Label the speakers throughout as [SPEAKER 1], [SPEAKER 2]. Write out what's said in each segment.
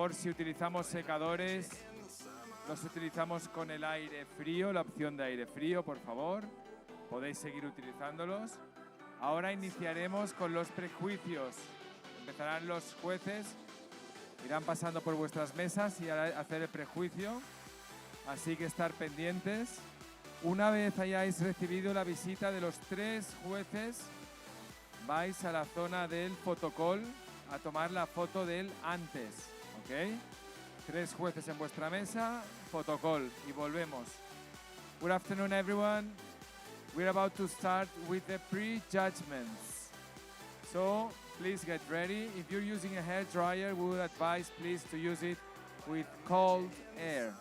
[SPEAKER 1] favor, si utilizamos secadores, los utilizamos con el aire frío, la opción de aire frío, por favor. Podéis seguir utilizándolos. Ahora iniciaremos con los prejuicios. Empezarán los jueces, irán pasando por vuestras mesas y a hacer el prejuicio. Así que estar pendientes. Una vez hayáis recibido la visita de los 3 jueces, vais a la zona del fotocall a tomar la foto del antes, ¿ok? 3 jueces en vuestra mesa, fotocall y volvemos. Good afternoon, everyone. We're about to start with the prejudgments. So please get ready. If you're using a hair dryer, we would advise please to use it with cold air.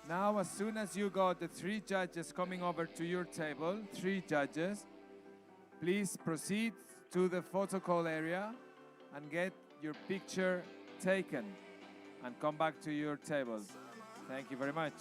[SPEAKER 1] Now, as soon as you got the 3 judges coming over to your table, 3 judges, please proceed to the photo call area and get your picture taken and come back to your table. Thank you very much.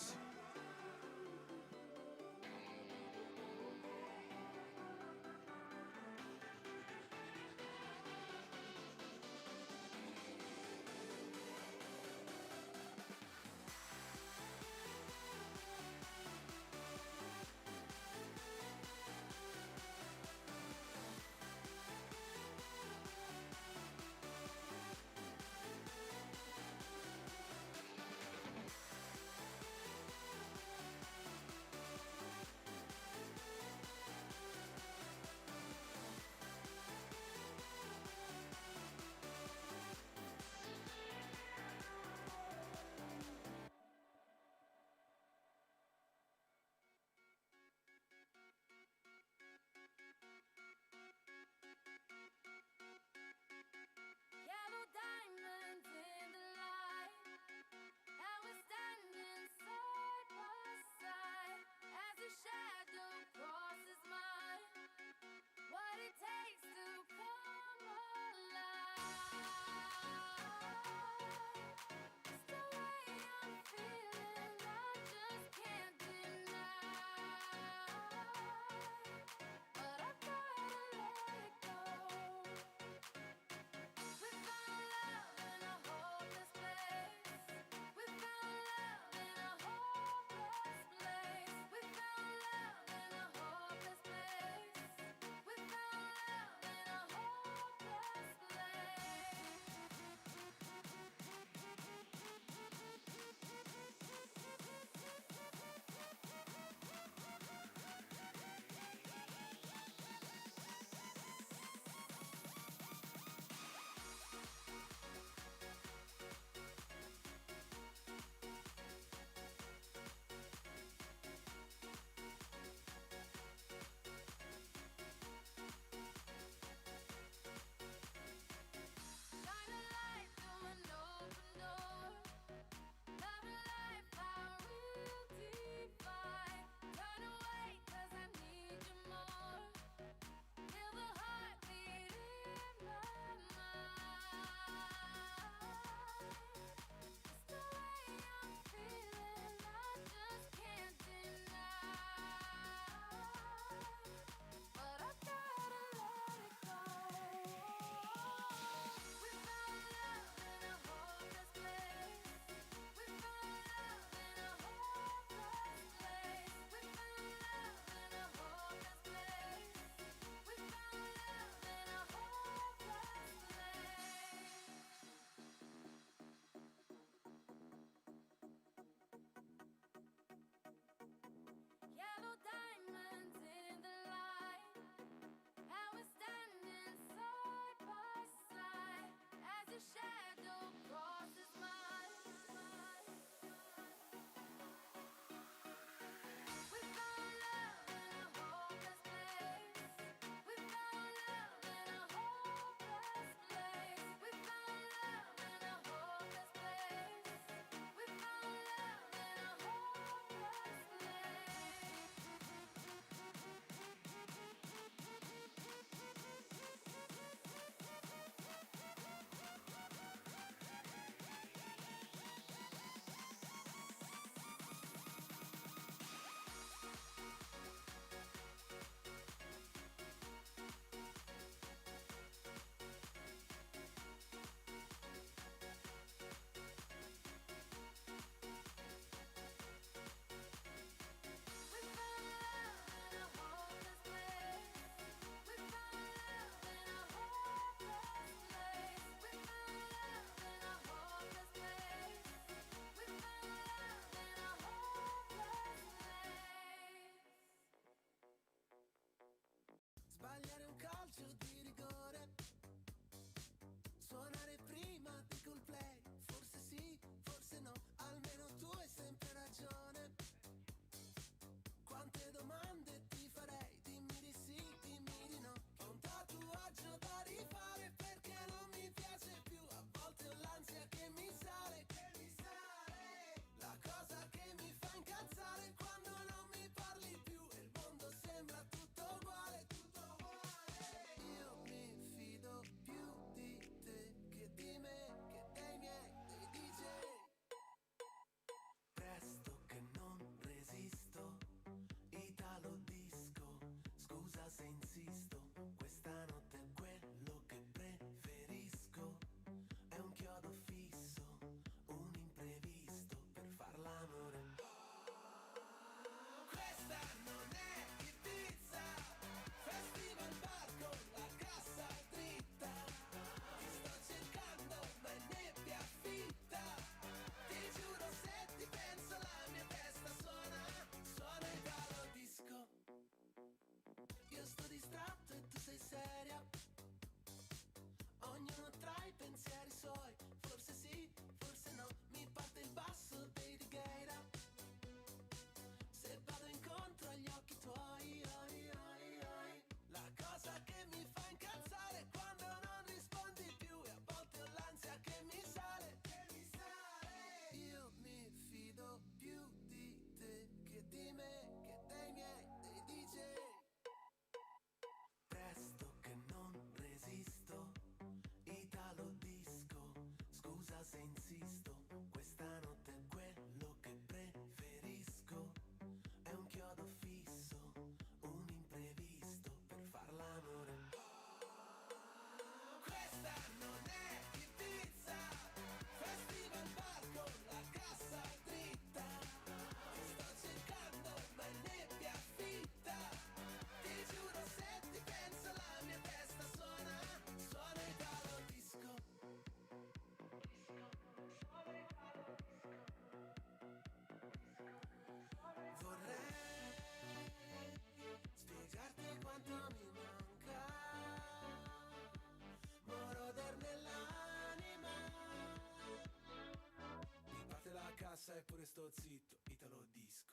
[SPEAKER 2] passa e pure sto zitto, italo disco.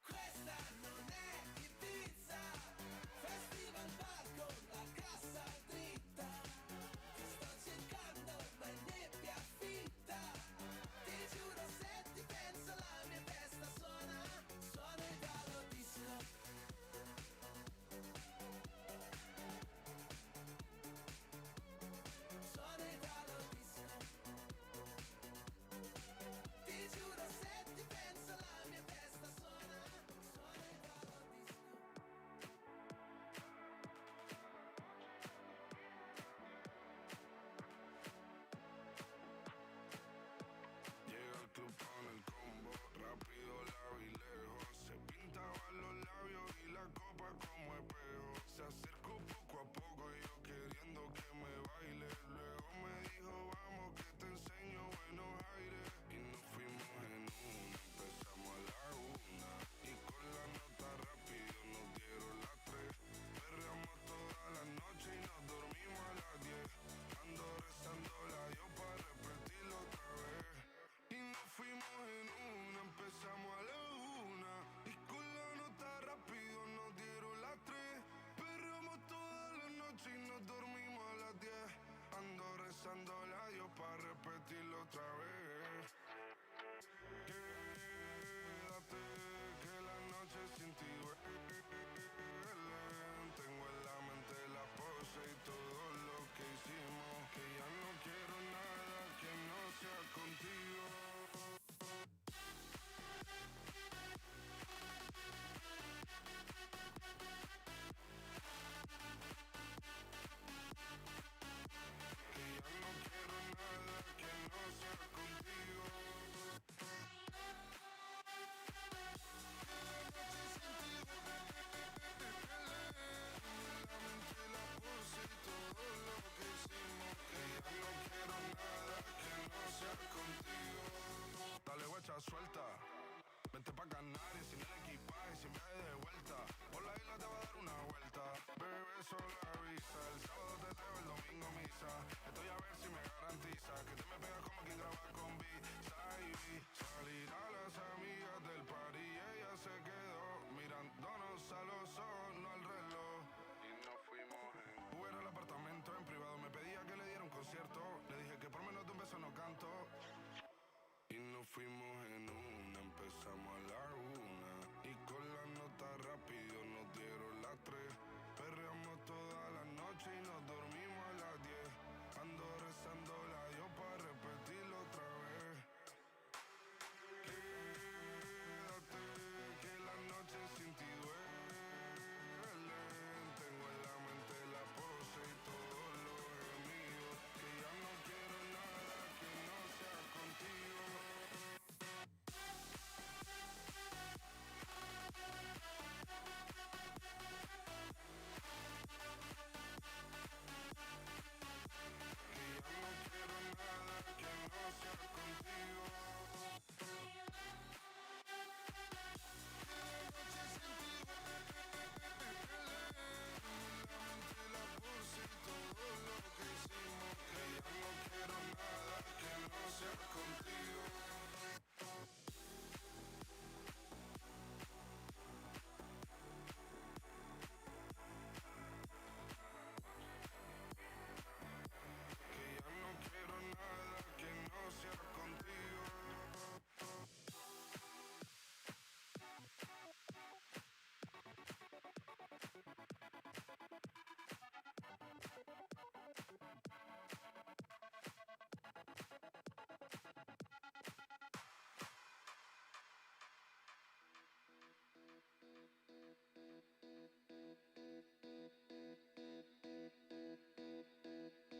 [SPEAKER 2] Questa non è Ibiza, festival bar con la cassa dritta. Ti sto cercando ma è nebbia fitta. Ti giuro se ti penso la mia testa suona, suona italo disco. Suona italo disco. Ti giuro se ti penso la mia testa suona, suona italo disco.
[SPEAKER 3] Llega al club con el combo, rápido la vi lejos. Se pintaban los labios y la copa como espejo. Se acercó poco a poco y yo queriendo que me baile. Luego me dijo vamos que te enseño buenos aires. Y nos fuimos en una, empezamos a la 1. Y con la nota rápido nos dieron las 3. Perreamos toda la noche y nos dormimos a las 10. Ando rezando la Dios para repetirlo otra vez. Y nos fuimos en una, empezamos a la 1. Y con la nota rápido nos dieron las 3. Perreamos toda la noche y nos dormimos a las 10. Ando rezando a Dios para repetirlo otra vez. Quédate que la noche sin ti duele. Tengo en la mente la pose y todo lo que hicimos. Que ya no quiero nada que no sea contigo. Que ya no quiero nada que no sea contigo. La pose y todo lo que hicimos. Que ya no quiero nada que no sea contigo. Dale guacha, suelta. Vente pa' Canarias sin el equipaje, sin viaje de vuelta. Por la isla te va a dar una vuelta. Bebé, solo avisa. El sábado te traigo, el domingo misa. Estoy a ver si me garantiza que te me pegas como quien graba con B-Side. Salir a las amigas del party y ella se quedó mirándonos a los ojos, no al reloj. Y nos fuimos en Uber al apartamento en privado. Me pedía que le diera un concierto. Le dije que por menos de un beso no canto. Y nos fuimos en una, empezamos a la 1. Y con la nota rápido nos dieron las 3. Perreamos toda la noche y nos dormimos a las 10. Ando rezando la Dios para repetirlo otra vez. Quédate que la noche sin ti duele. Tengo en la mente la pose y todos los gemidos. Que ya no quiero nada que no sea contigo. Que ya no quiero nada que no sea contigo. La pose y todo lo que hicimos. Que ya no quiero nada que no sea contigo. Que ya no quiero nada que no sea contigo.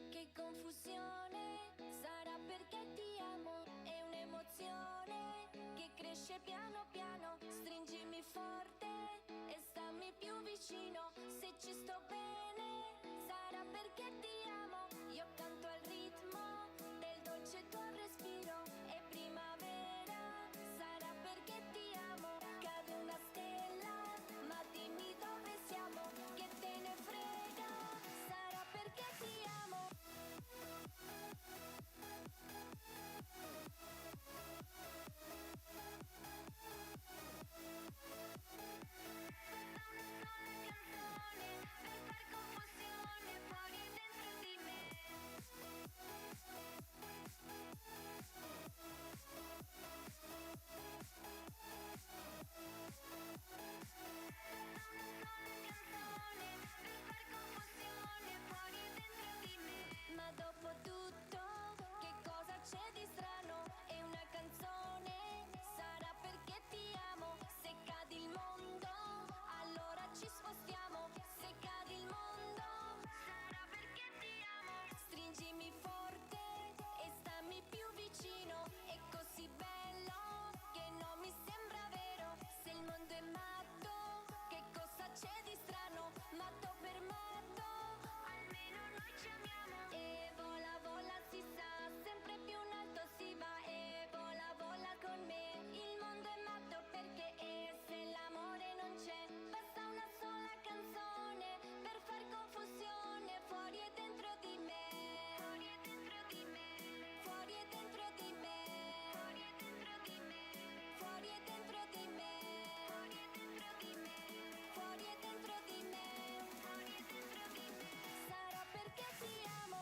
[SPEAKER 4] Che confusione, sarà perché ti amo, è un'emozione che cresce piano piano, stringimi forte e stammi più vicino, se ci sto bene, sarà perché ti amo, io canto al ritmo del dolce tuo respiro, è primavera, sarà perché ti amo, cade una stella, ma dimmi dove siamo, che te ne frega, sarà perché ti amo. mondo è matto, che cosa c'è di strano? Matto per matto, almeno noi ci amiamo. E vola, vola si sa, sempre più in alto si va. E vola, vola con me, il mondo è matto perché se l'amore non c'è, basta una sola canzone per far confusione. Fuori e dentro di me, fuori e dentro di me, fuori e dentro di me, fuori e dentro di me, fuori e dentro di me, fuori e dentro di me, fuori e dentro di me, fuori e dentro di me. Sarà perché ti amo.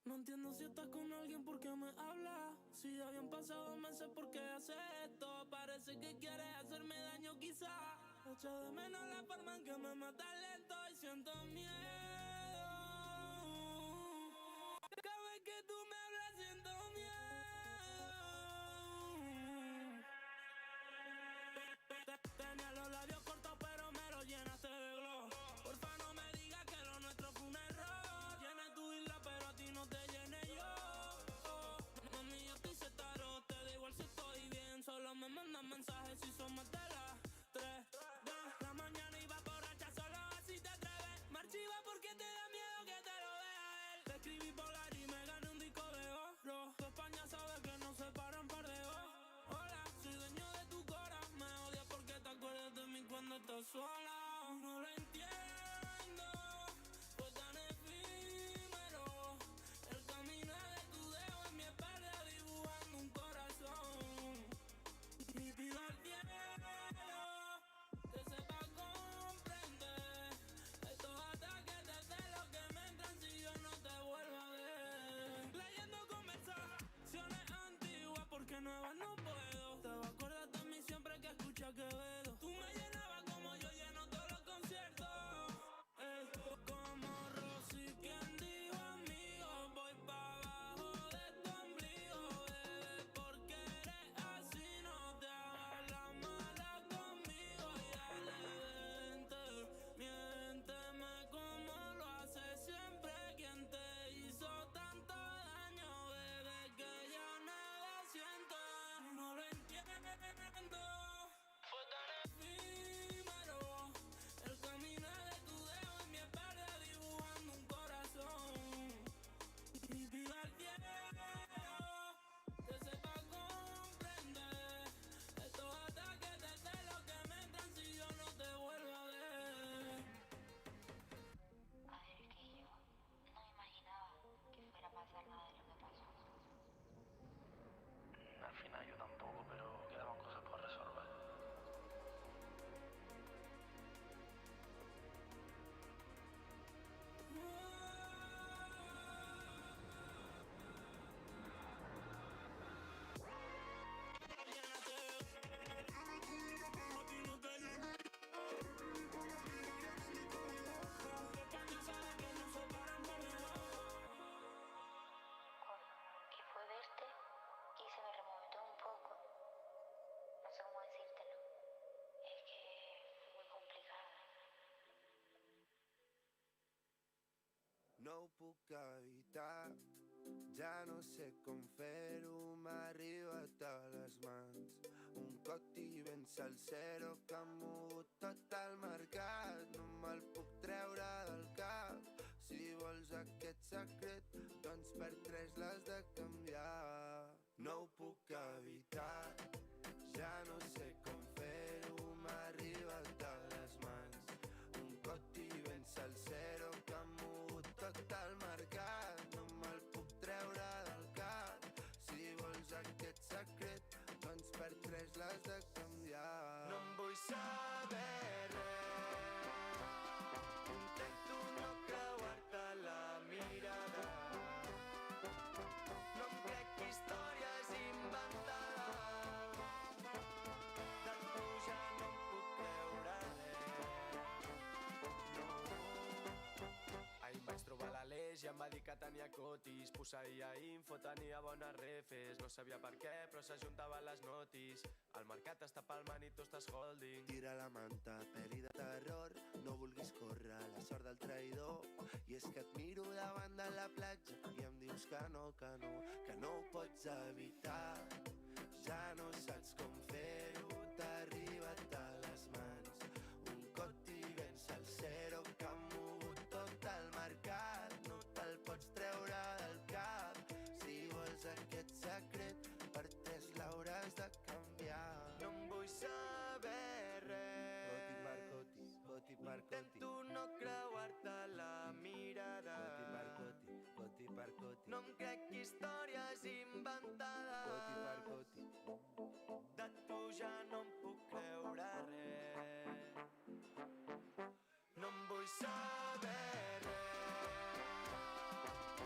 [SPEAKER 5] No entiendo si estás con alguien, ¿por qué me hablas? Si ya habían pasado meses, ¿por qué haces esto? Parece que quieres hacerme daño quizá. Echo de menos la forma en que me matas lento y siento miedo. Cada vez que tú me hablas siento miedo. Tenía los labios cortos pero me los llenaste de glow. Porfa no me digas que lo nuestro fue un error. Llené tu isla pero a ti no te llené yo. Mami yo estoy setaro, te da igual si estoy bien. Solo me mandan mensajes si son más de las 3 de la mañana y vas borracha, solo así te atreves. Me archiva porque te da miedo que te lo vea él. Te escribí polar y me gané un disco de oro. Tu España sabe que no se paran par de horas. Hola, soy dueño de tu cora. Me odias porque te acuerdas de mí cuando estás sola. No lo entiendo, fue tan efímero. El camino de tu dedo en mi espalda dibujando un corazón. Y pido al cielo que sepa comprender estos ataques de celos que me entran si yo no te vuelvo a ver. Leyendo conversaciones antiguas porque nuevas no puedo. Te vas a acordar de mí siempre que escuchas Quevedo. Tú me llenabas como yo lleno todos los conciertos. Como Rosy quien dijo amigo, voy pa' abajo de tu ombligo, bebé, porque eres así, no te hagas la mala conmigo. Y dale, vente, miénteme como lo hace siempre quien te hizo tanto daño, bebé, que ya nada siento. No lo entiendo, fue tan efímero. El camino de tu dedo en mi espalda dibujando un corazón. Y pido al cielo que sepa comprender estos ataques de celos que me entran si yo no te vuelvo a ver.
[SPEAKER 6] A ver, es que yo no me imaginaba que fuera a pasar nada de lo que pasó.
[SPEAKER 5] Al final yo tampoco, pero quedaban cosas por resolver.
[SPEAKER 6] Que fue verte y se me removió un poco. No sé cómo decírtelo. Es que fue muy complicada.
[SPEAKER 2] No puc evitar, ja no sé com fer-ho, m'ha arribat a les mans. Un coti ben salsero que ha mogut tot el mercat. No me'l puc treure del cap. Si vols aquest secret, doncs per 3 l'has de canviar. No ho puc evitar, ja no sé com fer-ho, m'ha arribat a les mans. Un coti ben salsero que ha mogut tot el mercat. No me'l puc treure del cap. Si vols aquest secret, doncs per 3 l'has de canviar. No em vull saber res. Intento no creuar-te la
[SPEAKER 7] i em va dir que tenia cotis. Posseïa info, tenia bones refes. No sabia per què, però s'ajuntaven les notis. El mercat està palmant i tu estàs holding.
[SPEAKER 8] Tira la manta, pel·li de terror. No vulguis córrer la sort del traïdor. I és que et miro davant de la platja i em dius que no ho pots evitar. Ja no saps com fer-ho, t'ha arribat a les mans. Un cot i vens al zero que ha mogut tot el mercat. No te'l pots treure del cap. Si vols aquest secret, per Tesla hauràs de canviar.
[SPEAKER 7] No em vull saber res.
[SPEAKER 8] Coti per coti, coti per coti.
[SPEAKER 7] Intento no creuar-te la mirada.
[SPEAKER 8] Coti per coti, coti per coti.
[SPEAKER 7] No em crec històries inventades.
[SPEAKER 8] Coti per coti.
[SPEAKER 7] De tu ja no em puc creure res. No em vull saber res.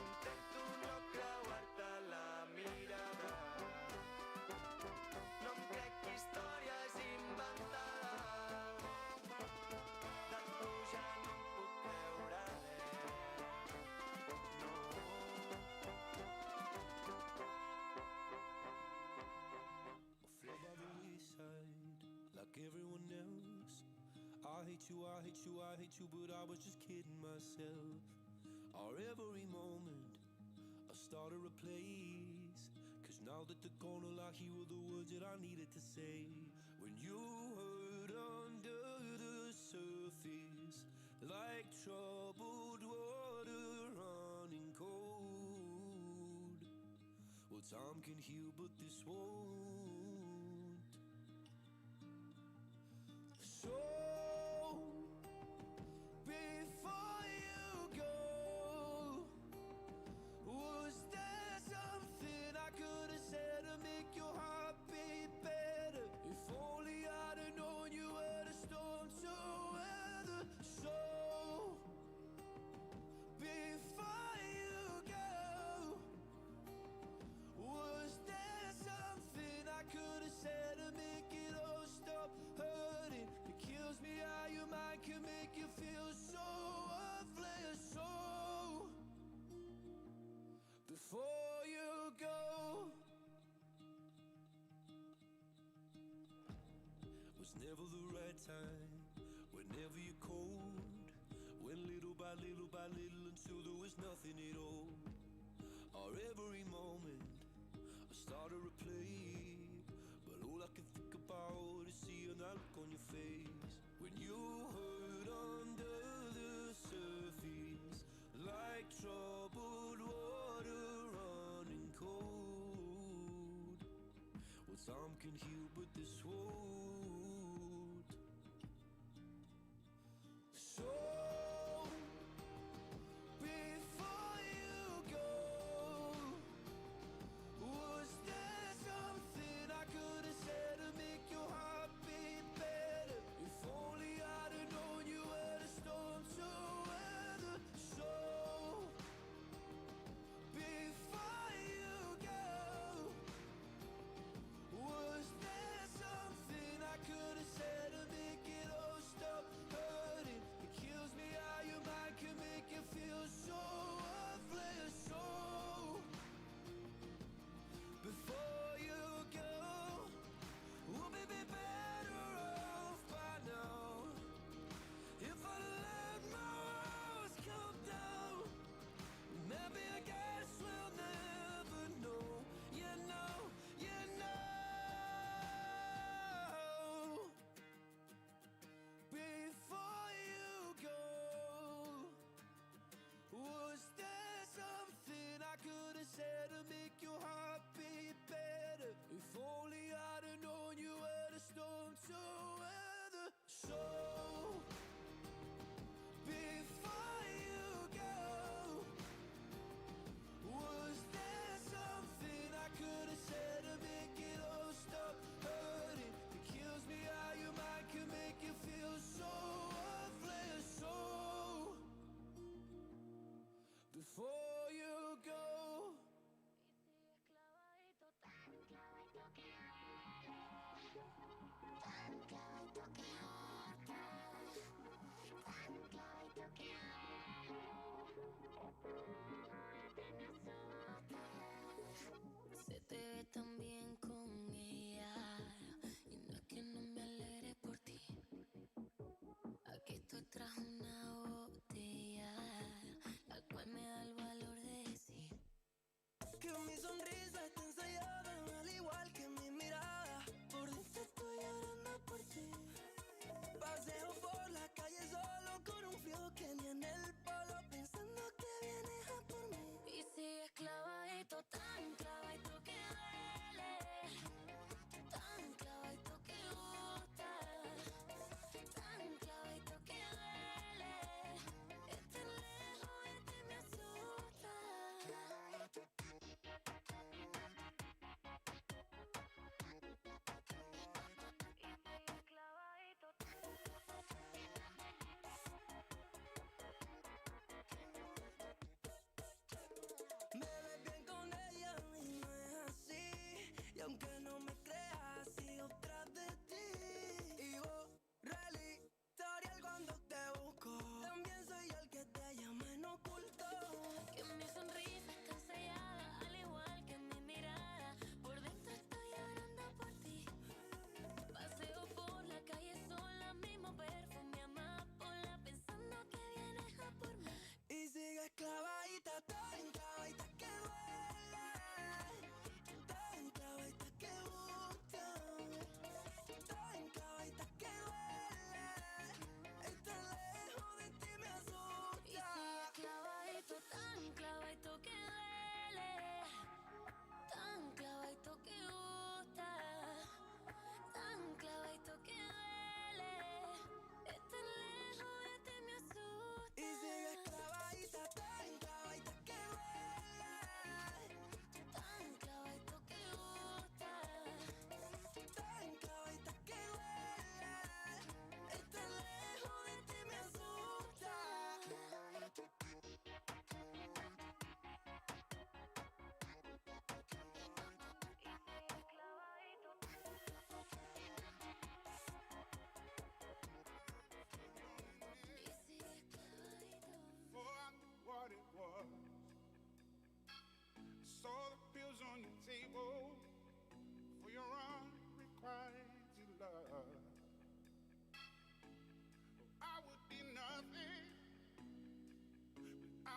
[SPEAKER 7] Intento no creuar-te la mirada. No em crec històries inventades. De tu ja no em puc creure res. No.
[SPEAKER 5] Flow by the wayside, like everyone else. I hate you, I hate you, I hate you, but I was just kidding myself. Our every moment, I started a place. Cause now that they're gone, all I hear were the words that I needed to say. When you hurt under the surface, like troubled water running cold. Well, time can heal, but this won't. So, before you go, was there something I could have said to make your heart beat better? If only I'd have known you were the storm to weather. So, before you go, was there something I could have said to make it all stop hurting? It kills me how your mind can make you feel so worthless. So, before you go, was never the right time. Whenever you're cold, went little by little by little until there was nothing at all. Or every moment I started to play, but all I can think about is seeing that look on your face. When you hurt under the surface, like troubled water running cold. Well, time can heal, but this won't. So, before you go, was there something I could have said to make your heart beat better? If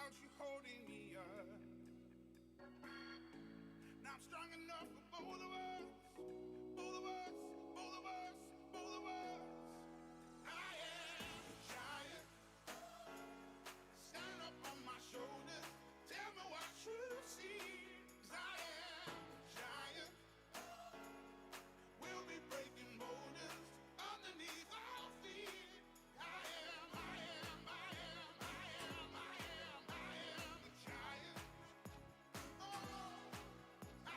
[SPEAKER 3] about you holding me up. Now I'm strong enough for both of us. Both of us, both of us, both of us. I am a giant. Stand up on my shoulders. Tell me what you see. 'Cause I am a giant. We'll be breaking boulders underneath our feet. I am a giant. Oh, I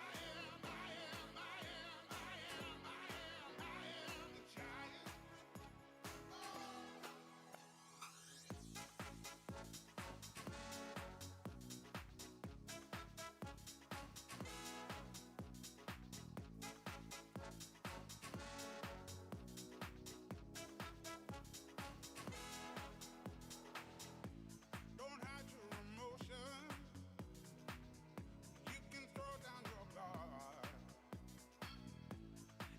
[SPEAKER 3] am a giant. Don't hide your emotions. You can throw down your guard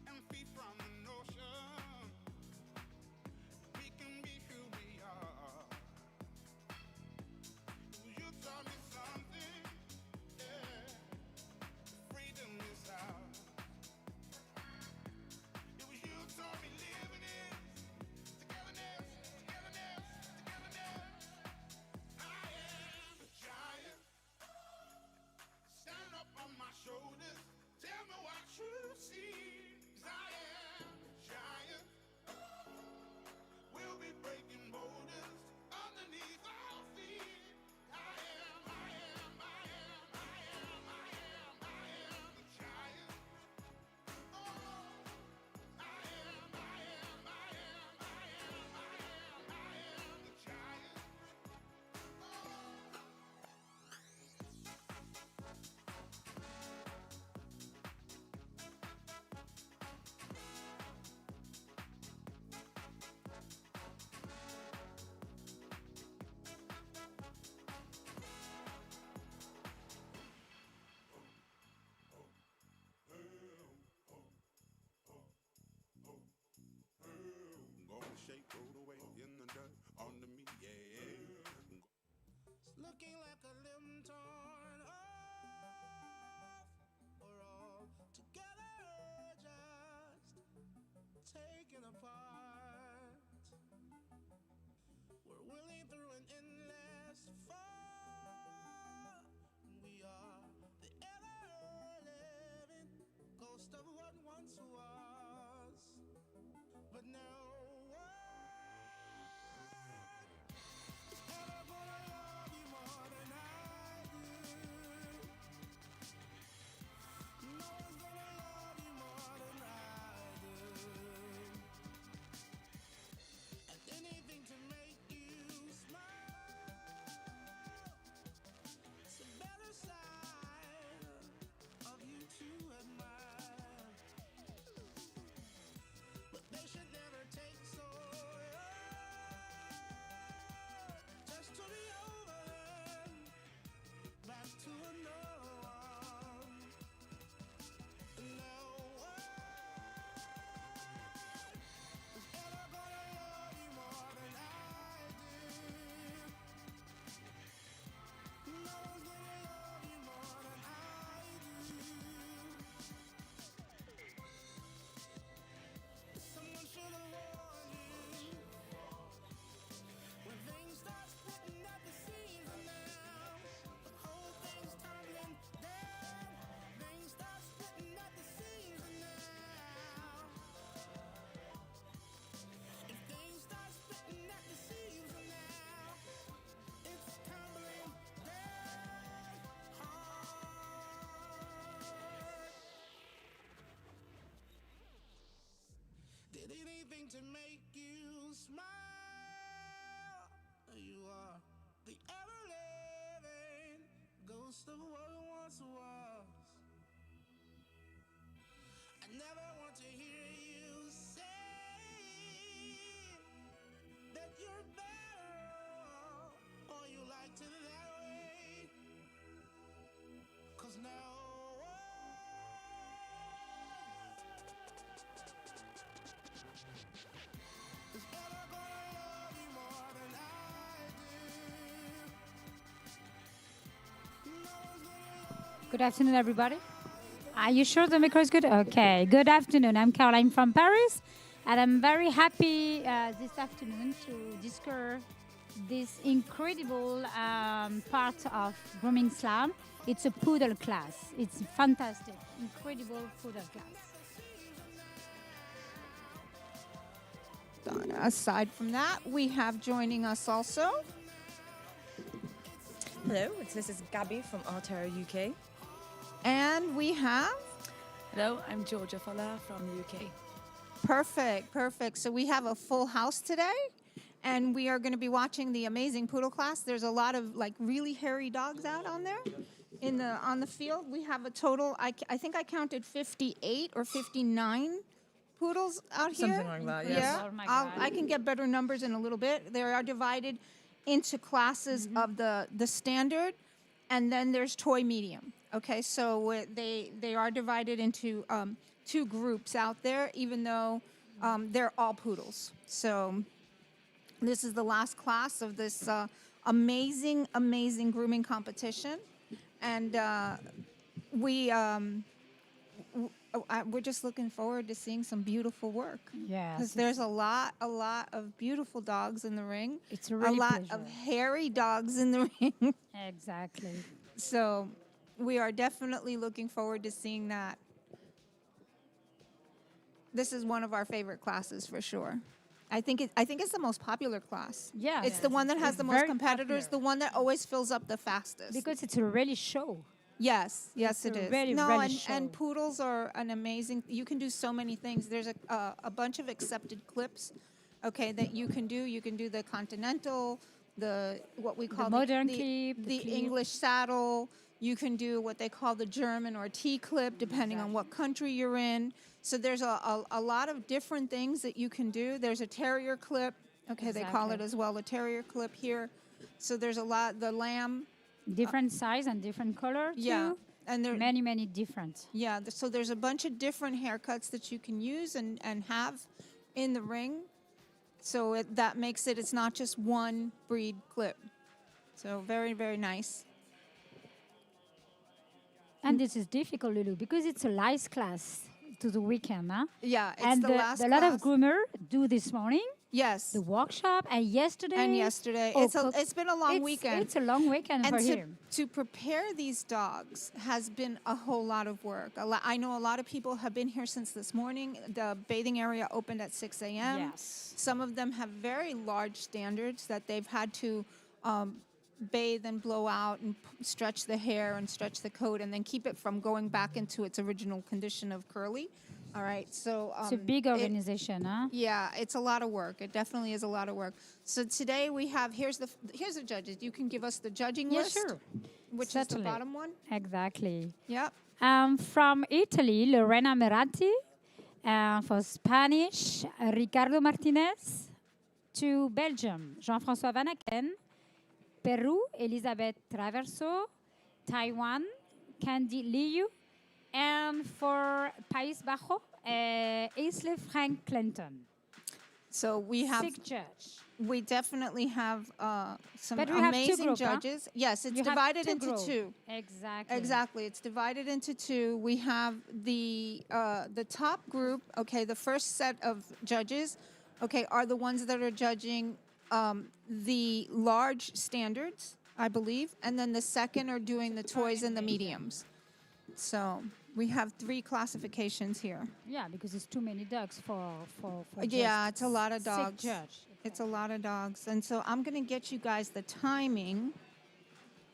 [SPEAKER 3] and feed from the notion we can be who we are. You taught me something, yeah. Freedom is ours. It was you taught me living is togetherness, togetherness, togetherness. I am a giant. Stand up on my shoulders. Tell me what you see. 'Cause I am a giant. We'll be breaking boulders underneath our feet. I am a giant. Oh, I am a giant. Gonna shake, roll away in the dirt under me, yeah.
[SPEAKER 5] It's looking like a limb torn off. We're all together, just taken apart. We're wheeling through an endless fall. We are the ever-living ghost of what once was. But no one is ever gonna love you more than I do. No one's gonna love you more than I do. And anything to make you smile. It's a better side of you to admire. But they should never take so long just to be over and back to another one. No one is ever gonna love you more than I do. No one's gonna love you more than I do. Someone should have warned you when things start splitting at the seams, and now the whole thing's tumbling down. Things start splitting at the seams, and now if things start splitting at the seams, and now it's tumbling down hard. Did anything to make you smile? You are the ever-living ghost of what once was. I never want to hear you say that you're better or you liked it that way. 'Cause no one is ever gonna love you more than I do.
[SPEAKER 9] Good afternoon, everybody. Are you sure the micro is good? Okay. Good afternoon. I'm Caroline from Paris, and I'm very happy this afternoon to discover this incredible part of Grooming Slam. It's a poodle class. It's fantastic, incredible poodle class.
[SPEAKER 10] Aside from that, we have joining us also.
[SPEAKER 11] Hello, this is Gabby from Artero UK.
[SPEAKER 10] And we have.
[SPEAKER 11] Hello, I'm Georgia Fowler from the UK.
[SPEAKER 10] Perfect. So we have a full house today, and we are going to be watching the amazing poodle class. There's a lot of like really hairy dogs out on there on the field. We have a total, I think I counted 58 or 59 poodles out here.
[SPEAKER 11] Something like that, yes.
[SPEAKER 10] Yeah.
[SPEAKER 9] Oh my God.
[SPEAKER 10] I can get better numbers in a little bit. They are divided into classes of the standard, and then there's toy medium. Okay, so they are divided into two groups out there, even though they're all poodles. So this is the last class of this amazing grooming competition, and we're just looking forward to seeing some beautiful work.
[SPEAKER 9] Yes.
[SPEAKER 10] Because there's a lot of beautiful dogs in the ring.
[SPEAKER 9] It's a really
[SPEAKER 10] lot
[SPEAKER 9] pleasure.
[SPEAKER 10] of hairy dogs in the ring.
[SPEAKER 9] Exactly.
[SPEAKER 10] So we are definitely looking forward to seeing that. This is one of our favorite classes for sure. I think it's the most popular class.
[SPEAKER 9] Yeah.
[SPEAKER 10] It's the one that has
[SPEAKER 9] It's
[SPEAKER 10] the most
[SPEAKER 9] very
[SPEAKER 10] competitors,
[SPEAKER 9] popular.
[SPEAKER 10] the one that always fills up the fastest.
[SPEAKER 9] Because it's a really show.
[SPEAKER 10] Yes,
[SPEAKER 9] It's
[SPEAKER 10] it
[SPEAKER 9] a
[SPEAKER 10] is.
[SPEAKER 9] really,
[SPEAKER 10] No,
[SPEAKER 9] really
[SPEAKER 10] and
[SPEAKER 9] show.
[SPEAKER 10] poodles are an amazing. You can do so many things. There's a bunch of accepted clips, okay, that you can do. You can do the continental, what we call
[SPEAKER 9] modern clip, the
[SPEAKER 10] the
[SPEAKER 9] clip.
[SPEAKER 10] English saddle. You can do what they call the German or T clip, depending on what country you're in. So there's a lot of different things that you can do. There's a terrier clip. Okay, they call it
[SPEAKER 9] Exactly.
[SPEAKER 10] as well a terrier clip here. So there's a lot. The lamb.
[SPEAKER 9] Different size and different color too.
[SPEAKER 10] Yeah, and there
[SPEAKER 9] Many different.
[SPEAKER 10] Yeah, so there's a bunch of different haircuts that you can use and have in the ring. So that makes it's not just one breed clip. So very nice.
[SPEAKER 9] And this is difficult, Lulu, because it's a live class to the weekend, huh?
[SPEAKER 10] Yeah, it's
[SPEAKER 9] And
[SPEAKER 10] the last
[SPEAKER 9] a lot of
[SPEAKER 10] class.
[SPEAKER 9] groomer do this morning
[SPEAKER 10] Yes.
[SPEAKER 9] the workshop, and yesterday.
[SPEAKER 10] Oh, it's been a long weekend.
[SPEAKER 9] It's a long weekend
[SPEAKER 10] And
[SPEAKER 9] for
[SPEAKER 10] to,
[SPEAKER 9] him.
[SPEAKER 10] to prepare these dogs has been a whole lot of work. I know a lot of people have been here since this morning. The bathing area opened at 6 a.m.
[SPEAKER 9] Yes.
[SPEAKER 10] Some of them have very large standards that they've had to bathe and blow out and stretch the hair and stretch the coat and then keep it from going back into its original condition of curly. All right, so
[SPEAKER 9] It's a big organization, huh?
[SPEAKER 10] yeah, it's a lot of work. It definitely is a lot of work. So today we have here's the judges. You can give us the judging
[SPEAKER 9] Yeah,
[SPEAKER 10] list,
[SPEAKER 9] sure.
[SPEAKER 10] which
[SPEAKER 9] Certainly.
[SPEAKER 10] is the bottom one.
[SPEAKER 9] Exactly.
[SPEAKER 10] Yep.
[SPEAKER 9] From Italy, Lorena Meratti. For Spanish, Ricardo Martinez. To Belgium, Jean-François Van Aken. Peru, Elisabeth Traverso. Taiwan, Candy Liu. And for País Bajo, Isle Frank Clinton.
[SPEAKER 10] So we have.
[SPEAKER 9] Sick judge.
[SPEAKER 10] We definitely have some
[SPEAKER 9] But we have two
[SPEAKER 10] amazing
[SPEAKER 9] group, huh?
[SPEAKER 10] judges. Yes, it's
[SPEAKER 9] You have
[SPEAKER 10] divided
[SPEAKER 9] two
[SPEAKER 10] into
[SPEAKER 9] group.
[SPEAKER 10] two.
[SPEAKER 9] Exactly.
[SPEAKER 10] Exactly, it's divided into two. We have the top group. Okay, the first set of judges, okay, are the ones that are judging the large standards, I believe, and then the second are doing the toys and the mediums. So we have 3 classifications here.
[SPEAKER 9] Yeah, because it's too many dogs for
[SPEAKER 10] Yeah,
[SPEAKER 9] just
[SPEAKER 10] it's a lot of
[SPEAKER 9] sick
[SPEAKER 10] dogs.
[SPEAKER 9] judge.
[SPEAKER 10] It's a lot of dogs. And so I'm going to get you guys the timing.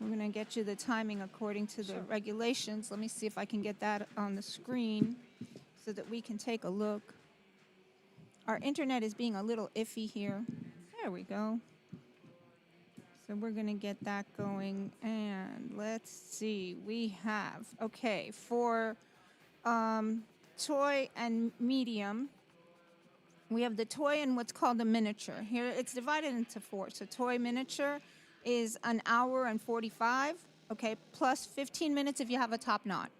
[SPEAKER 10] We're going to get you the timing according to the regulations. Let me see if I can get that on the screen so that we can take a look. Our internet is being a little iffy here. There we go. So we're going to get that going. And let's see. We have, okay, for toy and medium, we have the toy and what's called a miniature. Here it's divided into 4. So toy miniature is an hour and 45, okay, plus 15 minutes if you have a top knot.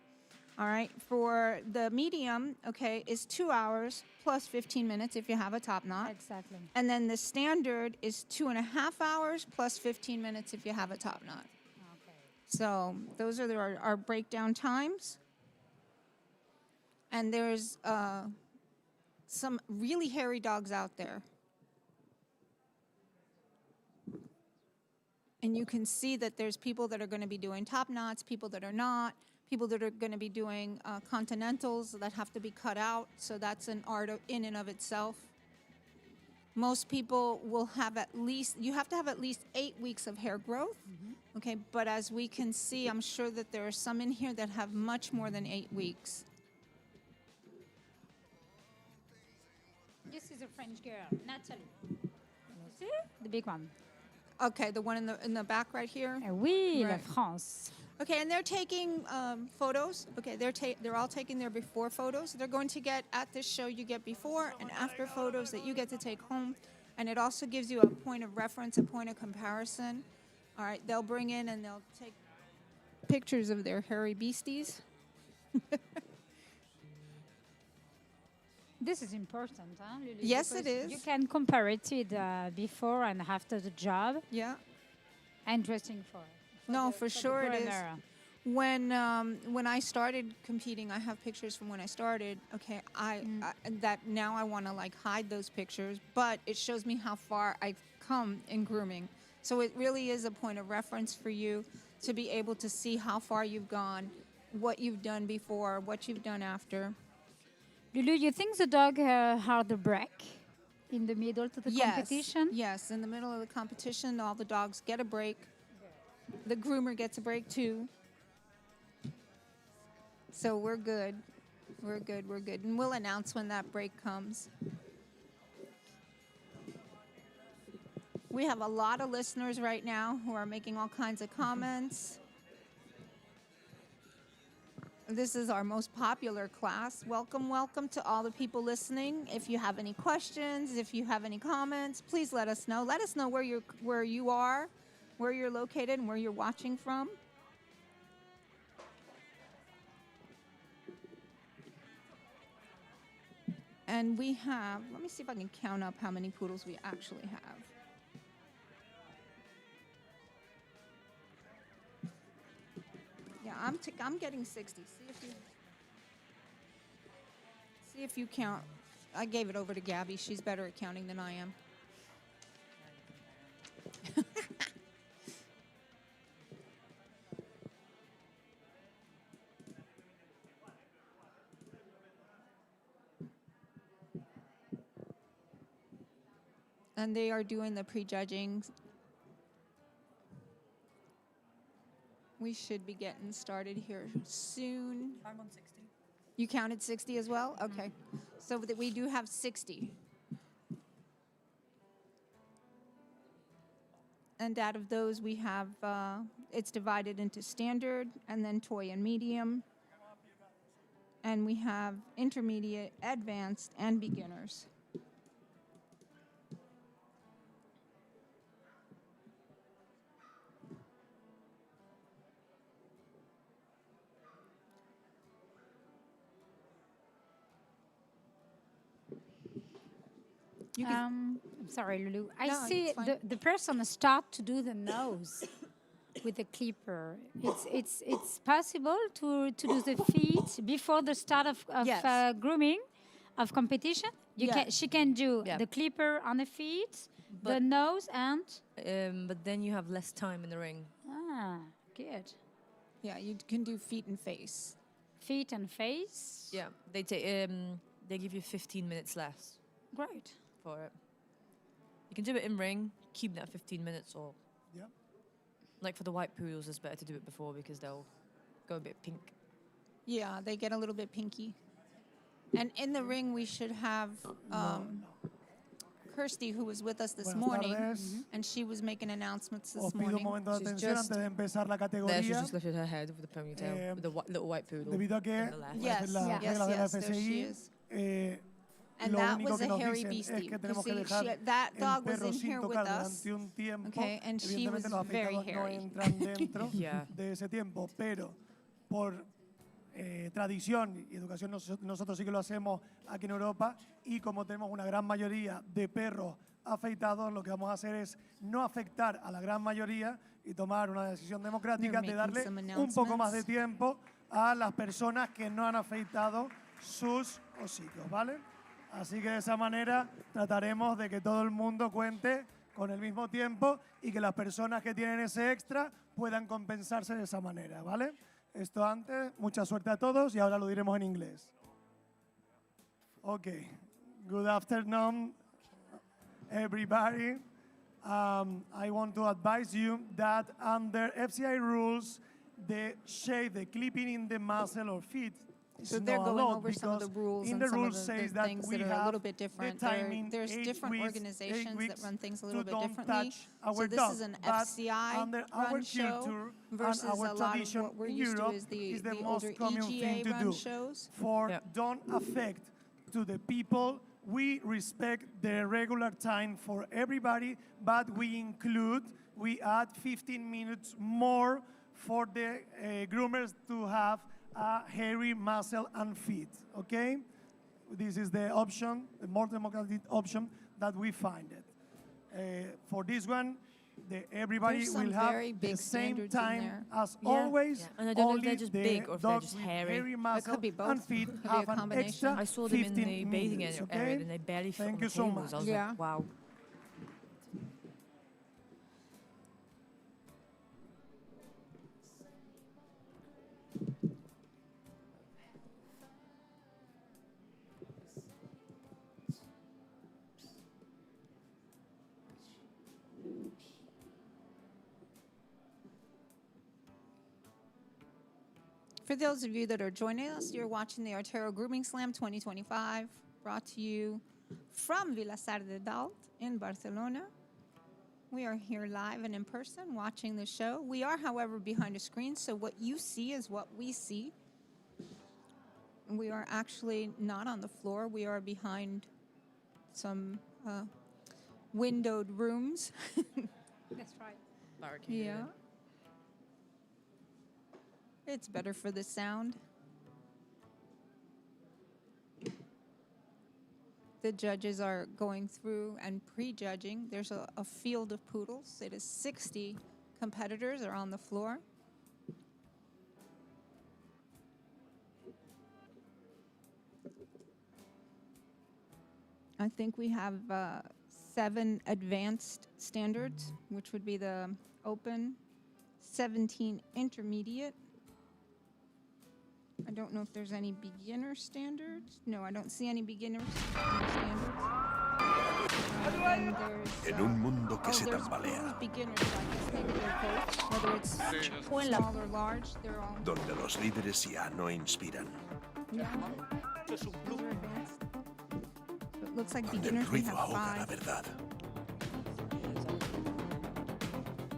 [SPEAKER 10] All right, for the medium, okay, is 2 hours plus 15 minutes if you have a top knot.
[SPEAKER 9] Exactly.
[SPEAKER 10] And then the standard is 2.5 hours plus 15 minutes if you have a top knot.
[SPEAKER 9] Okay.
[SPEAKER 10] So those are our breakdown times. And there's some really hairy dogs out there. And you can see that there's people that are going to be doing top knots, people that are not, people that are going to be doing continentals that have to be cut out. So that's an art in and of itself. Most people will have you have to have at least 8 weeks of hair growth. Okay, but as we can see, I'm sure that there are some in here that have much more than 8 weeks.
[SPEAKER 9] This is a French girl, Natalie. See? The big one.
[SPEAKER 10] Okay, the one in the back right here.
[SPEAKER 9] Oui,
[SPEAKER 10] Right.
[SPEAKER 9] la France.
[SPEAKER 10] Okay, and they're taking photos. Okay, they're all taking their before photos. They're going to get at this show. You get before and after photos that you get to take home, and it also gives you a point of reference, a point of comparison. All right, they'll bring in and they'll take pictures of their hairy beasties.
[SPEAKER 9] This is important, huh, Lulu?
[SPEAKER 10] Yes, it
[SPEAKER 9] Because
[SPEAKER 10] is.
[SPEAKER 9] You can compare it with before and after the job.
[SPEAKER 10] Yeah.
[SPEAKER 9] Interesting for
[SPEAKER 10] No,
[SPEAKER 9] the-
[SPEAKER 10] for
[SPEAKER 9] the
[SPEAKER 10] sure it is.
[SPEAKER 9] groomer.
[SPEAKER 10] When I started competing, I have pictures from when I started. Okay, that now I want to like hide those pictures, but it shows me how far I've come in grooming. So it really is a point of reference for you to be able to see how far you've gone, what you've done before, what you've done after.
[SPEAKER 9] Lulu, you think the dog had a break in the middle to the competition?
[SPEAKER 10] Yes, in the middle of the competition, all the dogs get a break. The groomer gets a break too. So we're good. We're good. We're good. And we'll announce when that break comes. We have a lot of listeners right now who are making all kinds of comments. This is our most popular class. Welcome, welcome to all the people listening. If you have any questions, if you have any comments, please let us know. Let us know where you are, where you're located, and where you're watching from. And we have, let me see if I can count up how many poodles we actually have. Yeah, I'm getting 60. See if you count. I gave it over to Gabby. She's better at counting than I am. And they are doing the prejudging. We should be getting started here soon.
[SPEAKER 11] I'm on 60.
[SPEAKER 10] You counted 60 as well? Okay. So that we do have 60. And out of those, we have, it's divided into standard and then toy and medium. And we have intermediate, advanced, and beginners.
[SPEAKER 9] I'm sorry, Lulu. I
[SPEAKER 10] No,
[SPEAKER 9] see
[SPEAKER 10] it's fine.
[SPEAKER 9] the person start to do the nose with the clipper. It's possible to do the feet before the start of
[SPEAKER 10] Yes.
[SPEAKER 9] grooming, of competition. She can do
[SPEAKER 11] Yeah.
[SPEAKER 9] the clipper on the feet, the
[SPEAKER 11] But-
[SPEAKER 9] nose, and
[SPEAKER 11] But then you have less time in the ring.
[SPEAKER 9] good.
[SPEAKER 10] Yeah, you can do feet and face.
[SPEAKER 9] Feet and face.
[SPEAKER 11] Yeah, they give you 15 minutes less
[SPEAKER 9] Great.
[SPEAKER 11] for it. You can do it in ring, keep that 15 minutes, or
[SPEAKER 12] Yeah.
[SPEAKER 11] like for the white poodles, it's better to do it before because they'll go a bit pink.
[SPEAKER 10] Yeah, they get a little bit pinky. And in the ring, we should have Kirsty, who was with us this
[SPEAKER 12] Buenas
[SPEAKER 10] morning,
[SPEAKER 12] tardes.
[SPEAKER 10] and she was making announcements this
[SPEAKER 12] Os pido un
[SPEAKER 10] morning.
[SPEAKER 12] momento de
[SPEAKER 11] She's
[SPEAKER 12] atención
[SPEAKER 11] just-
[SPEAKER 12] antes de empezar la
[SPEAKER 11] There, she
[SPEAKER 12] categoría.
[SPEAKER 11] just lifted her head with the ponytail, with the little white poodle.
[SPEAKER 12] Debido a que
[SPEAKER 11] in the left.
[SPEAKER 10] Yes,
[SPEAKER 12] las
[SPEAKER 10] yes,
[SPEAKER 12] reglas de la
[SPEAKER 10] yes, there she
[SPEAKER 12] FSI,
[SPEAKER 10] is.
[SPEAKER 12] eh,
[SPEAKER 10] And
[SPEAKER 12] lo
[SPEAKER 10] that
[SPEAKER 12] único
[SPEAKER 10] was
[SPEAKER 12] que
[SPEAKER 10] a
[SPEAKER 12] nos
[SPEAKER 10] hairy
[SPEAKER 12] dicen es
[SPEAKER 10] beastie.
[SPEAKER 12] que
[SPEAKER 10] You
[SPEAKER 12] tenemos que
[SPEAKER 10] see,
[SPEAKER 12] dejar
[SPEAKER 10] that
[SPEAKER 12] el
[SPEAKER 10] dog was
[SPEAKER 12] perro
[SPEAKER 10] in
[SPEAKER 12] sin
[SPEAKER 10] here with
[SPEAKER 12] tocar
[SPEAKER 10] us.
[SPEAKER 12] durante un tiempo.
[SPEAKER 10] Okay, and she was
[SPEAKER 12] Evidentemente los
[SPEAKER 10] very
[SPEAKER 12] afeitados no
[SPEAKER 10] hairy.
[SPEAKER 12] entran dentro
[SPEAKER 11] Yeah.
[SPEAKER 12] de ese tiempo, pero por tradición y educación nosotros sí que lo hacemos aquí en Europa, y como tenemos una gran mayoría de perros afeitados, lo que vamos a hacer es no afectar a la gran mayoría y tomar una decisión democrática de darle un poco más de tiempo a las personas que no han afeitado sus hocicos, ¿vale? Así que de esa manera trataremos de que todo el mundo cuente con el mismo tiempo y que las personas que tienen ese extra puedan compensarse de esa manera, ¿vale? Esto antes, mucha suerte a todos y ahora lo diremos en inglés. Okay, good afternoon, everybody. I want to advise you that under FCI rules, the shave, the clipping in the muzzle or feet is
[SPEAKER 10] So they're
[SPEAKER 12] not
[SPEAKER 10] going
[SPEAKER 12] allowed
[SPEAKER 10] over some of the
[SPEAKER 12] because
[SPEAKER 10] rules
[SPEAKER 12] in
[SPEAKER 10] and
[SPEAKER 12] the
[SPEAKER 10] some of
[SPEAKER 12] rules
[SPEAKER 10] the
[SPEAKER 12] says that
[SPEAKER 10] things
[SPEAKER 12] we
[SPEAKER 10] that are a
[SPEAKER 12] have
[SPEAKER 10] little bit
[SPEAKER 12] the
[SPEAKER 10] different.
[SPEAKER 12] timing
[SPEAKER 10] There's
[SPEAKER 12] 8
[SPEAKER 10] different
[SPEAKER 12] weeks, 8
[SPEAKER 10] organizations
[SPEAKER 12] weeks
[SPEAKER 10] that run things a little
[SPEAKER 12] to
[SPEAKER 10] bit
[SPEAKER 12] don't
[SPEAKER 10] differently.
[SPEAKER 12] touch our
[SPEAKER 10] So this
[SPEAKER 12] dog.
[SPEAKER 10] is an
[SPEAKER 12] But
[SPEAKER 10] FCI
[SPEAKER 12] under our
[SPEAKER 10] run show
[SPEAKER 12] culture
[SPEAKER 10] versus
[SPEAKER 12] and our
[SPEAKER 10] a lot of
[SPEAKER 12] tradition
[SPEAKER 10] what we're
[SPEAKER 12] in
[SPEAKER 10] used
[SPEAKER 12] Europe
[SPEAKER 10] to is the
[SPEAKER 12] most
[SPEAKER 10] older
[SPEAKER 12] common thing
[SPEAKER 10] EGA
[SPEAKER 12] to
[SPEAKER 10] run
[SPEAKER 12] do.
[SPEAKER 10] shows.
[SPEAKER 12] For don't affect to the people, we respect the regular time for everybody, but we add 15 minutes more for the groomers to have a hairy muzzle and feet, okay? This is the option, the more democratic option that we find it. For this one, everybody
[SPEAKER 10] There's some
[SPEAKER 12] will have
[SPEAKER 10] very
[SPEAKER 12] the
[SPEAKER 10] big
[SPEAKER 12] same
[SPEAKER 10] standards in
[SPEAKER 12] time
[SPEAKER 10] there.
[SPEAKER 12] as
[SPEAKER 11] Yeah.
[SPEAKER 12] always.
[SPEAKER 11] Yeah. And I don't know if
[SPEAKER 12] Only
[SPEAKER 11] they're just
[SPEAKER 12] the
[SPEAKER 11] big or if they're
[SPEAKER 12] dogs
[SPEAKER 11] just
[SPEAKER 12] with
[SPEAKER 11] hairy.
[SPEAKER 12] hairy
[SPEAKER 10] It
[SPEAKER 12] muzzle
[SPEAKER 10] could be both.
[SPEAKER 12] and feet
[SPEAKER 10] Could be a
[SPEAKER 12] have an
[SPEAKER 10] combination.
[SPEAKER 12] extra
[SPEAKER 11] I saw them in
[SPEAKER 12] 15
[SPEAKER 11] the bathing
[SPEAKER 12] minutes,
[SPEAKER 11] area
[SPEAKER 12] okay?
[SPEAKER 11] and they barely fit
[SPEAKER 12] Thank
[SPEAKER 11] on
[SPEAKER 12] you
[SPEAKER 11] the
[SPEAKER 12] so
[SPEAKER 11] tables.
[SPEAKER 12] much.
[SPEAKER 11] I was
[SPEAKER 10] Yeah.
[SPEAKER 11] like, wow.
[SPEAKER 10] For those of you that are joining us, you're watching the Artero Grooming Slam 2025, brought to you from Vilasar de Dalt in Barcelona. We are here live and in person watching the show. We are, however, behind a screen, so what you see is what we see. We are actually not on the floor. We are behind some windowed rooms.
[SPEAKER 9] That's right.
[SPEAKER 11] Barricaded.
[SPEAKER 10] Yeah. It's better for the sound. The judges are going through and prejudging. There's a field of poodles. It is 60 competitors are on the floor. I think we have 7 advanced standards, which would be the open, 17 intermediate. I don't know if there's any beginner standards. No, I don't see any beginner standards. And there's,
[SPEAKER 13] En un mundo que se
[SPEAKER 10] there's
[SPEAKER 13] tambalea,
[SPEAKER 10] beginners, so I guess maybe they're both. Whether it's small or large, they're all.
[SPEAKER 13] donde los líderes ya no inspiran,
[SPEAKER 10] Yeah. Those are advanced. So it looks like
[SPEAKER 13] donde el
[SPEAKER 10] beginners we
[SPEAKER 13] ruido
[SPEAKER 10] have
[SPEAKER 13] ahoga la
[SPEAKER 10] 5.
[SPEAKER 13] verdad,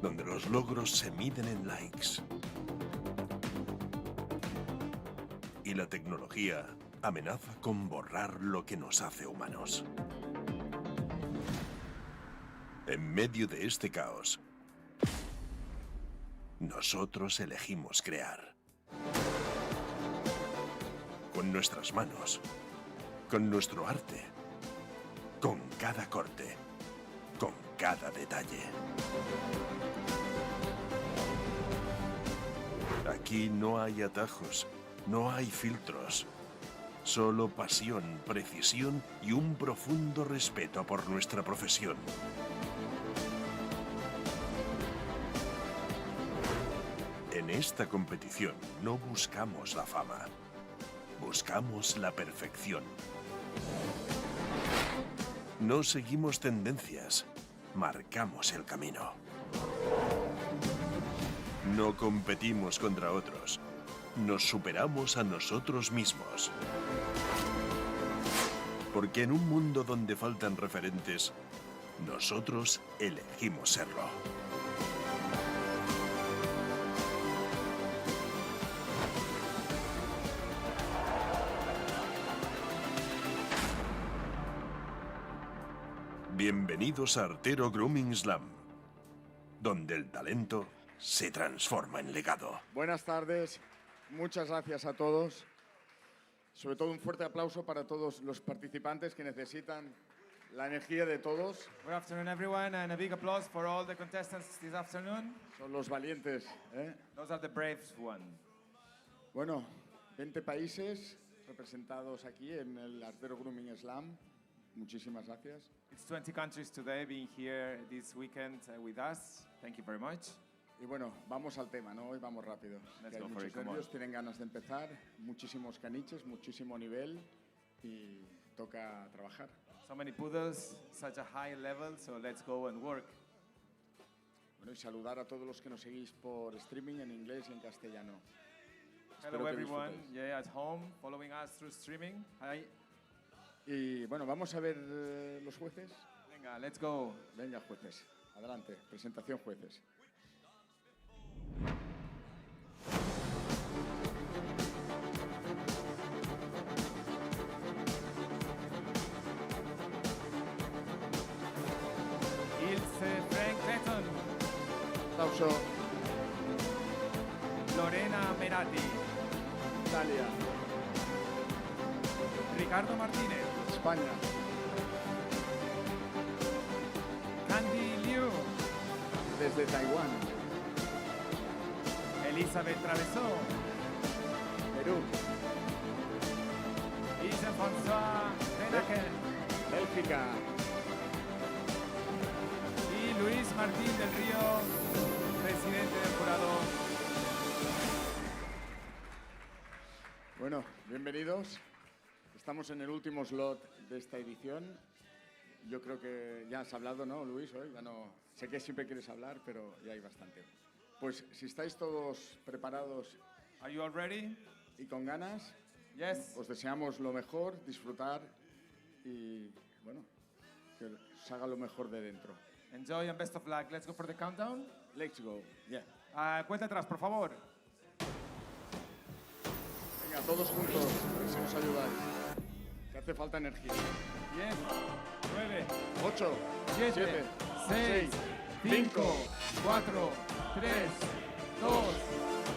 [SPEAKER 13] donde los logros se miden en likes y la tecnología amenaza con borrar lo que nos hace humanos. En medio de este caos, nosotros elegimos crear. Con nuestras manos, con nuestro arte, con cada corte, con cada detalle. Aquí no hay atajos, no hay filtros. Solo pasión, precisión y un profundo respeto por nuestra profesión. En esta competición no buscamos la fama, buscamos la perfección. No seguimos tendencias, marcamos el camino. No competimos contra otros, nos superamos a nosotros mismos. Porque en un mundo donde faltan referentes, nosotros elegimos serlo. Bienvenidos a Artero Grooming Slam, donde el talento se transforma en legado.
[SPEAKER 14] Buenas tardes, muchas gracias a todos. Sobre todo un fuerte aplauso para todos los participantes que necesitan la energía de todos.
[SPEAKER 1] Good afternoon, everyone, and a big applause for all the contestants this afternoon.
[SPEAKER 14] Son los valientes, ¿eh?
[SPEAKER 1] Those are the brave ones.
[SPEAKER 14] Bueno, 20 países representados aquí en el Artero Grooming Slam. Muchísimas gracias.
[SPEAKER 1] It's 20 countries today being here this weekend with us. Thank you very much.
[SPEAKER 14] Y bueno, vamos al tema, ¿no? Hoy vamos rápido.
[SPEAKER 1] Let's
[SPEAKER 14] Que
[SPEAKER 1] go
[SPEAKER 14] hay
[SPEAKER 1] for
[SPEAKER 14] muchos
[SPEAKER 1] it, come on.
[SPEAKER 14] nervios, tienen ganas de empezar, muchísimos caniches, muchísimo nivel y toca trabajar.
[SPEAKER 1] So many poodles, such a high level, so let's go and work.
[SPEAKER 14] Bueno, y saludar a todos los que nos seguís por streaming en inglés y en castellano. Espero
[SPEAKER 1] Hello
[SPEAKER 14] que
[SPEAKER 1] everyone,
[SPEAKER 14] disfrutéis.
[SPEAKER 1] yeah, at home, following us through streaming. Hi.
[SPEAKER 14] Y bueno, vamos a ver los jueces.
[SPEAKER 1] Venga, let's go.
[SPEAKER 14] Venga, jueces. Adelante, presentación jueces.
[SPEAKER 1] Ilse Frank Clayton,
[SPEAKER 14] Aplauso.
[SPEAKER 1] Lorena Merati,
[SPEAKER 14] Italia,
[SPEAKER 1] Ricardo Martínez,
[SPEAKER 14] España,
[SPEAKER 1] Candy Liu,
[SPEAKER 14] desde Taiwán,
[SPEAKER 1] Elizabeth Travesó
[SPEAKER 14] Perú,
[SPEAKER 1] y Jean-François Benaken
[SPEAKER 14] Bélgica,
[SPEAKER 1] y Luis Martín del Río, presidente del jurado.
[SPEAKER 14] Bueno, bienvenidos. Estamos en el último slot de esta edición. Yo creo que ya has hablado, ¿no, Luis? Hoy ya no. Sé que siempre quieres hablar, pero ya hay bastante. Pues si estáis todos preparados
[SPEAKER 1] Are you all ready?
[SPEAKER 14] y con ganas,
[SPEAKER 1] Yes.
[SPEAKER 14] os deseamos lo mejor, disfrutar y, bueno, que os haga lo mejor de dentro.
[SPEAKER 1] Enjoy and best of luck. Let's go for the countdown.
[SPEAKER 14] Let's go. Yeah.
[SPEAKER 1] Cuenta atrás, por favor.
[SPEAKER 14] Venga, todos juntos, a ver si nos ayudáis. Que hace falta energía.
[SPEAKER 1] 10, 9,
[SPEAKER 14] 8,
[SPEAKER 1] 7, 6, 5, 4, 3, 2,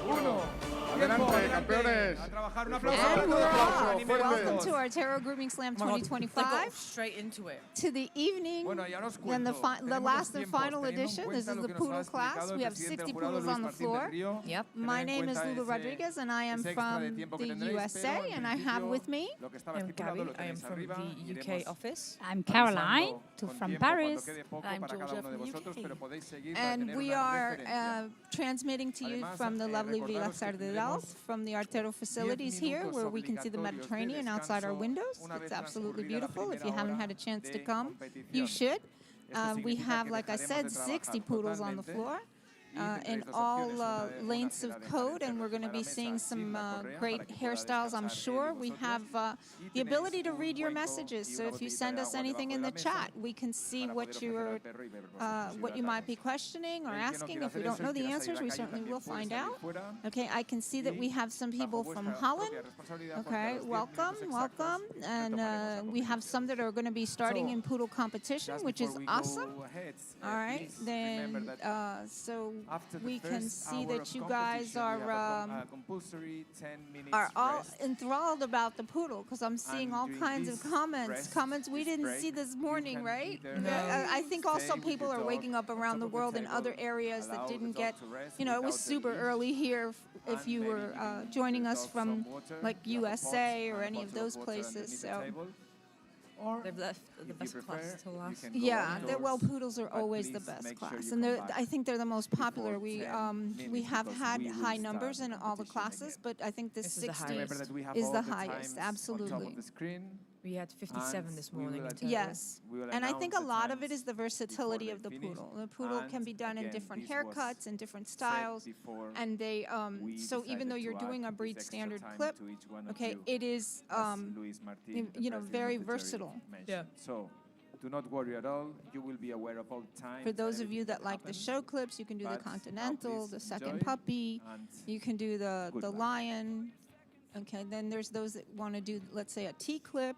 [SPEAKER 1] 1.
[SPEAKER 14] Adelante, campeones.
[SPEAKER 1] A trabajar, un
[SPEAKER 14] Disfrutad.
[SPEAKER 1] aplauso.
[SPEAKER 10] And we're off.
[SPEAKER 14] fuerte.
[SPEAKER 10] Welcome to Artero Grooming Slam
[SPEAKER 11] Oh my God, they
[SPEAKER 10] 2025.
[SPEAKER 11] got straight into it.
[SPEAKER 10] To the evening
[SPEAKER 1] Bueno, ya os
[SPEAKER 10] and the,
[SPEAKER 1] cuento.
[SPEAKER 10] the
[SPEAKER 1] Tenemos
[SPEAKER 10] last
[SPEAKER 1] los
[SPEAKER 10] and
[SPEAKER 1] tiempos,
[SPEAKER 10] final
[SPEAKER 1] teniendo en
[SPEAKER 10] edition. This
[SPEAKER 1] cuenta
[SPEAKER 10] is
[SPEAKER 1] lo
[SPEAKER 10] the
[SPEAKER 1] que nos ha
[SPEAKER 10] Poodle class.
[SPEAKER 1] explicado el
[SPEAKER 10] We have
[SPEAKER 1] presidente
[SPEAKER 10] 60
[SPEAKER 1] del jurado,
[SPEAKER 10] poodles
[SPEAKER 1] Luis
[SPEAKER 10] on the
[SPEAKER 1] Martín del
[SPEAKER 10] floor.
[SPEAKER 1] Río.
[SPEAKER 11] Yep.
[SPEAKER 10] My
[SPEAKER 1] Tener en
[SPEAKER 10] name is
[SPEAKER 1] cuenta
[SPEAKER 10] Lulu
[SPEAKER 1] ese-
[SPEAKER 10] Rodriguez, and I am
[SPEAKER 1] ese extra de
[SPEAKER 10] from
[SPEAKER 1] tiempo
[SPEAKER 10] the
[SPEAKER 1] que tendréis,
[SPEAKER 10] USA,
[SPEAKER 1] pero en
[SPEAKER 10] and I have
[SPEAKER 1] principio
[SPEAKER 10] with me
[SPEAKER 1] lo que estaba
[SPEAKER 11] I'm
[SPEAKER 1] estipulado
[SPEAKER 11] Gabby.
[SPEAKER 1] lo
[SPEAKER 11] I am
[SPEAKER 1] tenéis
[SPEAKER 11] from
[SPEAKER 1] arriba.
[SPEAKER 11] the UK
[SPEAKER 1] Iremos
[SPEAKER 11] office.
[SPEAKER 9] I'm Caroline,
[SPEAKER 1] avisando con
[SPEAKER 9] from
[SPEAKER 1] tiempo
[SPEAKER 9] Paris.
[SPEAKER 1] cuando quede poco
[SPEAKER 11] I'm
[SPEAKER 1] para cada
[SPEAKER 11] Georgia
[SPEAKER 1] uno de
[SPEAKER 11] from
[SPEAKER 1] vosotros,
[SPEAKER 11] UK.
[SPEAKER 1] pero podéis seguir para
[SPEAKER 10] And
[SPEAKER 1] tener
[SPEAKER 10] we
[SPEAKER 1] una
[SPEAKER 10] are
[SPEAKER 1] referencia.
[SPEAKER 10] transmitting to you
[SPEAKER 1] Además,
[SPEAKER 10] from the lovely Villa
[SPEAKER 1] recordaros que
[SPEAKER 10] Sardinal,
[SPEAKER 1] tendremos
[SPEAKER 10] from the Artero facilities here,
[SPEAKER 1] minutos
[SPEAKER 10] where we can see the
[SPEAKER 1] obligatorios de
[SPEAKER 10] Mediterranean outside our
[SPEAKER 1] descanso
[SPEAKER 10] windows.
[SPEAKER 1] una
[SPEAKER 10] It's
[SPEAKER 1] vez
[SPEAKER 10] absolutely
[SPEAKER 1] transcurrida la
[SPEAKER 10] beautiful. If you
[SPEAKER 1] primera
[SPEAKER 10] haven't
[SPEAKER 1] hora
[SPEAKER 10] had a chance to
[SPEAKER 1] de
[SPEAKER 10] come,
[SPEAKER 1] competición.
[SPEAKER 10] you should.
[SPEAKER 1] Esto
[SPEAKER 10] We
[SPEAKER 1] significa
[SPEAKER 10] have,
[SPEAKER 1] que
[SPEAKER 10] like I
[SPEAKER 1] dejaremos
[SPEAKER 10] said,
[SPEAKER 1] de
[SPEAKER 10] 60
[SPEAKER 1] trabajar
[SPEAKER 10] poodles on the
[SPEAKER 1] totalmente
[SPEAKER 10] floor.
[SPEAKER 1] y tendréis
[SPEAKER 10] In
[SPEAKER 1] dos
[SPEAKER 10] all
[SPEAKER 1] opciones, una de- una
[SPEAKER 10] lengths
[SPEAKER 1] fila
[SPEAKER 10] of
[SPEAKER 1] de
[SPEAKER 10] code,
[SPEAKER 1] gente
[SPEAKER 10] and we're going to
[SPEAKER 1] encima de
[SPEAKER 10] be
[SPEAKER 1] la
[SPEAKER 10] seeing
[SPEAKER 1] mesa,
[SPEAKER 10] some
[SPEAKER 1] sin la correa,
[SPEAKER 10] great
[SPEAKER 1] para que pueda
[SPEAKER 10] hairstyles, I'm
[SPEAKER 1] descansar él y
[SPEAKER 10] sure. We
[SPEAKER 1] vosotros.
[SPEAKER 10] have
[SPEAKER 1] Y
[SPEAKER 10] the ability
[SPEAKER 1] tenéis
[SPEAKER 10] to
[SPEAKER 1] un
[SPEAKER 10] read your
[SPEAKER 1] cuenco
[SPEAKER 10] messages,
[SPEAKER 1] y
[SPEAKER 10] so
[SPEAKER 1] una
[SPEAKER 10] if you
[SPEAKER 1] botellita
[SPEAKER 10] send
[SPEAKER 1] de
[SPEAKER 10] us
[SPEAKER 1] agua
[SPEAKER 10] anything
[SPEAKER 1] debajo
[SPEAKER 10] in
[SPEAKER 1] de
[SPEAKER 10] the
[SPEAKER 1] la mesa
[SPEAKER 10] chat, we can see
[SPEAKER 1] para
[SPEAKER 10] what
[SPEAKER 1] poder ofrecer
[SPEAKER 10] you're,
[SPEAKER 1] al perro y beber vosotros
[SPEAKER 10] what you might be
[SPEAKER 1] hidratados.
[SPEAKER 10] questioning or
[SPEAKER 1] El que no
[SPEAKER 10] asking.
[SPEAKER 1] quiera
[SPEAKER 10] If we
[SPEAKER 1] hacer
[SPEAKER 10] don't
[SPEAKER 1] eso y
[SPEAKER 10] know the
[SPEAKER 1] quiera salir
[SPEAKER 10] answers,
[SPEAKER 1] a
[SPEAKER 10] we
[SPEAKER 1] la calle
[SPEAKER 10] certainly
[SPEAKER 1] también
[SPEAKER 10] will
[SPEAKER 1] puede
[SPEAKER 10] find
[SPEAKER 1] salir
[SPEAKER 10] out.
[SPEAKER 1] fuera.
[SPEAKER 10] Okay, I can see that
[SPEAKER 1] Y
[SPEAKER 10] we have some
[SPEAKER 1] bajo
[SPEAKER 10] people from
[SPEAKER 1] vuestra
[SPEAKER 10] Holland.
[SPEAKER 1] propia responsabilidad, porque a
[SPEAKER 10] Okay,
[SPEAKER 1] los 10
[SPEAKER 10] welcome,
[SPEAKER 1] minutos
[SPEAKER 10] welcome.
[SPEAKER 1] exactos
[SPEAKER 10] And
[SPEAKER 1] retomaremos la
[SPEAKER 10] we have some that are going to be starting
[SPEAKER 1] So,
[SPEAKER 10] in Poodle competition,
[SPEAKER 1] Just
[SPEAKER 10] which is
[SPEAKER 1] before we
[SPEAKER 10] awesome.
[SPEAKER 1] go ahead,
[SPEAKER 10] All right,
[SPEAKER 1] please remember
[SPEAKER 10] then
[SPEAKER 1] that
[SPEAKER 10] so
[SPEAKER 1] after the
[SPEAKER 10] we can
[SPEAKER 1] first
[SPEAKER 10] see
[SPEAKER 1] hour
[SPEAKER 10] that
[SPEAKER 1] of
[SPEAKER 10] you guys
[SPEAKER 1] competition, we have
[SPEAKER 10] are
[SPEAKER 1] a compulsory 10 minutes
[SPEAKER 10] are all
[SPEAKER 1] rest.
[SPEAKER 10] enthralled about the Poodle because I'm seeing
[SPEAKER 1] And
[SPEAKER 10] all
[SPEAKER 1] during
[SPEAKER 10] kinds of
[SPEAKER 1] this
[SPEAKER 10] comments.
[SPEAKER 1] rest,
[SPEAKER 10] Comments we
[SPEAKER 1] this
[SPEAKER 10] didn't
[SPEAKER 1] break,
[SPEAKER 10] see this
[SPEAKER 1] you
[SPEAKER 10] morning,
[SPEAKER 1] can
[SPEAKER 10] right?
[SPEAKER 1] either
[SPEAKER 10] I think also
[SPEAKER 1] stay with
[SPEAKER 10] people
[SPEAKER 1] your
[SPEAKER 10] are
[SPEAKER 1] dog
[SPEAKER 10] waking up
[SPEAKER 1] on
[SPEAKER 10] around the
[SPEAKER 1] top of the
[SPEAKER 10] world in
[SPEAKER 1] table,
[SPEAKER 10] other areas
[SPEAKER 1] allow
[SPEAKER 10] that
[SPEAKER 1] the
[SPEAKER 10] didn't
[SPEAKER 1] dog
[SPEAKER 10] get.
[SPEAKER 1] to rest
[SPEAKER 10] You know, it was
[SPEAKER 1] without the
[SPEAKER 10] super
[SPEAKER 1] leash,
[SPEAKER 10] early here. If
[SPEAKER 1] and
[SPEAKER 10] you
[SPEAKER 1] maybe
[SPEAKER 10] were
[SPEAKER 1] giving
[SPEAKER 10] joining
[SPEAKER 1] the
[SPEAKER 10] us
[SPEAKER 1] dog
[SPEAKER 10] from
[SPEAKER 1] some water.
[SPEAKER 10] like
[SPEAKER 1] You have a pot
[SPEAKER 10] USA or
[SPEAKER 1] and a
[SPEAKER 10] any of
[SPEAKER 1] bottle
[SPEAKER 10] those
[SPEAKER 1] water
[SPEAKER 10] places,
[SPEAKER 1] underneath the
[SPEAKER 10] so.
[SPEAKER 1] table. Or
[SPEAKER 11] They've left the
[SPEAKER 1] if
[SPEAKER 11] best
[SPEAKER 1] you
[SPEAKER 11] class
[SPEAKER 1] prefer,
[SPEAKER 11] till
[SPEAKER 1] you
[SPEAKER 11] last.
[SPEAKER 1] can go
[SPEAKER 10] Yeah, well,
[SPEAKER 1] outdoors,
[SPEAKER 10] poodles are
[SPEAKER 1] but
[SPEAKER 10] always the
[SPEAKER 1] please
[SPEAKER 10] best
[SPEAKER 1] make sure
[SPEAKER 10] class,
[SPEAKER 1] you
[SPEAKER 10] and
[SPEAKER 1] come back
[SPEAKER 10] I think they're the most popular.
[SPEAKER 1] before 10
[SPEAKER 10] We have
[SPEAKER 1] because
[SPEAKER 10] had
[SPEAKER 1] we will
[SPEAKER 10] high
[SPEAKER 1] start
[SPEAKER 10] numbers
[SPEAKER 1] the
[SPEAKER 10] in all the
[SPEAKER 1] competition
[SPEAKER 10] classes,
[SPEAKER 1] again.
[SPEAKER 10] but I think the
[SPEAKER 11] This is the
[SPEAKER 10] 60
[SPEAKER 1] Remember that we have
[SPEAKER 10] is
[SPEAKER 1] all
[SPEAKER 10] the
[SPEAKER 1] the
[SPEAKER 10] highest,
[SPEAKER 1] times on top
[SPEAKER 10] absolutely.
[SPEAKER 1] of the screen.
[SPEAKER 11] We had 57
[SPEAKER 1] And
[SPEAKER 11] this
[SPEAKER 1] we
[SPEAKER 11] morning
[SPEAKER 1] will
[SPEAKER 11] in
[SPEAKER 1] ad-
[SPEAKER 11] total.
[SPEAKER 10] Yes,
[SPEAKER 1] We will
[SPEAKER 10] and I think a
[SPEAKER 1] announce the
[SPEAKER 10] lot of it
[SPEAKER 1] times
[SPEAKER 10] is the versatility
[SPEAKER 1] before
[SPEAKER 10] of the
[SPEAKER 1] they finish.
[SPEAKER 10] poodle. The poodle can
[SPEAKER 1] And
[SPEAKER 10] be done in
[SPEAKER 1] again,
[SPEAKER 10] different
[SPEAKER 1] this was
[SPEAKER 10] haircuts and different
[SPEAKER 1] said
[SPEAKER 10] styles,
[SPEAKER 1] before
[SPEAKER 10] and they
[SPEAKER 1] we
[SPEAKER 10] so even
[SPEAKER 1] decided
[SPEAKER 10] though you're
[SPEAKER 1] to
[SPEAKER 10] doing
[SPEAKER 1] add
[SPEAKER 10] a
[SPEAKER 1] this
[SPEAKER 10] breed
[SPEAKER 1] extra
[SPEAKER 10] standard
[SPEAKER 1] time
[SPEAKER 10] clip,
[SPEAKER 1] to each one of
[SPEAKER 10] okay,
[SPEAKER 1] you,
[SPEAKER 10] it is
[SPEAKER 1] as Luis Martin, the
[SPEAKER 10] you know,
[SPEAKER 1] president
[SPEAKER 10] very
[SPEAKER 1] of the jury,
[SPEAKER 10] versatile.
[SPEAKER 1] mentioned.
[SPEAKER 11] Yeah.
[SPEAKER 1] So do not worry at all. You will be aware of all times.
[SPEAKER 10] For those of
[SPEAKER 1] everything
[SPEAKER 10] you that like the
[SPEAKER 1] happens.
[SPEAKER 10] show clips, you can do the
[SPEAKER 1] But now
[SPEAKER 10] Continental,
[SPEAKER 1] please
[SPEAKER 10] the second
[SPEAKER 1] enjoy
[SPEAKER 10] puppy.
[SPEAKER 1] and
[SPEAKER 10] You can do the
[SPEAKER 1] good luck.
[SPEAKER 10] lion. Okay, then there's those that want to do, let's say, a T clip.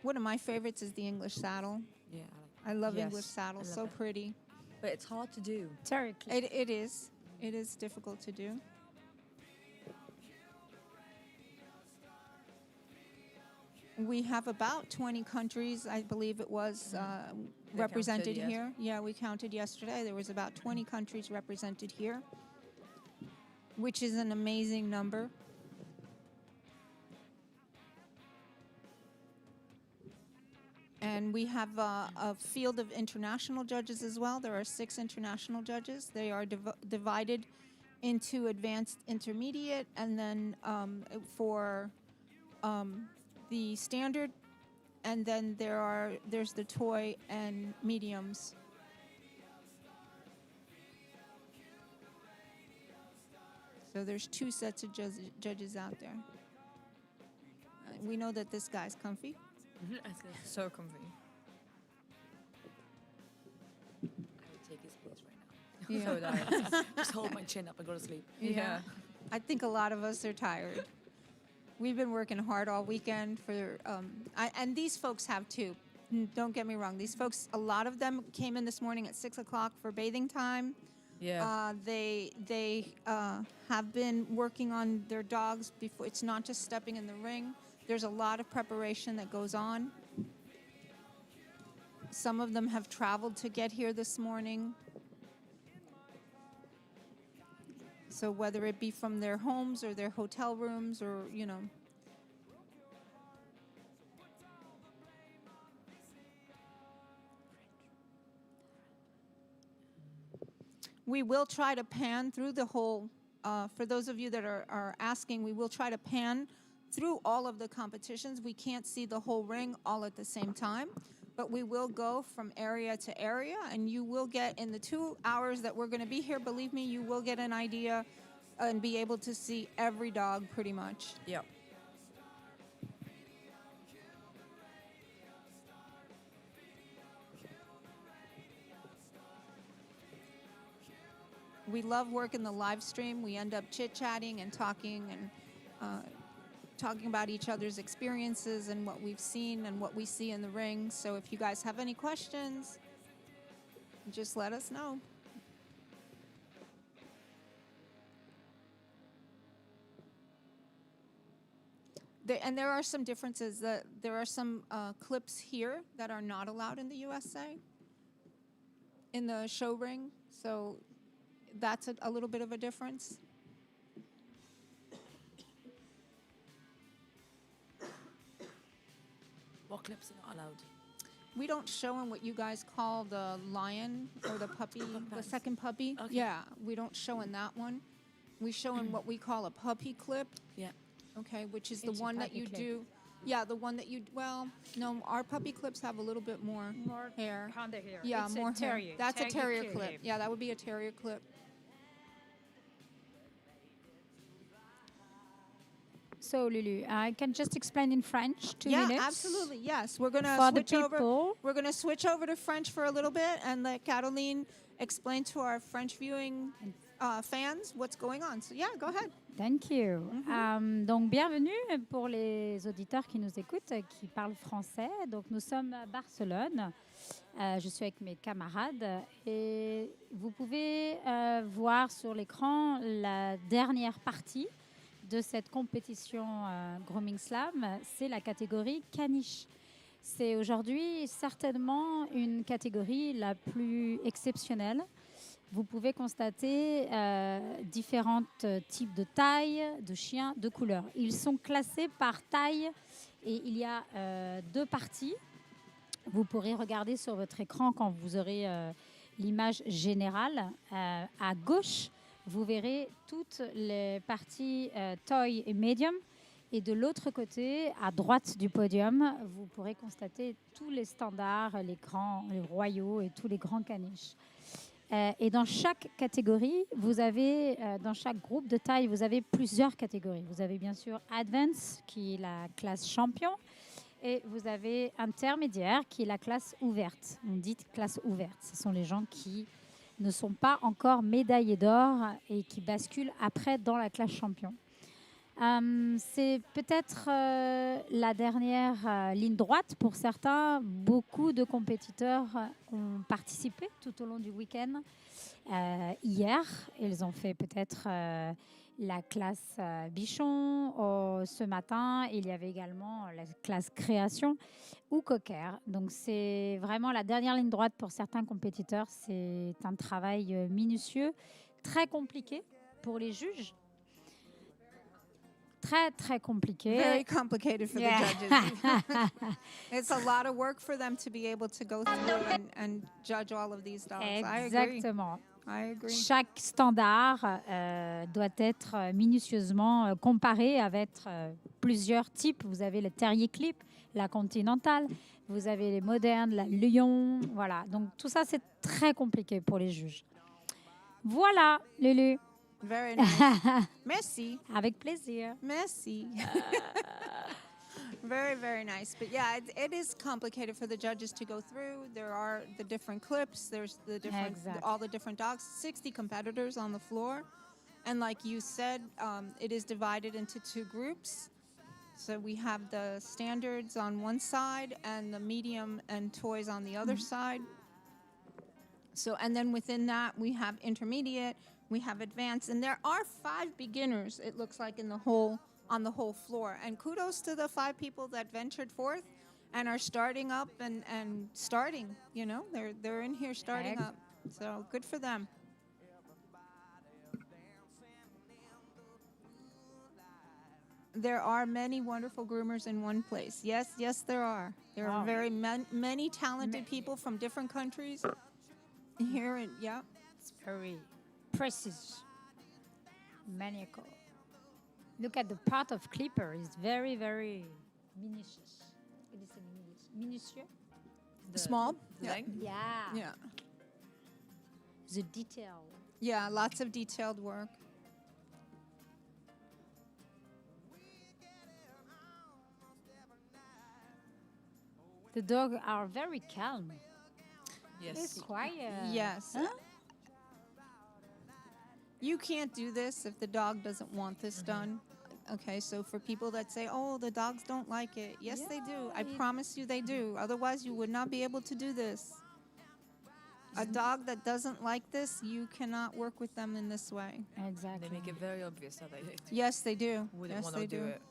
[SPEAKER 10] One of my favorites is the English saddle.
[SPEAKER 11] Yeah,
[SPEAKER 10] I love
[SPEAKER 11] Yes,
[SPEAKER 10] English saddles,
[SPEAKER 11] I love
[SPEAKER 10] so
[SPEAKER 11] it.
[SPEAKER 10] pretty.
[SPEAKER 11] but it's hard to do.
[SPEAKER 9] Very clear.
[SPEAKER 10] It is. It is difficult to do. We have about 20 countries, I believe it was, represented
[SPEAKER 11] counted, yes.
[SPEAKER 10] here. Yeah, we counted yesterday. There was about 20 countries represented here, which is an amazing number. And we have a field of international judges as well. There are 6 international judges. They are divided into advanced, intermediate, and then for the standard, and then there's the toy and mediums. So there's 2 sets of judges out there. We know that this guy's comfy.
[SPEAKER 11] So comfy. I would take his place right now.
[SPEAKER 10] Yeah.
[SPEAKER 11] So tired. Just hold my chin up and go to sleep.
[SPEAKER 10] Yeah. I think a lot of us are tired. We've been working hard all weekend for, and these folks have too. Don't get me wrong. These folks, a lot of them came in this morning at 6 o'clock for bathing time.
[SPEAKER 11] Yeah.
[SPEAKER 10] They have been working on their dogs before. It's not just stepping in the ring. There's a lot of preparation that goes on. Some of them have traveled to get here this morning. So whether it be from their homes or their hotel rooms or, you know. We will try to pan through the whole, for those of you that are asking, we will try to pan through all of the competitions. We can't see the whole ring all at the same time, but we will go from area to area, and you will get, in the 2 hours that we're going to be here, believe me, you will get an idea and be able to see every dog pretty much.
[SPEAKER 11] Yeah.
[SPEAKER 10] We love working the live stream. We end up chit-chatting and talking about each other's experiences and what we've seen and what we see in the ring. So if you guys have any questions, just let us know. There are some differences. There are some clips here that are not allowed in the USA, in the show ring. So that's a little bit of a difference.
[SPEAKER 11] What clips are not allowed?
[SPEAKER 10] We don't show in what you guys call the lion or the puppy, the second puppy.
[SPEAKER 11] Okay.
[SPEAKER 10] Yeah, we don't show in that one. We show in what we call a puppy clip.
[SPEAKER 11] Yeah.
[SPEAKER 10] Okay, which is
[SPEAKER 9] It's
[SPEAKER 10] the
[SPEAKER 9] a
[SPEAKER 10] one that
[SPEAKER 9] puppy
[SPEAKER 10] you
[SPEAKER 9] clip.
[SPEAKER 10] do. Yeah, the one that you, well, no, our puppy clips have a little bit more hair.
[SPEAKER 9] Under here.
[SPEAKER 10] Yeah,
[SPEAKER 9] It's
[SPEAKER 10] more
[SPEAKER 9] a terrier.
[SPEAKER 10] hair. That's a terrier clip.
[SPEAKER 9] clip.
[SPEAKER 10] Yeah, that would be a terrier clip.
[SPEAKER 9] So, Lulu, I can just explain in French, 2
[SPEAKER 10] Yeah,
[SPEAKER 9] minutes.
[SPEAKER 10] absolutely. Yes, we're gonna
[SPEAKER 9] For the
[SPEAKER 10] switch over.
[SPEAKER 9] people.
[SPEAKER 10] We're gonna switch over to French for a little bit and let Caroline explain to our French viewing fans what's going on. So yeah, go ahead.
[SPEAKER 9] Thank you. Donc, bienvenue pour les auditeurs qui nous écoutent, qui parlent français. Donc, nous sommes à Barcelone. Je suis avec mes camarades et vous pouvez voir sur l'écran la dernière partie de cette compétition Grooming Slam. C'est la catégorie caniche. C'est aujourd'hui certainement une catégorie la plus exceptionnelle. Vous pouvez constater différents types de tailles, de chiens, de couleurs. Ils sont classés par taille et il y a 2 parties. Vous pourrez regarder sur votre écran quand vous aurez l'image générale. À gauche, vous verrez toutes les parties toy et medium. Et de l'autre côté, à droite du podium, vous pourrez constater tous les standards, les grands, les royaux et tous les grands caniches. Et dans chaque catégorie, vous avez, dans chaque groupe de taille, vous avez plusieurs catégories. Vous avez bien sûr Advance, qui est la classe champion, et vous avez intermédiaire, qui est la classe ouverte. On dit classe ouverte. Ce sont les gens qui ne sont pas encore médaillés d'or et qui basculent après dans la classe champion. C'est peut-être la dernière ligne droite pour certains. Beaucoup de compétiteurs ont participé tout au long du week-end. Hier, ils ont fait peut-être la classe bichon. Ce matin, il y avait également la classe création ou cocker. Donc, c'est vraiment la dernière ligne droite pour certains compétiteurs. C'est un travail minutieux, très compliqué pour les juges. Très, très compliqué.
[SPEAKER 10] Very complicated for the judges. It's a lot of work for them to be able to go through and judge all of these dogs.
[SPEAKER 9] Exactement.
[SPEAKER 10] I agree.
[SPEAKER 9] Chaque standard doit être minutieusement comparé avec plusieurs types. Vous avez le terrier clip, la continentale, vous avez les modernes, la lion. Voilà. Donc tout ça, c'est très compliqué pour les juges. Voilà, Lulu.
[SPEAKER 10] Very nice. Merci.
[SPEAKER 9] Avec plaisir.
[SPEAKER 10] Merci. Very, very nice. But yeah, it is complicated for the judges to go through. There are the different clips. There's the different, all the different dogs. 60 competitors on the floor. And like you said, it is divided into 2 groups. So we have the standards on one side and the medium and toys on the other side. So, and then within that, we have intermediate, we have advanced, and there are 5 beginners, it looks like, on the whole floor. And kudos to the 5 people that ventured forth and are starting up and starting, you know, they're in here starting up. So good for them. There are many wonderful groomers in one place. Yes, there are. There are very many talented people from different countries here.
[SPEAKER 9] It's very precise, maniacal. Look at the part of clipper. It's very, very minutious. It is minutious.
[SPEAKER 10] Small?
[SPEAKER 9] Yeah.
[SPEAKER 10] Yeah.
[SPEAKER 9] The detail.
[SPEAKER 10] Yeah, lots of detailed work.
[SPEAKER 9] The dogs are very calm.
[SPEAKER 11] Yes.
[SPEAKER 9] It's quiet.
[SPEAKER 10] Yes.
[SPEAKER 9] Huh?
[SPEAKER 10] You can't do this if the dog doesn't want this done. Okay, so for people that say, oh, the dogs don't like it. Yes, they do. I promise you they do. Otherwise, you would not be able to do this. A dog that doesn't like this, you cannot work with them in this way.
[SPEAKER 9] Exactly.
[SPEAKER 11] They make it very obvious that they
[SPEAKER 10] Yes, they do.
[SPEAKER 11] wouldn't want to do it.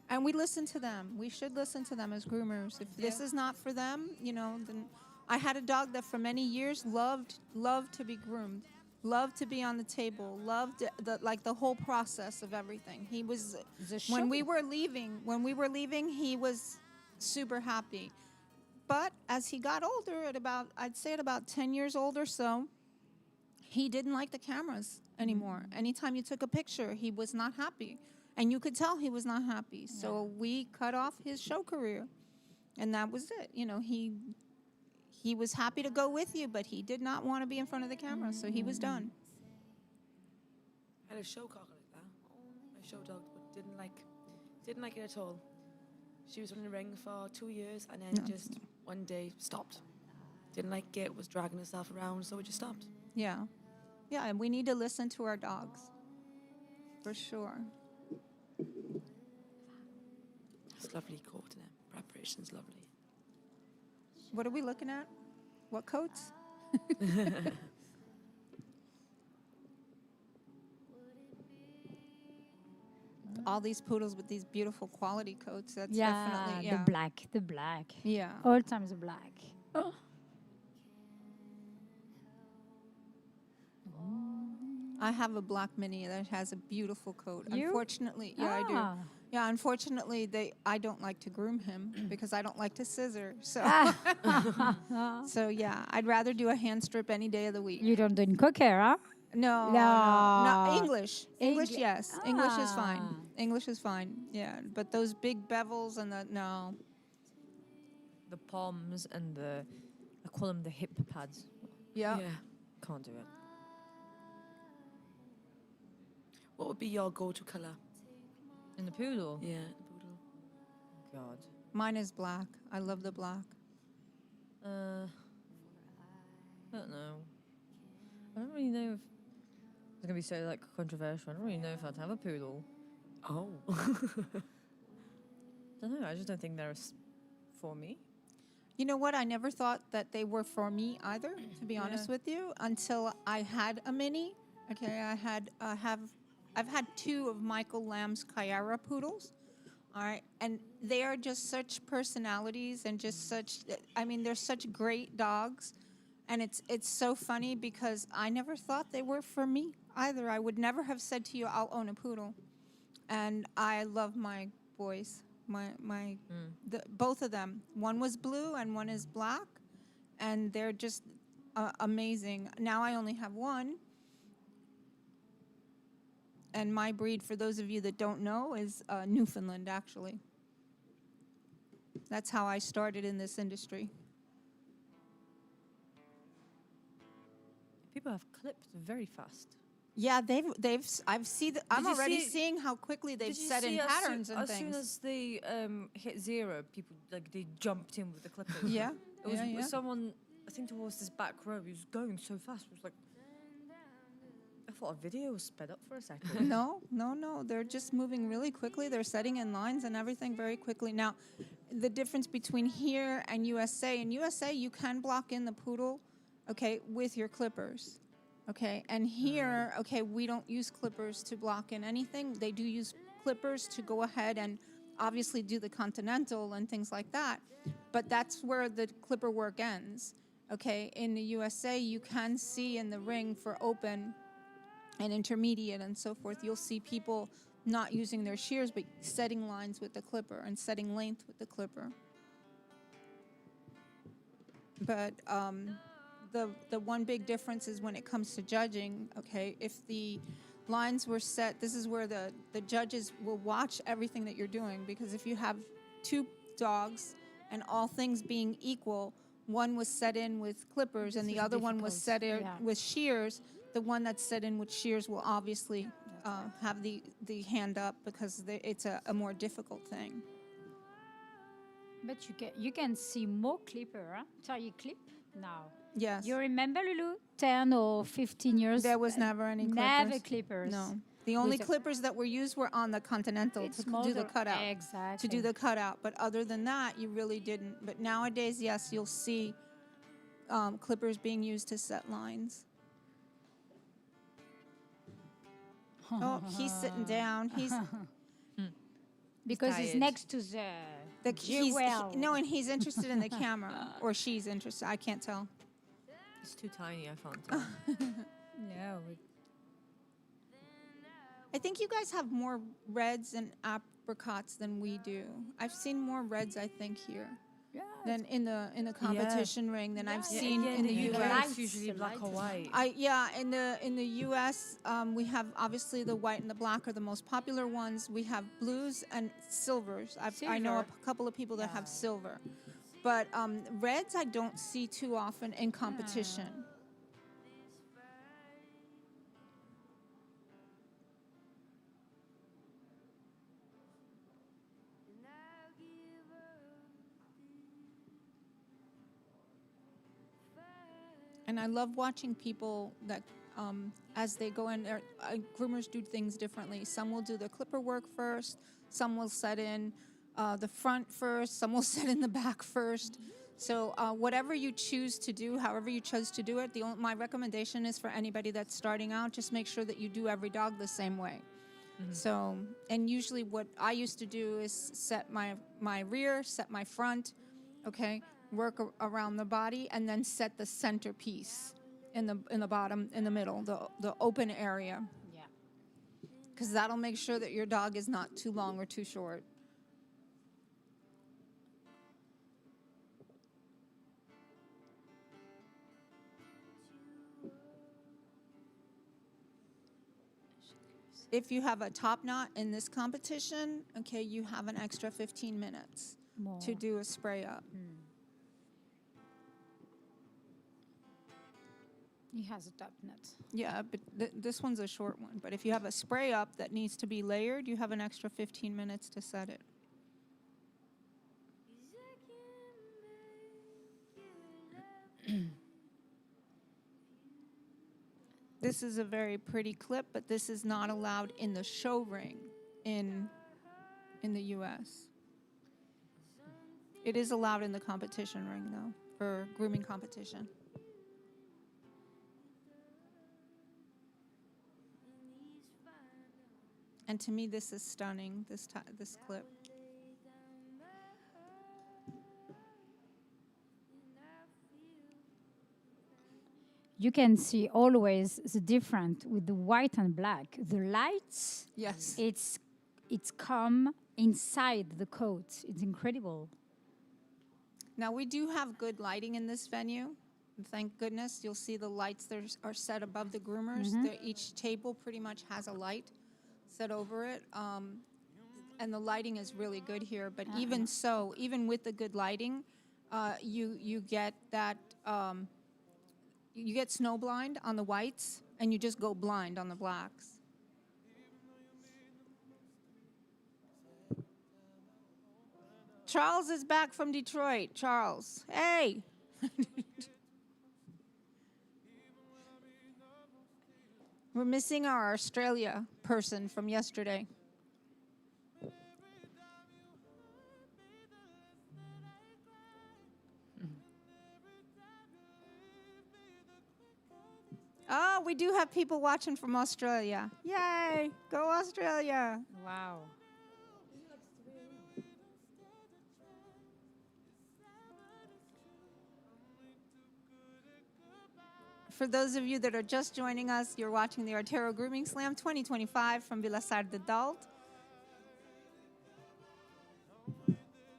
[SPEAKER 10] And we listen to them. We should listen to them as groomers. If this is not for them, you know, then I had a dog that for many years loved to be groomed, loved to be on the table, loved the whole process of everything. He was when we were leaving, he was super happy. But as he got older, I'd say at about 10 years old or so, he didn't like the cameras anymore. Anytime you took a picture, he was not happy. And you could tell he was not happy. So we cut off his show career. And that was it. You know, he was happy to go with you, but he did not want to be in front of the camera. So he was done.
[SPEAKER 11] I had a show cocker like that. A show dog, but didn't like it at all. She was running the ring for 2 years and then just one day stopped. Didn't like it, was dragging herself around, so we just stopped.
[SPEAKER 10] Yeah. Yeah, and we need to listen to our dogs. For sure.
[SPEAKER 11] It's lovely coat in it. Preparation's lovely.
[SPEAKER 10] What are we looking at? What coats? All these poodles with these beautiful quality coats. That's definitely
[SPEAKER 9] the black.
[SPEAKER 10] Yeah.
[SPEAKER 9] All times black. Oh.
[SPEAKER 10] I have a black mini that has a beautiful coat.
[SPEAKER 9] You?
[SPEAKER 10] Unfortunately, I do. Yeah, unfortunately, I don't like to groom him because I don't like to scissor. So, so yeah, I'd rather do a hand strip any day of the week.
[SPEAKER 9] You don't do in cocker, huh?
[SPEAKER 10] No. English. English, yes. English is fine. English is fine. Yeah, but those big bevels and no.
[SPEAKER 11] The palms and I call them the hip pads.
[SPEAKER 10] Yeah.
[SPEAKER 11] Can't do it. What would be your go-to color? In the poodle? Yeah, the poodle. God.
[SPEAKER 10] Mine is black. I love the black.
[SPEAKER 11] I don't know. I don't really know if it's gonna be so controversial. I don't really know if I'd have a poodle. Oh. I don't know. I just don't think they're for me.
[SPEAKER 10] You know what? I never thought that they were for me either, to be honest with you, until I had a mini. Okay, I have I've had 2 of Michael Lamb's Kyara poodles. All right, and they are just such personalities and just such. I mean, they're such great dogs, and it's so funny because I never thought they were for me either. I would never have said to you, "I'll own a poodle," and I love my boys. Both of them. One was blue and one is black, and they're just amazing. Now I only have one. And my breed, for those of you that don't know, is Newfoundland, actually. That's how I started in this industry.
[SPEAKER 11] People have clipped very fast.
[SPEAKER 10] Yeah, I'm already seeing how quickly they've set in patterns and
[SPEAKER 11] as
[SPEAKER 10] things.
[SPEAKER 11] As soon as they hit 0, people they jumped in with the clippers.
[SPEAKER 10] Yeah,
[SPEAKER 11] it was someone, I think towards this back row. He was going so fast. It was like, I thought a video was sped up for a second.
[SPEAKER 10] No. They're just moving really quickly. They're setting in lines and everything very quickly. Now, the difference between here and USA, in USA, you can block in the poodle, okay, with your clippers. Okay, and here, okay, we don't use clippers to block in anything. They do use clippers to go ahead and obviously do the continental and things like that. But that's where the clipper work ends. Okay, in the USA, you can see in the ring for open and intermediate and so forth, you'll see people not using their shears, but setting lines with the clipper and setting length with the clipper. But the one big difference is when it comes to judging, okay, if the lines were set, this is where the judges will watch everything that you're doing, because if you have 2 dogs and all things being equal, one was set in with clippers and the other one was set in with shears, the one that's set in with shears will obviously have the hand up because it's a more difficult thing.
[SPEAKER 9] But you can see more clipper, huh? So you clip now.
[SPEAKER 10] Yes.
[SPEAKER 9] You remember, Lulu, 10 or 15 years?
[SPEAKER 10] There was never any clippers.
[SPEAKER 9] Never clippers.
[SPEAKER 10] No. The only clippers that were used were on the Continental to do the cutout.
[SPEAKER 9] Exactly.
[SPEAKER 10] To do the cutout. But other than that, you really didn't. But nowadays, yes, you'll see clippers being used to set lines. Oh, he's sitting down. He's
[SPEAKER 9] because he's next to the jewel.
[SPEAKER 10] No, and he's interested in the camera, or she's interested. I can't tell.
[SPEAKER 11] It's too tiny. I can't tell.
[SPEAKER 9] No.
[SPEAKER 10] I think you guys have more reds and apricots than we do. I've seen more reds, I think, here. Than in the competition ring than I've seen in the U.S.
[SPEAKER 11] It's usually black or white.
[SPEAKER 10] In the U.S. We have obviously the white and the black are the most popular ones. We have blues and silvers. I know a couple of people that have silver, but reds I don't see too often in competition. And I love watching people that, as they go in there, groomers do things differently. Some will do the clipper work first. Some will set in the front first. Some will set in the back first. So whatever you choose to do, however you chose to do it, my recommendation is for anybody that's starting out, just make sure that you do every dog the same way. Mm-hmm. So, and usually what I used to do is set my rear, set my front, okay, work around the body, and then set the centerpiece in the bottom, in the middle, the open area.
[SPEAKER 9] Yeah.
[SPEAKER 10] Because that'll make sure that your dog is not too long or too short. If you have a top knot in this competition, okay, you have an extra 15 minutes to do a spray up.
[SPEAKER 9] He has a top knot.
[SPEAKER 10] Yeah, but this one's a short one. But if you have a spray up that needs to be layered, you have an extra 15 minutes to set it. This is a very pretty clip, but this is not allowed in the show ring in the U.S. It is allowed in the competition ring, though, for grooming competition. And to me, this is stunning, this clip.
[SPEAKER 9] You can see always the difference with the white and black. The lights,
[SPEAKER 10] yes,
[SPEAKER 9] it's come inside the coat. It's incredible.
[SPEAKER 10] Now we do have good lighting in this venue. Thank goodness. You'll see the lights that are set above the groomers. Each table pretty much has a light set over it. And the lighting is really good here. But even so, even with the good lighting, you get that, you get snow blind on the whites, and you just go blind on the blacks. Charles is back from Detroit. Charles, hey. We're missing our Australia person from yesterday. Oh, we do have people watching from Australia. Yay! Go Australia.
[SPEAKER 9] Wow.
[SPEAKER 10] For those of you that are just joining us, you're watching the Artero Grooming Slam 2025 from Vilassar de Dalt.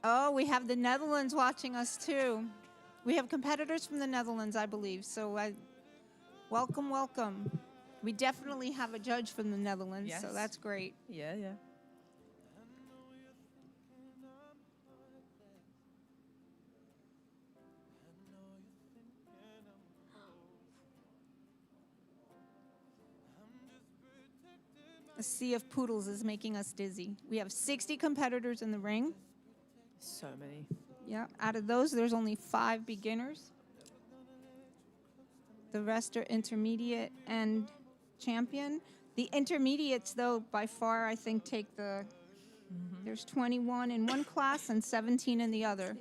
[SPEAKER 10] Oh, we have the Netherlands watching us too. We have competitors from the Netherlands, I believe. So welcome, welcome. We definitely have a judge from the Netherlands, so that's great.
[SPEAKER 11] Yeah.
[SPEAKER 10] A sea of poodles is making us dizzy. We have 60 competitors in the ring.
[SPEAKER 11] So many.
[SPEAKER 10] Yeah, out of those, there's only 5 beginners. The rest are intermediate and champion. The intermediates, though, by far, I think, take the... There's 21 in one class and 17 in the other.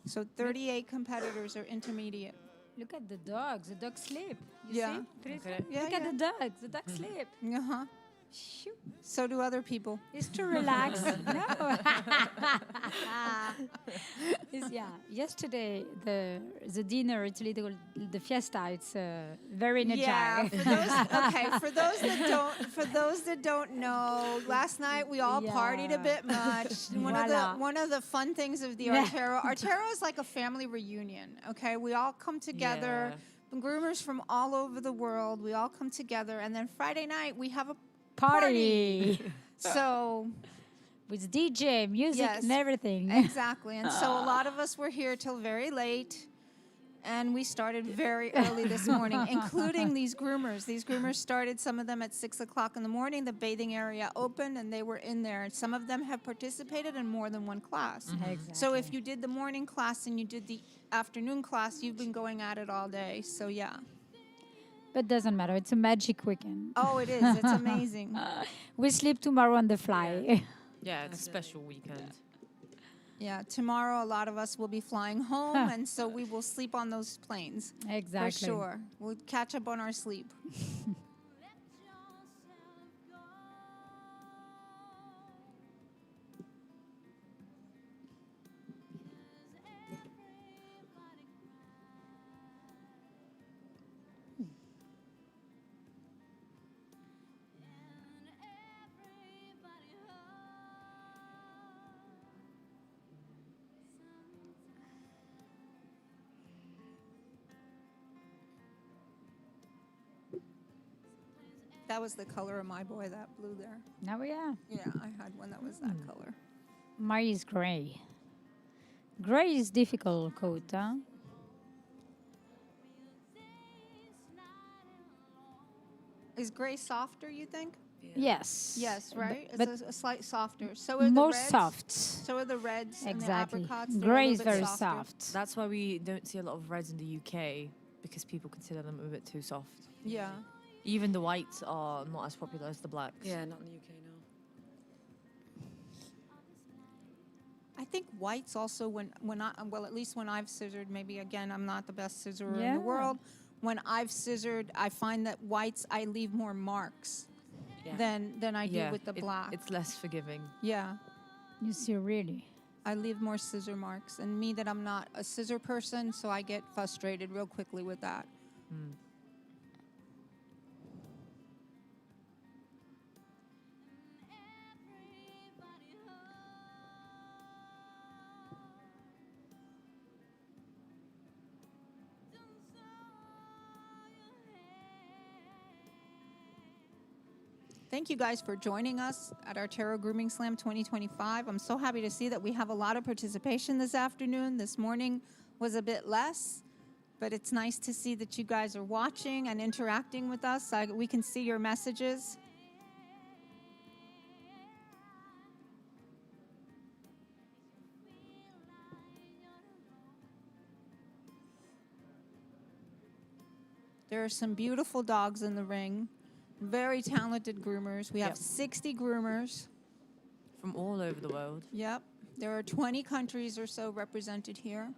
[SPEAKER 10] So 38 competitors are intermediate.
[SPEAKER 9] Look at the dogs. The dogs sleep. You
[SPEAKER 10] Yeah.
[SPEAKER 9] see?
[SPEAKER 10] Okay.
[SPEAKER 9] Look at the dogs. The dogs sleep.
[SPEAKER 10] Uh-huh.
[SPEAKER 9] Shoo.
[SPEAKER 10] So do other people.
[SPEAKER 9] It's to relax. No. Yesterday the dinner, it's a little the fiesta. It's very energetic.
[SPEAKER 10] Yeah. For those that don't know, last night we all partied a bit much. One of the fun things of the Artero is like a family reunion. Okay, we all come together. Groomers from all over the world. We all come together, and then Friday night we have a party. So
[SPEAKER 9] with DJ, music, and everything.
[SPEAKER 10] Exactly. And so a lot of us were here till very late, and we started very early this morning, including these groomers. These groomers started, some of them at 6 o'clock in the morning. The bathing area opened, and they were in there. And some of them have participated in more than one class.
[SPEAKER 9] Exactly.
[SPEAKER 10] So if you did the morning class and you did the afternoon class, you've been going at it all day. So yeah.
[SPEAKER 9] But doesn't matter. It's a magic weekend.
[SPEAKER 10] Oh, it is. It's amazing.
[SPEAKER 9] We sleep tomorrow on the fly.
[SPEAKER 11] Yeah, it's a special weekend.
[SPEAKER 10] Yeah, tomorrow a lot of us will be flying home, and so we will sleep on those planes.
[SPEAKER 9] Exactly.
[SPEAKER 10] For sure. We'll catch up on our sleep. That was the color of my boy, that blue there.
[SPEAKER 9] Now we are.
[SPEAKER 10] Yeah, I had one that was that color.
[SPEAKER 9] Mine is gray. Gray is difficult coat, huh?
[SPEAKER 10] Is gray softer, you think?
[SPEAKER 9] Yes.
[SPEAKER 10] Yes, right?
[SPEAKER 9] But
[SPEAKER 10] It's a slight softer. So are
[SPEAKER 9] more
[SPEAKER 10] the reds.
[SPEAKER 9] soft.
[SPEAKER 10] So are the reds
[SPEAKER 9] Exactly.
[SPEAKER 10] and the apricots. They're a
[SPEAKER 9] Gray
[SPEAKER 10] little
[SPEAKER 9] is
[SPEAKER 10] bit
[SPEAKER 9] very
[SPEAKER 10] softer.
[SPEAKER 9] soft.
[SPEAKER 11] That's why we don't see a lot of reds in the UK, because people consider them a bit too soft.
[SPEAKER 10] Yeah.
[SPEAKER 11] Even the whites are not as popular as the blacks.
[SPEAKER 15] Yeah, not in the UK, no.
[SPEAKER 10] I think whites also, well, at least when I've scissored, maybe again, I'm not the best scissorer in
[SPEAKER 9] Yeah.
[SPEAKER 10] the world. when I've scissored, I find that whites, I leave more marks than I do with the black.
[SPEAKER 11] It's less forgiving.
[SPEAKER 10] Yeah.
[SPEAKER 9] You see, really?
[SPEAKER 10] I leave more scissor marks. And me, that I'm not a scissor person, so I get frustrated real quickly with that. Thank you guys for joining us at Artero Grooming Slam 2025. I'm so happy to see that we have a lot of participation this afternoon. This morning was a bit less, but it's nice to see that you guys are watching and interacting with us. We can see your messages. There are some beautiful dogs in the ring. Very talented groomers. We have 60 groomers.
[SPEAKER 11] From all over the world.
[SPEAKER 10] Yep. There are 20 countries or so represented here.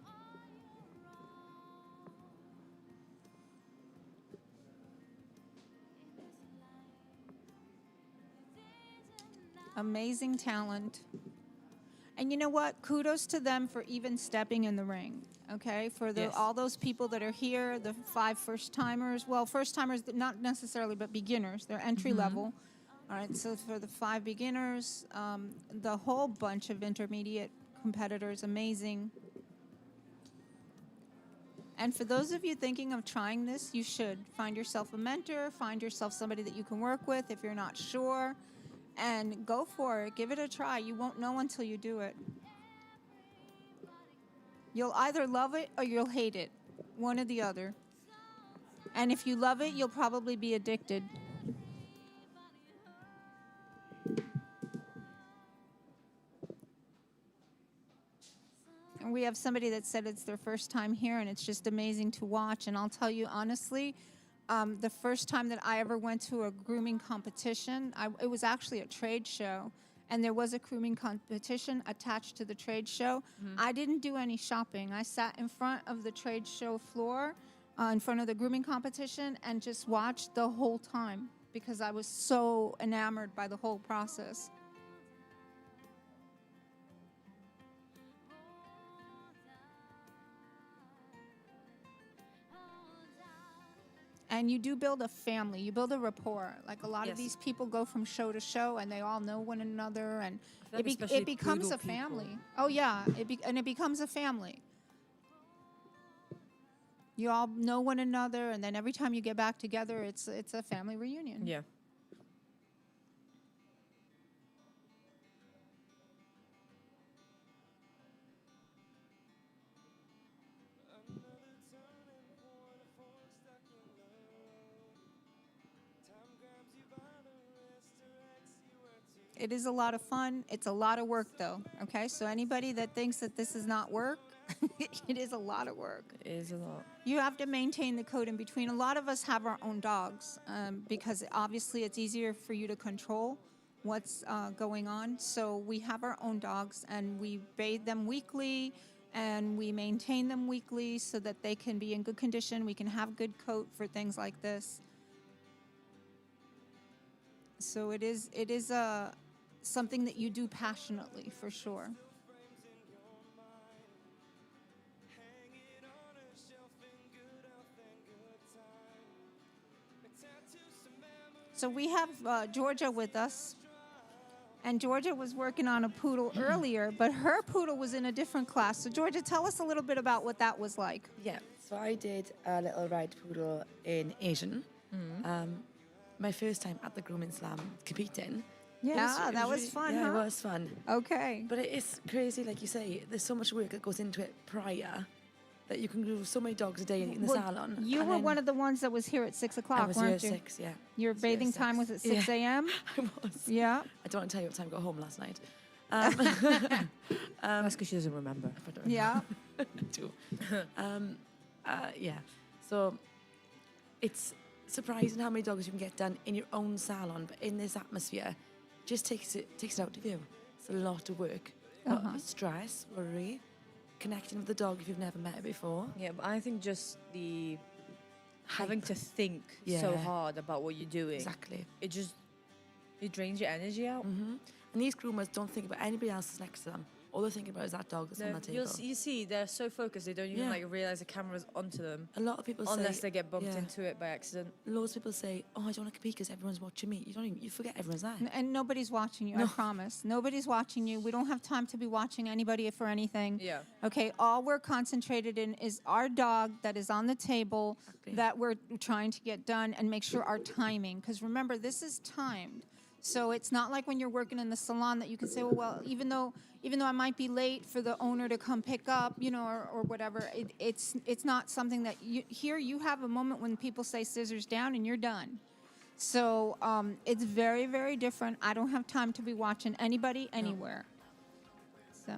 [SPEAKER 10] Amazing talent. And you know what? Kudos to them for even stepping in the ring. Okay, for all those people that are here, the 5 first-timers. Well, first-timers, not necessarily, but beginners. They're entry level. All right, so for the 5 beginners, the whole bunch of intermediate competitors, amazing. And for those of you thinking of trying this, you should. Find yourself a mentor, find yourself somebody that you can work with if you're not sure, and go for it. Give it a try. You won't know until you do it. You'll either love it or you'll hate it, one or the other. And if you love it, you'll probably be addicted. And we have somebody that said it's their first time here, and it's just amazing to watch. And I'll tell you honestly, the first time that I ever went to a grooming competition, it was actually a trade show. And there was a grooming competition attached to the trade show. I didn't do any shopping. I sat in front of the trade show floor, in front of the grooming competition, and just watched the whole time because I was so enamored by the whole process. And you do build a family. You build a rapport. Like a lot of these people go from show to show, and they all know one another, and it becomes a family. Oh yeah, it becomes a family. You all know one another, and then every time you get back together, it's a family reunion.
[SPEAKER 11] Yeah.
[SPEAKER 10] It is a lot of fun. It's a lot of work, though. Okay, so anybody that thinks that this is not work, it is a lot of work.
[SPEAKER 11] It is a lot.
[SPEAKER 10] You have to maintain the code in between. A lot of us have our own dogs because obviously it's easier for you to control what's going on. So we have our own dogs, and we bathe them weekly, and we maintain them weekly so that they can be in good condition. We can have good coat for things like this. So it is something that you do passionately, for sure. So we have Georgia with us. And Georgia was working on a poodle earlier, but her poodle was in a different class. So Georgia, tell us a little bit about what that was like.
[SPEAKER 15] Yeah, so I did a little ride poodle in Asian. My first time at the Grooming Slam competing.
[SPEAKER 10] Yeah, that was fun,
[SPEAKER 15] yeah,
[SPEAKER 10] huh?
[SPEAKER 15] it was fun.
[SPEAKER 10] Okay.
[SPEAKER 15] But it is crazy, like you say, there's so much work that goes into it prior that you can groom so many dogs a day in the salon.
[SPEAKER 10] You were one of the ones that was here at 6 o'clock, weren't you?
[SPEAKER 15] I was here at 6, yeah.
[SPEAKER 10] Your bathing time was at 6 a.m.?
[SPEAKER 15] I was.
[SPEAKER 10] Yeah.
[SPEAKER 15] I don't want to tell you what time I got home last night.
[SPEAKER 11] That's because she doesn't remember.
[SPEAKER 10] Yeah.
[SPEAKER 15] I do. Yeah. So it's surprising how many dogs you can get done in your own salon, but in this atmosphere, just takes it out of you. It's a lot of work. A lot of stress, worry, connecting with the dog if you've never met it before.
[SPEAKER 11] Yeah, but I think just the having to think so hard about what you're doing.
[SPEAKER 15] Exactly.
[SPEAKER 11] It drains your energy out.
[SPEAKER 15] And these groomers don't think about anybody else that's next to them. All they're thinking about is that dog that's on that table.
[SPEAKER 11] You see, they're so focused, they don't even like realize the camera's onto them.
[SPEAKER 15] A lot of people say,
[SPEAKER 11] unless they get bumped into it by accident.
[SPEAKER 15] Loads of people say, "Oh, I don't want to compete because everyone's watching me." You forget everyone's there.
[SPEAKER 10] And nobody's watching you. I promise. Nobody's watching you. We don't have time to be watching anybody for anything.
[SPEAKER 11] Yeah.
[SPEAKER 10] Okay. All we're concentrated in is our dog that is on the table that we're trying to get done and make sure our timing. Because remember, this is timed. So it's not like when you're working in the salon that you can say, well, even though I might be late for the owner to come pick up, or whatever, it's not something that you have a moment when people say scissors down and you're done. So it's very, very different. I don't have time to be watching anybody anywhere. So.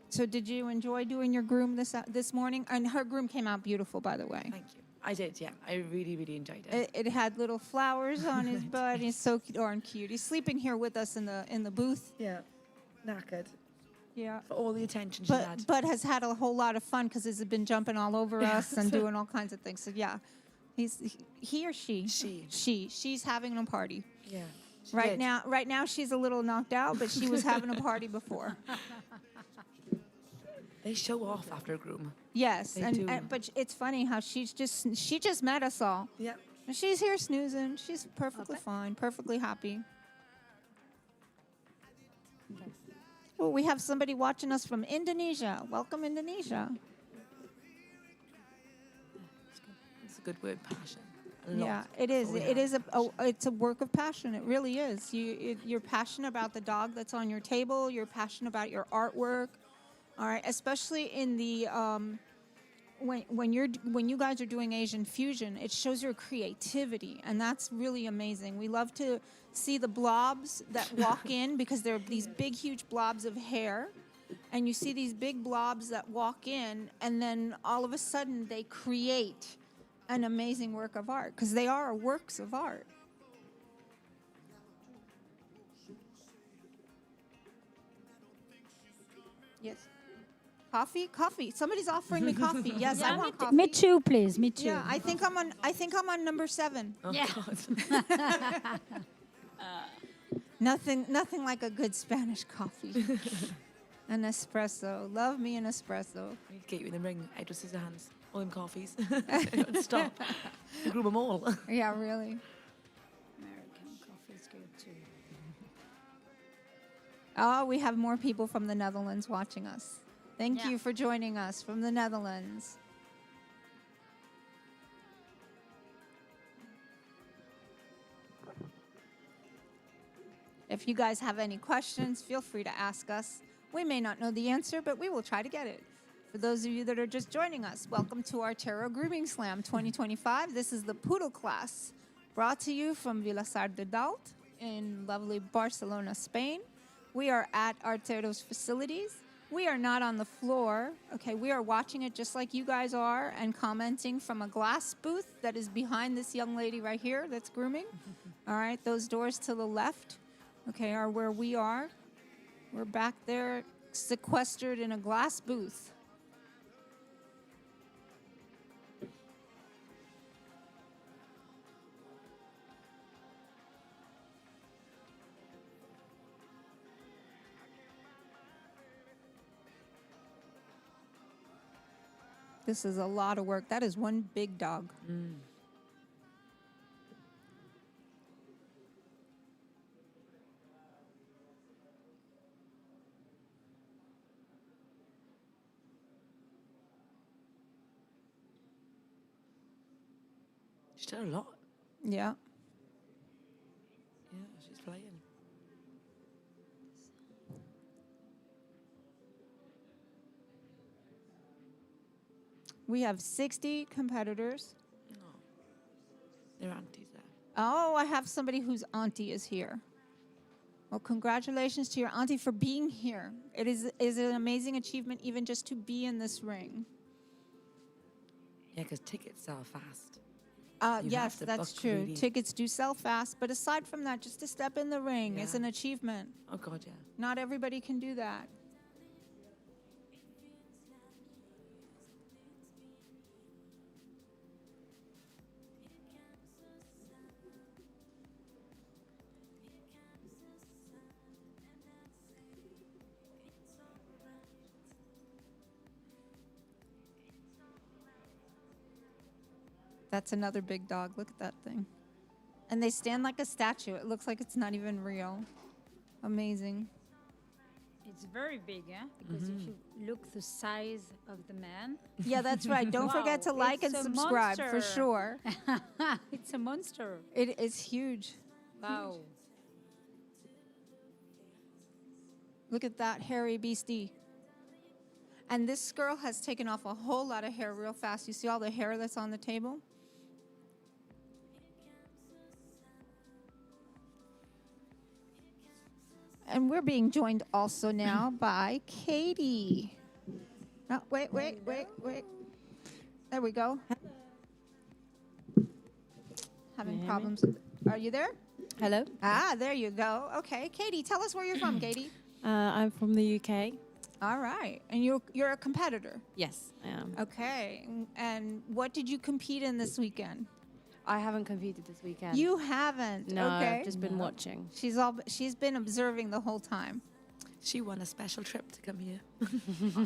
[SPEAKER 10] So did you enjoy doing your groom this morning? And her groom came out beautiful, by the way.
[SPEAKER 15] Thank you. I did, yeah. I really, really enjoyed it.
[SPEAKER 10] It had little flowers on his butt. He's so darn cute. He's sleeping here with us in the booth.
[SPEAKER 15] Yeah, knackered.
[SPEAKER 10] Yeah.
[SPEAKER 15] For all the attention she had.
[SPEAKER 10] But has had a whole lot of fun because he's been jumping all over us and doing all kinds of things. So yeah, he or she? She's having a party.
[SPEAKER 15] Yeah.
[SPEAKER 10] Right now she's a little knocked out, but she was having a party before.
[SPEAKER 15] They show off after a groom.
[SPEAKER 10] Yes, but it's funny how she just met us all.
[SPEAKER 15] Yeah.
[SPEAKER 10] And she's here snoozing. She's perfectly fine, perfectly happy. Okay. Oh, we have somebody watching us from Indonesia. Welcome, Indonesia.
[SPEAKER 15] It's a good word, passion.
[SPEAKER 10] Yeah, it is. It's a work of passion. It really is. You're passionate about the dog that's on your table. You're passionate about your artwork. All right, especially in the when you guys are doing Asian fusion, it shows your creativity, and that's really amazing. We love to see the blobs that walk in because they're these big, huge blobs of hair, and you see these big blobs that walk in, and then all of a sudden they create an amazing work of art because they are works of art. Yes. Coffee. Somebody's offering me coffee. Yes,
[SPEAKER 9] Yeah,
[SPEAKER 10] I want
[SPEAKER 9] me
[SPEAKER 10] coffee.
[SPEAKER 9] me too, please. Me too.
[SPEAKER 10] Yeah, I think I'm on number 7.
[SPEAKER 15] Oh,
[SPEAKER 9] Yeah.
[SPEAKER 15] God.
[SPEAKER 10] Nothing like a good Spanish coffee. An espresso. Love me an espresso.
[SPEAKER 15] I need to get you in the ring. Edward Scissorhands. All them coffees. Stop. You groom them all.
[SPEAKER 10] Yeah, really.
[SPEAKER 9] American coffee is good too.
[SPEAKER 10] Oh, we have more people from the Netherlands watching us. Thank
[SPEAKER 9] Yeah.
[SPEAKER 10] you for joining us from the Netherlands. If you guys have any questions, feel free to ask us. We may not know the answer, but we will try to get it. For those of you that are just joining us, welcome to Artero Grooming Slam 2025. This is the Poodle class, brought to you from Vilassar de Dalt in lovely Barcelona, Spain. We are at Artero's facilities. We are not on the floor. Okay, we are watching it just like you guys are and commenting from a glass booth that is behind this young lady right here that's grooming. All right, those doors to the left, okay, are where we are. We're back there sequestered in a glass booth. This is a lot of work. That is one big dog.
[SPEAKER 15] She's done a lot.
[SPEAKER 10] Yeah.
[SPEAKER 15] Yeah, she's playing.
[SPEAKER 10] We have 60 competitors.
[SPEAKER 15] Their auntie's there.
[SPEAKER 10] Oh, I have somebody whose auntie is here. Well, congratulations to your auntie for being here. It is an amazing achievement even just to be in this ring.
[SPEAKER 15] Yeah, because tickets sell fast. You
[SPEAKER 10] yes,
[SPEAKER 15] have to
[SPEAKER 10] that's
[SPEAKER 15] book
[SPEAKER 10] true.
[SPEAKER 15] really.
[SPEAKER 10] Tickets do sell fast, but aside from that, just to step in the ring is
[SPEAKER 15] Yeah.
[SPEAKER 10] an achievement.
[SPEAKER 15] Oh God, yeah.
[SPEAKER 10] Not everybody can do that. That's another big dog. Look at that thing. And they stand like a statue. It looks like it's not even real. Amazing.
[SPEAKER 9] It's very big, eh? Because if you look the size of the man.
[SPEAKER 10] Yeah, that's right. Don't forget to like and
[SPEAKER 9] it's a
[SPEAKER 10] subscribe for
[SPEAKER 9] monster.
[SPEAKER 10] sure.
[SPEAKER 9] It's a monster.
[SPEAKER 10] It is huge.
[SPEAKER 9] Wow.
[SPEAKER 10] Look at that hairy beastie. And this girl has taken off a whole lot of hair real fast. You see all the hair that's on the table? And we're being joined also now by Katie. Oh, wait. There we go. Having problems. Are you there?
[SPEAKER 16] Hello.
[SPEAKER 10] Ah, there you go. Okay, Katie, tell us where you're from, Katie.
[SPEAKER 16] I'm from the UK.
[SPEAKER 10] All right, and you're a competitor.
[SPEAKER 16] Yes, I am.
[SPEAKER 10] Okay, and what did you compete in this weekend?
[SPEAKER 16] I haven't competed this weekend.
[SPEAKER 10] You haven't.
[SPEAKER 16] No,
[SPEAKER 10] okay.
[SPEAKER 16] I've just been watching.
[SPEAKER 10] She's been observing the whole time.
[SPEAKER 15] She won a special trip to come here.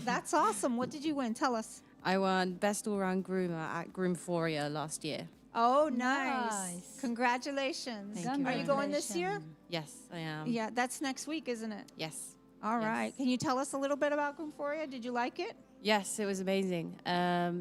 [SPEAKER 10] That's awesome. What did you win? Tell us.
[SPEAKER 16] I won Best All-Round Groomer at Groomphoria last year.
[SPEAKER 10] Oh, nice. Congratulations.
[SPEAKER 16] Thank you
[SPEAKER 10] Are
[SPEAKER 16] very
[SPEAKER 10] you going this year?
[SPEAKER 16] Yes, I am.
[SPEAKER 10] Yeah, that's next week, isn't it?
[SPEAKER 16] Yes.
[SPEAKER 10] All right. Can you tell us a little bit about Groomphoria? Did you like it?
[SPEAKER 16] Yes, it was amazing.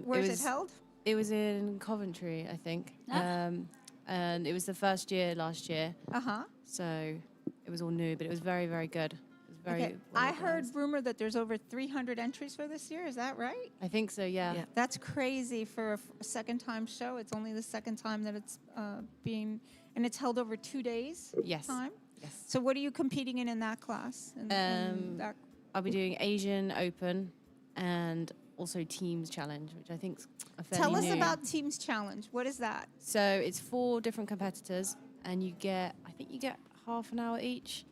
[SPEAKER 10] Where's it held?
[SPEAKER 16] It was in Coventry, I think. And it was the first year last year.
[SPEAKER 10] Uh-huh.
[SPEAKER 16] So it was all new, but it was very, very good. It was very
[SPEAKER 10] Okay. I heard rumor that there's over 300 entries for this year. Is that right?
[SPEAKER 16] I think so, yeah.
[SPEAKER 10] That's crazy for a second-time show. It's only the second time that it's and it's held over 2 days.
[SPEAKER 16] Yes.
[SPEAKER 10] Time.
[SPEAKER 16] Yes.
[SPEAKER 10] So what are you competing in that class? In that-
[SPEAKER 16] I'll be doing Asian Open and also Teams Challenge, which I think's a fairly
[SPEAKER 10] Tell us
[SPEAKER 16] new.
[SPEAKER 10] about Teams Challenge. What is that?
[SPEAKER 16] So it's 4 different competitors, and you get half an hour each.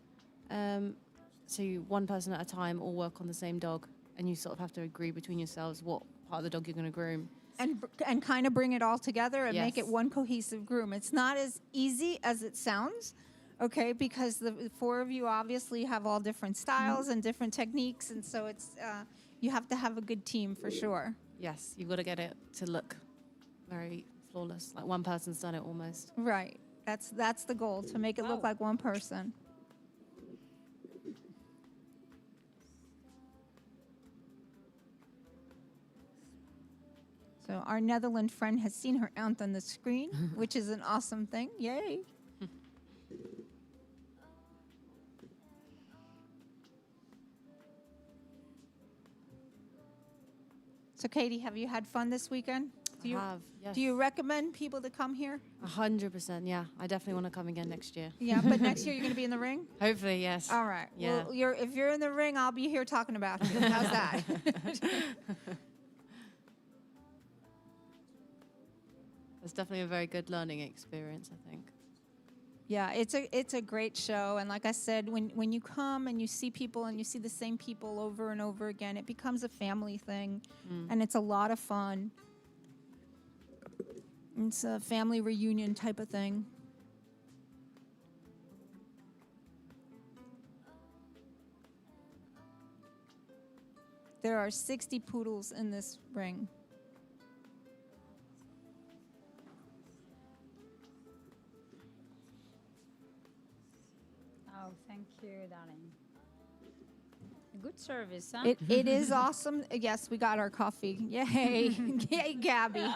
[SPEAKER 16] So one person at a time all work on the same dog, and you sort of have to agree between yourselves what part of the dog you're going to groom.
[SPEAKER 10] And kind of bring it all together and make it
[SPEAKER 16] Yes.
[SPEAKER 10] one cohesive groom. It's not as easy as it sounds, okay? Because the 4 of you obviously have all different styles and different techniques, and so it's you have to have a good team for sure.
[SPEAKER 16] Yes, you've got to get it to look very flawless, like one person's done it almost.
[SPEAKER 10] Right. That's the goal, to make it look like one person. So our Netherlands friend has seen her aunt on the screen, which is an awesome thing. Yay. So Katie, have you had fun this weekend?
[SPEAKER 16] I have, yes.
[SPEAKER 10] Do you recommend people to come here?
[SPEAKER 16] 100%, yeah. I definitely want to come again next year.
[SPEAKER 10] Yeah, but next year you're going to be in the ring?
[SPEAKER 16] Hopefully, yes.
[SPEAKER 10] All right.
[SPEAKER 16] Yeah.
[SPEAKER 10] Well, if you're in the ring, I'll be here talking about you. How's that?
[SPEAKER 16] It's definitely a very good learning experience, I think.
[SPEAKER 10] Yeah, it's a great show, and like I said, when you come and you see people and you see the same people over and over again, it becomes a family thing, and it's a lot of fun. It's a family reunion type of thing. There are 60 poodles in this ring.
[SPEAKER 9] Oh, thank you, darling. Good service, huh?
[SPEAKER 10] It is awesome. Yes, we got our coffee. Yay. Yay, Gabby.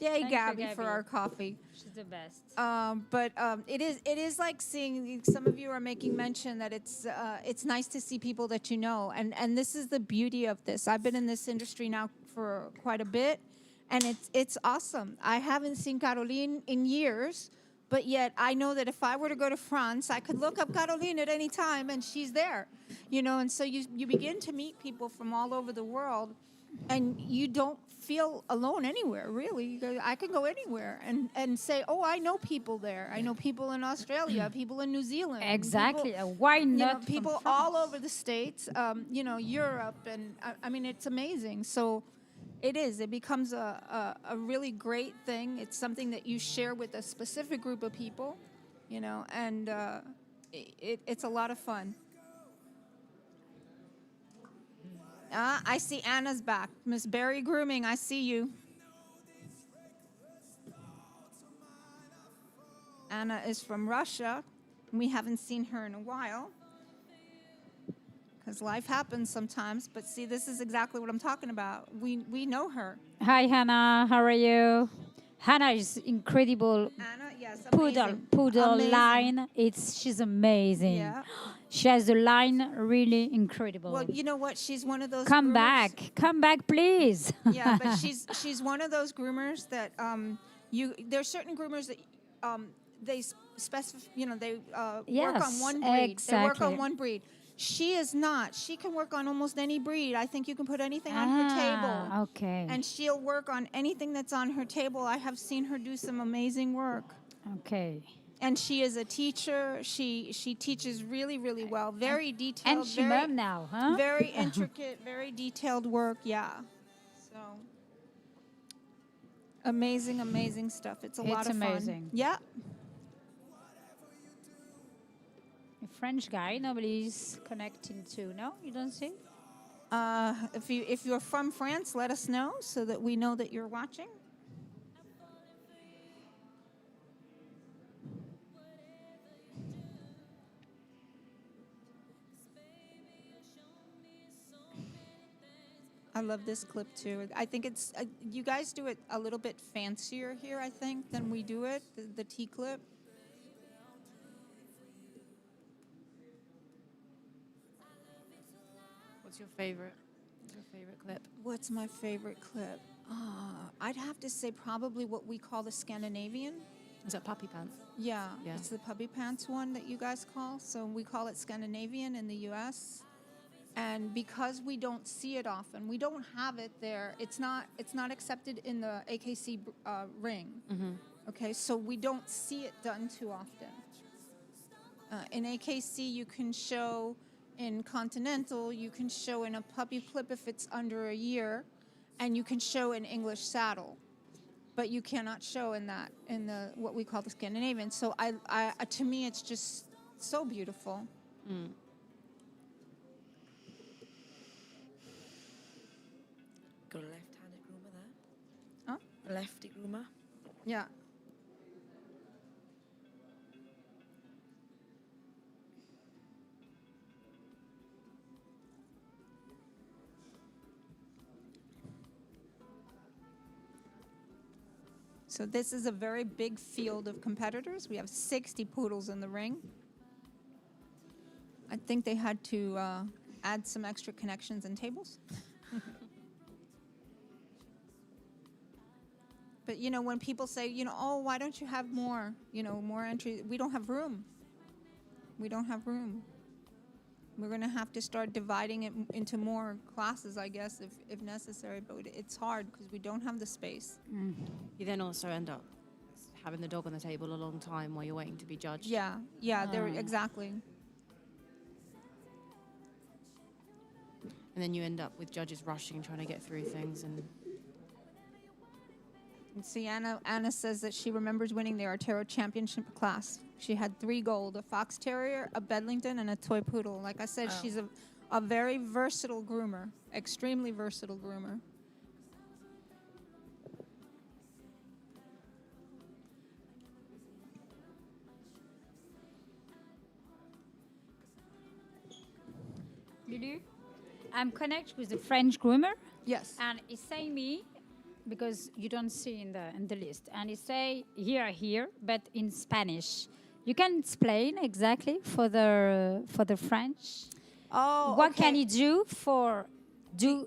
[SPEAKER 10] Yay,
[SPEAKER 9] Thanks
[SPEAKER 10] Gabby, for our coffee.
[SPEAKER 9] She's the best.
[SPEAKER 10] But it is like seeing, some of you are making mention that it's nice to see people that you know. And this is the beauty of this. I've been in this industry now for quite a bit, and it's awesome. I haven't seen Caroline in years, but yet I know that if I were to go to France, I could look up Caroline at any time and she's there, and so you begin to meet people from all over the world. and you don't feel alone anywhere, really. You go, I can go anywhere and say, oh, I know people there. I know people in Australia, people in New Zealand.
[SPEAKER 9] Exactly.
[SPEAKER 10] People,
[SPEAKER 9] Why not from
[SPEAKER 10] people
[SPEAKER 9] France?
[SPEAKER 10] all over the States, Europe. And I mean, it's amazing. So it is. It becomes a really great thing. It's something that you share with a specific group of people, and it's a lot of fun. I see Anna's back. Miss Berry Grooming, I see you. Anna is from Russia. We haven't seen her in a while because life happens sometimes. But see, this is exactly what I'm talking about. We know her.
[SPEAKER 9] Hi, Hannah. How are you? Hannah is incredible.
[SPEAKER 10] Anna, yes,
[SPEAKER 9] Poodle
[SPEAKER 10] amazing.
[SPEAKER 9] line. She's amazing.
[SPEAKER 10] Yeah.
[SPEAKER 9] She has the line really incredible.
[SPEAKER 10] Well, you know what? She's one of those.
[SPEAKER 9] Come
[SPEAKER 10] groomers.
[SPEAKER 9] back, please.
[SPEAKER 10] Yeah, but she's one of those groomers that there's certain groomers that they specify. They work on one breed.
[SPEAKER 9] Exactly.
[SPEAKER 10] They work on one breed. She is not. She can work on almost any breed. I think you can put anything on her table.
[SPEAKER 9] Okay.
[SPEAKER 10] And she'll work on anything that's on her table. I have seen her do some amazing work.
[SPEAKER 9] Okay.
[SPEAKER 10] And she is a teacher. She teaches really, really well. Very detailed.
[SPEAKER 9] And she's mom now, huh?
[SPEAKER 10] Very intricate, very detailed work. Yeah. So amazing, amazing stuff. It's a lot of fun.
[SPEAKER 9] It's amazing.
[SPEAKER 10] Yeah.
[SPEAKER 9] A French guy, nobody's connecting to. No, you don't see?
[SPEAKER 10] If you're from France, let us know so that we know that you're watching. I love this clip too. I think it's you guys do it a little bit fancier here, I think, than we do it. The tea clip.
[SPEAKER 16] What's your favorite? What's your favorite clip?
[SPEAKER 10] What's my favorite clip? I'd have to say probably what we call the Scandinavian.
[SPEAKER 16] Is that puppy pants?
[SPEAKER 10] Yeah,
[SPEAKER 16] Yeah.
[SPEAKER 10] it's the puppy pants one that you guys call. So we call it Scandinavian in the U.S. And because we don't see it often, we don't have it there. It's not accepted in the AKC ring.
[SPEAKER 16] Mm-hmm.
[SPEAKER 10] Okay, so we don't see it done too often. In AKC, you can show in Continental, you can show in a puppy clip if it's under a year, and you can show in English saddle, but you cannot show in the what we call the Scandinavian. So I to me, it's just so beautiful.
[SPEAKER 16] Mm. Got a left-handed groomer there.
[SPEAKER 10] Huh?
[SPEAKER 16] A lefty groomer.
[SPEAKER 10] Yeah. So this is a very big field of competitors. We have 60 poodles in the ring. I think they had to add some extra connections and tables. But, when people say, oh, why don't you have more, more entry? We don't have room. We don't have room. We're going to have to start dividing it into more classes, I guess, if necessary. But it's hard because we don't have the space.
[SPEAKER 16] Mm. You then also end up having the dog on the table a long time while you're waiting to be judged.
[SPEAKER 10] Yeah, exactly.
[SPEAKER 16] And then you end up with judges rushing, trying to get through things. And
[SPEAKER 10] see, Anna says that she remembers winning the Artero Championship class. She had 3 gold, a fox terrier, a Bedlington, and a toy poodle. Like I said, she's a very versatile groomer, extremely versatile groomer.
[SPEAKER 9] Lulu, I'm connected with a French groomer.
[SPEAKER 10] Yes.
[SPEAKER 9] And he say me, because you don't see in the list, and he say here, but in Spanish. You can explain exactly for the French.
[SPEAKER 10] Oh,
[SPEAKER 9] what
[SPEAKER 10] okay.
[SPEAKER 9] can he do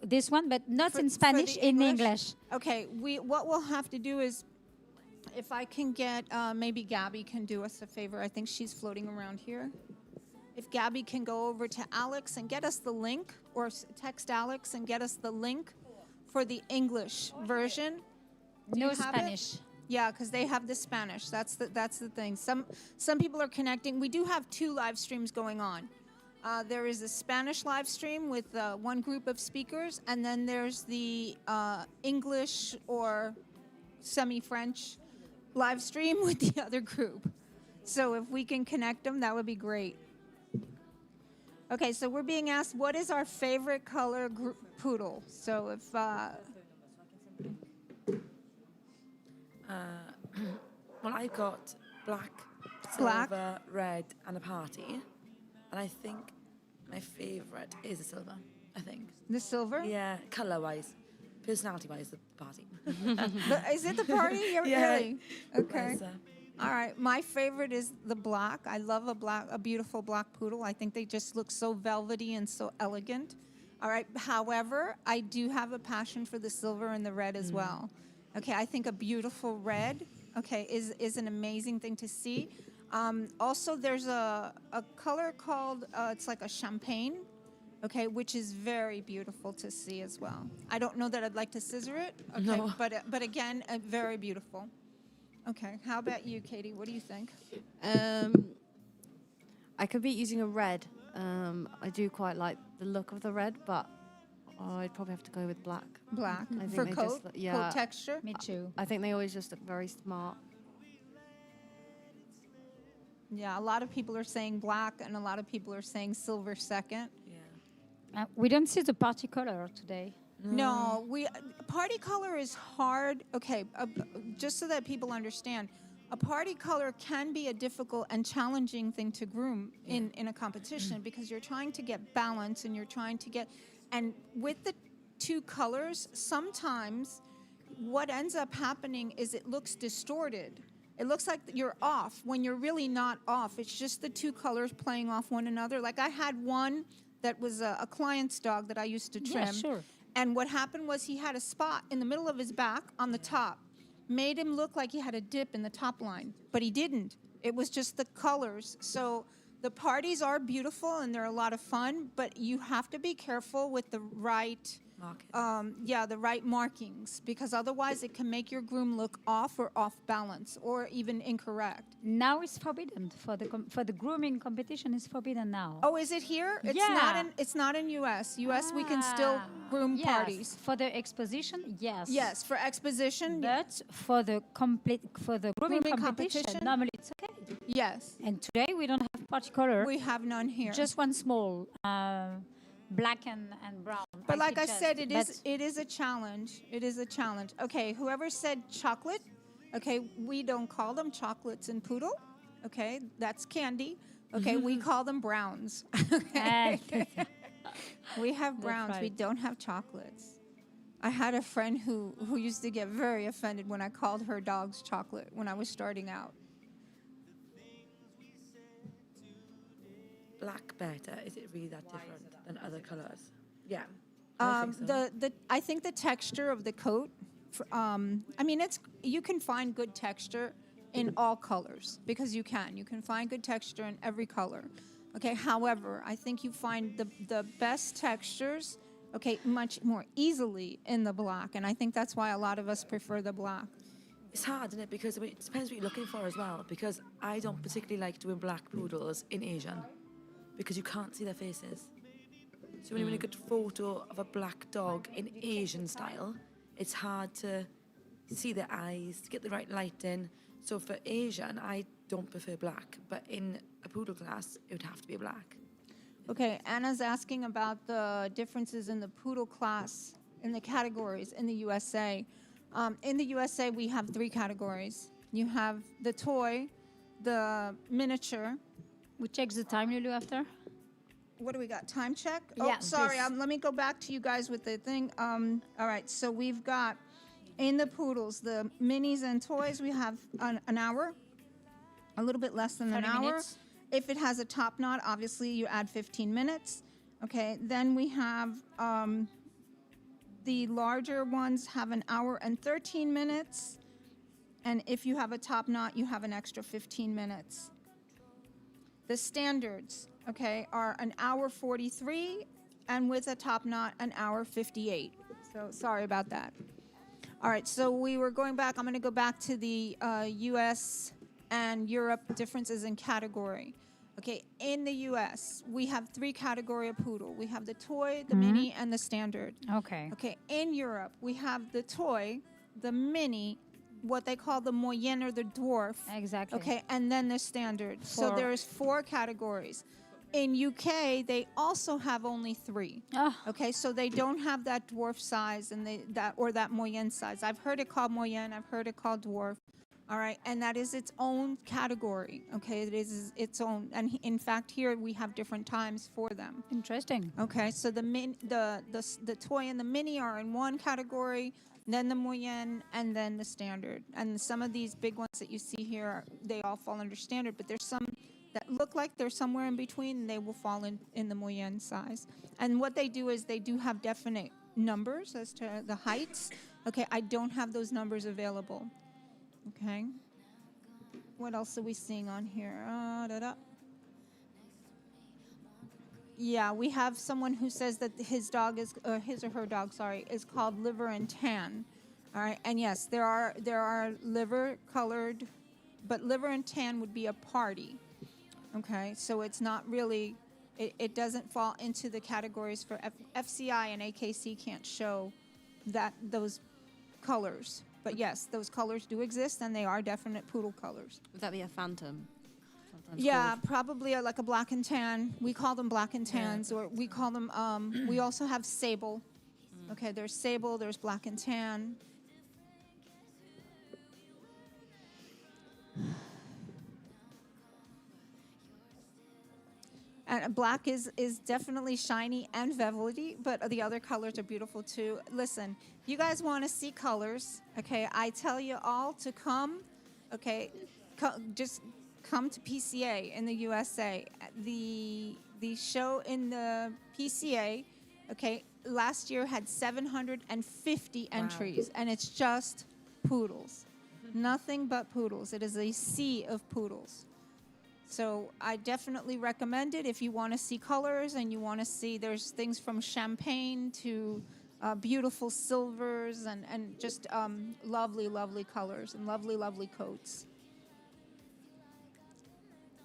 [SPEAKER 9] this one, but not in Spanish, in English?
[SPEAKER 10] Okay, what we'll have to do is, if I can get, maybe Gabby can do us a favor. I think she's floating around here. If Gabby can go over to Alex and get us the link, or text Alex and get us the link for the English version. Do
[SPEAKER 9] No
[SPEAKER 10] you have it?
[SPEAKER 9] Spanish.
[SPEAKER 10] Yeah, because they have the Spanish. That's the thing. Some people are connecting. We do have 2 live streams going on. There is a Spanish live stream with one group of speakers, and then there's the English or semi-French live stream with the other group. So if we can connect them, that would be great. Okay, so we're being asked, what is our favorite color poodle? So if...
[SPEAKER 15] well, I've got black,
[SPEAKER 10] Black.
[SPEAKER 15] silver, red, and a party. And I think my favourite is the silver, I think.
[SPEAKER 10] The silver?
[SPEAKER 15] Yeah, colour-wise. Personality-wise, the party.
[SPEAKER 10] Is it the party?
[SPEAKER 15] Yeah.
[SPEAKER 10] Really? Okay.
[SPEAKER 15] Yes,
[SPEAKER 10] All right. My favorite is the black. I love a beautiful black poodle. I think they just look so velvety and so elegant. All right. However, I do have a passion for the silver and the red as well. Okay. I think a beautiful red, okay, is an amazing thing to see. Also, there's a color called, it's like a champagne, okay, which is very beautiful to see as well. I don't know that I'd like to scissor it, okay,
[SPEAKER 15] No.
[SPEAKER 10] but again, very beautiful. Okay, how about you, Katie? What do you think?
[SPEAKER 16] I could be using a red. I do quite like the look of the red, but I'd probably have to go with black.
[SPEAKER 10] Black.
[SPEAKER 16] I think
[SPEAKER 10] For
[SPEAKER 16] they
[SPEAKER 10] coat?
[SPEAKER 16] just look- yeah,
[SPEAKER 10] Coat texture?
[SPEAKER 9] Me too.
[SPEAKER 16] I think they always just look very smart.
[SPEAKER 10] Yeah, a lot of people are saying black, and a lot of people are saying silver second.
[SPEAKER 9] We don't see the party color today.
[SPEAKER 10] No, party color is hard. Okay, just so that people understand, a party color can be a difficult and challenging thing to groom in a competition because you're trying to get balance and you're trying to get, and with the 2 colors, sometimes what ends up happening is it looks distorted. It looks like you're off when you're really not off. It's just the 2 colors playing off one another. Like I had one that was a client's dog that I used to trim.
[SPEAKER 9] Yeah, sure.
[SPEAKER 10] And what happened was he had a spot in the middle of his back on the top. Made him look like he had a dip in the top line, but he didn't. It was just the colors. So the parties are beautiful and they're a lot of fun, but you have to be careful with the right the right markings, because otherwise it can make your groom look off or off balance or even incorrect.
[SPEAKER 9] Now it's forbidden for the grooming competition. Is forbidden now.
[SPEAKER 10] Oh, is it here? It's not in US. US we can still groom
[SPEAKER 9] Yes.
[SPEAKER 10] parties.
[SPEAKER 9] For the exposition, yes.
[SPEAKER 10] Yes, for exposition.
[SPEAKER 9] But for the grooming competition, normally it's okay.
[SPEAKER 10] Yes.
[SPEAKER 9] And today we don't have party color.
[SPEAKER 10] We have none here.
[SPEAKER 9] Just one small black and brown.
[SPEAKER 10] But like I
[SPEAKER 9] suggest.
[SPEAKER 10] said,
[SPEAKER 9] But
[SPEAKER 10] it is a challenge. It is a challenge. Okay, whoever said chocolate, okay, we don't call them chocolates in Poodle. Okay, that's candy. Okay, we call them browns. Okay. We have browns. We
[SPEAKER 9] right.
[SPEAKER 10] don't have chocolates. I had a friend who used to get very offended when I called her dogs chocolate when I was starting out.
[SPEAKER 15] Black better? Is it really that different than other colours? Yeah.
[SPEAKER 10] I think the texture of the coat. I mean, you can find good texture in all colors because you can find good texture in every color. Okay. However, I think you find the best textures, okay, much more easily in the black, and I think that's why a lot of us prefer the black.
[SPEAKER 15] It's hard, isn't it? Because it depends what you're looking for as well. Because I don't particularly like doing black poodles in Asian because you can't see their faces. So when you get a photo of a black dog in Asian style, it's hard to see their eyes, to get the right light in. So for Asian, I don't prefer black, but in a poodle class, it would have to be black.
[SPEAKER 10] Okay, Anna's asking about the differences in the poodle class, in the categories in the USA. In the USA, we have 3 categories. You have the toy, the miniature.
[SPEAKER 9] we check the time, Lulu, after.
[SPEAKER 10] What do we got? Time check?
[SPEAKER 9] Yeah,
[SPEAKER 10] Oh, sorry.
[SPEAKER 9] please.
[SPEAKER 10] Let me go back to you guys with the thing. All right. So we've got in the poodles, the minis and toys, we have an hour, a little bit less than an
[SPEAKER 9] 30
[SPEAKER 10] hour.
[SPEAKER 9] minutes.
[SPEAKER 10] If it has a top knot, obviously you add 15 minutes. Okay. Then we have the larger ones have an hour and 13 minutes. And if you have a top knot, you have an extra 15 minutes. The standards, okay, are an hour 43, and with a top knot, an hour 58. So sorry about that. All right, so we were going back. I'm going to go back to the U.S. and Europe differences in category. Okay, in the U.S., we have 3 category of poodle. We have the toy, the mini, and the standard.
[SPEAKER 9] Okay.
[SPEAKER 10] Okay, in Europe, we have the toy, the mini, what they call the moyenne or the dwarf.
[SPEAKER 9] Exactly.
[SPEAKER 10] Okay, and then the standard. So
[SPEAKER 9] For-
[SPEAKER 10] there's 4 categories. In UK, they also have only 3. Okay, so they don't have that dwarf size and that moyenne size. I've heard it called moyenne. I've heard it called dwarf. All right, and that is its own category. Okay, it is its own, and in fact, here we have different times for them.
[SPEAKER 9] Interesting.
[SPEAKER 10] Okay, so the toy and the mini are in one category, then the moyenne, and then the standard. And some of these big ones that you see here, they all fall under standard, but there's some that look like they're somewhere in between, and they will fall in the moyenne size. And what they do is they do have definite numbers as to the heights. Okay, I don't have those numbers available. Okay. What else are we seeing on here? Yeah, we have someone who says that his or her dog, is called liver and tan. All right, and yes, there are liver colored, but liver and tan would be a party. Okay, so it's not really, it doesn't fall into the categories for FCI and AKC can't show those colors. But yes, those colors do exist, and they are definite poodle colors.
[SPEAKER 16] Would that be a phantom? Sometimes
[SPEAKER 10] Yeah,
[SPEAKER 16] called?
[SPEAKER 10] probably like a black and tan. We call them black and tans, or we call them, we also have sable. Okay, there's sable, there's black and tan. And black is definitely shiny and velvety, but the other colors are beautiful too. Listen, if you guys want to see colors, okay, I tell you all to come, okay, just come to PCA in the USA. The show in the PCA, okay, last year had 750 entries, and it's just poodles. Nothing but poodles. It is a sea of poodles. So I definitely recommend it if you want to see colors and you want to see, there's things from champagne to beautiful silvers and just lovely, lovely colors and lovely, lovely coats.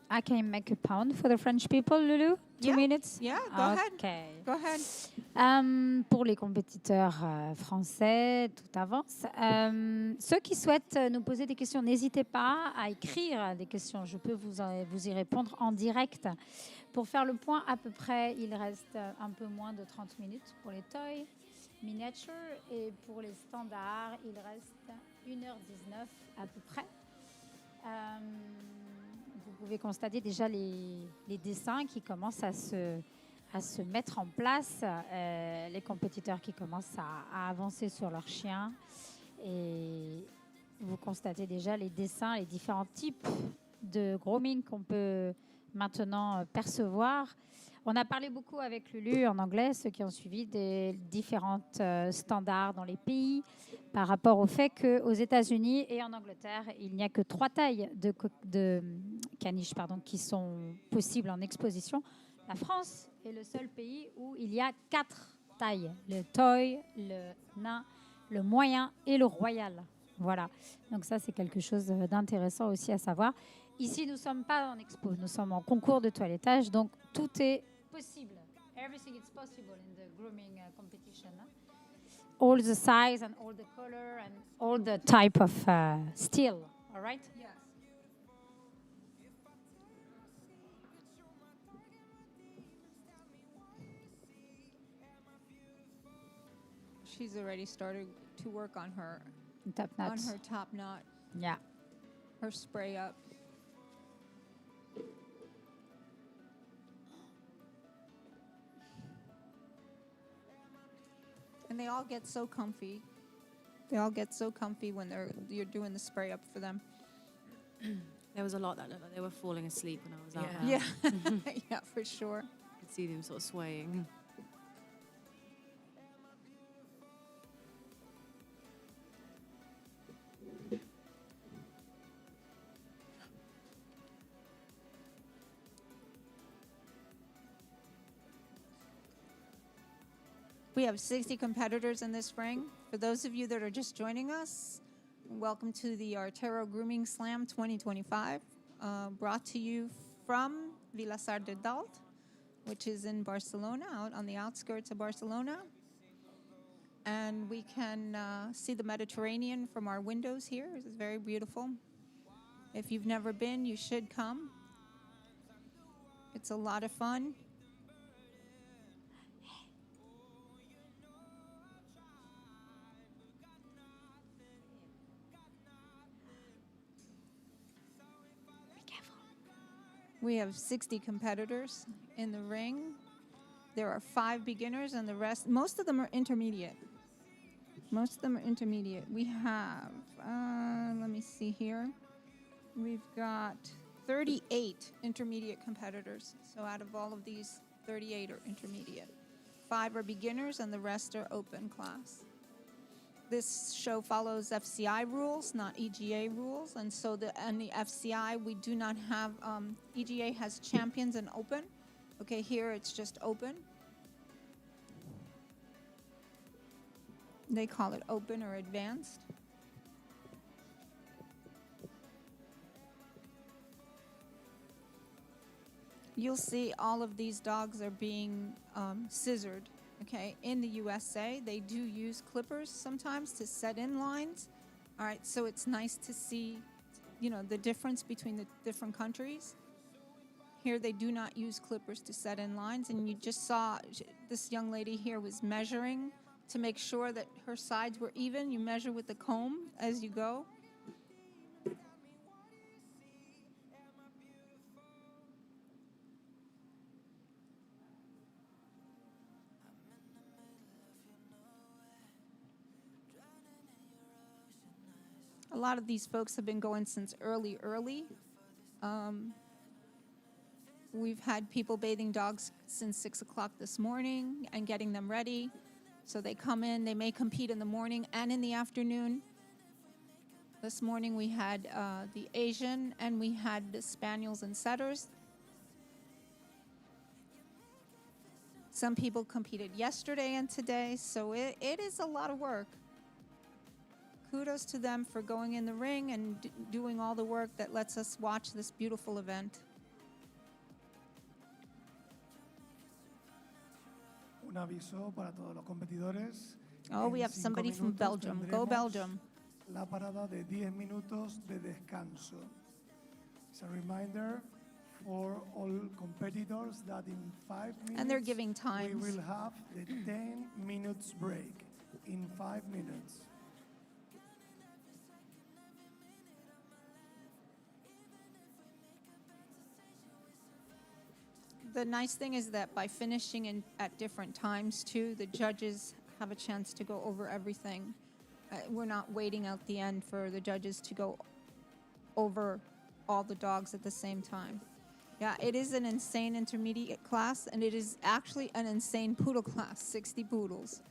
[SPEAKER 9] I can make a pound for the French people, Lulu? 2 minutes?
[SPEAKER 10] Yeah, go ahead.
[SPEAKER 9] Okay.
[SPEAKER 10] Go ahead.
[SPEAKER 9] Pour les compétiteurs français, tout avance. Ceux qui souhaitent nous poser des questions, n'hésitez pas à écrire des questions. Je peux vous y répondre en direct. Pour faire le point, à peu près, il reste un peu moins de 30 minutes pour les toys miniature. Et pour les standards, il reste 1h19 à peu près. Vous pouvez constater déjà les dessins qui commencent à se mettre en place, les compétiteurs qui commencent à avancer sur leurs chiens. Et vous constatez déjà les dessins, les différents types de grooming qu'on peut maintenant percevoir. On a parlé beaucoup avec Lulu en anglais, ceux qui ont suivi des différents standards dans les pays, par rapport au fait qu'aux États-Unis et en Angleterre, il n'y a que 3 tailles de caniches qui sont possibles en exposition. La France est le seul pays où il y a 4 tailles, le toy, le nain, le moyen et le royal. Voilà, donc ça c'est quelque chose d'intéressant aussi à savoir. Ici, nous ne sommes pas en expo, nous sommes en concours de toilettage, donc tout est possible. Everything is possible in the grooming competition. All the size and all the color and all the type of steel, all right?
[SPEAKER 10] Yes. She's already started to work on her
[SPEAKER 9] top knot.
[SPEAKER 10] On her top knot.
[SPEAKER 9] Yeah.
[SPEAKER 10] Her spray up. And they all get so comfy. They all get so comfy when you're doing the spray up for them.
[SPEAKER 16] There was a lot that looked like they were falling asleep when I was out there.
[SPEAKER 10] Yeah, yeah, for sure.
[SPEAKER 16] I could see them sort of swaying.
[SPEAKER 10] We have 60 competitors in this ring. For those of you that are just joining us, welcome to the Artero Grooming Slam 2025, brought to you from Vilassar de Dalt, which is in Barcelona, out on the outskirts of Barcelona. And we can see the Mediterranean from our windows here. It's very beautiful. If you've never been, you should come. It's a lot of fun. We have 60 competitors in the ring. There are 5 beginners and the rest, most of them are intermediate. Most of them are intermediate. We have, let me see here. We've got 38 intermediate competitors. So out of all of these, 38 are intermediate. 5 are beginners and the rest are open class. This show follows FCI rules, not EGA rules. And so the FCI, we do not have, EGA has champions and open. Okay, here it's just open. They call it open or advanced. You'll see all of these dogs are being scissored. Okay, in the USA, they do use clippers sometimes to set in lines. All right, so it's nice to see, you know, the difference between the different countries. Here, they do not use clippers to set in lines, and you just saw this young lady here was measuring to make sure that her sides were even. You measure with the comb as you go. A lot of these folks have been going since early. We've had people bathing dogs since 6 o'clock this morning and getting them ready. So they come in, they may compete in the morning and in the afternoon. This morning we had the Asian and we had the Spaniels and Setters. Some people competed yesterday and today, so it is a lot of work. Kudos to them for going in the ring and doing all the work that lets us watch this beautiful event.
[SPEAKER 12] Un aviso para todos los competidores.
[SPEAKER 10] Oh, we have somebody from Belgium. Go Belgium.
[SPEAKER 12] La parada de 10 minutos de descanso. It's a reminder for all competitors that in 5 minutes
[SPEAKER 10] And they're giving times.
[SPEAKER 12] we will have the 10 minutes break in 5 minutes.
[SPEAKER 10] The nice thing is that by finishing at different times too, the judges have a chance to go over everything. We're not waiting out the end for the judges to go over all the dogs at the same time. Yeah, it is an insane intermediate class, and it is actually an insane poodle class, 60 poodles.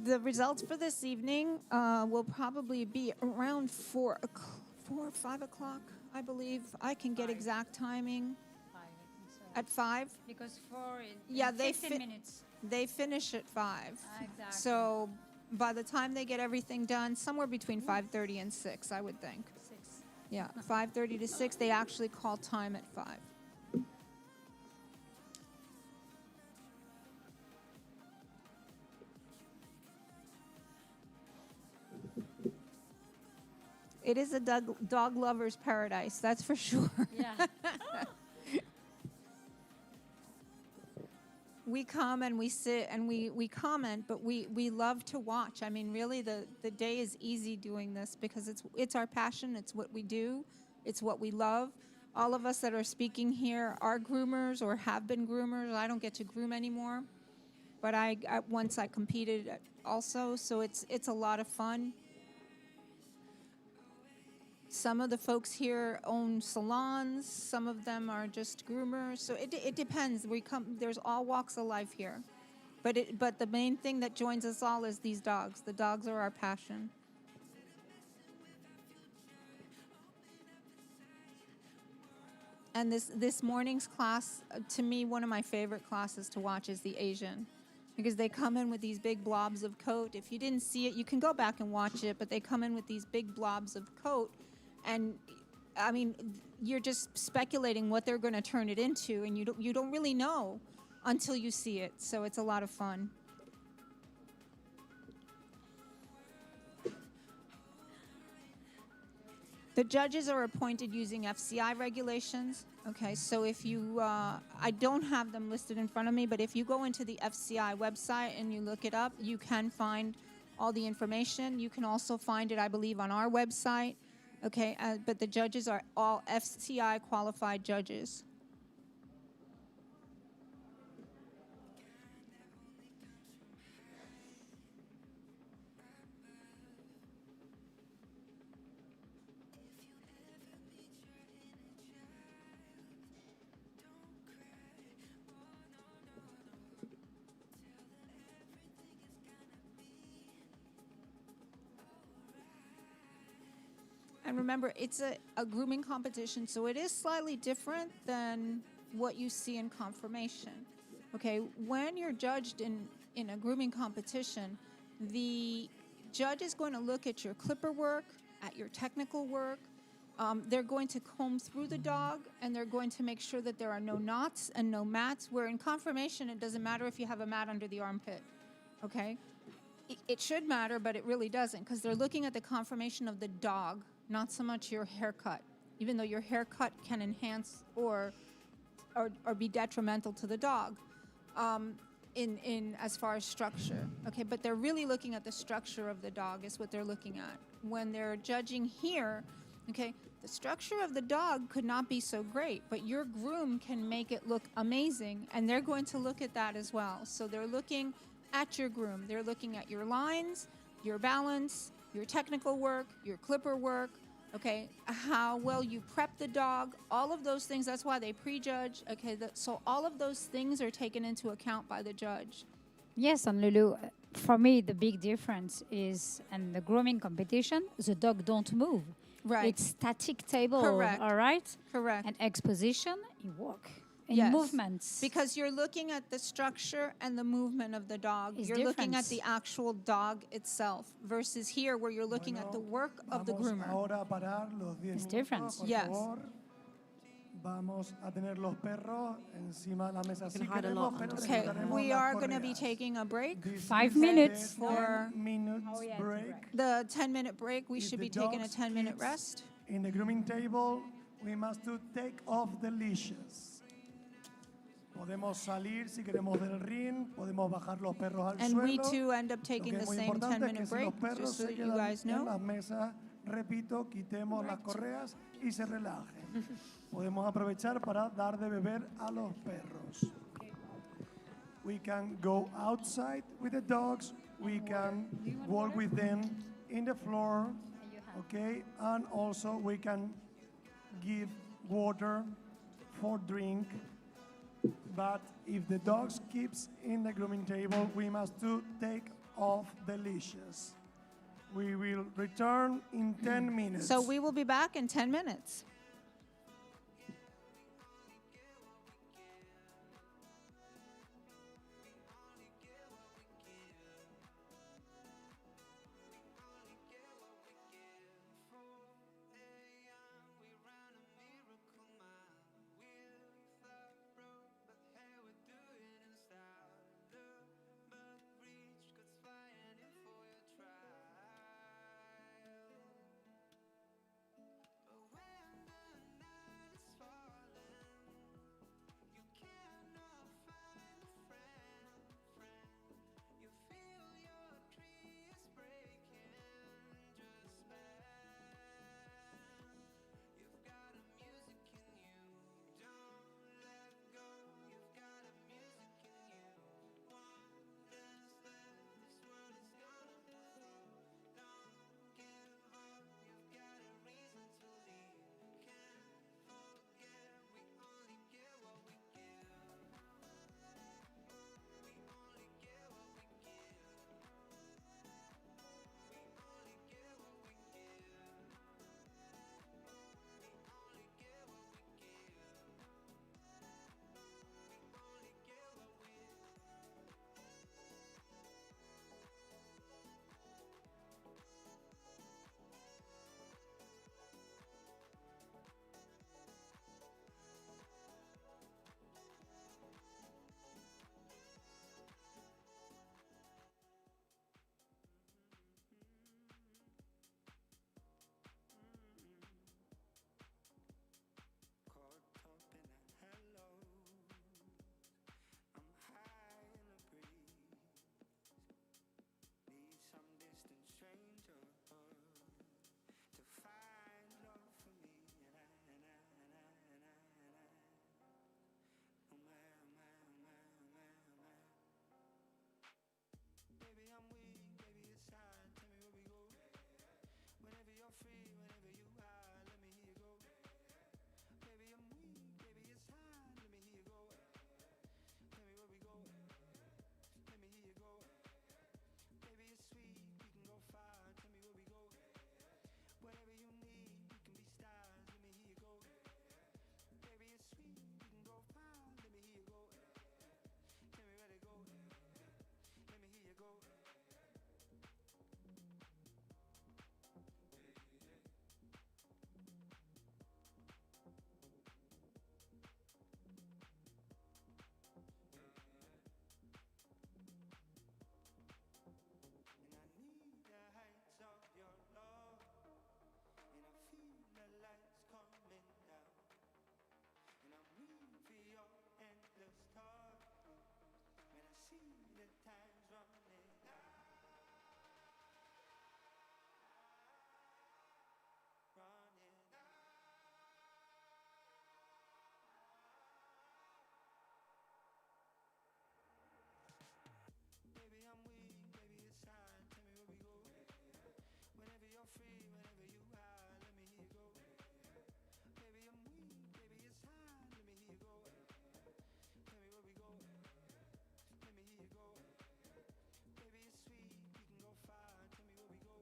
[SPEAKER 10] The results for this evening will probably be around 4 or 5 o'clock, I believe. I can get exact timing. At 5?
[SPEAKER 9] Because 4 in
[SPEAKER 10] Yeah,
[SPEAKER 9] 15 minutes.
[SPEAKER 10] They finish at 5.
[SPEAKER 9] Exactly.
[SPEAKER 10] So by the time they get everything done, somewhere between 5:30 and 6, I would think.
[SPEAKER 9] 6.
[SPEAKER 10] Yeah, 5:30 to 6. They actually call time at 5. It is a dog lover's paradise, that's for sure.
[SPEAKER 9] Yeah.
[SPEAKER 10] We come and we sit and we comment, but we love to watch. I mean, really, the day is easy doing this because it's our passion. It's what we do. It's what we love. All of us that are speaking here are groomers or have been groomers. I don't get to groom anymore, but once I competed also, so it's a lot of fun. Some of the folks here own salons. Some of them are just groomers. So it depends. There's all walks of life here. But the main thing that joins us all is these dogs. The dogs are our passion. And this morning's class, to me, one of my favorite classes to watch is the Asian, because they come in with these big blobs of coat. If you didn't see it, you can go back and watch it, but they come in with these big blobs of coat, and I mean, you're just speculating what they're going to turn it into, and you don't really know until you see it. So it's a lot of fun. The judges are appointed using FCI regulations. Okay, so if you, I don't have them listed in front of me, but if you go into the FCI website and you look it up, you can find all the information. You can also find it, I believe, on our website. Okay, but the judges are all FCI qualified judges. And remember, it's a grooming competition, so it is slightly different than what you see in confirmation. Okay, when you're judged in a grooming competition, the judge is going to look at your clipper work, at your technical work. They're going to comb through the dog, and they're going to make sure that there are no knots and no mats, where in confirmation, it doesn't matter if you have a mat under the armpit. Okay? It should matter, but it really doesn't, because they're looking at the confirmation of the dog, not so much your haircut, even though your haircut can enhance or be detrimental to the dog in as far as structure. Okay, but they're really looking at the structure of the dog is what they're looking at. When they're judging here, okay, the structure of the dog could not be so great, but your groom can make it look amazing, and they're going to look at that as well. So they're looking at your groom. They're looking at your lines, your balance, your technical work, your clipper work, okay, how well you prep the dog, all of those things. That's why they prejudge. Okay, so all of those things are taken into account by the judge.
[SPEAKER 9] Yes, and Lulu, for me, the big difference is in the grooming competition, the dog don't move.
[SPEAKER 10] Right.
[SPEAKER 9] It's static table,
[SPEAKER 10] Correct.
[SPEAKER 9] all right?
[SPEAKER 10] Correct.
[SPEAKER 9] And exposition, you walk. In
[SPEAKER 10] Yes.
[SPEAKER 9] movements.
[SPEAKER 10] Because you're looking at the structure and the movement of the dog.
[SPEAKER 9] It's
[SPEAKER 10] You're looking at
[SPEAKER 9] different.
[SPEAKER 10] the actual dog itself versus here where you're looking at the work of the
[SPEAKER 12] Vamos
[SPEAKER 10] groomer.
[SPEAKER 12] ahora a parar los 10
[SPEAKER 9] It's
[SPEAKER 12] minutos,
[SPEAKER 9] different.
[SPEAKER 12] por
[SPEAKER 10] Yes.
[SPEAKER 12] favor. Vamos a tener los perros encima de la mesa.
[SPEAKER 15] You
[SPEAKER 12] Si
[SPEAKER 15] can hide a
[SPEAKER 12] queremos,
[SPEAKER 15] lot
[SPEAKER 12] pero
[SPEAKER 15] under
[SPEAKER 10] Okay,
[SPEAKER 12] necesitaremos
[SPEAKER 10] we
[SPEAKER 12] las
[SPEAKER 10] are going to be
[SPEAKER 12] correas.
[SPEAKER 10] taking a break.
[SPEAKER 12] This
[SPEAKER 9] 5
[SPEAKER 12] is a
[SPEAKER 9] minutes.
[SPEAKER 12] 10 minutes break.
[SPEAKER 10] The 10-minute break, we
[SPEAKER 12] If
[SPEAKER 10] should
[SPEAKER 12] the
[SPEAKER 10] be taking a
[SPEAKER 12] dogs
[SPEAKER 10] 10-minute
[SPEAKER 12] keeps
[SPEAKER 10] rest.
[SPEAKER 12] In the grooming table, we must to take off the leashes. Podemos salir si queremos del ring, podemos bajar los perros al
[SPEAKER 10] And
[SPEAKER 12] suelo.
[SPEAKER 10] we too end up
[SPEAKER 12] Lo
[SPEAKER 10] taking
[SPEAKER 12] que
[SPEAKER 10] the
[SPEAKER 12] es muy
[SPEAKER 10] same
[SPEAKER 12] importante es
[SPEAKER 10] 10-minute
[SPEAKER 12] que si
[SPEAKER 10] break,
[SPEAKER 12] los perros
[SPEAKER 10] just so
[SPEAKER 12] se
[SPEAKER 10] that you
[SPEAKER 12] quedan
[SPEAKER 10] guys
[SPEAKER 12] en
[SPEAKER 10] know.
[SPEAKER 12] las mesas, repito, quitemos las correas y se relajen. Podemos aprovechar para dar de beber a los perros. We can go outside with the dogs. We can walk with them in the floor. Okay, and also we can give water for drink. But if the dogs keeps in the grooming table, we must to take off the leashes. We will return in 10 minutes.
[SPEAKER 10] So we will be back in 10 minutes.
[SPEAKER 2] When the time's running out. Running out. Baby, I'm weak, baby, it's time. Tell me where we go. Whenever you're free, whenever you are, let me hear you go. Baby, I'm weak, baby, it's time. Let me hear you go. Tell me where we go. Let me hear you go. Baby, it's sweet, we can go far. Tell me where we go.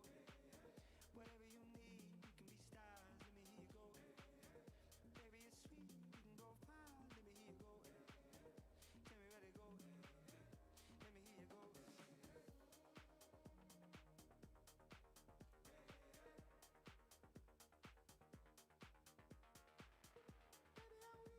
[SPEAKER 2] Whatever you need, we can be stars. Let me hear you go. Baby, it's sweet, we can go far. Let me hear you go. Tell me where to go. Let me hear you go. Running.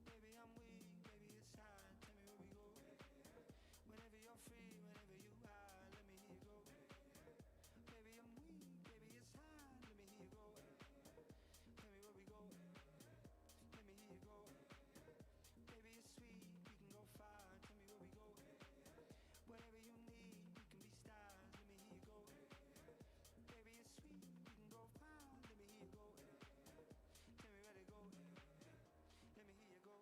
[SPEAKER 2] Baby, I'm weak, baby, it's time. Tell me where we go. Whenever you're free, whenever you are, let me hear you go. Baby, I'm weak, baby, it's time. Let me hear you go. Tell me where we go. Let me hear you go. Baby, it's sweet, we can go far. Tell me where we go. Whatever you need, we can be stars. Let me hear you go. Baby, it's sweet, we can go far. Let me hear you go. Tell me where to go. Let me hear you go.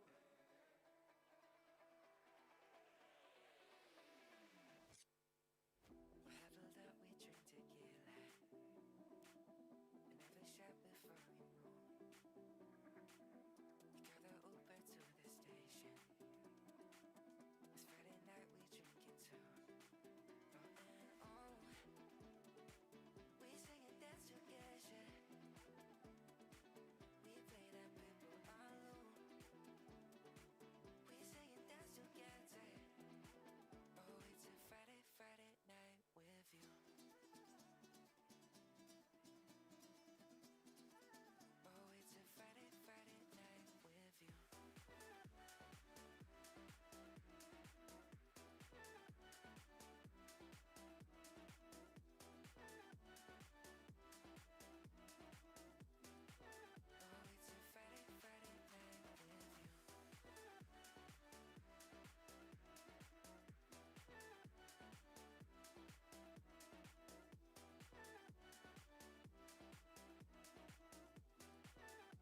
[SPEAKER 17] Huddled up, we drink tequila. We never shot before we move. We got the Uber to the station. It's Friday night, we drinking too. Oh, we sing and dance together. We play that people alone. We sing and dance together. Oh, it's a Friday, Friday night with you. Oh, it's a Friday, Friday night with you. Oh, it's a Friday, Friday night with you.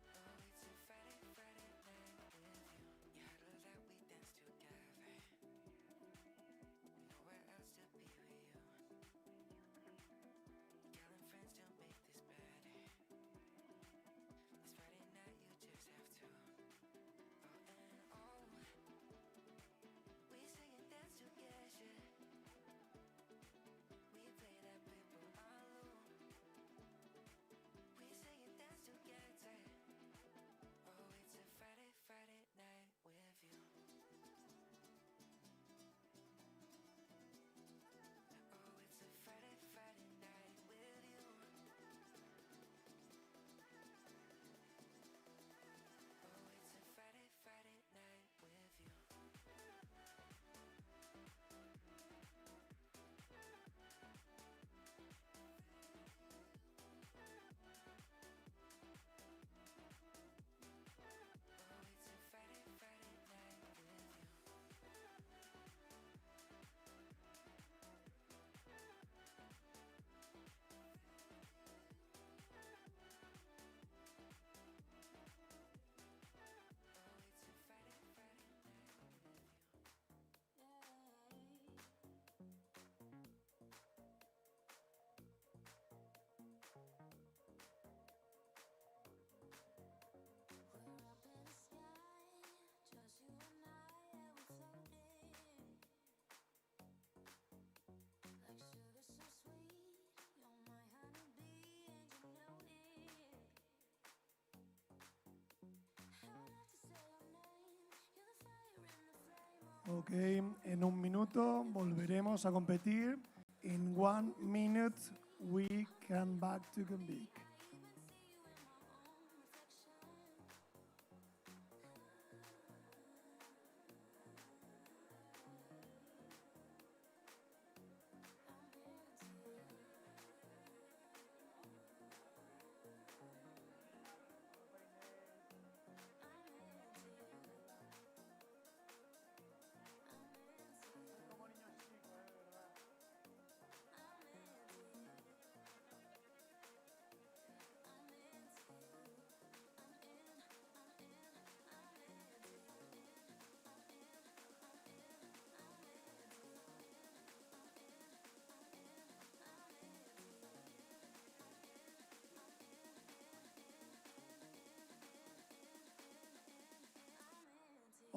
[SPEAKER 17] Oh, it's a Friday, Friday night with you. You huddled up, we dance together. Nowhere else to be with you. Calling friends to make this better. This Friday night, you just have to. Oh, we sing and dance together. We play that people alone. We sing and dance together. Oh, it's a Friday, Friday night with you. Oh, it's a Friday, Friday night with you. Oh, it's a Friday, Friday night with you. Oh, it's a Friday, Friday night with you. Oh, it's a Friday, Friday night with you.
[SPEAKER 4] We're up in the sky, just you and I, yeah, we're floating. Like sugar so sweet, you're my honeybee and you know it. I don't have to say your name, you're the fire in the flame.
[SPEAKER 12] Ok, en un minuto volveremos a competir. In 1 minute we come back to compete.
[SPEAKER 4] I even see you in my own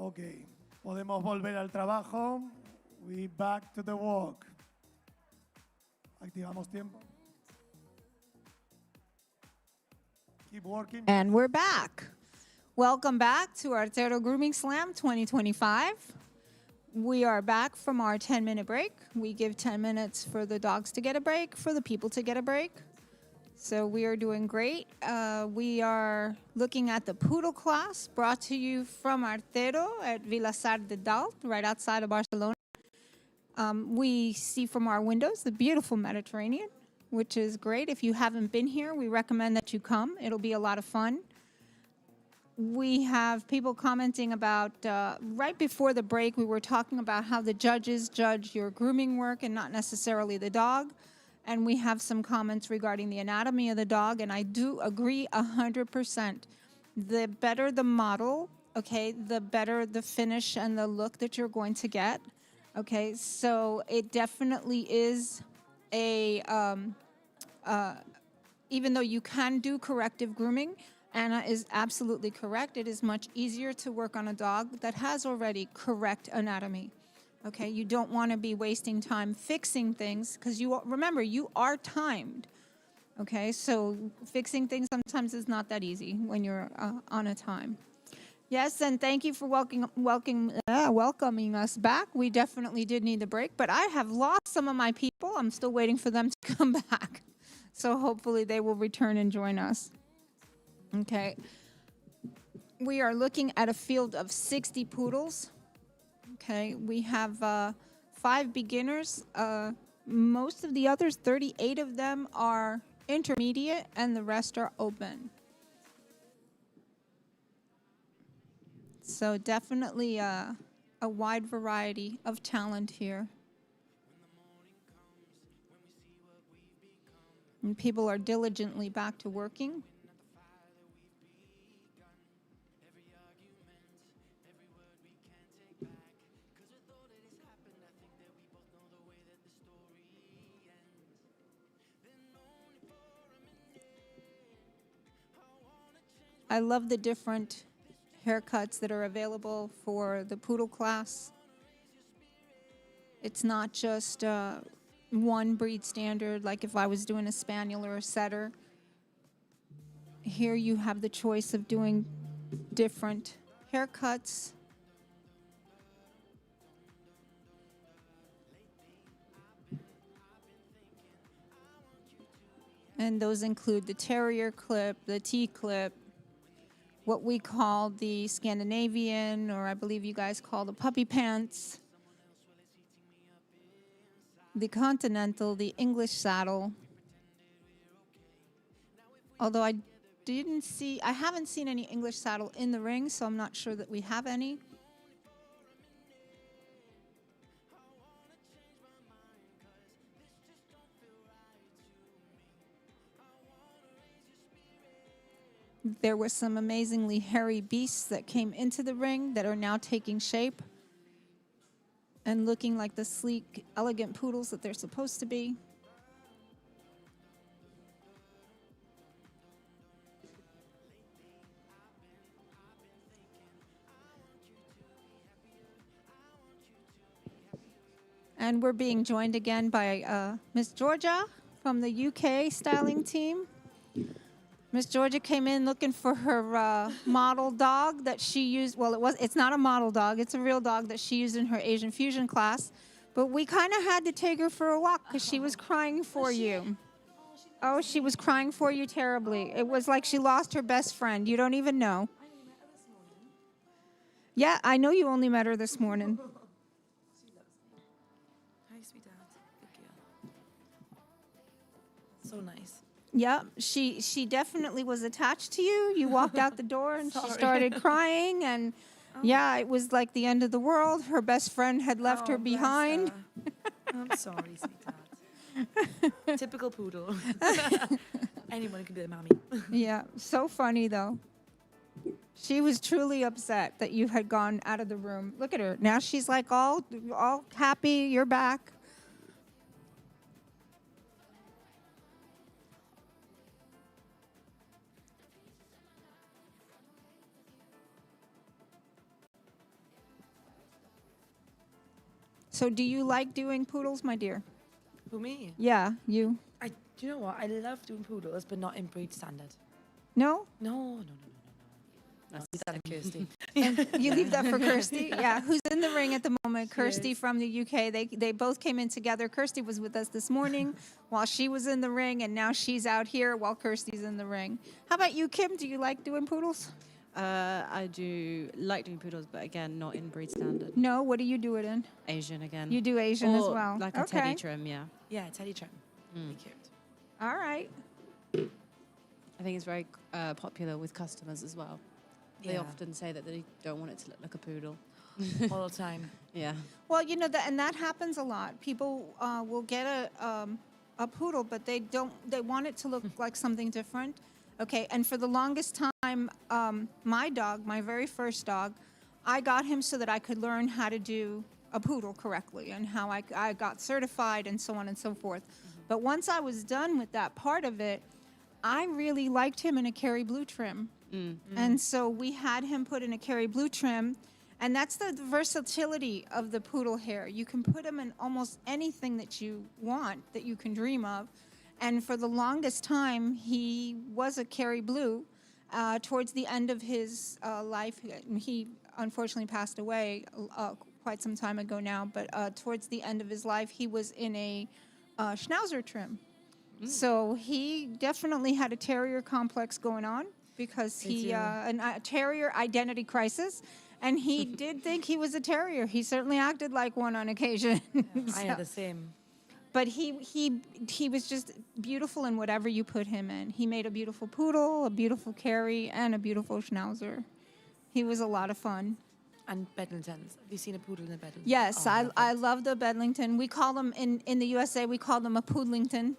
[SPEAKER 12] Ok, podemos volver al trabajo. We back to the walk. Activamos tiempo. Keep working.
[SPEAKER 10] And we're back. Welcome back to Artero Grooming Slam 2025. We are back from our 10-minute break. We give 10 minutes for the dogs to get a break, for the people to get a break. So we are doing great. We are looking at the Poodle class brought to you from Artero at Vilassar de Dalt, right outside of Barcelona. We see from our windows the beautiful Mediterranean, which is great. If you haven't been here, we recommend that you come. It'll be a lot of fun. We have people commenting about, right before the break, we were talking about how the judges judge your grooming work and not necessarily the dog. And we have some comments regarding the anatomy of the dog, and I do agree 100%. The better the model, okay, the better the finish and the look that you're going to get. Okay, so it definitely is a, even though you can do corrective grooming, Anna is absolutely correct. It is much easier to work on a dog that has already correct anatomy. Okay, you don't want to be wasting time fixing things because remember, you are timed. Okay, so fixing things sometimes is not that easy when you're on a time. Yes, and thank you for welcoming us back. We definitely did need the break, but I have lost some of my people. I'm still waiting for them to come back. So hopefully they will return and join us. Okay. We are looking at a field of 60 poodles. Okay, we have 5 beginners. Most of the others, 38 of them, are intermediate, and the rest are open. So definitely a wide variety of talent here. And people are diligently back to working. I love the different haircuts that are available for the Poodle class. It's not just one breed standard, like if I was doing a Spaniel or a Setter. Here you have the choice of doing different haircuts. And those include the Terrier clip, the T-clip, what we call the Scandinavian, or I believe you guys call the puppy pants, the Continental, the English saddle. Although I haven't seen any English saddle in the ring, so I'm not sure that we have any. There were some amazingly hairy beasts that came into the ring that are now taking shape and looking like the sleek, elegant poodles that they're supposed to be. And we're being joined again by Miss Georgia from the UK styling team. Miss Georgia came in looking for her model dog that she used. Well, it's not a model dog. It's a real dog that she used in her Asian fusion class. But we kind of had to take her for a walk because she was crying for you. Oh, she was crying for you terribly. It was like she lost her best friend. You don't even know. Yeah, I know you only met her this morning.
[SPEAKER 15] Hi, sweetheart. Good girl. So nice.
[SPEAKER 10] Yeah, she definitely was attached to you. You walked out the door and she started crying, and yeah, it was like the end of the world. Her best friend had left her behind.
[SPEAKER 15] I'm sorry, sweetheart. Typical poodle. Anyone can be a mommy.
[SPEAKER 10] Yeah, so funny though. She was truly upset that you had gone out of the room. Look at her. Now she's like all happy you're back. So do you like doing poodles, my dear?
[SPEAKER 15] Who, me?
[SPEAKER 10] Yeah, you.
[SPEAKER 15] Do you know what? I love doing poodles, but not in breed standard.
[SPEAKER 10] No?
[SPEAKER 15] No. That's that Kirsty.
[SPEAKER 10] And you leave that for Kirsty? Yeah, who's in the ring at the moment.
[SPEAKER 15] She
[SPEAKER 10] Kirsty
[SPEAKER 15] is.
[SPEAKER 10] from the UK. They both came in together. Kirsty was with us this morning while she was in the ring, and now she's out here while Kirsty's in the ring. How about you, Kim? Do you like doing poodles?
[SPEAKER 16] I do like doing poodles, but again, not in breed standard.
[SPEAKER 10] No, what do you do it in?
[SPEAKER 16] Asian again.
[SPEAKER 10] You do Asian as
[SPEAKER 16] Or
[SPEAKER 10] well.
[SPEAKER 16] like a
[SPEAKER 10] Okay.
[SPEAKER 16] teddy trim, yeah.
[SPEAKER 15] Yeah, teddy trim. Really cute.
[SPEAKER 10] All right.
[SPEAKER 16] I think it's very popular with customers as well. They
[SPEAKER 15] Yeah.
[SPEAKER 16] often say that they don't want it to look like a poodle.
[SPEAKER 15] All the time.
[SPEAKER 16] Yeah.
[SPEAKER 10] Well, you know, and that happens a lot. People will get a poodle, but they want it to look like something different. Okay, and for the longest time, my dog, my very first dog, I got him so that I could learn how to do a poodle correctly and how I got certified and so on and so forth. But once I was done with that part of it, I really liked him in a Kerry Blue trim. And so we had him put in a Kerry Blue trim, and that's the versatility of the poodle hair. You can put him in almost anything that you want, that you can dream of. And for the longest time, he was a Kerry Blue. Towards the end of his life, he unfortunately passed away quite some time ago now, but towards the end of his life, he was in a Schnauzer trim. So he definitely had a terrier complex going on because a terrier identity crisis, and he did think he was a terrier. He certainly acted like one on occasion.
[SPEAKER 15] I had the same.
[SPEAKER 10] But he was just beautiful in whatever you put him in. He made a beautiful poodle, a beautiful Kerry, and a beautiful Schnauzer. He was a lot of fun.
[SPEAKER 15] And Bedlingtons. Have you seen a poodle in a Bedlington?
[SPEAKER 10] Yes,
[SPEAKER 15] Oh,
[SPEAKER 10] I love the Bedlington. We call them, in the USA, we call them a Poodlington.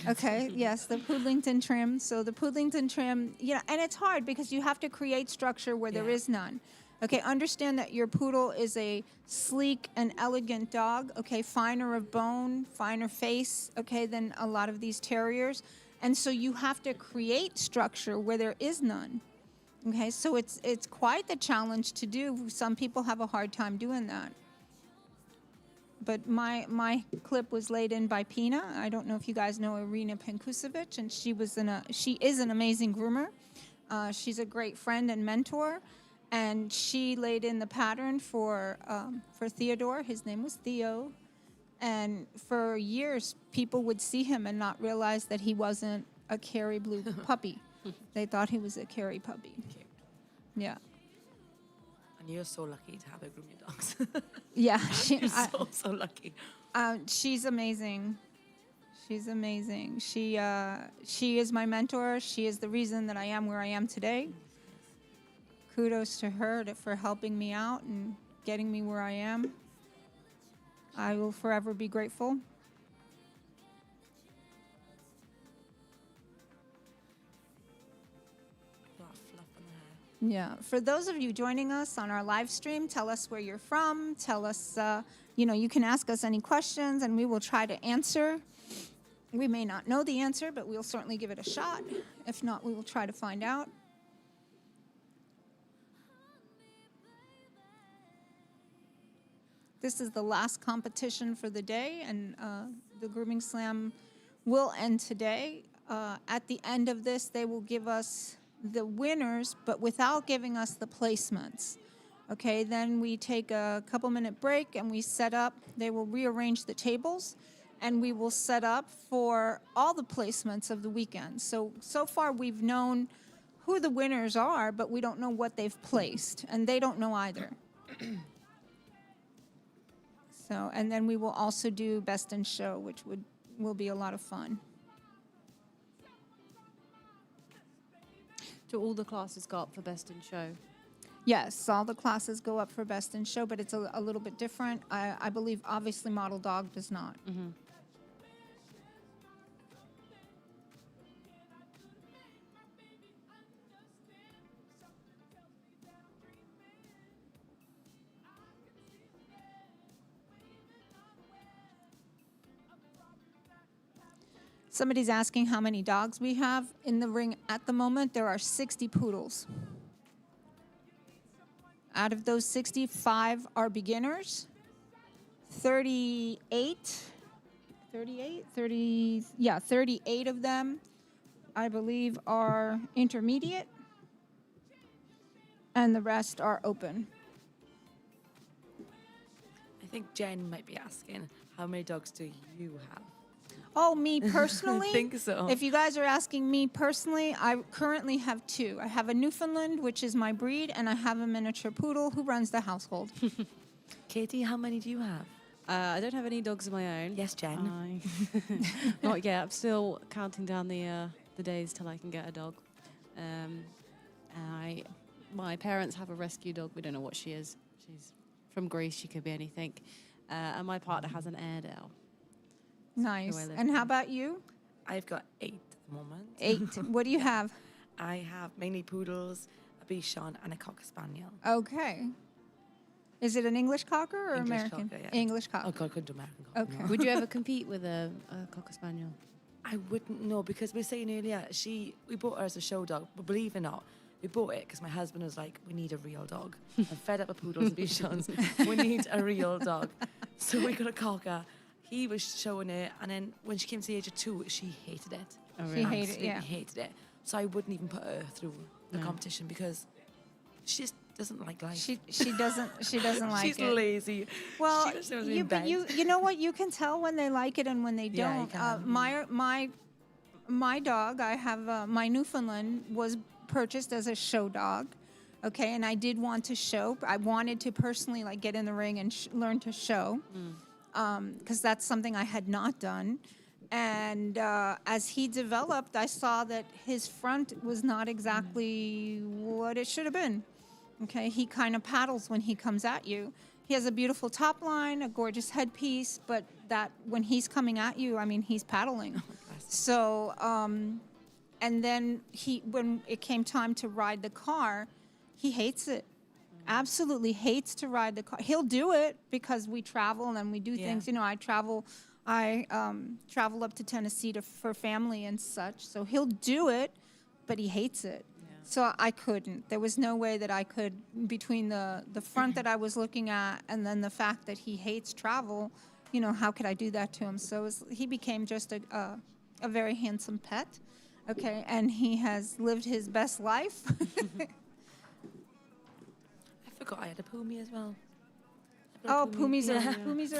[SPEAKER 10] Okay, yes, the Poodlington trim. So the Poodlington trim, and it's hard because you have to create structure where there is none. Okay, understand that your poodle is a sleek and elegant dog, okay, finer of bone, finer face, okay, than a lot of these terriers. And so you have to create structure where there is none. Okay, so it's quite the challenge to do. Some people have a hard time doing that. But my clip was laid in by Pina. I don't know if you guys know Irina Penkusevic, and she is an amazing groomer. She's a great friend and mentor, and she laid in the pattern for Theodore. His name was Theo, and for years people would see him and not realize that he wasn't a Kerry Blue puppy. They thought he was a Kerry puppy.
[SPEAKER 15] Cute.
[SPEAKER 10] Yeah.
[SPEAKER 15] And you're so lucky to have her groom your dogs.
[SPEAKER 10] Yeah.
[SPEAKER 15] You're so lucky.
[SPEAKER 10] She's amazing. She's amazing. She is my mentor. She is the reason that I am where I am today. Kudos to her for helping me out and getting me where I am. I will forever be grateful. Yeah. For those of you joining us on our live stream, tell us where you're from. Tell us, you can ask us any questions and we will try to answer. We may not know the answer, but we'll certainly give it a shot. If not, we will try to find out. This is the last competition for the day, and the Grooming Slam will end today. At the end of this, they will give us the winners, but without giving us the placements. Okay, then we take a couple-minute break and we set up. They will rearrange the tables, and we will set up for all the placements of the weekend. So far we've known who the winners are, but we don't know what they've placed, and they don't know either. So, and then we will also do Best in Show, which will be a lot of fun.
[SPEAKER 16] Do all the classes go up for Best in Show?
[SPEAKER 10] Yes, all the classes go up for Best in Show, but it's a little bit different. I believe, obviously, Model Dog does not.
[SPEAKER 16] Mm-hmm.
[SPEAKER 10] Somebody's asking how many dogs we have in the ring at the moment. There are 60 poodles. Out of those 65 are beginners, 38, 38 of them, I believe, are intermediate, and the rest are open.
[SPEAKER 15] I think Jen might be asking, how many dogs do you have?
[SPEAKER 10] Oh, me personally?
[SPEAKER 15] I think so.
[SPEAKER 10] If you guys are asking me personally, I currently have 2. I have a Newfoundland, which is my breed, and I have a miniature poodle who runs the household.
[SPEAKER 15] Katie, how many do you have?
[SPEAKER 16] I don't have any dogs of my own.
[SPEAKER 15] Yes, Jen.
[SPEAKER 16] Not yet. I'm still counting down the days till I can get a dog. My parents have a rescue dog. We don't know what she is. She's from Greece. She could be anything. And my partner has an Airedale.
[SPEAKER 10] Nice.
[SPEAKER 16] Who I live
[SPEAKER 10] And how
[SPEAKER 16] with.
[SPEAKER 10] about you?
[SPEAKER 15] I've got 8 at the moment.
[SPEAKER 10] 8. What do you have?
[SPEAKER 15] I have mainly poodles, a Bichon, and a Cocker Spaniel.
[SPEAKER 10] Okay. Is it an English Cocker or
[SPEAKER 15] English
[SPEAKER 10] American?
[SPEAKER 15] Cocker, yeah.
[SPEAKER 10] English Cocker.
[SPEAKER 15] Oh, God, I couldn't do American Cocker.
[SPEAKER 10] Okay.
[SPEAKER 15] no.
[SPEAKER 16] Would you ever compete with a Cocker Spaniel?
[SPEAKER 15] I wouldn't know, because we were saying earlier, we bought her as a show dog, but believe it or not, we bought it because my husband was like, we need a real dog. I'm fed up with poodles and Bichons. We need a real dog. So we got a Cocker. He was showing it, and then when she came to the age of 2, she hated it.
[SPEAKER 16] Oh,
[SPEAKER 10] really? She hated it,
[SPEAKER 15] Absolutely
[SPEAKER 10] yeah.
[SPEAKER 15] hated it. So I wouldn't even put her through the competition because she just doesn't like life.
[SPEAKER 10] She doesn't like
[SPEAKER 15] She's
[SPEAKER 10] it.
[SPEAKER 15] lazy.
[SPEAKER 10] Well,
[SPEAKER 15] she was
[SPEAKER 10] you,
[SPEAKER 15] in
[SPEAKER 10] but
[SPEAKER 15] bed.
[SPEAKER 10] you know what? You can tell when they like it and when they
[SPEAKER 15] Yeah, you
[SPEAKER 10] don't.
[SPEAKER 15] can.
[SPEAKER 10] My dog, I have my Newfoundland, was purchased as a show dog. Okay, and I did want to show. I wanted to personally like get in the ring and learn to show, because that's something I had not done. And as he developed, I saw that his front was not exactly what it should have been. Okay, he kind of paddles when he comes at you. He has a beautiful top line, a gorgeous headpiece, but that when he's coming at you, I mean, he's paddling. So, and then when it came time to ride the car, he hates it. Absolutely hates to ride the car. He'll do it because we travel and we do things. You know, I travel up to Tennessee for family and such. So he'll do it, but he hates it. So I couldn't. There was no way that I could, between the front that I was looking at and then the fact that he hates travel, you know, how could I do that to him? So he became just a very handsome pet, okay, and he has lived his best life.
[SPEAKER 15] I forgot I had a Pumi as well.
[SPEAKER 10] Oh, Pumis are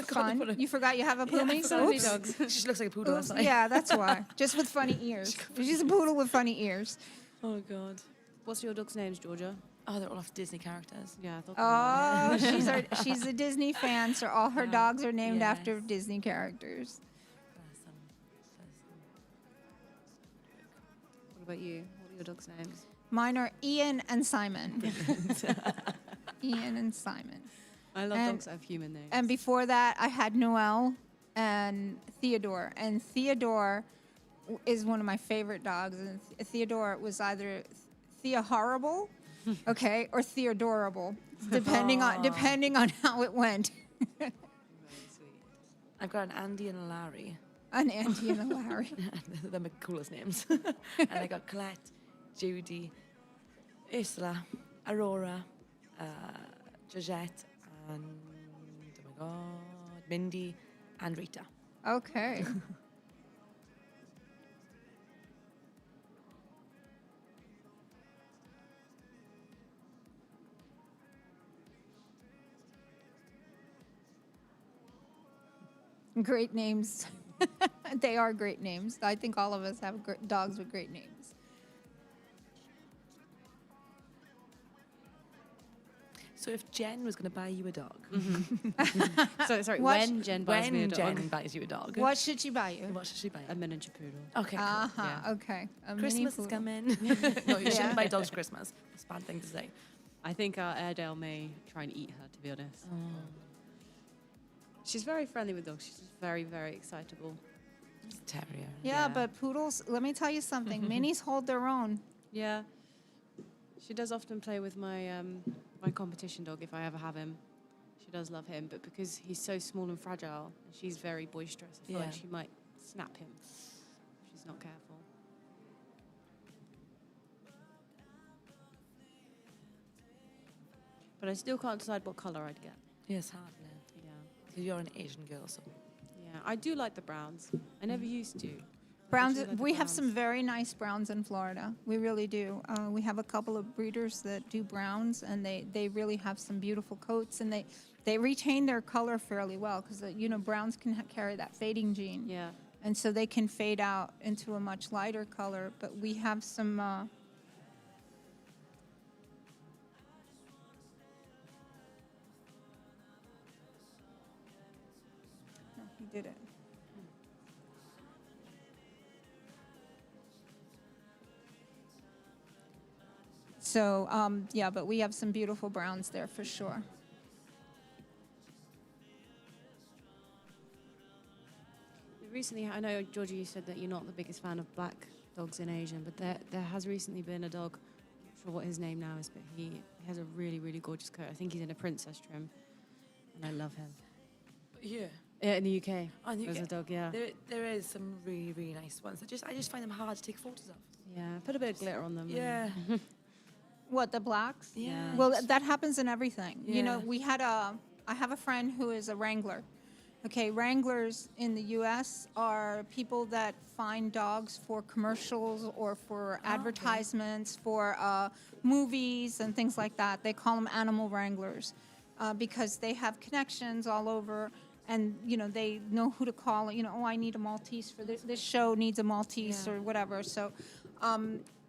[SPEAKER 10] fun. You forgot you have a Pumi?
[SPEAKER 15] Dogs. She just looks like a poodle.
[SPEAKER 10] Oops.
[SPEAKER 15] That's why.
[SPEAKER 10] Yeah, that's why. Just with funny ears. She's a poodle with funny ears.
[SPEAKER 15] Oh, God.
[SPEAKER 16] What's your dog's names, Georgia?
[SPEAKER 15] Oh, they're all off Disney characters.
[SPEAKER 16] Yeah, I thought
[SPEAKER 10] she's a Disney fan, so all her dogs are named
[SPEAKER 15] Yes.
[SPEAKER 10] after Disney characters.
[SPEAKER 16] What about you? What are your dog's names?
[SPEAKER 10] Mine are Ian and Simon. Ian and Simon.
[SPEAKER 16] I love dogs that have human names.
[SPEAKER 10] And before that, I had Noelle and Theodore. And Theodore is one of my favorite dogs. And Theodore was either Thea Horrible, okay, or Theodorable, depending on how it went.
[SPEAKER 15] I've got an Andy and a Larry.
[SPEAKER 10] An Andy and a Larry.
[SPEAKER 15] They're my coolest names. And I got Colette, Judy, Ursula, Aurora, Georgette, and oh my God, Mindy, and Rita.
[SPEAKER 10] Okay. Great names. They are great names. I think all of us have dogs with great names.
[SPEAKER 15] So if Jen was going to buy you a dog,
[SPEAKER 16] Sorry,
[SPEAKER 10] What
[SPEAKER 16] when Jen buys me a dog,
[SPEAKER 15] Jen buys you a dog,
[SPEAKER 10] What should she buy you?
[SPEAKER 15] what should she buy you?
[SPEAKER 16] a miniature poodle.
[SPEAKER 15] Okay, cool.
[SPEAKER 10] Uh-huh, okay. A mini
[SPEAKER 15] Christmas is
[SPEAKER 10] poodle.
[SPEAKER 15] coming. No, you shouldn't buy dogs Christmas. That's a bad thing to say.
[SPEAKER 16] I think our Airedale may try and eat her, to be honest. She's very friendly with dogs. She's very, very excitable.
[SPEAKER 15] It's a terrier.
[SPEAKER 10] Yeah, but poodles, let me tell you something. Minis hold their own.
[SPEAKER 16] Yeah. She does often play with my my competition dog if I ever have him. She does love him, but because he's so small and fragile, she's very boisterous. I feel like
[SPEAKER 15] Yeah.
[SPEAKER 16] she might snap him if she's not careful. But I still can't decide what colour I'd get.
[SPEAKER 15] Yeah, it's hard, yeah.
[SPEAKER 16] Yeah.
[SPEAKER 15] because you're an Asian girl, so.
[SPEAKER 16] Yeah, I do like the browns. I never used to.
[SPEAKER 10] Browns,
[SPEAKER 16] I do like the
[SPEAKER 10] we have some
[SPEAKER 16] browns.
[SPEAKER 10] very nice browns in Florida. We really do. We have a couple of breeders that do browns, and they really have some beautiful coats, and they retain their color fairly well because, browns can carry that fading gene.
[SPEAKER 16] Yeah.
[SPEAKER 10] And so they can fade out into a much lighter color. But we have some... no, he did it. So, yeah, but we have some beautiful browns there for sure.
[SPEAKER 16] Recently, I know, Georgia, you said that you're not the biggest fan of black dogs in Asian, but there has recently been a dog, I'm not sure what his name now is, but he has a really, really gorgeous coat. I think he's in a princess trim, and I love him.
[SPEAKER 15] Yeah.
[SPEAKER 16] Yeah, in the UK.
[SPEAKER 15] Oh, in the
[SPEAKER 16] There's
[SPEAKER 15] UK.
[SPEAKER 16] a dog, yeah.
[SPEAKER 15] There is some really, really nice ones. I just find them hard to take photos of.
[SPEAKER 16] Yeah, put a bit of glitter on them.
[SPEAKER 15] Yeah.
[SPEAKER 10] What, the blacks?
[SPEAKER 15] Yeah.
[SPEAKER 10] Well, that happens in everything.
[SPEAKER 15] Yeah.
[SPEAKER 10] I have a friend who is a wrangler. Okay, wranglers in the U.S. are people that find dogs for commercials or for advertisements, for movies and things like that. They call them animal wranglers because they have connections all over, and they know who to call. I need a Maltese for this show needs a Maltese or whatever. So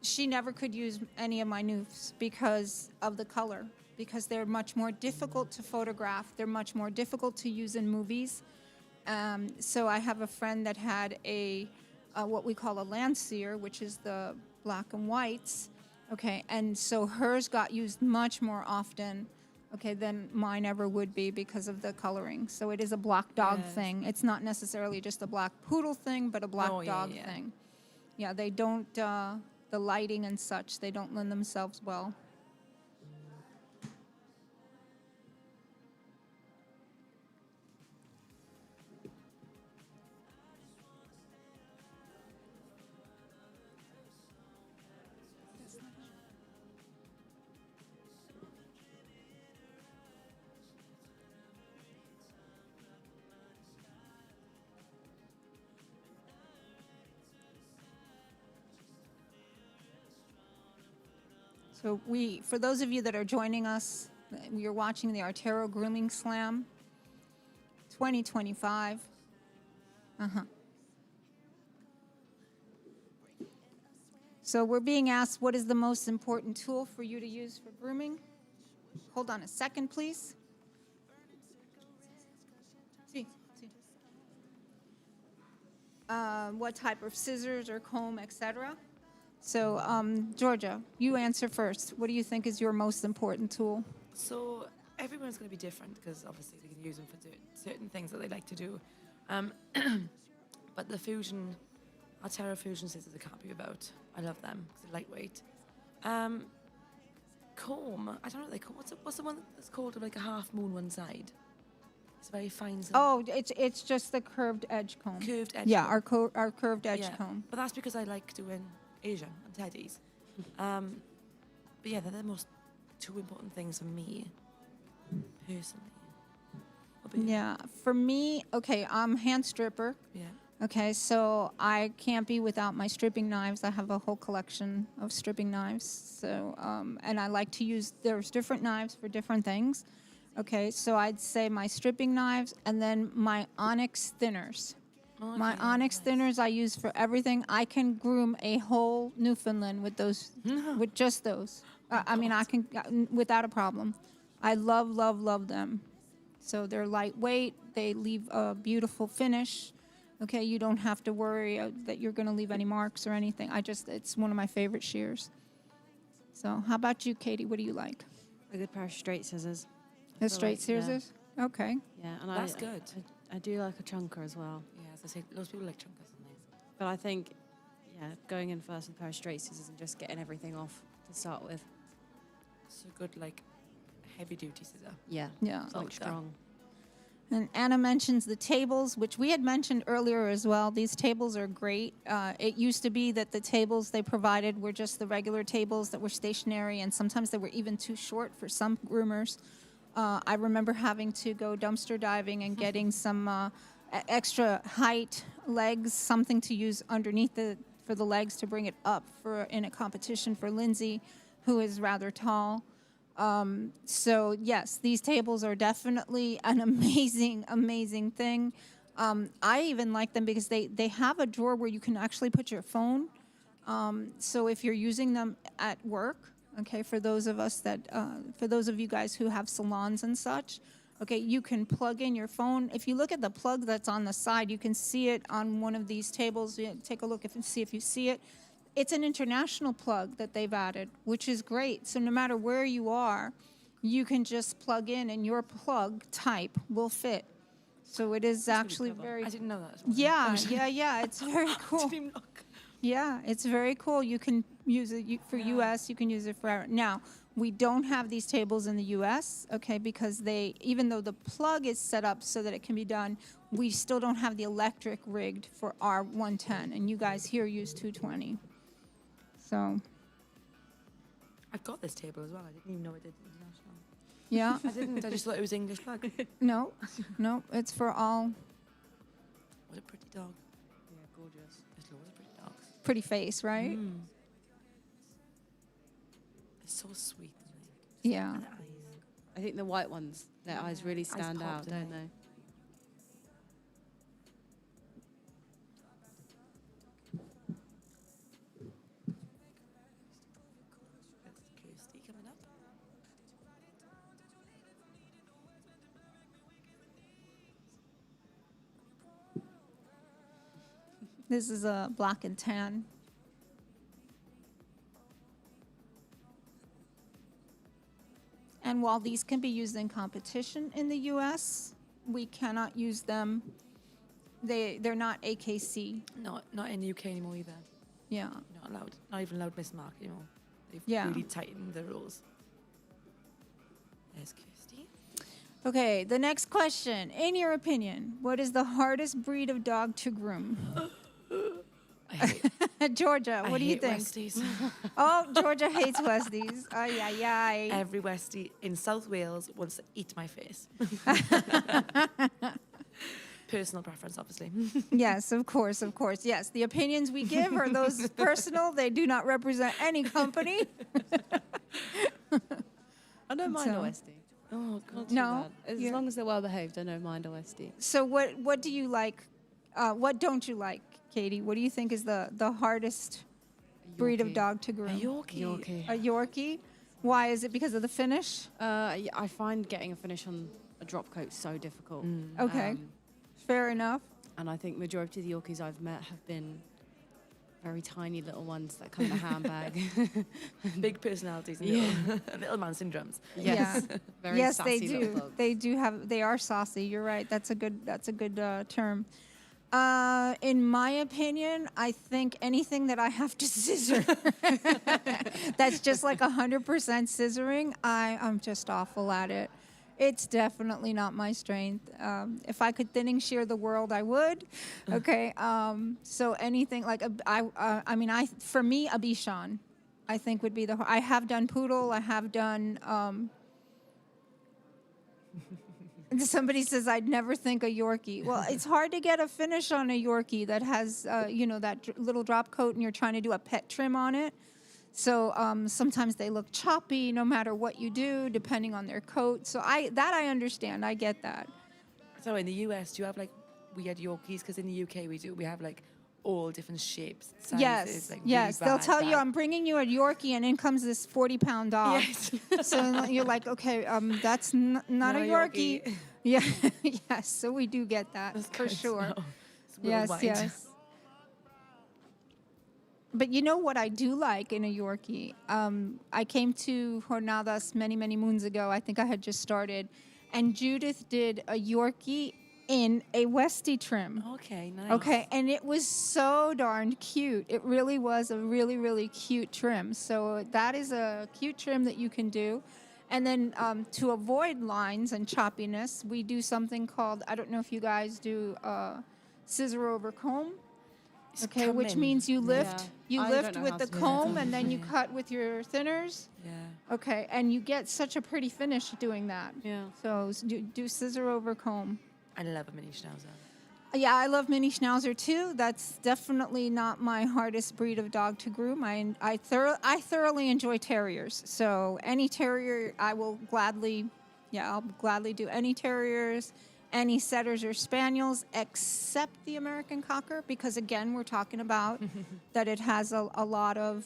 [SPEAKER 10] she never could use any of my Noofs because of the color. Because they're much more difficult to photograph. They're much more difficult to use in movies. So I have a friend that had what we call a Landseer, which is the black and whites. Okay, and so hers got used much more often, than mine ever would be because of the coloring. So it is a black dog thing. It's not necessarily just a black poodle thing, but a black dog thing. Yeah, they don't, the lighting and such, they don't lend themselves well. So for those of you that are joining us, you're watching the Artero Grooming Slam 2025. So we're being asked, what is the most important tool for you to use for grooming? Hold on a second, please. What type of scissors or comb, etc. So, Georgia, you answer first. What do you think is your most important tool?
[SPEAKER 15] So everyone's going to be different because obviously they can use them for certain things that they like to do. But the Artero Fusion scissors I can't be without. I love them because they're lightweight. Comb, I don't know what they call. What's the one that's called like a half moon one side? It's very fine.
[SPEAKER 10] Oh, it's just the curved edge comb.
[SPEAKER 15] Curved edge.
[SPEAKER 10] Yeah,
[SPEAKER 15] comb.
[SPEAKER 10] our curved edge comb.
[SPEAKER 15] But that's because I like doing Asian and teddies. But yeah, they're the most two important things for me, personally. What about you?
[SPEAKER 10] Yeah, for me, I'm hand stripper.
[SPEAKER 15] Yeah.
[SPEAKER 10] Okay, so I can't be without my stripping knives. I have a whole collection of stripping knives. So, and I like to use, there's different knives for different things. Okay, so I'd say my stripping knives and then my onyx thinners.
[SPEAKER 15] Okay,
[SPEAKER 10] My onyx thinners I use for everything. I can groom a whole Newfoundland with those, with just those. I mean, I can, without a problem. I love, love, love them. So they're lightweight. They leave a beautiful finish. Okay, you don't have to worry that you're going to leave any marks or anything. It's one of my favorite shears. So how about you, Katie? What do you like?
[SPEAKER 16] A good pair of straight scissors.
[SPEAKER 10] The straight scissors?
[SPEAKER 16] Yeah.
[SPEAKER 10] Okay.
[SPEAKER 16] Yeah, and
[SPEAKER 15] That's good.
[SPEAKER 16] I do like a chunker as well.
[SPEAKER 15] Yeah, as I say, lots of people like chunkers.
[SPEAKER 16] But I think, going in first with a pair of straight scissors and just getting everything off to start with.
[SPEAKER 15] So good, like heavy duty scissor.
[SPEAKER 16] Yeah.
[SPEAKER 10] Yeah.
[SPEAKER 16] Something strong.
[SPEAKER 10] And Anna mentions the tables, which we had mentioned earlier as well. These tables are great. It used to be that the tables they provided were just the regular tables that were stationary, and sometimes they were even too short for some groomers. I remember having to go dumpster diving and getting some extra height legs, something to use underneath for the legs to bring it up in a competition for Lindsay, who is rather tall. So yes, these tables are definitely an amazing, amazing thing. I even like them because they have a drawer where you can actually put your phone. So if you're using them at work, okay, for those of you guys who have salons and such, okay, you can plug in your phone. If you look at the plug that's on the side, you can see it on one of these tables. Take a look and see if you see it. It's an international plug that they've added, which is great. So no matter where you are, you can just plug in and your plug type will fit. So it is actually very...
[SPEAKER 15] I didn't know that.
[SPEAKER 10] Yeah. It's very cool. Yeah, it's very cool. You can use it for US, you can use it for... Now, we don't have these tables in the US, okay, because even though the plug is set up so that it can be done, we still don't have the electric rigged for our 110, and you guys here use 220. So...
[SPEAKER 15] I've got this table as well. I didn't even know it did international.
[SPEAKER 10] Yeah.
[SPEAKER 15] I didn't. I just thought it was English plug.
[SPEAKER 10] No, it's for all.
[SPEAKER 15] What a pretty dog.
[SPEAKER 16] Yeah, gorgeous.
[SPEAKER 15] There's loads of pretty dogs.
[SPEAKER 10] Pretty face, right?
[SPEAKER 15] Mm. It's so sweet.
[SPEAKER 10] Yeah.
[SPEAKER 15] And the eyes.
[SPEAKER 16] I think the white ones, their eyes really stand
[SPEAKER 15] pop,
[SPEAKER 16] out,
[SPEAKER 15] don't
[SPEAKER 16] don't
[SPEAKER 15] they?
[SPEAKER 16] they?
[SPEAKER 15] Kirsty coming up.
[SPEAKER 10] This is a black and tan. And while these can be used in competition in the US, we cannot use them. They're not AKC.
[SPEAKER 15] Not in the UK anymore either.
[SPEAKER 10] Yeah.
[SPEAKER 15] Not allowed. Not even allowed Miss Mark anymore. They've
[SPEAKER 10] Yeah.
[SPEAKER 15] really tightened the rules. There's Kirsty.
[SPEAKER 10] Okay, the next question. In your opinion, what is the hardest breed of dog to groom? Georgia, what do you think?
[SPEAKER 15] Westies.
[SPEAKER 10] Oh, Georgia hates Westies. Ay, ay, ay.
[SPEAKER 15] Every Westie in South Wales wants to eat my face. Personal preference, obviously.
[SPEAKER 10] Yes, of course. Yes, the opinions we give are those personal. They do not represent any company.
[SPEAKER 16] I don't mind
[SPEAKER 10] So-
[SPEAKER 16] a Westie.
[SPEAKER 15] Oh, God.
[SPEAKER 10] No?
[SPEAKER 16] As
[SPEAKER 10] You're-
[SPEAKER 16] long as they're well behaved, I don't mind a Westie.
[SPEAKER 10] So what do you like? What don't you like, Katie? What do you think is the hardest breed of
[SPEAKER 16] Yorkie.
[SPEAKER 10] dog to groom?
[SPEAKER 15] A Yorkie.
[SPEAKER 10] A Yorkie? Why? Is it because of the finish?
[SPEAKER 16] Yeah, I find getting a finish on a drop coat so difficult.
[SPEAKER 10] Okay. Fair enough.
[SPEAKER 16] And I think majority of the Yorkies I've met have been very tiny little ones that come in a handbag.
[SPEAKER 15] Big personalities and
[SPEAKER 16] Yeah.
[SPEAKER 15] little man syndromes.
[SPEAKER 16] Yes.
[SPEAKER 10] Yeah.
[SPEAKER 16] Very
[SPEAKER 10] Yes, they
[SPEAKER 16] sassy little
[SPEAKER 10] do.
[SPEAKER 16] dogs.
[SPEAKER 10] They do have. They are saucy. You're right. That's a good term. In my opinion, I think anything that I have to scissor, that's just like 100% scissoring, I'm just awful at it. It's definitely not my strength. If I could thinning shear the world, I would. Okay. So anything like for me, a Bichon, I think would be I have done Poodle. I have done. Somebody says I'd never think a Yorkie. Well, it's hard to get a finish on a Yorkie that has, that little drop coat, and you're trying to do a pet trim on it. So sometimes they look choppy, no matter what you do, depending on their coat. So I understand. I get that.
[SPEAKER 15] So in the US, do you have like weird Yorkies? Because in the UK we have like all different shapes, sizes.
[SPEAKER 10] Yes,
[SPEAKER 15] like,
[SPEAKER 10] yes.
[SPEAKER 15] really
[SPEAKER 10] They'll
[SPEAKER 15] bad,
[SPEAKER 10] tell you,
[SPEAKER 15] bad.
[SPEAKER 10] I'm bringing you a Yorkie, and in comes this 40-pound dog.
[SPEAKER 15] Yes.
[SPEAKER 10] So you're like, okay, that's not a Yorkie. Yeah, yes. So we do get that for sure.
[SPEAKER 15] It's
[SPEAKER 10] Yes,
[SPEAKER 15] worldwide.
[SPEAKER 10] yes. But you know what I do like in a Yorkie? I came to Jornadas many, many moons ago. I think I had just started. And Judith did a Yorkie in a Westie trim.
[SPEAKER 15] Okay, nice.
[SPEAKER 10] Okay, and it was so darn cute. It really was a really, really cute trim. So that is a cute trim that you can do. And then to avoid lines and choppiness, we do something called, I don't know if you guys do scissor over comb. Okay, which
[SPEAKER 15] coming.
[SPEAKER 10] means you lift,
[SPEAKER 16] Yeah.
[SPEAKER 10] you
[SPEAKER 16] I
[SPEAKER 10] lift
[SPEAKER 16] don't know
[SPEAKER 10] with
[SPEAKER 16] how
[SPEAKER 10] the
[SPEAKER 16] to do
[SPEAKER 10] comb
[SPEAKER 16] that.
[SPEAKER 10] and then you
[SPEAKER 15] Yeah.
[SPEAKER 10] cut with your thinners.
[SPEAKER 15] Yeah.
[SPEAKER 10] Okay, and you get such a pretty finish doing that.
[SPEAKER 16] Yeah.
[SPEAKER 10] So do scissor over comb.
[SPEAKER 15] I love a mini schnauzer.
[SPEAKER 10] Yeah, I love mini schnauzer too. That's definitely not my hardest breed of dog to groom. I thoroughly enjoy terriers. So any terrier, I'll gladly do any terriers, any setters or spaniels, except the American Cocker, because again, we're talking about that it has a lot of.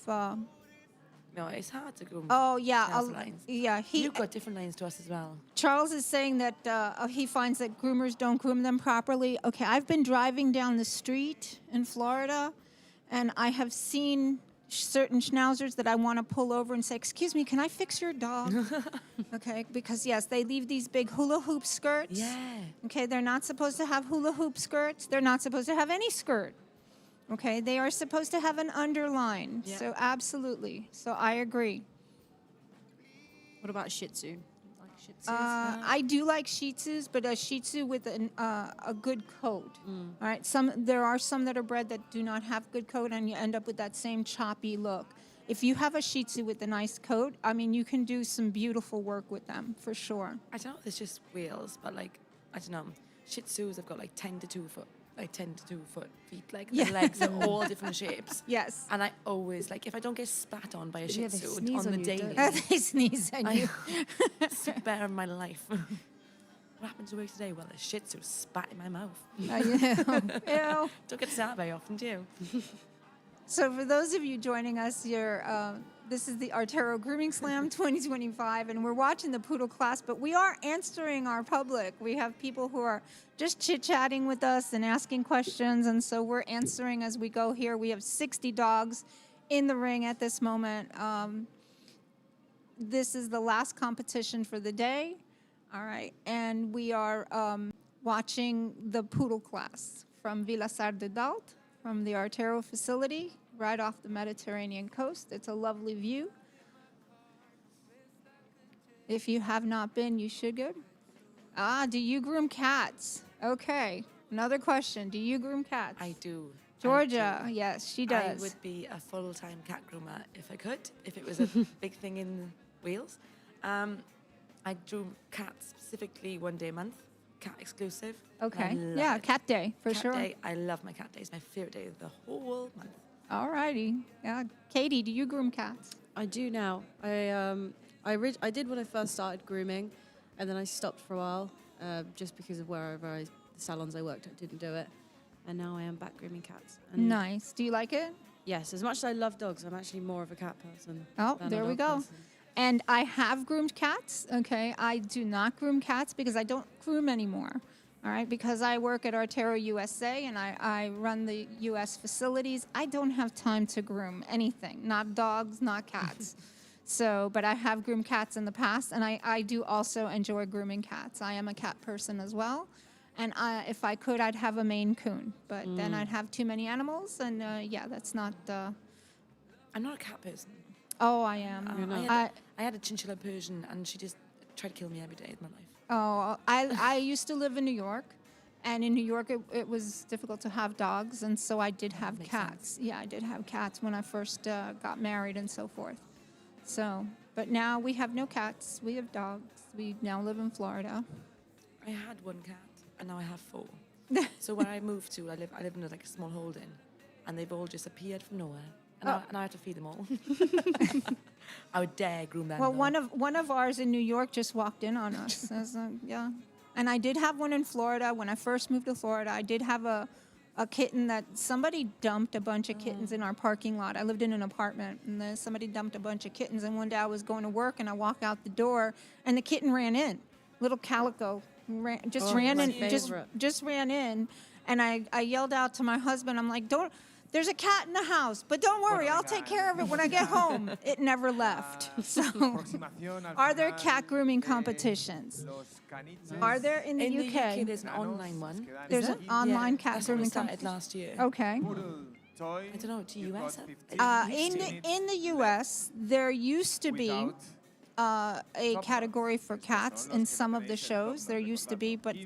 [SPEAKER 15] No, it's hard to groom.
[SPEAKER 10] Oh yeah,
[SPEAKER 15] Schnauzer lines.
[SPEAKER 10] yeah.
[SPEAKER 15] You've got different lines to us as well.
[SPEAKER 10] Charles is saying that he finds that groomers don't groom them properly. Okay, I've been driving down the street in Florida, and I have seen certain schnauzers that I want to pull over and say, "Excuse me, can I fix your dog?" Okay, because yes, they leave these big hula hoop skirts.
[SPEAKER 15] Yeah.
[SPEAKER 10] Okay, they're not supposed to have hula hoop skirts. They're not supposed to have any skirt. Okay, they are supposed to have an underline.
[SPEAKER 16] Yeah.
[SPEAKER 10] So absolutely. So I agree.
[SPEAKER 16] What about Shih Tzu? Like Shih Tzus?
[SPEAKER 10] I do like Shih Tzus, but a Shih Tzu with a good coat. All right, there are some that are bred that do not have good coat, and you end up with that same choppy look. If you have a Shih Tzu with a nice coat, I mean, you can do some beautiful work with them for sure.
[SPEAKER 15] I don't know if it's just wheels, but like, I don't know. Shih Tzus have got like 10 to 2 foot. Like 10 to 2 foot feet. Like
[SPEAKER 10] Yeah.
[SPEAKER 15] the legs are all different shapes.
[SPEAKER 10] Yes.
[SPEAKER 15] And I always, like, if I don't get spat on by a Shih
[SPEAKER 16] Yeah, they
[SPEAKER 15] Tzu
[SPEAKER 16] sneeze
[SPEAKER 15] on
[SPEAKER 16] on
[SPEAKER 15] the
[SPEAKER 16] you,
[SPEAKER 15] daily,
[SPEAKER 16] don't
[SPEAKER 10] They sneeze at you.
[SPEAKER 15] spare my life. What happened to work today? Well, a Shih Tzu spat in my mouth.
[SPEAKER 10] Ew.
[SPEAKER 15] Don't get to say that very often, do you?
[SPEAKER 10] So for those of you joining us here, this is the Artero Grooming Slam 2025, and we're watching the Poodle class, but we are answering our public. We have people who are just chit-chatting with us and asking questions, and so we're answering as we go here. We have 60 dogs in the ring at this moment. This is the last competition for the day. All right, and we are watching the Poodle class from Vilassar de Dalt, from the Artero facility, right off the Mediterranean coast. It's a lovely view. If you have not been, you should go. Do you groom cats? Okay, another question. Do you groom cats?
[SPEAKER 15] I do.
[SPEAKER 10] Georgia, yes, she does.
[SPEAKER 15] I would be a full-time cat groomer if I could, if it was a big thing in Wales. I groom cats specifically 1 day a month, cat exclusive.
[SPEAKER 10] Okay,
[SPEAKER 15] I love
[SPEAKER 10] yeah,
[SPEAKER 15] it.
[SPEAKER 10] cat day, for
[SPEAKER 15] Cat
[SPEAKER 10] sure.
[SPEAKER 15] Day, I love my cat day. It's my favorite day of the whole month.
[SPEAKER 10] All righty. Yeah. Katie, do you groom cats?
[SPEAKER 16] I do now. I did when I first started grooming, and then I stopped for a while, just because of the salons I worked at didn't do it, and now I am back grooming cats. And
[SPEAKER 10] Nice. Do you like it?
[SPEAKER 16] Yes, as much as I love dogs, I'm actually more of a cat person.
[SPEAKER 10] Oh,
[SPEAKER 16] than a
[SPEAKER 10] there we
[SPEAKER 16] dog
[SPEAKER 10] go.
[SPEAKER 16] person.
[SPEAKER 10] And I have groomed cats. Okay, I do not groom cats because I don't groom anymore. All right, because I work at Artero USA and I run the US facilities. I don't have time to groom anything, not dogs, not cats. But I have groomed cats in the past, and I do also enjoy grooming cats. I am a cat person as well. And if I could, I'd have a Maine Coon, but then I'd have too many animals, and yeah, that's not.
[SPEAKER 15] I'm not a cat person.
[SPEAKER 10] Oh, I am.
[SPEAKER 15] I had a chinchilla Persian, and she just tried to kill me every day of my life.
[SPEAKER 10] Oh, I used to live in New York, and in New York it was difficult to have dogs, and so I did have cats. Yeah, I did have cats when I first got married and so forth. So, but now we have no cats. We have dogs. We now live in Florida.
[SPEAKER 15] I had 1 cat, and now I have 4. So where I moved to, I live in like a small holding, and they've all just appeared from nowhere, and I have to feed them all. I would dare groom them.
[SPEAKER 10] Well,
[SPEAKER 15] though.
[SPEAKER 10] one of ours in New York just walked in on us. Yeah, and I did have one in Florida when I first moved to Florida. I did have a kitten that somebody dumped a bunch of kittens in our parking lot. I lived in an apartment, and then somebody dumped a bunch of kittens. And one day I was going to work, and I walk out the door, and the kitten ran in, little calico, ran in, and I yelled out to my husband. I'm like, don't. There's a cat in the house, but don't worry, I'll take care of it when I get home. It never left. So, are there cat grooming competitions? Are there in the UK?
[SPEAKER 15] In the UK, there's an online one.
[SPEAKER 10] There's an online cat
[SPEAKER 15] That's what
[SPEAKER 10] grooming
[SPEAKER 15] started
[SPEAKER 10] competition.
[SPEAKER 15] last year.
[SPEAKER 10] Okay.
[SPEAKER 15] I don't know. Do you US have?
[SPEAKER 10] In the US, there used to be a category for cats in some of the shows. There used to be, but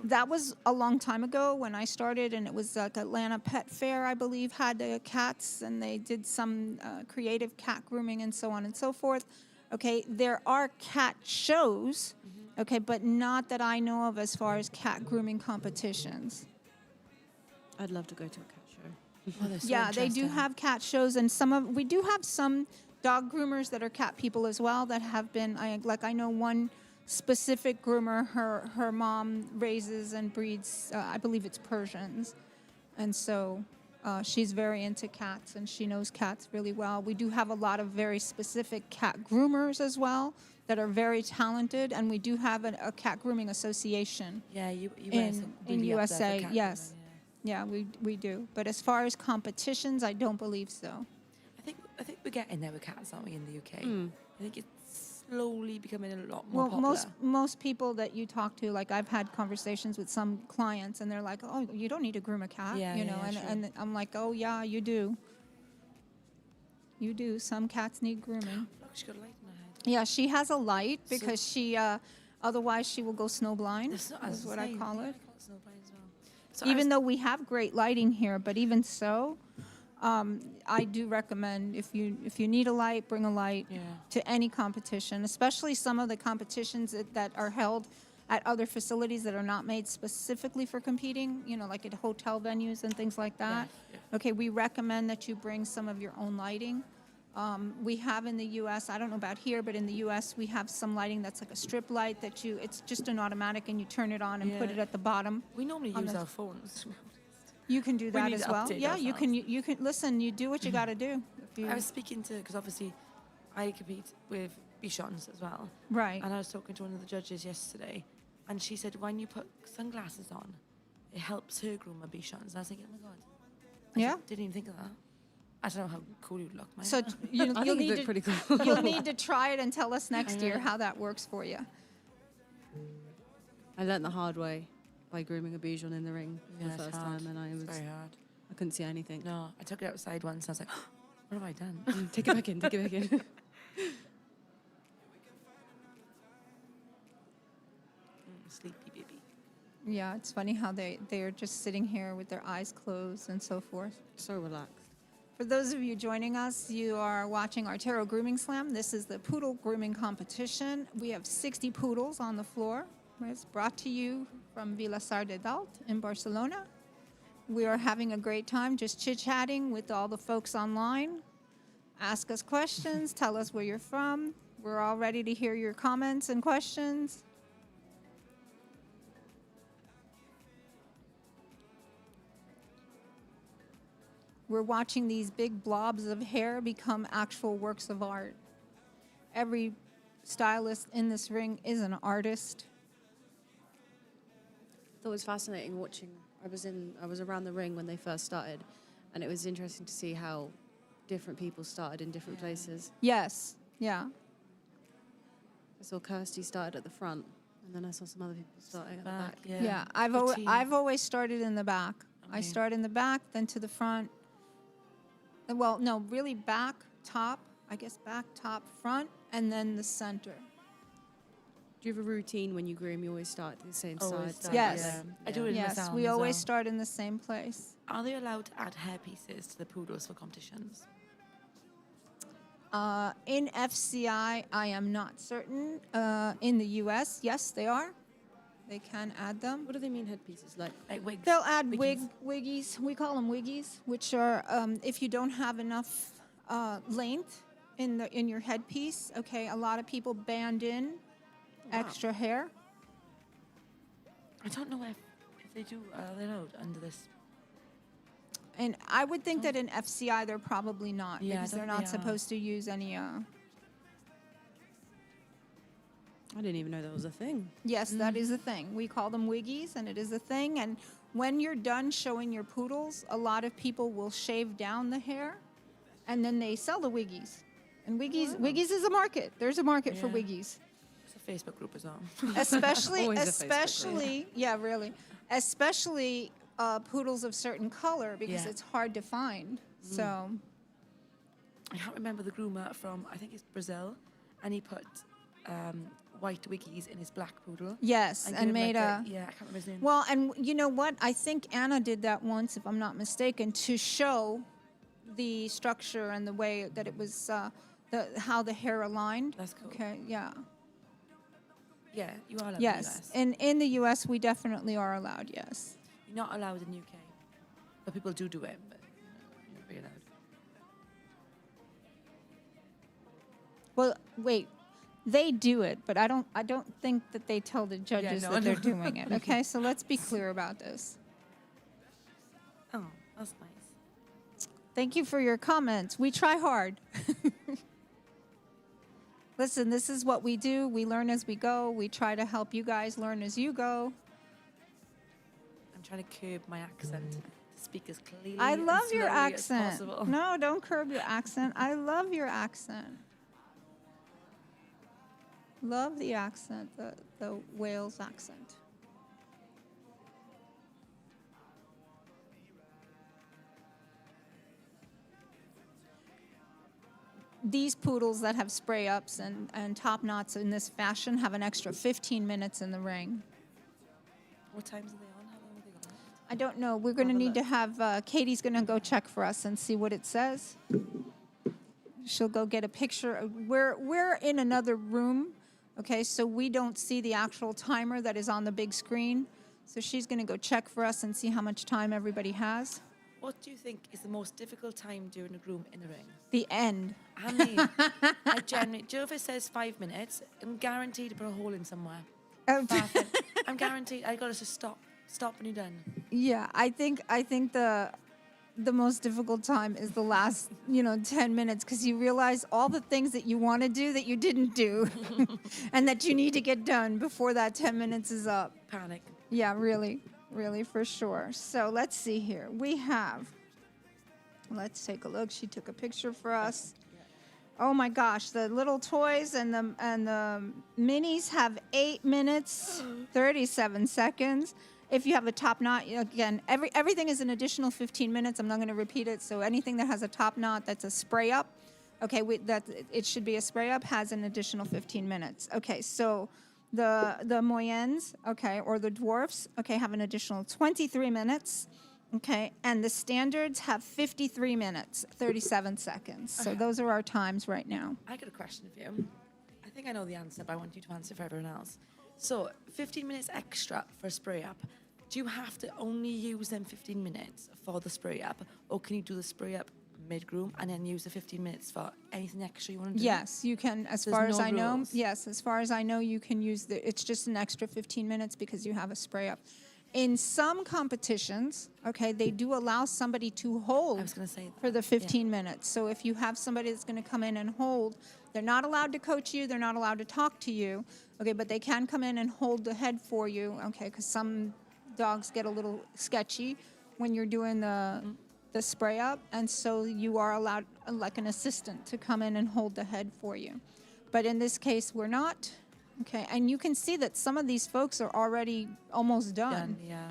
[SPEAKER 10] That was a long time ago when I started, and it was like Atlanta Pet Fair, I believe, had the cats, and they did some creative cat grooming and so on and so forth. Okay, there are cat shows, okay, but not that I know of as far as cat grooming competitions.
[SPEAKER 16] I'd love to go to a cat show.
[SPEAKER 15] Oh, they're so
[SPEAKER 10] Yeah, they do
[SPEAKER 15] interesting.
[SPEAKER 10] have cat shows, and we do have some dog groomers that are cat people as well that have been. I know one specific groomer. Her mom raises and breeds. I believe it's Persians, and so she's very into cats and she knows cats really well. We do have a lot of very specific cat groomers as well that are very talented, and we do have a cat grooming association.
[SPEAKER 15] Yeah, US
[SPEAKER 10] in
[SPEAKER 15] really up there for
[SPEAKER 10] USA.
[SPEAKER 15] cat
[SPEAKER 10] Yes.
[SPEAKER 15] grooming,
[SPEAKER 10] Yeah, we do. But as far as competitions, I don't believe so.
[SPEAKER 15] I think we're getting there with cats, aren't we, in the UK?
[SPEAKER 16] Mm.
[SPEAKER 15] I think it's slowly becoming a lot more
[SPEAKER 10] Well,
[SPEAKER 15] popular.
[SPEAKER 10] most people that you talk to, like I've had conversations with some clients, and they're like, "Oh, you don't need to groom a cat,"
[SPEAKER 15] Yeah,
[SPEAKER 10] you know,
[SPEAKER 15] yeah,
[SPEAKER 10] and I'm like, "Oh yeah, you do. You do. Some cats need grooming."
[SPEAKER 15] Look, she's got a light in her head.
[SPEAKER 10] Yeah, she has a light because she, otherwise she will go snowblind.
[SPEAKER 15] That's not-
[SPEAKER 10] Is what I
[SPEAKER 15] saying,
[SPEAKER 10] call
[SPEAKER 15] yeah,
[SPEAKER 10] it.
[SPEAKER 15] I call it snowblind as well. So
[SPEAKER 10] Even though we have great lighting here, but even so, I do recommend if you need a light, bring a light to any competition, especially some of the competitions that are held at other facilities that are not made specifically for competing, you know, like at hotel venues and things like that. Okay, we recommend that you bring some of your own lighting. We have in the U.S., I don't know about here, but in the U.S. we have some lighting that's like a strip light that it's just an automatic and you turn it on and put
[SPEAKER 15] Yeah.
[SPEAKER 10] it at the bottom.
[SPEAKER 15] We normally
[SPEAKER 10] on
[SPEAKER 15] use
[SPEAKER 10] the-
[SPEAKER 15] our phones.
[SPEAKER 10] You can do
[SPEAKER 15] We
[SPEAKER 10] that
[SPEAKER 15] need
[SPEAKER 10] as
[SPEAKER 15] to
[SPEAKER 10] well.
[SPEAKER 15] update
[SPEAKER 10] Yeah, you can listen. You do what you got to do. If you,
[SPEAKER 15] I was speaking to, because obviously I compete with Bichons as well.
[SPEAKER 10] Right.
[SPEAKER 15] And I was talking to one of the judges yesterday, and she said when you put sunglasses on, it helps her groom her Bichons. And I was thinking, oh my God.
[SPEAKER 10] Yeah.
[SPEAKER 15] Didn't even think of that. I don't know how cool you'd look, man.
[SPEAKER 10] So you'll
[SPEAKER 16] think
[SPEAKER 10] need
[SPEAKER 16] it
[SPEAKER 10] to
[SPEAKER 16] looked pretty cool.
[SPEAKER 10] you'll need to try it and tell us next
[SPEAKER 15] I
[SPEAKER 10] year
[SPEAKER 15] know.
[SPEAKER 10] how that works for you.
[SPEAKER 16] I learnt the hard way by grooming a Bichon in the ring
[SPEAKER 15] Yeah,
[SPEAKER 16] the
[SPEAKER 15] it's
[SPEAKER 16] first
[SPEAKER 15] hard.
[SPEAKER 16] time, and
[SPEAKER 15] It's very hard.
[SPEAKER 16] I couldn't see anything.
[SPEAKER 15] No, I took it outside once, and I was like, what have I done?
[SPEAKER 16] Take it back in. Take it back in.
[SPEAKER 15] Sleepy baby.
[SPEAKER 10] Yeah, it's funny how they're just sitting here with their eyes closed and so forth.
[SPEAKER 16] So relaxed.
[SPEAKER 10] For those of you joining us, you are watching Artero Grooming Slam. This is the Poodle grooming competition. We have 60 poodles on the floor. It's brought to you from Vilassar de Dalt in Barcelona. We are having a great time just chit-chatting with all the folks online. Ask us questions. Tell us where you're from. We're all ready to hear your comments and questions. We're watching these big blobs of hair become actual works of art. Every stylist in this ring is an artist.
[SPEAKER 16] I thought it was fascinating watching. I was around the ring when they first started, and it was interesting to see how different people started in different places.
[SPEAKER 10] Yes, yeah.
[SPEAKER 16] I saw Kirsty started at the front, and then I saw some other people starting at the back.
[SPEAKER 10] Yeah, I've always started in the back. I start in the back, then to the front. Well, no, really back, top, I guess back, top, front, and then the center.
[SPEAKER 16] Do you have a routine when you groom? You always start at the same
[SPEAKER 15] Always
[SPEAKER 16] side?
[SPEAKER 15] start,
[SPEAKER 10] Yes.
[SPEAKER 15] yeah. I do it in the
[SPEAKER 10] Yes,
[SPEAKER 15] salon
[SPEAKER 10] we
[SPEAKER 15] as
[SPEAKER 10] always
[SPEAKER 15] well.
[SPEAKER 10] start in the same place.
[SPEAKER 15] Are they allowed to add hair pieces to the poodles for competitions?
[SPEAKER 10] In FCI, I am not certain. In the US, yes, they are. They can add them.
[SPEAKER 16] What do they mean headpieces? Like
[SPEAKER 15] wigs?
[SPEAKER 10] They'll add wiggies. We call them wiggies, which are if you don't have enough length in your headpiece. Okay, a lot of people band in extra hair.
[SPEAKER 15] I don't know if they do. Are they allowed under this?
[SPEAKER 10] And I would think that in FCI they're probably not
[SPEAKER 15] Yeah, I
[SPEAKER 10] because they're
[SPEAKER 15] don't
[SPEAKER 10] not
[SPEAKER 15] think they are.
[SPEAKER 10] supposed to use any.
[SPEAKER 16] I didn't even know that was a thing.
[SPEAKER 10] Yes, that is a thing. We call them wiggies, and it is a thing. And when you're done showing your poodles, a lot of people will shave down the hair, and then they sell the wiggies. And wiggies is a market. There's a market for
[SPEAKER 15] Yeah.
[SPEAKER 10] wiggies.
[SPEAKER 15] It's a Facebook group as well.
[SPEAKER 10] Especially, yeah, really. Especially poodles of certain color because
[SPEAKER 15] Yeah.
[SPEAKER 10] it's hard to find. So,
[SPEAKER 15] I can't remember the groomer from, I think it's Brazil, and he put white wiggies in his black poodle.
[SPEAKER 10] Yes,
[SPEAKER 15] give
[SPEAKER 10] and
[SPEAKER 15] him
[SPEAKER 10] made
[SPEAKER 15] like
[SPEAKER 10] a.
[SPEAKER 15] yeah, I can't remember his name.
[SPEAKER 10] Well, and you know what? I think Anna did that once, if I'm not mistaken, to show the structure and the way that it was, how the hair aligned.
[SPEAKER 15] That's cool.
[SPEAKER 10] Okay, yeah.
[SPEAKER 15] Yeah, you are allowed
[SPEAKER 10] Yes,
[SPEAKER 15] in the US.
[SPEAKER 10] in the U.S. we definitely are allowed. Yes.
[SPEAKER 15] You're not allowed in UK, but people do it. But you're not really allowed.
[SPEAKER 10] Well, wait. They do it, but I don't think that they tell the judges
[SPEAKER 15] no,
[SPEAKER 10] that
[SPEAKER 15] I
[SPEAKER 10] they're
[SPEAKER 15] know.
[SPEAKER 10] doing it. Okay, so let's be clear about this.
[SPEAKER 15] Oh, that's nice.
[SPEAKER 10] Thank you for your comments. We try hard. Listen, this is what we do. We learn as we go. We try to help you guys learn as you go.
[SPEAKER 15] I'm trying to curb my accent to speak as clearly
[SPEAKER 10] I
[SPEAKER 15] and
[SPEAKER 10] love your
[SPEAKER 15] slowly as
[SPEAKER 10] accent.
[SPEAKER 15] possible.
[SPEAKER 10] No, don't curb your accent. I love your accent. Love the accent, the Wales accent. These poodles that have spray ups and top knots in this fashion have an extra 15 minutes in the ring.
[SPEAKER 15] What times are they on? How long have they got left?
[SPEAKER 10] I don't know. We're going to need to have Katie's going to go check for us and see what it says. She'll go get a picture. We're in another room, okay, so we don't see the actual timer that is on the big screen. So she's going to go check for us and see how much time everybody has.
[SPEAKER 15] What do you think is the most difficult time during a groom in the ring?
[SPEAKER 10] The end.
[SPEAKER 15] I mean, I genuinely, do you know if it says 5 minutes, I'm guaranteed to put a hole in somewhere.
[SPEAKER 10] Oh.
[SPEAKER 15] I'm guaranteed. I got to just stop when you're done.
[SPEAKER 10] Yeah, I think the most difficult time is the last 10 minutes, because you realize all the things that you want to do that you didn't do and that you need to get done before that 10 minutes is up.
[SPEAKER 15] Panic.
[SPEAKER 10] Yeah, really, for sure. So let's see here. Let's take a look. She took a picture for us. Oh my gosh, the little toys and the minis have 8 minutes, 37 seconds. If you have a top knot, again, everything is an additional 15 minutes. I'm not going to repeat it. So anything that has a top knot that's a spray up, okay, it should be a spray up, has an additional 15 minutes. Okay, so the moyens, okay, or the dwarfs, okay, have an additional 23 minutes. Okay, and the standards have 53 minutes, 37 seconds. So
[SPEAKER 15] Okay.
[SPEAKER 10] those are our times right now.
[SPEAKER 15] I got a question for you. I think I know the answer, but I want you to answer for everyone else. So, 15 minutes extra for a spray up. Do you have to only use them 15 minutes for the spray up, or can you do the spray up mid-groom and then use the 15 minutes for anything extra you want to do?
[SPEAKER 10] Yes, you can, as
[SPEAKER 15] There's
[SPEAKER 10] far as
[SPEAKER 15] no
[SPEAKER 10] I know.
[SPEAKER 15] rules.
[SPEAKER 10] Yes, as far as I know, you can use it's just an extra 15 minutes because you have a spray up. In some competitions, okay, they do allow somebody to hold for the 15 minutes. So if you have somebody that's going to come in and hold, they're not allowed to coach you, they're not allowed to talk to you, okay, but they can come in and hold the head for you, okay, because some dogs get a little sketchy when you're doing the spray up, and so you are allowed, like an assistant, to come in and hold the head for you. But in this case, we're not. Okay, and you can see that some of these folks are already almost done.
[SPEAKER 15] Yeah.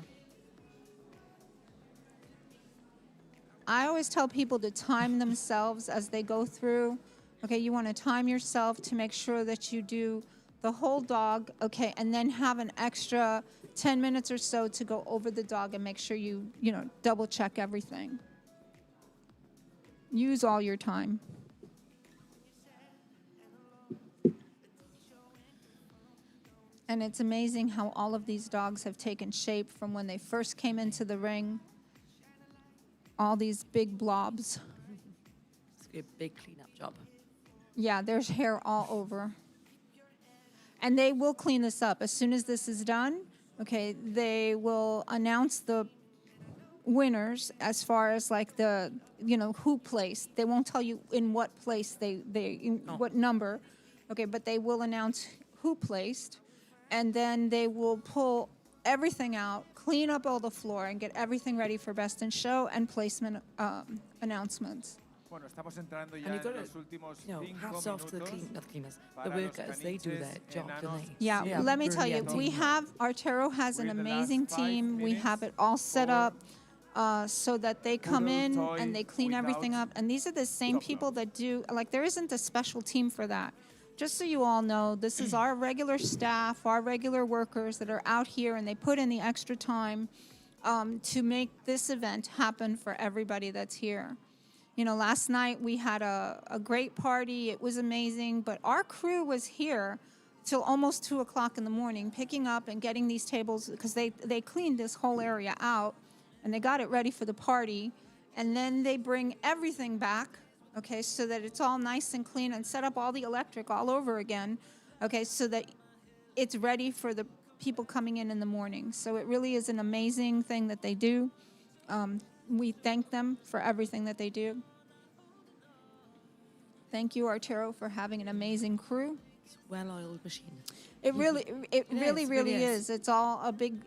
[SPEAKER 10] I always tell people to time themselves as they go through. Okay, you want to time yourself to make sure that you do the whole dog, okay, and then have an extra 10 minutes or so to go over the dog and make sure you double check everything. Use all your time. And it's amazing how all of these dogs have taken shape from when they first came into the ring. All these big blobs.
[SPEAKER 15] It's a big cleanup job.
[SPEAKER 10] Yeah, there's hair all over. And they will clean this up. As soon as this is done, okay, they will announce the winners as far as like the, who placed. They won't tell you in what place what number, okay, but they will announce who placed. And then they will pull everything out, clean up all the floor, and get everything ready for best in show and placement announcements.
[SPEAKER 1] Bueno, estamos entrando ya
[SPEAKER 15] And you
[SPEAKER 1] en
[SPEAKER 15] gotta,
[SPEAKER 1] los últimos 5
[SPEAKER 15] hats off to the
[SPEAKER 1] minutos
[SPEAKER 15] not the cleaners, the
[SPEAKER 1] para los
[SPEAKER 15] workers. They do their
[SPEAKER 1] caniches
[SPEAKER 15] job, don't
[SPEAKER 1] enanos.
[SPEAKER 15] they?
[SPEAKER 10] Yeah, let me tell you, we have, Artero has an amazing team. We have it all set up so that they come in and they clean everything up. And these are the same people that do, like, there isn't a special team for that. just so you all know, this is our regular staff, our regular workers that are out here, and they put in the extra time to make this event happen for everybody that's here. You know, last night we had a great party. It was amazing, but our crew was here till almost 2 o'clock in the morning, picking up and getting these tables, because they cleaned this whole area out, and they got it ready for the party. And then they bring everything back, okay, so that it's all nice and clean, and set up all the electric all over again, okay, so that it's ready for the people coming in the morning. So it really is an amazing thing that they do. We thank them for everything that they do. Thank you, Artero, for having an amazing crew.
[SPEAKER 15] It's a well-oiled machine.
[SPEAKER 10] It really is. It's all a big,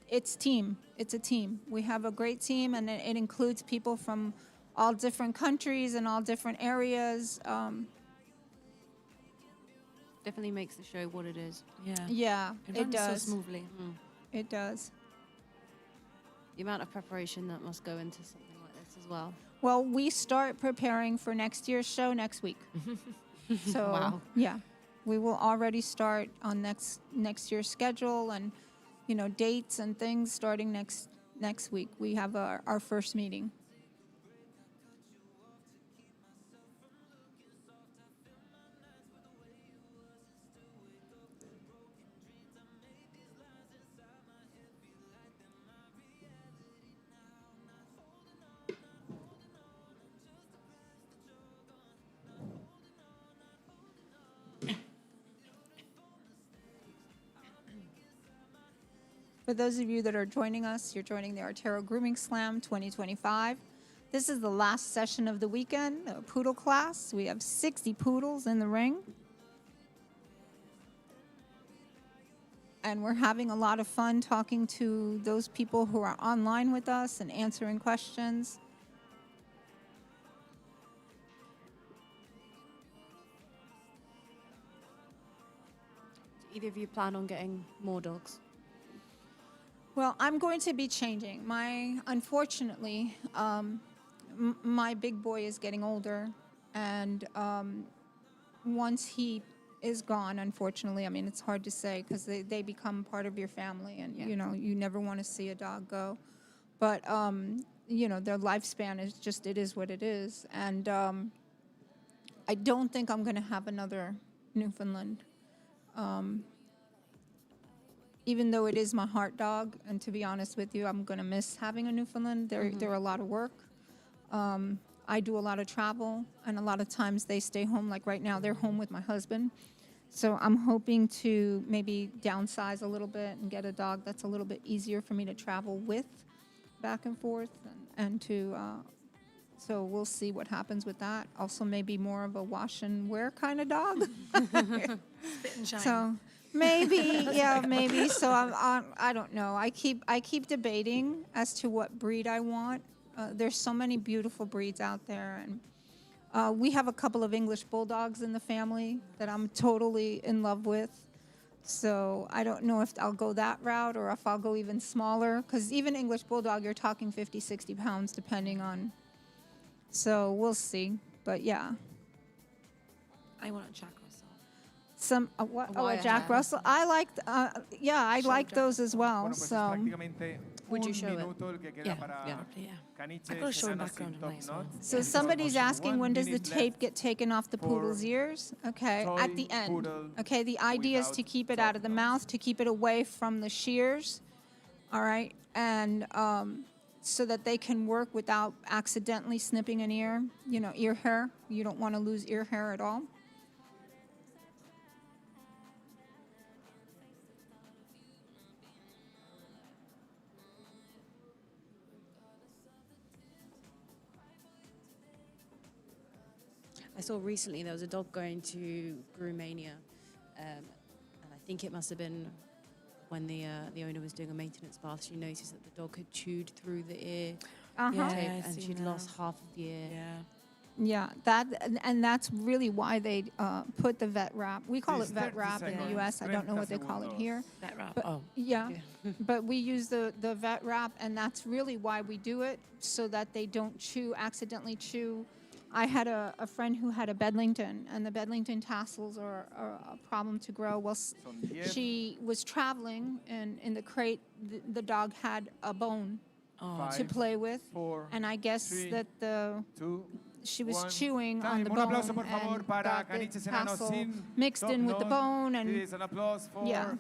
[SPEAKER 10] it's team. It's a team. We have a great team, and it includes people from all different countries and all different areas.
[SPEAKER 16] Definitely makes the show what it is.
[SPEAKER 10] Yeah, it
[SPEAKER 15] runs
[SPEAKER 10] does.
[SPEAKER 15] so smoothly.
[SPEAKER 10] It does.
[SPEAKER 16] The amount of preparation that must go into something like this as well.
[SPEAKER 10] Well, we start preparing for next year's show next week. So,
[SPEAKER 16] Wow.
[SPEAKER 10] yeah, we will already start on next year's schedule and, dates and things starting next week. We have our first meeting. For those of you that are joining us, you're joining the Artero Grooming Slam 2025. This is the last session of the weekend, a poodle class. We have 60 poodles in the ring. And we're having a lot of fun talking to those people who are online with us and answering questions.
[SPEAKER 16] Do either of you plan on getting more dogs?
[SPEAKER 10] Well, I'm going to be changing. Unfortunately, my big boy is getting older, and once he is gone, unfortunately, I mean, it's hard to say because they become part of your family, and you never want to see a dog go. But their lifespan is what it is, and I don't think I'm going to have another Newfoundland. Even though it is my heart dog, and to be honest with you, I'm going to miss having a Newfoundland. They're a lot of work. I do a lot of travel, and a lot of times they stay home. Like right now, they're home with my husband. So I'm hoping to maybe downsize a little bit and get a dog that's a little bit easier for me to travel with back and forth. So we'll see what happens with that. Also maybe more of a wash and wear kind of dog.
[SPEAKER 15] Spit and shine.
[SPEAKER 10] So maybe, maybe. So I don't know. I keep debating as to what breed I want. There's so many beautiful breeds out there, and we have a couple of English bulldogs in the family that I'm totally in love with. So I don't know if I'll go that route or if I'll go even smaller, because even English bulldog, you're talking 50, 60 pounds depending on. So we'll see. But yeah.
[SPEAKER 15] I want a Jack Russell.
[SPEAKER 10] A Jack Russell. I like, I like those as well. So.
[SPEAKER 16] Would you show it?
[SPEAKER 15] I got to show in background of nice one.
[SPEAKER 10] So somebody's asking, when does the tape get taken off the poodle's ears? Okay, at the end. Okay, the idea is to keep it out of the mouth, to keep it away from the shears. All right, and so that they can work without accidentally snipping an ear. Ear hair. You don't want to lose ear hair at all.
[SPEAKER 16] I saw recently there was a dog going to Groomania, and I think it must have been when the owner was doing a maintenance bath. She noticed that the dog had chewed through the ear tape, and she'd lost half of the ear.
[SPEAKER 10] Yeah, that's really why they put the vet wrap. We call it vet wrap in the U.S. I don't know what they call it here.
[SPEAKER 15] Vet wrap.
[SPEAKER 10] But, yeah, but we use the vet wrap, and that's really why we do it, so that they don't accidentally chew I had a friend who had a Bedlington, and the Bedlington tassels are a problem to grow. Well, she was traveling, and in the crate, the dog had a bone to play with, and I guess that she was chewing on the
[SPEAKER 1] Un
[SPEAKER 10] bone,
[SPEAKER 1] aplauso, por favor,
[SPEAKER 10] and
[SPEAKER 1] para
[SPEAKER 10] got the
[SPEAKER 1] caniches enanos
[SPEAKER 10] tassel
[SPEAKER 1] sin
[SPEAKER 10] mixed
[SPEAKER 1] top
[SPEAKER 10] in with the
[SPEAKER 1] knot.
[SPEAKER 10] bone, and
[SPEAKER 1] Please, an applause for
[SPEAKER 10] yeah.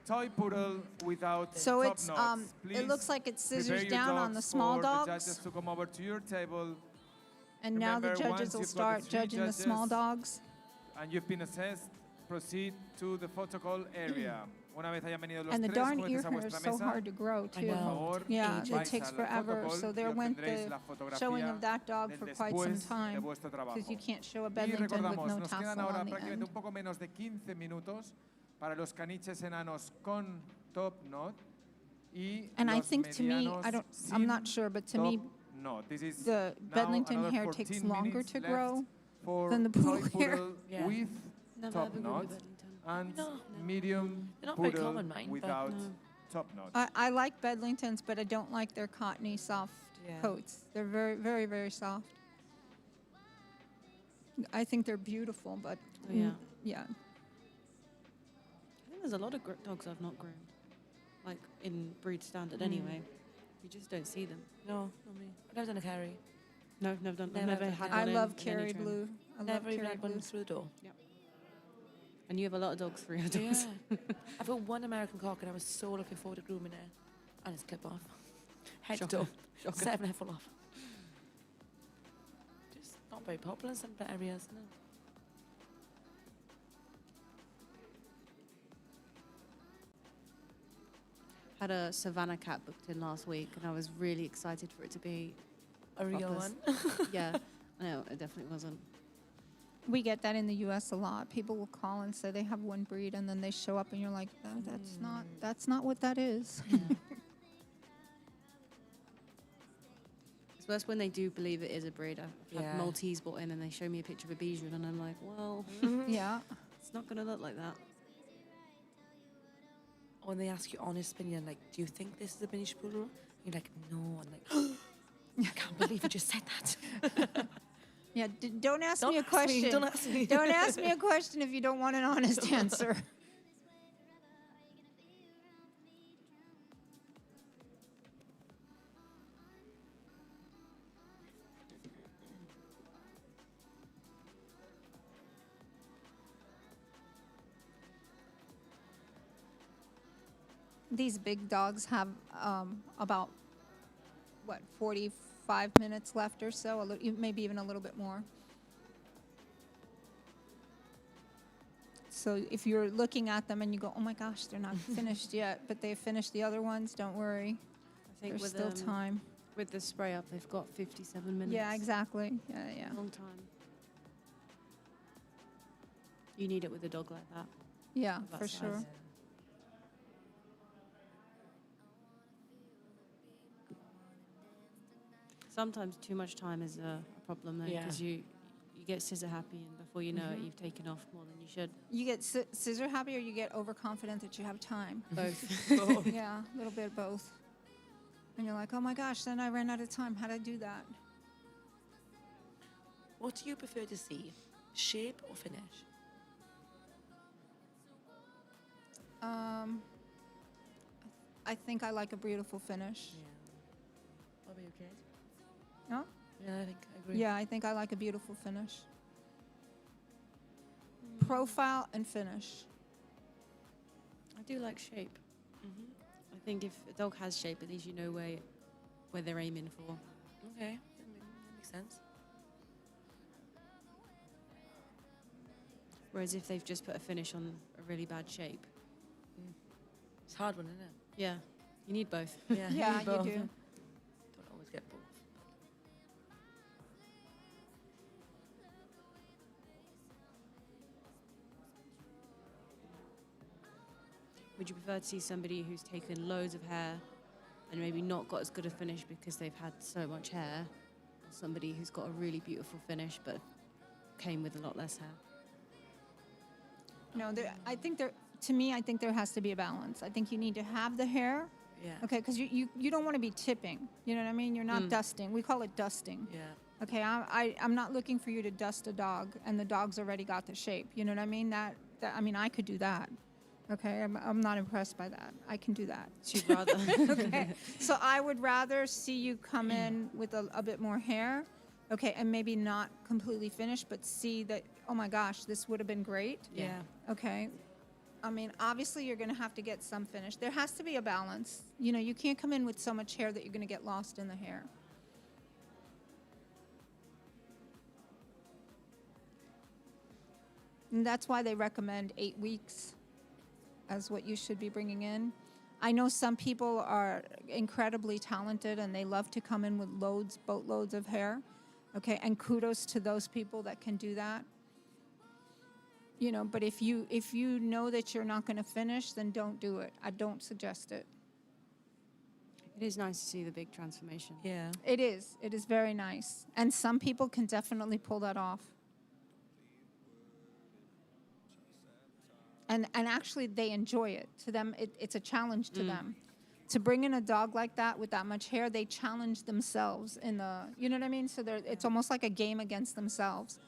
[SPEAKER 1] toy poodle without
[SPEAKER 10] So
[SPEAKER 1] top
[SPEAKER 10] it's
[SPEAKER 1] knots.
[SPEAKER 10] it
[SPEAKER 1] Please
[SPEAKER 10] looks like it's
[SPEAKER 1] prepare
[SPEAKER 10] scissors
[SPEAKER 1] your
[SPEAKER 10] down on the
[SPEAKER 1] dogs
[SPEAKER 10] small
[SPEAKER 1] for
[SPEAKER 10] dogs.
[SPEAKER 1] The judges to come over to your table.
[SPEAKER 10] And now the
[SPEAKER 1] Remember,
[SPEAKER 10] judges
[SPEAKER 1] once
[SPEAKER 10] will
[SPEAKER 1] you've got
[SPEAKER 10] start
[SPEAKER 1] the three
[SPEAKER 10] judging the small
[SPEAKER 1] judges
[SPEAKER 10] dogs.
[SPEAKER 1] And you've been assessed, proceed to the protocol area. Una vez hayan venido los
[SPEAKER 10] And the
[SPEAKER 1] tres
[SPEAKER 10] darn
[SPEAKER 1] jueces
[SPEAKER 10] ear
[SPEAKER 1] a
[SPEAKER 10] hair is
[SPEAKER 1] vuestra
[SPEAKER 10] so
[SPEAKER 1] mesa,
[SPEAKER 10] hard to grow too.
[SPEAKER 1] por favor,
[SPEAKER 10] Yeah, it
[SPEAKER 1] vais
[SPEAKER 10] takes
[SPEAKER 1] al
[SPEAKER 10] forever.
[SPEAKER 1] protocol
[SPEAKER 10] So
[SPEAKER 1] y
[SPEAKER 10] there went
[SPEAKER 1] obtendréis
[SPEAKER 10] the
[SPEAKER 1] la fotografía
[SPEAKER 10] showing of that dog
[SPEAKER 1] del
[SPEAKER 10] for quite some
[SPEAKER 1] después de
[SPEAKER 10] time
[SPEAKER 1] vuestro trabajo.
[SPEAKER 10] because you can't show a
[SPEAKER 1] Y
[SPEAKER 10] Bedlington with
[SPEAKER 1] recordamos,
[SPEAKER 10] no
[SPEAKER 1] nos quedan
[SPEAKER 10] tassel
[SPEAKER 1] ahora
[SPEAKER 10] on the
[SPEAKER 1] prácticamente
[SPEAKER 10] end.
[SPEAKER 1] un poco menos de 15 minutos para los caniches enanos con top knot y
[SPEAKER 10] And I
[SPEAKER 1] los
[SPEAKER 10] think to me,
[SPEAKER 1] medianos
[SPEAKER 10] I'm not
[SPEAKER 1] sin
[SPEAKER 10] sure, but to
[SPEAKER 1] top
[SPEAKER 10] me,
[SPEAKER 1] knot. This is
[SPEAKER 10] the
[SPEAKER 1] now
[SPEAKER 10] Bedlington
[SPEAKER 1] another
[SPEAKER 10] hair
[SPEAKER 1] 14
[SPEAKER 10] takes longer
[SPEAKER 1] minutes
[SPEAKER 10] to
[SPEAKER 1] left
[SPEAKER 10] grow
[SPEAKER 1] for
[SPEAKER 10] than the
[SPEAKER 1] toy
[SPEAKER 10] poodle hair.
[SPEAKER 1] poodle
[SPEAKER 15] Yeah.
[SPEAKER 1] with
[SPEAKER 15] Never
[SPEAKER 1] top
[SPEAKER 15] ever
[SPEAKER 1] knot
[SPEAKER 15] Bedlington.
[SPEAKER 1] and
[SPEAKER 15] No,
[SPEAKER 1] medium
[SPEAKER 15] They're not very
[SPEAKER 1] poodle
[SPEAKER 15] common, mine, but
[SPEAKER 1] without
[SPEAKER 15] no.
[SPEAKER 1] top knot.
[SPEAKER 10] I like Bedlingtons, but I don't like their cottony soft
[SPEAKER 15] Yeah.
[SPEAKER 10] coats. They're very, very, very soft. I think they're beautiful, but
[SPEAKER 16] Yeah.
[SPEAKER 10] yeah.
[SPEAKER 16] I think there's a lot of dogs I've not groomed, like in breed standard anyway. You just don't see them.
[SPEAKER 15] No, not me. I've never done a carry.
[SPEAKER 16] No, never done.
[SPEAKER 15] Never
[SPEAKER 16] Never
[SPEAKER 15] done
[SPEAKER 16] had
[SPEAKER 15] that.
[SPEAKER 16] one
[SPEAKER 10] I
[SPEAKER 16] in-
[SPEAKER 10] love
[SPEAKER 16] in any
[SPEAKER 10] Kerry
[SPEAKER 16] trim.
[SPEAKER 10] Blue. I love
[SPEAKER 15] Never even
[SPEAKER 10] Kerry
[SPEAKER 15] had one
[SPEAKER 10] Blue.
[SPEAKER 15] through the door.
[SPEAKER 16] And you have a lot of dogs for your dogs.
[SPEAKER 15] Yeah. I've got one American cock and I was so looking forward to grooming it. And it's clip off. Head to
[SPEAKER 16] Shocker.
[SPEAKER 15] toe.
[SPEAKER 16] Shocker.
[SPEAKER 15] 7 head full off. Just not very popular in some areas, no.
[SPEAKER 16] Had a Savannah cat booked in last week, and I was really excited for it to be
[SPEAKER 15] A real
[SPEAKER 16] proper
[SPEAKER 15] one?
[SPEAKER 16] Yeah, no, it definitely wasn't.
[SPEAKER 10] We get that in the U.S. a lot. People will call and say they have one breed, and then they show up, and you're like, that's not what that is.
[SPEAKER 16] It's worse when they do believe it is a breed. I've
[SPEAKER 15] Yeah.
[SPEAKER 16] had Maltese brought in, and they show me a picture of a Bichon, and I'm like, well,
[SPEAKER 10] Yeah.
[SPEAKER 16] it's not going to look like that.
[SPEAKER 15] When they ask you honest opinion, like, do you think this is a British poodle? You're like, no. I'm like, I can't believe you just said that.
[SPEAKER 10] Yeah, don't ask
[SPEAKER 15] Don't
[SPEAKER 10] me a
[SPEAKER 15] ask me,
[SPEAKER 10] question.
[SPEAKER 15] don't ask me.
[SPEAKER 10] Don't ask me a question if you don't want an honest answer. These big dogs have about, 45 minutes left or so, maybe even a little bit more. So if you're looking at them and you go, oh my gosh, they're not finished yet, but they've finished the other ones, don't worry.
[SPEAKER 16] I think
[SPEAKER 10] There's
[SPEAKER 16] with,
[SPEAKER 10] still time.
[SPEAKER 16] With the spray up, they've got 57 minutes.
[SPEAKER 10] Yeah, exactly. Yeah.
[SPEAKER 16] Long time. You need it with a dog like that.
[SPEAKER 10] Yeah,
[SPEAKER 16] of that
[SPEAKER 10] for
[SPEAKER 16] size.
[SPEAKER 10] sure.
[SPEAKER 16] Sometimes too much time is a problem though,
[SPEAKER 15] Yeah.
[SPEAKER 16] because you get scissor happy, and before you know it, you've taken off more than you should.
[SPEAKER 10] You get scissor happy or you get overconfident that you have time?
[SPEAKER 16] Both.
[SPEAKER 10] Yeah, a little bit of both. And you're like, oh my gosh, then I ran out of time. How'd I do that?
[SPEAKER 15] What do you prefer to see? Shape or finish?
[SPEAKER 10] I think I like a beautiful finish.
[SPEAKER 15] What about you, Kate?
[SPEAKER 10] No?
[SPEAKER 15] Yeah, I think I agree.
[SPEAKER 10] Yeah, I think I like a beautiful finish. Profile and finish.
[SPEAKER 16] I do like shape. I think if a dog has shape, at least you know where they're aiming for.
[SPEAKER 15] Okay, that makes sense.
[SPEAKER 16] Whereas if they've just put a finish on a really bad shape,
[SPEAKER 15] It's a hard one, isn't it?
[SPEAKER 16] yeah, you need both.
[SPEAKER 15] Yeah,
[SPEAKER 10] Yeah,
[SPEAKER 15] need both.
[SPEAKER 10] you do.
[SPEAKER 15] Don't always get both.
[SPEAKER 16] Would you prefer to see somebody who's taken loads of hair and maybe not got as good a finish because they've had so much hair, or somebody who's got a really beautiful finish but came with a lot less hair?
[SPEAKER 10] No, I think to me, I think there has to be a balance. I think you need to have the hair.
[SPEAKER 15] Yeah.
[SPEAKER 10] Okay, because you don't want to be tipping. You know what I mean? You're not dusting. We call it dusting.
[SPEAKER 15] Yeah.
[SPEAKER 10] Okay, I'm not looking for you to dust a dog and the dog's already got the shape. You know what I mean? I mean, I could do that. Okay, I'm not impressed by that. I can do that.
[SPEAKER 16] She'd rather.
[SPEAKER 10] Okay, so I would rather see you come in with a bit more hair, okay, and maybe not completely finished, but see that, oh my gosh, this would have been great.
[SPEAKER 16] Yeah.
[SPEAKER 10] Okay. I mean, obviously you're going to have to get some finish. There has to be a balance. You know, you can't come in with so much hair that you're going to get lost in the hair. And that's why they recommend 8 weeks as what you should be bringing in. I know some people are incredibly talented and they love to come in with boatloads of hair. Okay, and kudos to those people that can do that. You know, but if you know that you're not going to finish, then don't do it. I don't suggest it.
[SPEAKER 16] It is nice to see the big transformation.
[SPEAKER 15] Yeah.
[SPEAKER 10] It is. It is very nice. And some people can definitely pull that off. And actually, they enjoy it. To them, it's a challenge to them. To bring in a dog like that with that much hair, they challenge themselves in the, you know what I mean? So it's almost like a game against themselves.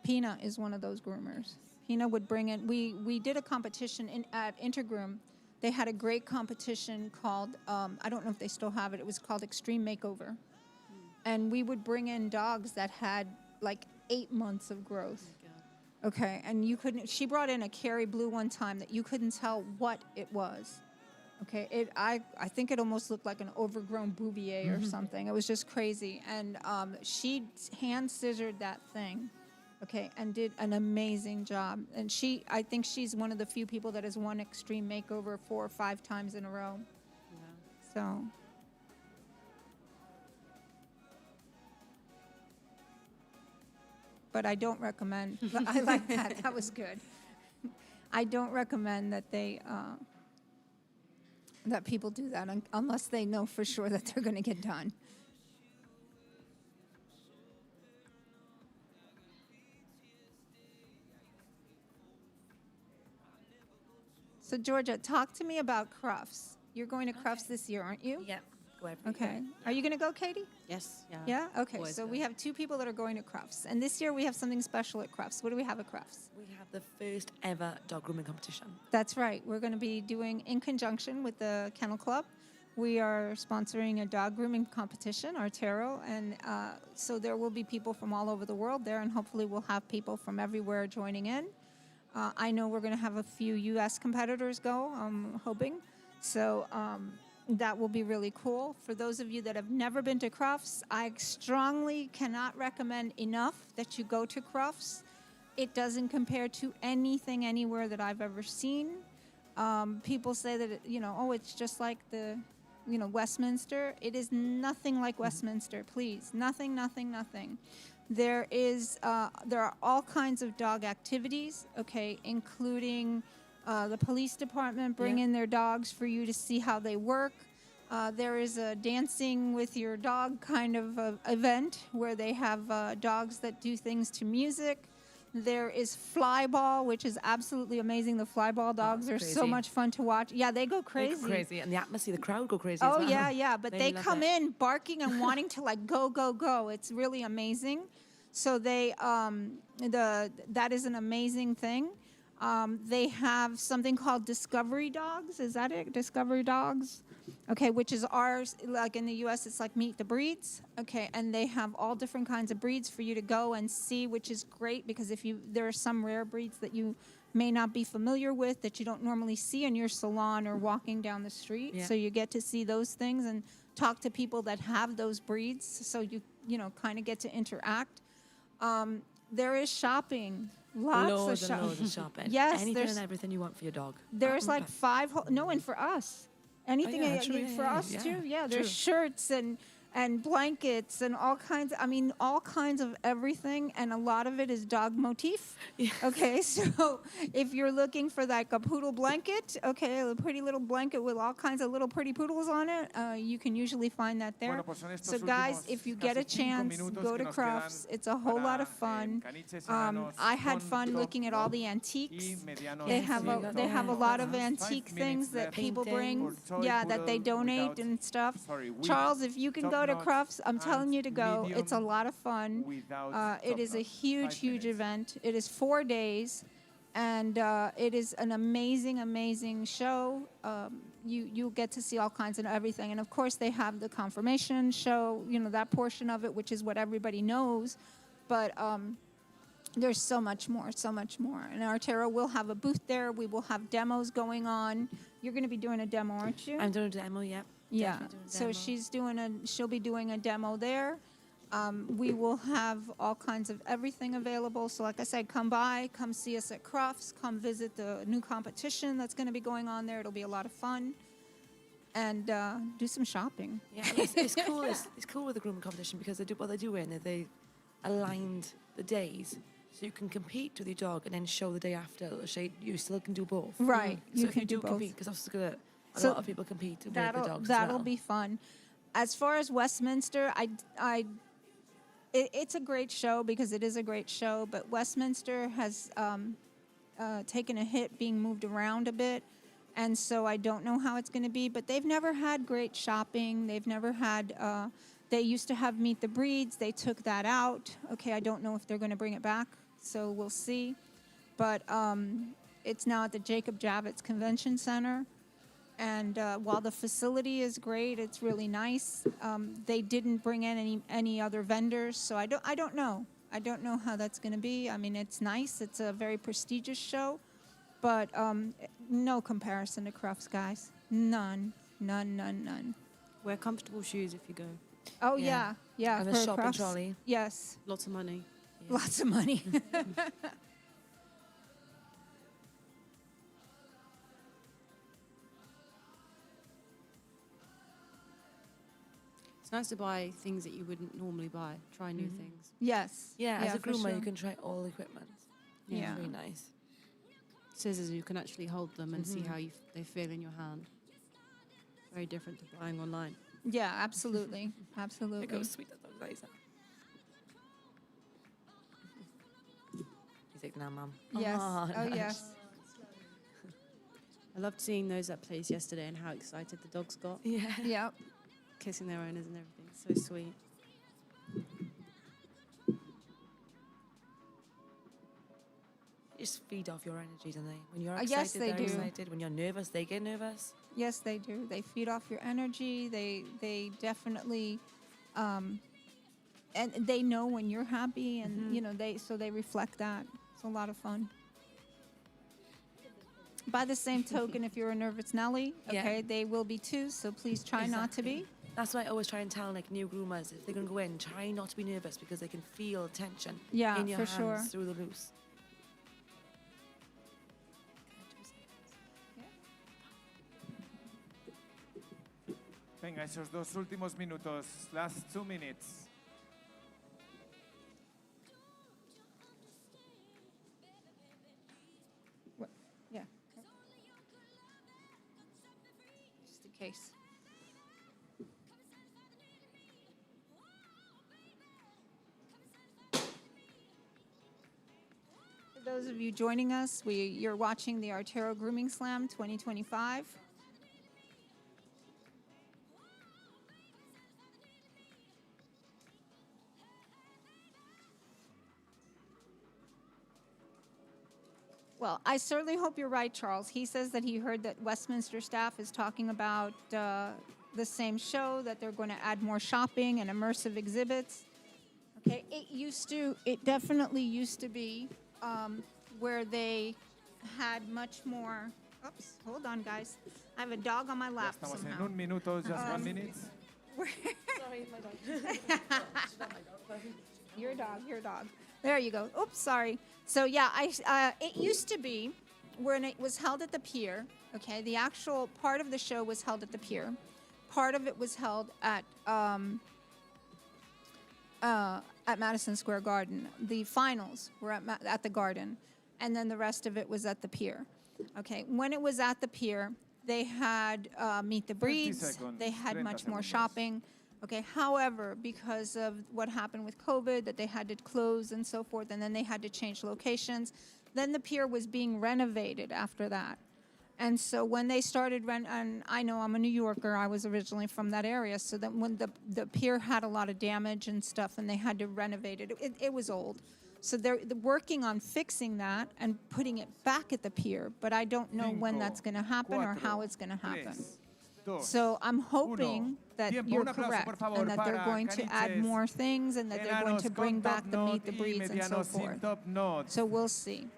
[SPEAKER 10] Pina is one of those groomers. Pina would bring in, we did a competition at Intergroom. They had a great competition called, I don't know if they still have it, it was called Extreme Makeover. And we would bring in dogs that had like 8 months of growth. Okay, and you couldn't, she brought in a Kerry Blue one time that you couldn't tell what it was. Okay, I think it almost looked like an overgrown bouvier or something. It was just crazy. And she hand scissored that thing, okay, and did an amazing job. And I think she's one of the few people that has won Extreme Makeover 4 or 5 times in a row. Yeah. So. But I don't recommend, I like that, that was good. I don't recommend that that people do that unless they know for sure that they're going to get done. So Georgia, talk to me about Crufts. You're going to Crufts this year, aren't you?
[SPEAKER 15] Yep. Go every
[SPEAKER 10] Okay.
[SPEAKER 15] year.
[SPEAKER 10] Are you going to go, Katie?
[SPEAKER 16] Yes. Yeah.
[SPEAKER 10] Yeah? Okay.
[SPEAKER 16] Always
[SPEAKER 10] So
[SPEAKER 16] go.
[SPEAKER 10] we have 2 people that are going to Crufts. And this year we have something special at Crufts. What do we have at Crufts?
[SPEAKER 15] We have the first ever dog grooming competition.
[SPEAKER 10] That's right. We're going to be doing, in conjunction with the Kennel Club, we are sponsoring a dog grooming competition, Artero. And so there will be people from all over the world there, and hopefully we'll have people from everywhere joining in. I know we're going to have a few U.S. competitors go, I'm hoping. So that will be really cool. For those of you that have never been to Crufts, I strongly cannot recommend enough that you go to Crufts. It doesn't compare to anything anywhere that I've ever seen. People say that, it's just like the, Westminster. It is nothing like Westminster, please. Nothing, nothing, nothing. There are all kinds of dog activities, okay, including the police department bring in their dogs for you to see how they work. There is a dancing with your dog kind of event where they have dogs that do things to music. There is flyball, which is absolutely amazing. The flyball dogs are so
[SPEAKER 15] crazy.
[SPEAKER 10] much fun to watch. Yeah, they go crazy.
[SPEAKER 15] They go crazy. And the atmosphere, the crowd go crazy as
[SPEAKER 10] Oh,
[SPEAKER 15] well.
[SPEAKER 10] yeah. But they
[SPEAKER 15] love
[SPEAKER 10] come
[SPEAKER 15] it.
[SPEAKER 10] in barking and wanting to like go, go, go. It's really amazing. So that is an amazing thing. They have something called Discovery Dogs. Is that it? Discovery Dogs? Okay, which is ours. Like in the U.S., it's like Meet the Breeds. Okay, and they have all different kinds of breeds for you to go and see, which is great because there are some rare breeds that you may not be familiar with that you don't normally see in your salon or walking down the street.
[SPEAKER 15] Yeah.
[SPEAKER 10] So you get to see those things and talk to people that have those breeds. So you kind of get to interact. There is shopping.
[SPEAKER 15] Loads of shopping.
[SPEAKER 10] Yes,
[SPEAKER 15] Anything
[SPEAKER 10] there's
[SPEAKER 15] and everything you want for your dog.
[SPEAKER 10] there's like 5 and for us. Anything
[SPEAKER 15] actually,
[SPEAKER 10] for us
[SPEAKER 15] yeah,
[SPEAKER 10] too. Yeah,
[SPEAKER 15] true.
[SPEAKER 10] there's shirts and and blankets and all kinds. I mean, all kinds of everything, and a lot of it is dog motif. Okay, so if you're looking for like a poodle blanket, okay, a pretty little blanket with all kinds of little pretty poodles on it, you can usually find that there.
[SPEAKER 1] Bueno, pues son estos
[SPEAKER 10] So guys,
[SPEAKER 1] últimos
[SPEAKER 10] if you get a
[SPEAKER 1] casi 5
[SPEAKER 10] chance,
[SPEAKER 1] minutos
[SPEAKER 10] go
[SPEAKER 1] que
[SPEAKER 10] to
[SPEAKER 1] nos
[SPEAKER 10] Crufts.
[SPEAKER 1] quedan
[SPEAKER 10] It's a whole lot
[SPEAKER 1] para,
[SPEAKER 10] of fun.
[SPEAKER 1] caniches enanos
[SPEAKER 10] I had
[SPEAKER 1] con
[SPEAKER 10] fun
[SPEAKER 1] top
[SPEAKER 10] looking at all
[SPEAKER 1] top
[SPEAKER 10] the
[SPEAKER 1] y
[SPEAKER 10] antiques.
[SPEAKER 1] medianos
[SPEAKER 10] They
[SPEAKER 1] sin
[SPEAKER 10] have
[SPEAKER 1] top.
[SPEAKER 10] they have a lot of
[SPEAKER 1] 5
[SPEAKER 10] antique things
[SPEAKER 1] minutes
[SPEAKER 10] that
[SPEAKER 1] left
[SPEAKER 10] people bring,
[SPEAKER 1] for toy
[SPEAKER 10] yeah, that they
[SPEAKER 1] poodle
[SPEAKER 10] donate
[SPEAKER 1] without-
[SPEAKER 10] and stuff.
[SPEAKER 1] sorry, with
[SPEAKER 10] Charles, if you can go to
[SPEAKER 1] top-notch
[SPEAKER 10] Crufts, I'm telling
[SPEAKER 1] and
[SPEAKER 10] you to go. It's a
[SPEAKER 1] medium
[SPEAKER 10] lot of fun.
[SPEAKER 1] without
[SPEAKER 10] It is a
[SPEAKER 1] top-notch.
[SPEAKER 10] huge,
[SPEAKER 1] 5
[SPEAKER 10] huge
[SPEAKER 1] minutes.
[SPEAKER 10] event. It is 4 days, and it is an amazing, amazing show. You get to see all kinds of everything, and of course they have the confirmation show. You know, that portion of it, which is what everybody knows, but. There's so much more, so much more. And Artero will have a booth there. We will have demos going on. You're going to be doing a demo, aren't you?
[SPEAKER 15] I'm doing a demo, yep.
[SPEAKER 10] Yeah.
[SPEAKER 15] Definitely doing a
[SPEAKER 10] So
[SPEAKER 15] demo.
[SPEAKER 10] she'll be doing a demo there. We will have all kinds of everything available. So like I said, come by, come see us at Crufts, come visit the new competition that's going to be going on there. It'll be a lot of fun. And do some shopping.
[SPEAKER 15] Yeah, it's cool. It's cool with the grooming competition because what they do in they aligned the days, so you can compete with your dog and then show the day after. So you still can do both.
[SPEAKER 10] Right,
[SPEAKER 15] So
[SPEAKER 10] you
[SPEAKER 15] if
[SPEAKER 10] can
[SPEAKER 15] you
[SPEAKER 10] do
[SPEAKER 15] do
[SPEAKER 10] both.
[SPEAKER 15] compete, because obviously a
[SPEAKER 10] So
[SPEAKER 15] lot of people compete with their dogs as
[SPEAKER 10] That'll
[SPEAKER 15] well.
[SPEAKER 10] be fun. As far as Westminster, it's a great show because it is a great show. But Westminster has taken a hit, being moved around a bit, and so I don't know how it's going to be. But they've never had great shopping. They've never had. They used to have Meet the Breeds. They took that out. Okay, I don't know if they're going to bring it back, so we'll see. But it's now at the Jacob Javits Convention Center. And while the facility is great, it's really nice. They didn't bring in any other vendors, so I don't know. I don't know how that's going to be. I mean, it's nice. It's a very prestigious show, but no comparison to Crufts, guys. None.
[SPEAKER 16] Wear comfortable shoes if you go.
[SPEAKER 10] Oh yeah.
[SPEAKER 15] And a
[SPEAKER 10] for
[SPEAKER 15] shopping
[SPEAKER 10] Crufts.
[SPEAKER 15] trolley.
[SPEAKER 10] Yes.
[SPEAKER 16] Lots of money.
[SPEAKER 10] Lots of money.
[SPEAKER 16] It's nice to buy things that you wouldn't normally buy. Try new things.
[SPEAKER 10] Yes.
[SPEAKER 15] Yeah, as a
[SPEAKER 10] for
[SPEAKER 15] groomer,
[SPEAKER 10] sure.
[SPEAKER 15] you can try all the equipment.
[SPEAKER 10] Yeah.
[SPEAKER 15] It's really nice.
[SPEAKER 16] Scissors, you can actually hold them and see how they feel in your hand. Very different to buying online.
[SPEAKER 10] Yeah, absolutely. Absolutely.
[SPEAKER 15] Look how sweet that dog's eyes are. He's like, nah, mum.
[SPEAKER 10] Yes.
[SPEAKER 15] Oh,
[SPEAKER 10] Oh,
[SPEAKER 15] nice.
[SPEAKER 10] yes.
[SPEAKER 16] I loved seeing those at place yesterday and how excited the dogs got.
[SPEAKER 15] Yeah.
[SPEAKER 10] Yep.
[SPEAKER 16] Kissing their owners and everything. So sweet.
[SPEAKER 15] Just feed off your energy, don't they? When you're
[SPEAKER 10] Yes,
[SPEAKER 15] excited,
[SPEAKER 10] they
[SPEAKER 15] they're
[SPEAKER 10] do.
[SPEAKER 15] excited. When you're nervous, they get nervous.
[SPEAKER 10] Yes, they do. They feed off your energy. They definitely, and they know when you're happy, and you know they reflect that. It's a lot of fun. By the same token, if you're a nervous Nelly,
[SPEAKER 15] Yeah.
[SPEAKER 10] okay, they will be too. So please try not to be.
[SPEAKER 15] That's why I always try and tell like new groomers, if they're going to go in, try not to be nervous because they can feel tension
[SPEAKER 10] Yeah,
[SPEAKER 15] in your
[SPEAKER 10] for
[SPEAKER 15] hands
[SPEAKER 10] sure.
[SPEAKER 15] through the loose.
[SPEAKER 1] Venga, esos 2 últimos minutos. Last 2 minutes.
[SPEAKER 10] Yeah. Just in case. For those of you joining us, you're watching the Artero Grooming Slam 2025. Well, I certainly hope you're right, Charles. He says that he heard that Westminster staff is talking about the same show, that they're going to add more shopping and immersive exhibits. Okay, it definitely used to be where they had much more. Oops, hold on, guys. I have a dog on my
[SPEAKER 1] Ya
[SPEAKER 10] lap
[SPEAKER 1] estamos
[SPEAKER 10] somehow.
[SPEAKER 1] en 1 minuto, just 1 minute.
[SPEAKER 15] Sorry, my dog.
[SPEAKER 10] Your dog. There you go. Oops, sorry. So yeah, it used to be when it was held at the pier. Okay, the actual part of the show was held at the pier. Part of it was held at at Madison Square Garden. The finals were at the Garden, and then the rest of it was at the pier. Okay, when it was at the pier, they had Meet the
[SPEAKER 1] 30
[SPEAKER 10] Breeds.
[SPEAKER 1] seconds,
[SPEAKER 10] They had
[SPEAKER 1] 30
[SPEAKER 10] much more
[SPEAKER 1] segundos.
[SPEAKER 10] shopping. Okay, however, because of what happened with COVID, that they had to close and so forth, and then they had to change locations, then the pier was being renovated after that. And so when they started and I know I'm a New Yorker, I was originally from that area, so that when the pier had a lot of damage and stuff and they had to renovate it, it was old. So they're working on fixing that and putting it back at the pier, but I don't know when that's going to happen or how it's going to happen. So I'm hoping that you're correct and that they're going to add more things and that they're going to bring back the Meet the Breeds and so forth. So we'll see.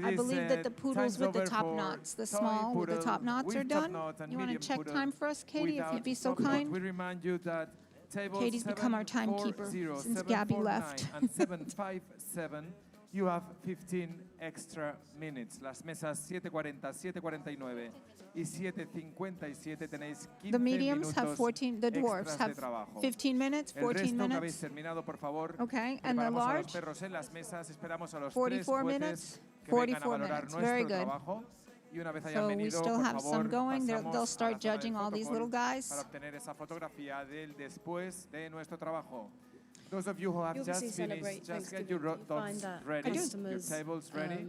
[SPEAKER 10] I believe that the poodles with the top knots, the small with the top knots are done. You want to check time for us, Katie, if you'd be so kind?
[SPEAKER 1] We remind you that tables
[SPEAKER 10] Katie's become our timekeeper
[SPEAKER 1] 740,
[SPEAKER 10] since Gabby
[SPEAKER 1] 749,
[SPEAKER 10] left.
[SPEAKER 1] and 757, you have 15 extra minutes. Las mesas 740, 749 y 757 tenéis 15
[SPEAKER 10] The mediums
[SPEAKER 1] minutos
[SPEAKER 10] have 14, the dwarfs
[SPEAKER 1] extras de
[SPEAKER 10] have
[SPEAKER 1] trabajo.
[SPEAKER 10] 15 minutes,
[SPEAKER 1] El
[SPEAKER 10] 14
[SPEAKER 1] resto que habéis
[SPEAKER 10] minutes.
[SPEAKER 1] terminado, por favor.
[SPEAKER 10] Okay, and the
[SPEAKER 1] Preparamos a los
[SPEAKER 10] large?
[SPEAKER 1] perros en las mesas, esperamos a los
[SPEAKER 10] 44
[SPEAKER 1] tres jueces
[SPEAKER 10] minutes,
[SPEAKER 1] que vengan a
[SPEAKER 10] 44
[SPEAKER 1] valorar
[SPEAKER 10] minutes. Very
[SPEAKER 1] nuestro
[SPEAKER 10] good.
[SPEAKER 1] trabajo. Y una vez hayan
[SPEAKER 10] So we
[SPEAKER 1] venido,
[SPEAKER 10] still
[SPEAKER 1] por
[SPEAKER 10] have
[SPEAKER 1] favor,
[SPEAKER 10] some going. They'll
[SPEAKER 1] pasamos
[SPEAKER 10] start
[SPEAKER 1] a la zona
[SPEAKER 10] judging
[SPEAKER 1] del
[SPEAKER 10] all these
[SPEAKER 1] protocolo
[SPEAKER 10] little guys.
[SPEAKER 1] para obtener esa fotografía del después de nuestro trabajo. Those of you who have
[SPEAKER 16] You
[SPEAKER 1] just
[SPEAKER 16] obviously
[SPEAKER 1] finished,
[SPEAKER 16] celebrate
[SPEAKER 1] just get
[SPEAKER 16] Thanksgiving.
[SPEAKER 1] your
[SPEAKER 16] Do you
[SPEAKER 1] dogs
[SPEAKER 16] find that
[SPEAKER 1] ready, your
[SPEAKER 16] customers,
[SPEAKER 1] tables ready.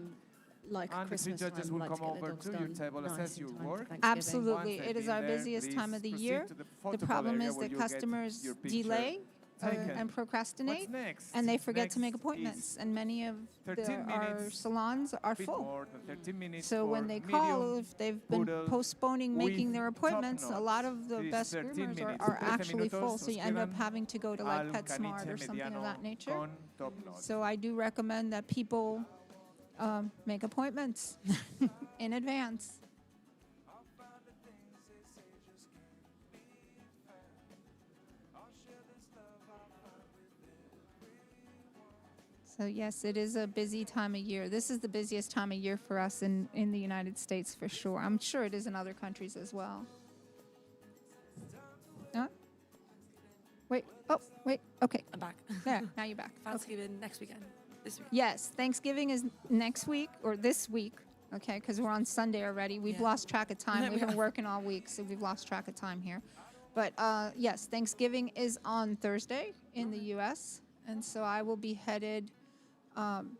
[SPEAKER 16] like
[SPEAKER 1] And the three
[SPEAKER 16] Christmas
[SPEAKER 1] judges
[SPEAKER 16] time,
[SPEAKER 1] will
[SPEAKER 16] like to
[SPEAKER 1] come
[SPEAKER 16] get their
[SPEAKER 1] over
[SPEAKER 16] dogs
[SPEAKER 1] to your
[SPEAKER 16] done
[SPEAKER 1] table,
[SPEAKER 16] nice
[SPEAKER 1] assess
[SPEAKER 16] in
[SPEAKER 1] your
[SPEAKER 16] time for
[SPEAKER 1] work.
[SPEAKER 16] Thanksgiving.
[SPEAKER 10] Absolutely.
[SPEAKER 1] Once
[SPEAKER 10] It
[SPEAKER 1] they've
[SPEAKER 10] is
[SPEAKER 1] been
[SPEAKER 10] our
[SPEAKER 1] there,
[SPEAKER 10] busiest time of the
[SPEAKER 1] please
[SPEAKER 10] year.
[SPEAKER 1] proceed to the
[SPEAKER 10] The
[SPEAKER 1] photoball
[SPEAKER 10] problem
[SPEAKER 1] area
[SPEAKER 10] is
[SPEAKER 1] where
[SPEAKER 10] that
[SPEAKER 1] you'll get
[SPEAKER 10] customers
[SPEAKER 1] your picture
[SPEAKER 10] delay
[SPEAKER 1] taken.
[SPEAKER 10] and procrastinate,
[SPEAKER 1] What's next?
[SPEAKER 10] and they forget to make
[SPEAKER 1] Next
[SPEAKER 10] appointments.
[SPEAKER 1] is
[SPEAKER 10] And many of
[SPEAKER 1] 13
[SPEAKER 10] our
[SPEAKER 1] minutes,
[SPEAKER 10] salons are
[SPEAKER 1] bit
[SPEAKER 10] full.
[SPEAKER 1] more than 13 minutes
[SPEAKER 10] So when
[SPEAKER 1] for
[SPEAKER 10] they call,
[SPEAKER 1] medium
[SPEAKER 10] if they've been
[SPEAKER 1] poodle
[SPEAKER 10] postponing making
[SPEAKER 1] with
[SPEAKER 10] their
[SPEAKER 1] top
[SPEAKER 10] appointments, a lot
[SPEAKER 1] knots.
[SPEAKER 10] of the
[SPEAKER 1] It is
[SPEAKER 10] best
[SPEAKER 1] 13
[SPEAKER 10] groomers
[SPEAKER 1] minutes.
[SPEAKER 10] are
[SPEAKER 1] 13
[SPEAKER 10] actually full,
[SPEAKER 1] minutos
[SPEAKER 10] so you
[SPEAKER 1] os
[SPEAKER 10] end up
[SPEAKER 1] quedan
[SPEAKER 10] having to go to like
[SPEAKER 1] al
[SPEAKER 10] PetSmart
[SPEAKER 1] caniche
[SPEAKER 10] or something of
[SPEAKER 1] mediano
[SPEAKER 10] that nature.
[SPEAKER 1] con top knots.
[SPEAKER 10] So I do recommend that people make appointments in advance. So yes, it is a busy time of year. This is the busiest time of year for us in the United States for sure. I'm sure it is in other countries as well. Wait, okay.
[SPEAKER 15] I'm back.
[SPEAKER 10] There, now you're back.
[SPEAKER 15] Thanksgiving next weekend. This week.
[SPEAKER 10] Yes, Thanksgiving is next week or this week, okay, because we're on Sunday already. We've lost track of time. We've been working all week, so we've lost track of time here. But yes, Thanksgiving is on Thursday in the U.S., and so I will be headed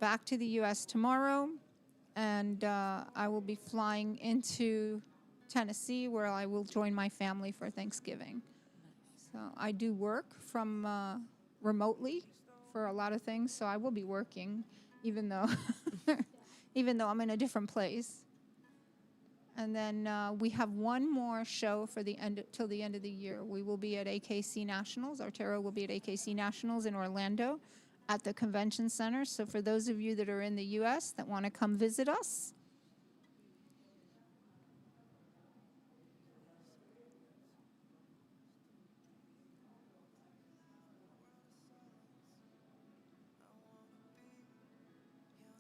[SPEAKER 10] back to the U.S. tomorrow, and I will be flying into Tennessee, where I will join my family for Thanksgiving. So I do work from remotely for a lot of things, so I will be working, even though I'm in a different place. And then we have one more show for till the end of the year. We will be at AKC Nationals. Artero will be at AKC Nationals in Orlando at the Convention Center. So for those of you that are in the U.S. that want to come visit us,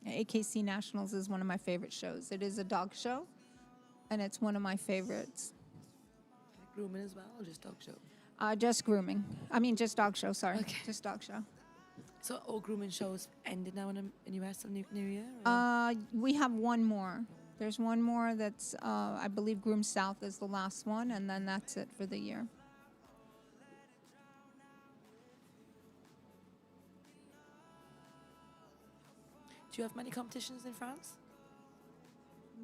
[SPEAKER 10] AKC Nationals is one of my favorite shows. It is a dog show, and it's one of my favorites.
[SPEAKER 15] Grooming as well, or just dog show?
[SPEAKER 10] Just grooming. I mean, just dog show, sorry. Okay. Just dog show.
[SPEAKER 15] So all grooming shows ended now in US on New Year? Or?
[SPEAKER 10] We have one more. There's one more that's, I believe Groom South is the last one, and then that's it for the year.
[SPEAKER 15] Do you have many competitions in France?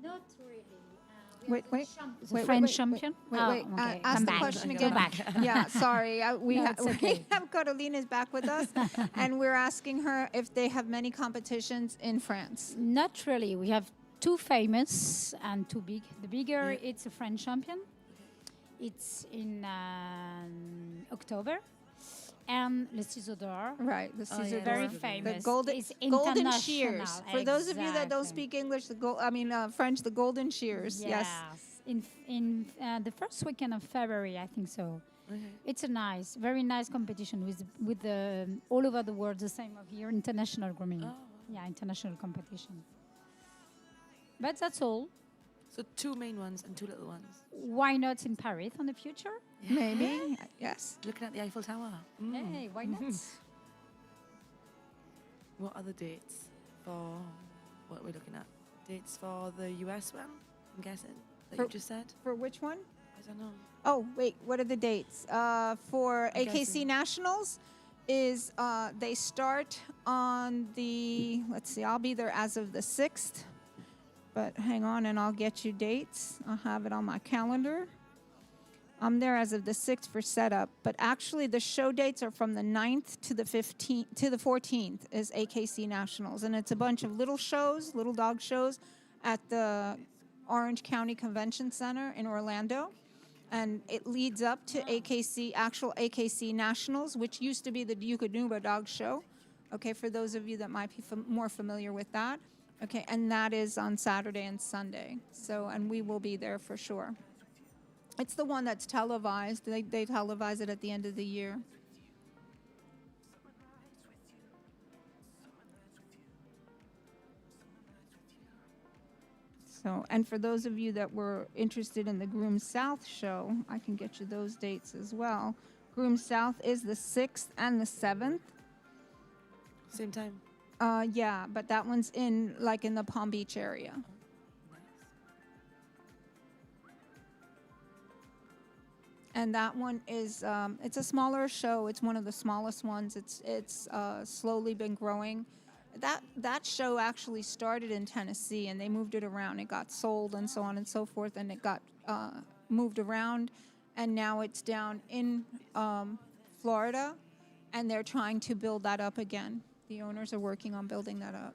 [SPEAKER 9] Not really.
[SPEAKER 10] Wait.
[SPEAKER 9] The French champion?
[SPEAKER 10] Wait. Ask the question again.
[SPEAKER 9] Go back.
[SPEAKER 10] Yeah, sorry. We
[SPEAKER 9] No,
[SPEAKER 10] have
[SPEAKER 9] it's okay.
[SPEAKER 10] Carolina's back with us, and we're asking her if they have many competitions in France.
[SPEAKER 9] Not really. We have two famous and two big. The bigger, it's a French champion. It's in October. And Le Ciseau d'Or.
[SPEAKER 10] Right, the Ciseau d'Or.
[SPEAKER 9] Very famous.
[SPEAKER 10] The golden,
[SPEAKER 9] It's
[SPEAKER 10] golden
[SPEAKER 9] international.
[SPEAKER 10] shears. For those of you that don't speak English, French, the golden shears. Yes.
[SPEAKER 9] In the first weekend of February, I think so.
[SPEAKER 15] Okay.
[SPEAKER 9] It's a very nice competition with the all over the world, the same of here, international grooming.
[SPEAKER 15] Oh.
[SPEAKER 9] Yeah, international competition. But that's all.
[SPEAKER 15] So two main ones and two little ones.
[SPEAKER 9] Why not in Paris in the future?
[SPEAKER 10] Maybe. Yes.
[SPEAKER 15] Looking at the Eiffel Tower.
[SPEAKER 9] Hey, why not?
[SPEAKER 15] What are the dates for what are we looking at? Dates for the US one, I'm guessing, that you just said?
[SPEAKER 10] For which one?
[SPEAKER 15] I don't know.
[SPEAKER 10] Oh, wait, what are the dates? For
[SPEAKER 15] I'm
[SPEAKER 10] AKC
[SPEAKER 15] guessing.
[SPEAKER 10] Nationals is they start on the, let's see, I'll be there as of the 6th, but hang on and I'll get you dates. I'll have it on my calendar. I'm there as of the 6th for setup, but actually the show dates are from the 9th to the 15th to the 14th is AKC Nationals, and it's a bunch of little shows, little dog shows at the Orange County Convention Center in Orlando. And it leads up to actual AKC Nationals, which used to be the Yukonuba Dog Show. Okay, for those of you that might be more familiar with that. Okay, and that is on Saturday and Sunday. So, and we will be there for sure. It's the one that's televised. They televise it at the end of the year. So, and for those of you that were interested in the Groom South show, I can get you those dates as well. Groom South is the 6th and the 7th.
[SPEAKER 15] Same time?
[SPEAKER 10] Yeah, but that one's in the Palm Beach area. And that one is, it's a smaller show. It's one of the smallest ones. It's slowly been growing. That show actually started in Tennessee, and they moved it around. It got sold and so on and so forth, and it got moved around, and now it's down in Florida, and they're trying to build that up again. The owners are working on building that up.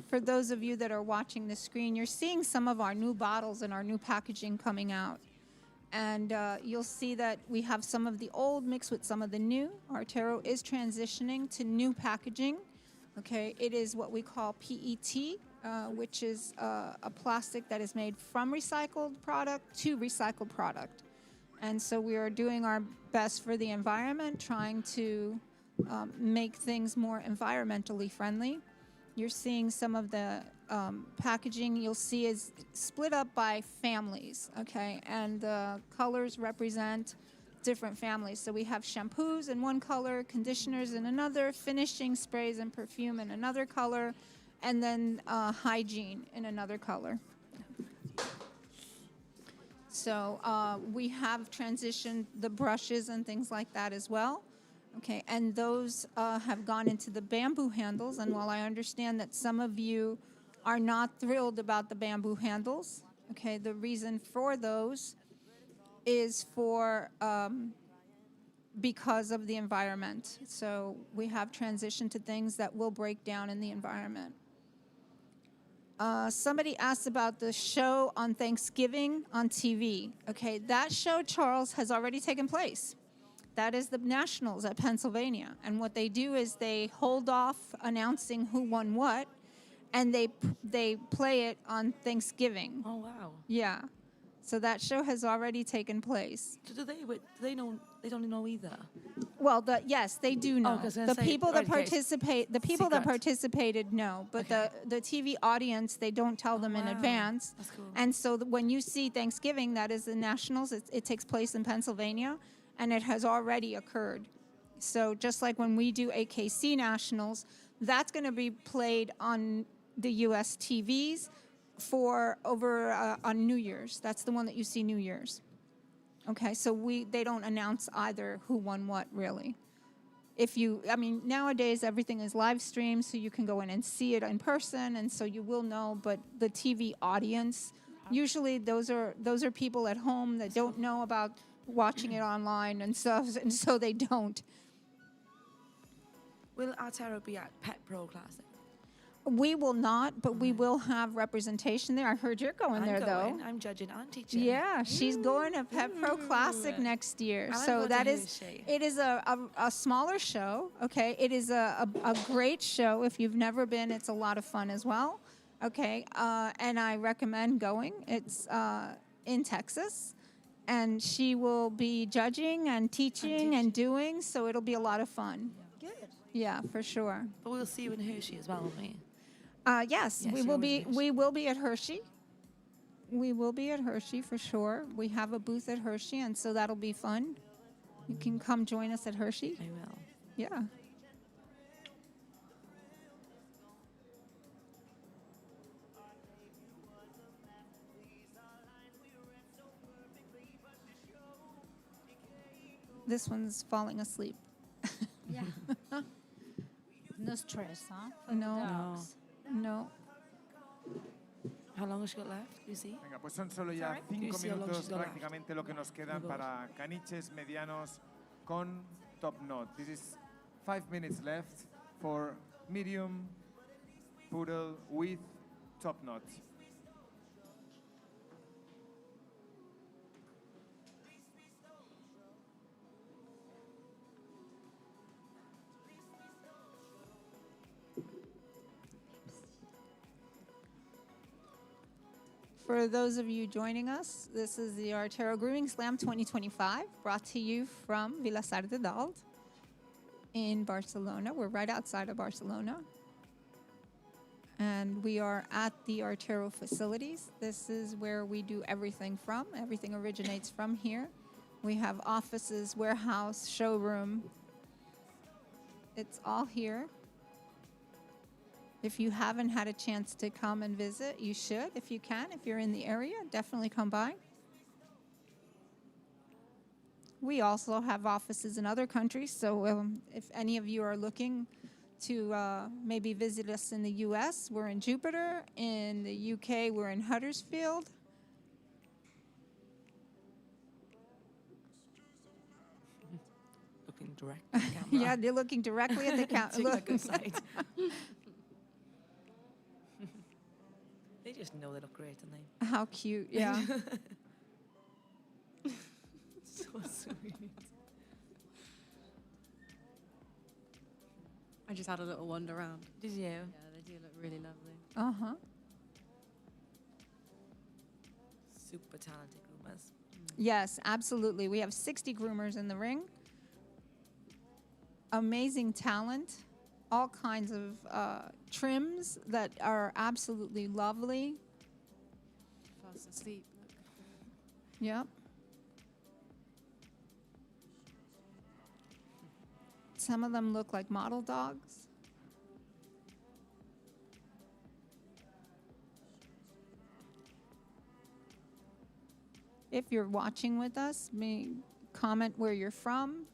[SPEAKER 10] For those of you that are watching the screen, you're seeing some of our new bottles and our new packaging coming out. And you'll see that we have some of the old mixed with some of the new. Artero is transitioning to new packaging. Okay, it is what we call PET, which is a plastic that is made from recycled product to recycled product. And so we are doing our best for the environment, trying to make things more environmentally friendly. You're seeing some of the packaging you'll see is split up by families, okay? And the colors represent different families. So we have shampoos in one color, conditioners in another, finishing sprays and perfume in another color, and then hygiene in another color. So we have transitioned the brushes and things like that as well. Okay, and those have gone into the bamboo handles. And while I understand that some of you are not thrilled about the bamboo handles, okay, the reason for those is because of the environment. So we have transitioned to things that will break down in the environment. Somebody asked about the show on Thanksgiving on TV. Okay, that show, Charles, has already taken place. That is the Nationals at Pennsylvania. And what they do is they hold off announcing who won what, and they play it on Thanksgiving.
[SPEAKER 15] Oh, wow.
[SPEAKER 10] Yeah. So that show has already taken place.
[SPEAKER 15] Do they know? They don't know either.
[SPEAKER 10] Well, yes, they do know. The people that participated know, but the TV audience, they don't tell them in advance.
[SPEAKER 15] That's cool.
[SPEAKER 10] And so when you see Thanksgiving, that is the Nationals. It takes place in Pennsylvania, and it has already occurred. So just like when we do AKC Nationals, that's going to be played on the U.S. TVs on New Year's. That's the one that you see New Year's. Okay, so they don't announce either who won what, really. Nowadays everything is live streamed, so you can go in and see it in person, and so you will know. But the TV audience, usually those are people at home that don't know about watching it online and stuff, and so they don't.
[SPEAKER 15] Will Artero be at Pet Pro Classic?
[SPEAKER 10] We will not, but we will have representation there. I heard you're going there, though.
[SPEAKER 15] I'm judging and teaching.
[SPEAKER 10] Yeah, she's going to Pet Pro Classic next year. So it is a smaller show, okay? It is a great show. If you've never been, it's a lot of fun as well, okay? And I recommend going. It's in Texas. And she will be judging and teaching and doing, so it'll be a lot of fun.
[SPEAKER 15] Good.
[SPEAKER 10] Yeah, for sure.
[SPEAKER 15] But we'll see you in Hershey as well, won't we?
[SPEAKER 10] Yes, we will be. We will be at Hershey. We will be at Hershey for sure. We have a booth at Hershey, and so that'll be fun. You can come join us at Hershey.
[SPEAKER 15] I will.
[SPEAKER 10] Yeah. This one's falling asleep.
[SPEAKER 9] Yeah. No stress, huh? For
[SPEAKER 10] No.
[SPEAKER 9] the dogs.
[SPEAKER 10] No.
[SPEAKER 15] How long has she got left? Do you see?
[SPEAKER 1] Venga, pues son solo ya
[SPEAKER 15] Sorry? Do you
[SPEAKER 1] 5
[SPEAKER 15] see how long
[SPEAKER 1] minutos
[SPEAKER 15] she's got left?
[SPEAKER 1] prácticamente lo que nos quedan
[SPEAKER 15] Good.
[SPEAKER 1] para caniches medianos con top knot. This is 5 minutes left for medium poodle with top knot.
[SPEAKER 10] For those of you joining us, this is the Artero Grooming Slam 2025, brought to you from Vilassar de Dalt in Barcelona. We're right outside of Barcelona. And we are at the Artero facilities. This is where we do everything from. Everything originates from here. We have offices, warehouse, showroom. It's all here. If you haven't had a chance to come and visit, you should if you can. If you're in the area, definitely come by. We also have offices in other countries, so if any of you are looking to maybe visit us in the US, we're in Jupiter. In the UK, we're in Huddersfield.
[SPEAKER 15] Looking direct at the camera.
[SPEAKER 10] Yeah, they're looking directly at the camera.
[SPEAKER 15] Take that good side. They just know they look great, don't they?
[SPEAKER 10] How cute, yeah.
[SPEAKER 15] So sweet.
[SPEAKER 16] I just had a little wander around.
[SPEAKER 15] Did you?
[SPEAKER 16] Yeah, they do look really lovely.
[SPEAKER 10] Uh-huh.
[SPEAKER 15] Super talented groomers.
[SPEAKER 10] Yes, absolutely. We have 60 groomers in the ring. Amazing talent. All kinds of trims that are absolutely lovely.
[SPEAKER 16] Fast asleep. Look.
[SPEAKER 10] Yep. Some of them look like model dogs. If you're watching with us, comment where you're from.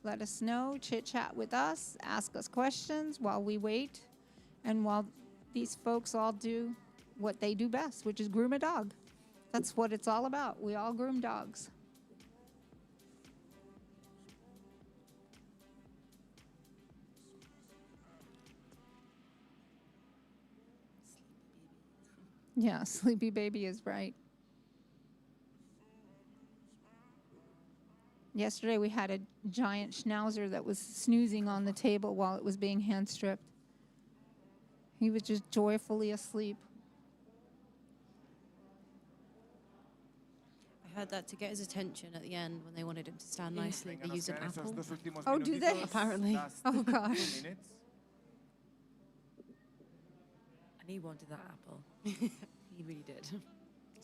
[SPEAKER 10] Let us know, chit chat with us, ask us questions while we wait, and while these folks all do what they do best, which is groom a dog. That's what it's all about. We all groom dogs. Yeah, Sleepy Baby is right. Yesterday we had a giant schnauzer that was snoozing on the table while it was being hand stripped. He was just joyfully asleep.
[SPEAKER 16] I heard that to get his attention at the end when they wanted him to stand nicely, they used an apple.
[SPEAKER 10] Oh, do they?
[SPEAKER 16] Apparently.
[SPEAKER 10] Oh, gosh.
[SPEAKER 15] And he wanted that apple. He really did.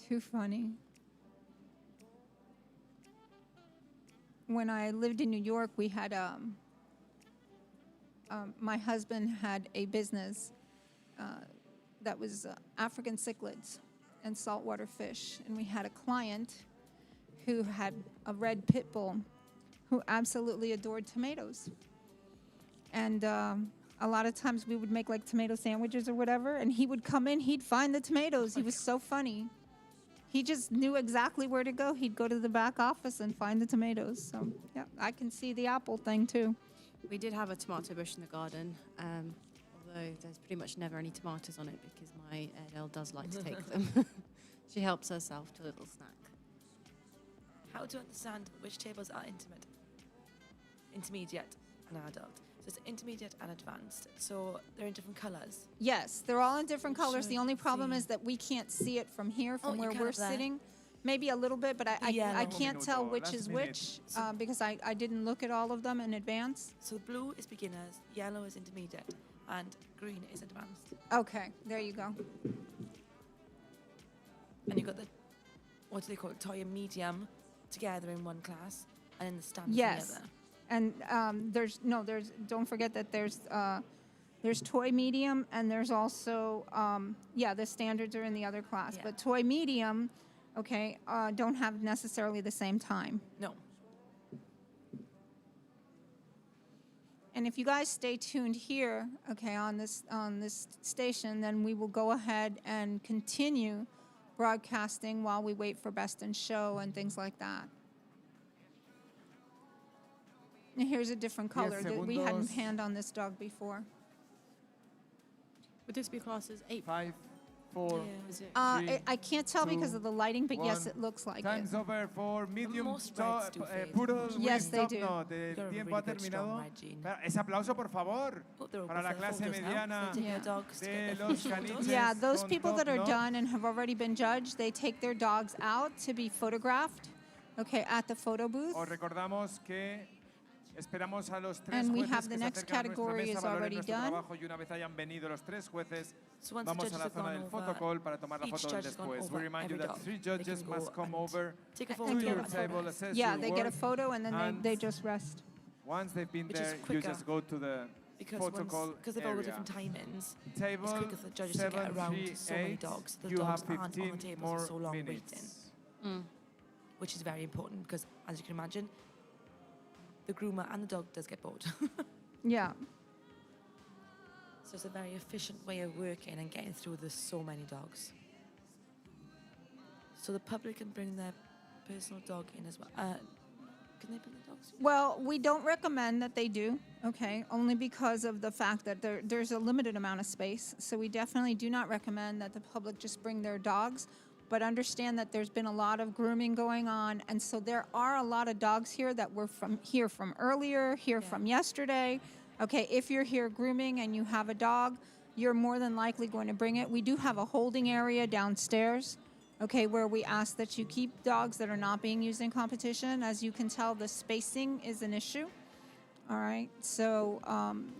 [SPEAKER 10] Too funny. When I lived in New York, we had my husband had a business that was African cichlids and saltwater fish, and we had a client who had a red pit bull who absolutely adored tomatoes. And a lot of times we would make like tomato sandwiches or whatever, and he would come in, he'd find the tomatoes. He was so funny. He just knew exactly where to go. He'd go to the back office and find the tomatoes. So, yeah, I can see the apple thing, too.
[SPEAKER 16] We did have a tomato bush in the garden, although there's pretty much never any tomatoes on it because my Adele does like to take them. She helps herself to a little snack.
[SPEAKER 15] How to understand which tables are intermediate, and adult? So it's intermediate and advanced. So they're in different colours.
[SPEAKER 10] Yes, they're all in different colors. The only problem is that we can't see it from here, from where we're sitting. Maybe a little bit, but I can't tell which is which because I didn't look at all of them in advance.
[SPEAKER 15] So blue is beginners, yellow is intermediate, and green is advanced.
[SPEAKER 10] Okay, there you go.
[SPEAKER 15] And you've got the, what do they call it, toy and medium together in one class. And then the stands
[SPEAKER 10] Yes.
[SPEAKER 15] on the other.
[SPEAKER 10] And don't forget that there's toy medium and there's also, the standards are in the other class.
[SPEAKER 15] Yeah.
[SPEAKER 10] But toy medium, okay, don't have necessarily the same time.
[SPEAKER 15] No.
[SPEAKER 10] And if you guys stay tuned here, okay, on this station, then we will go ahead and continue broadcasting while we wait for Best in Show and things like that. And here's a different color that we hadn't
[SPEAKER 1] segundos.
[SPEAKER 10] panned on this dog before.
[SPEAKER 16] Would this be classes 8?
[SPEAKER 1] 5, 4,
[SPEAKER 16] Is it?
[SPEAKER 10] I can't tell because
[SPEAKER 1] 2,
[SPEAKER 10] of the lighting, but yes,
[SPEAKER 1] 1.
[SPEAKER 10] it looks like
[SPEAKER 1] Time's
[SPEAKER 10] it.
[SPEAKER 1] over for medium
[SPEAKER 15] most rides do fade.
[SPEAKER 1] Poodle
[SPEAKER 10] Yes,
[SPEAKER 1] with
[SPEAKER 10] they
[SPEAKER 1] top
[SPEAKER 10] do.
[SPEAKER 1] knot. El
[SPEAKER 15] You're a
[SPEAKER 1] tiempo
[SPEAKER 15] really
[SPEAKER 1] ha
[SPEAKER 15] good, strong
[SPEAKER 1] terminado.
[SPEAKER 15] ride, Jean.
[SPEAKER 1] Ese aplauso, por favor,
[SPEAKER 15] Oh, they're all
[SPEAKER 1] para
[SPEAKER 15] good
[SPEAKER 1] la
[SPEAKER 15] for
[SPEAKER 1] clase
[SPEAKER 15] photos now.
[SPEAKER 1] mediana
[SPEAKER 15] They take their dogs to
[SPEAKER 1] de
[SPEAKER 15] get their
[SPEAKER 1] los
[SPEAKER 15] photos.
[SPEAKER 1] caniches
[SPEAKER 10] Yeah, those
[SPEAKER 1] con
[SPEAKER 10] people
[SPEAKER 1] top
[SPEAKER 10] that are
[SPEAKER 1] knot.
[SPEAKER 10] done and have already been judged, they take their dogs out to be photographed, okay, at the photo booth.
[SPEAKER 1] Os recordamos que esperamos a los tres
[SPEAKER 10] And we
[SPEAKER 1] jueces
[SPEAKER 10] have the
[SPEAKER 1] que se
[SPEAKER 10] next
[SPEAKER 1] acerquen a nuestra
[SPEAKER 10] category
[SPEAKER 1] mesa,
[SPEAKER 10] is
[SPEAKER 1] valoren
[SPEAKER 10] already
[SPEAKER 1] nuestro
[SPEAKER 10] done.
[SPEAKER 1] trabajo y una vez hayan venido los tres jueces,
[SPEAKER 15] So once the
[SPEAKER 1] vamos a
[SPEAKER 15] judges
[SPEAKER 1] la
[SPEAKER 15] have
[SPEAKER 1] zona
[SPEAKER 15] gone
[SPEAKER 1] del
[SPEAKER 15] over,
[SPEAKER 1] photocall para tomar la
[SPEAKER 15] each
[SPEAKER 1] foto del
[SPEAKER 15] judge has gone
[SPEAKER 1] después. We
[SPEAKER 15] over
[SPEAKER 1] remind you
[SPEAKER 15] every
[SPEAKER 1] that
[SPEAKER 15] dog.
[SPEAKER 1] 3
[SPEAKER 15] They
[SPEAKER 1] judges
[SPEAKER 15] can
[SPEAKER 1] must
[SPEAKER 15] go
[SPEAKER 1] come
[SPEAKER 15] and
[SPEAKER 1] over
[SPEAKER 15] take a
[SPEAKER 1] to
[SPEAKER 15] photo
[SPEAKER 1] your
[SPEAKER 15] and
[SPEAKER 1] table, assess
[SPEAKER 10] Yeah,
[SPEAKER 1] your
[SPEAKER 10] they get a
[SPEAKER 1] work.
[SPEAKER 10] photo and then
[SPEAKER 1] And
[SPEAKER 10] they just rest.
[SPEAKER 1] Once they've been
[SPEAKER 15] Which is
[SPEAKER 1] there, you
[SPEAKER 15] quicker
[SPEAKER 1] just go to the
[SPEAKER 15] because
[SPEAKER 1] photocall
[SPEAKER 15] they've all got
[SPEAKER 1] area.
[SPEAKER 15] different timings.
[SPEAKER 1] Table
[SPEAKER 15] it's quicker for the judges to get around so many dogs. The
[SPEAKER 1] you
[SPEAKER 15] dogs
[SPEAKER 1] have
[SPEAKER 15] aren't on
[SPEAKER 1] 15
[SPEAKER 15] the tables
[SPEAKER 1] more
[SPEAKER 15] for so long
[SPEAKER 1] minutes.
[SPEAKER 15] waiting, which is very important because, as you can imagine, the groomer and the dog does get bored.
[SPEAKER 10] Yeah.
[SPEAKER 15] So it's a very efficient way of working and getting through with so many dogs. So the public can bring their personal dog in as well. Can they bring the dogs?
[SPEAKER 10] Well, we don't recommend that they do, okay, only because of the fact that there's a limited amount of space. So we definitely do not recommend that the public just bring their dogs, but understand that there's been a lot of grooming going on, and so there are a lot of dogs here that were from earlier, from yesterday. Okay, if you're here grooming and you have a dog, you're more than likely going to bring it. We do have a holding area downstairs, okay, where we ask that you keep dogs that are not being used in competition. As you can tell, the spacing is an issue. All right, so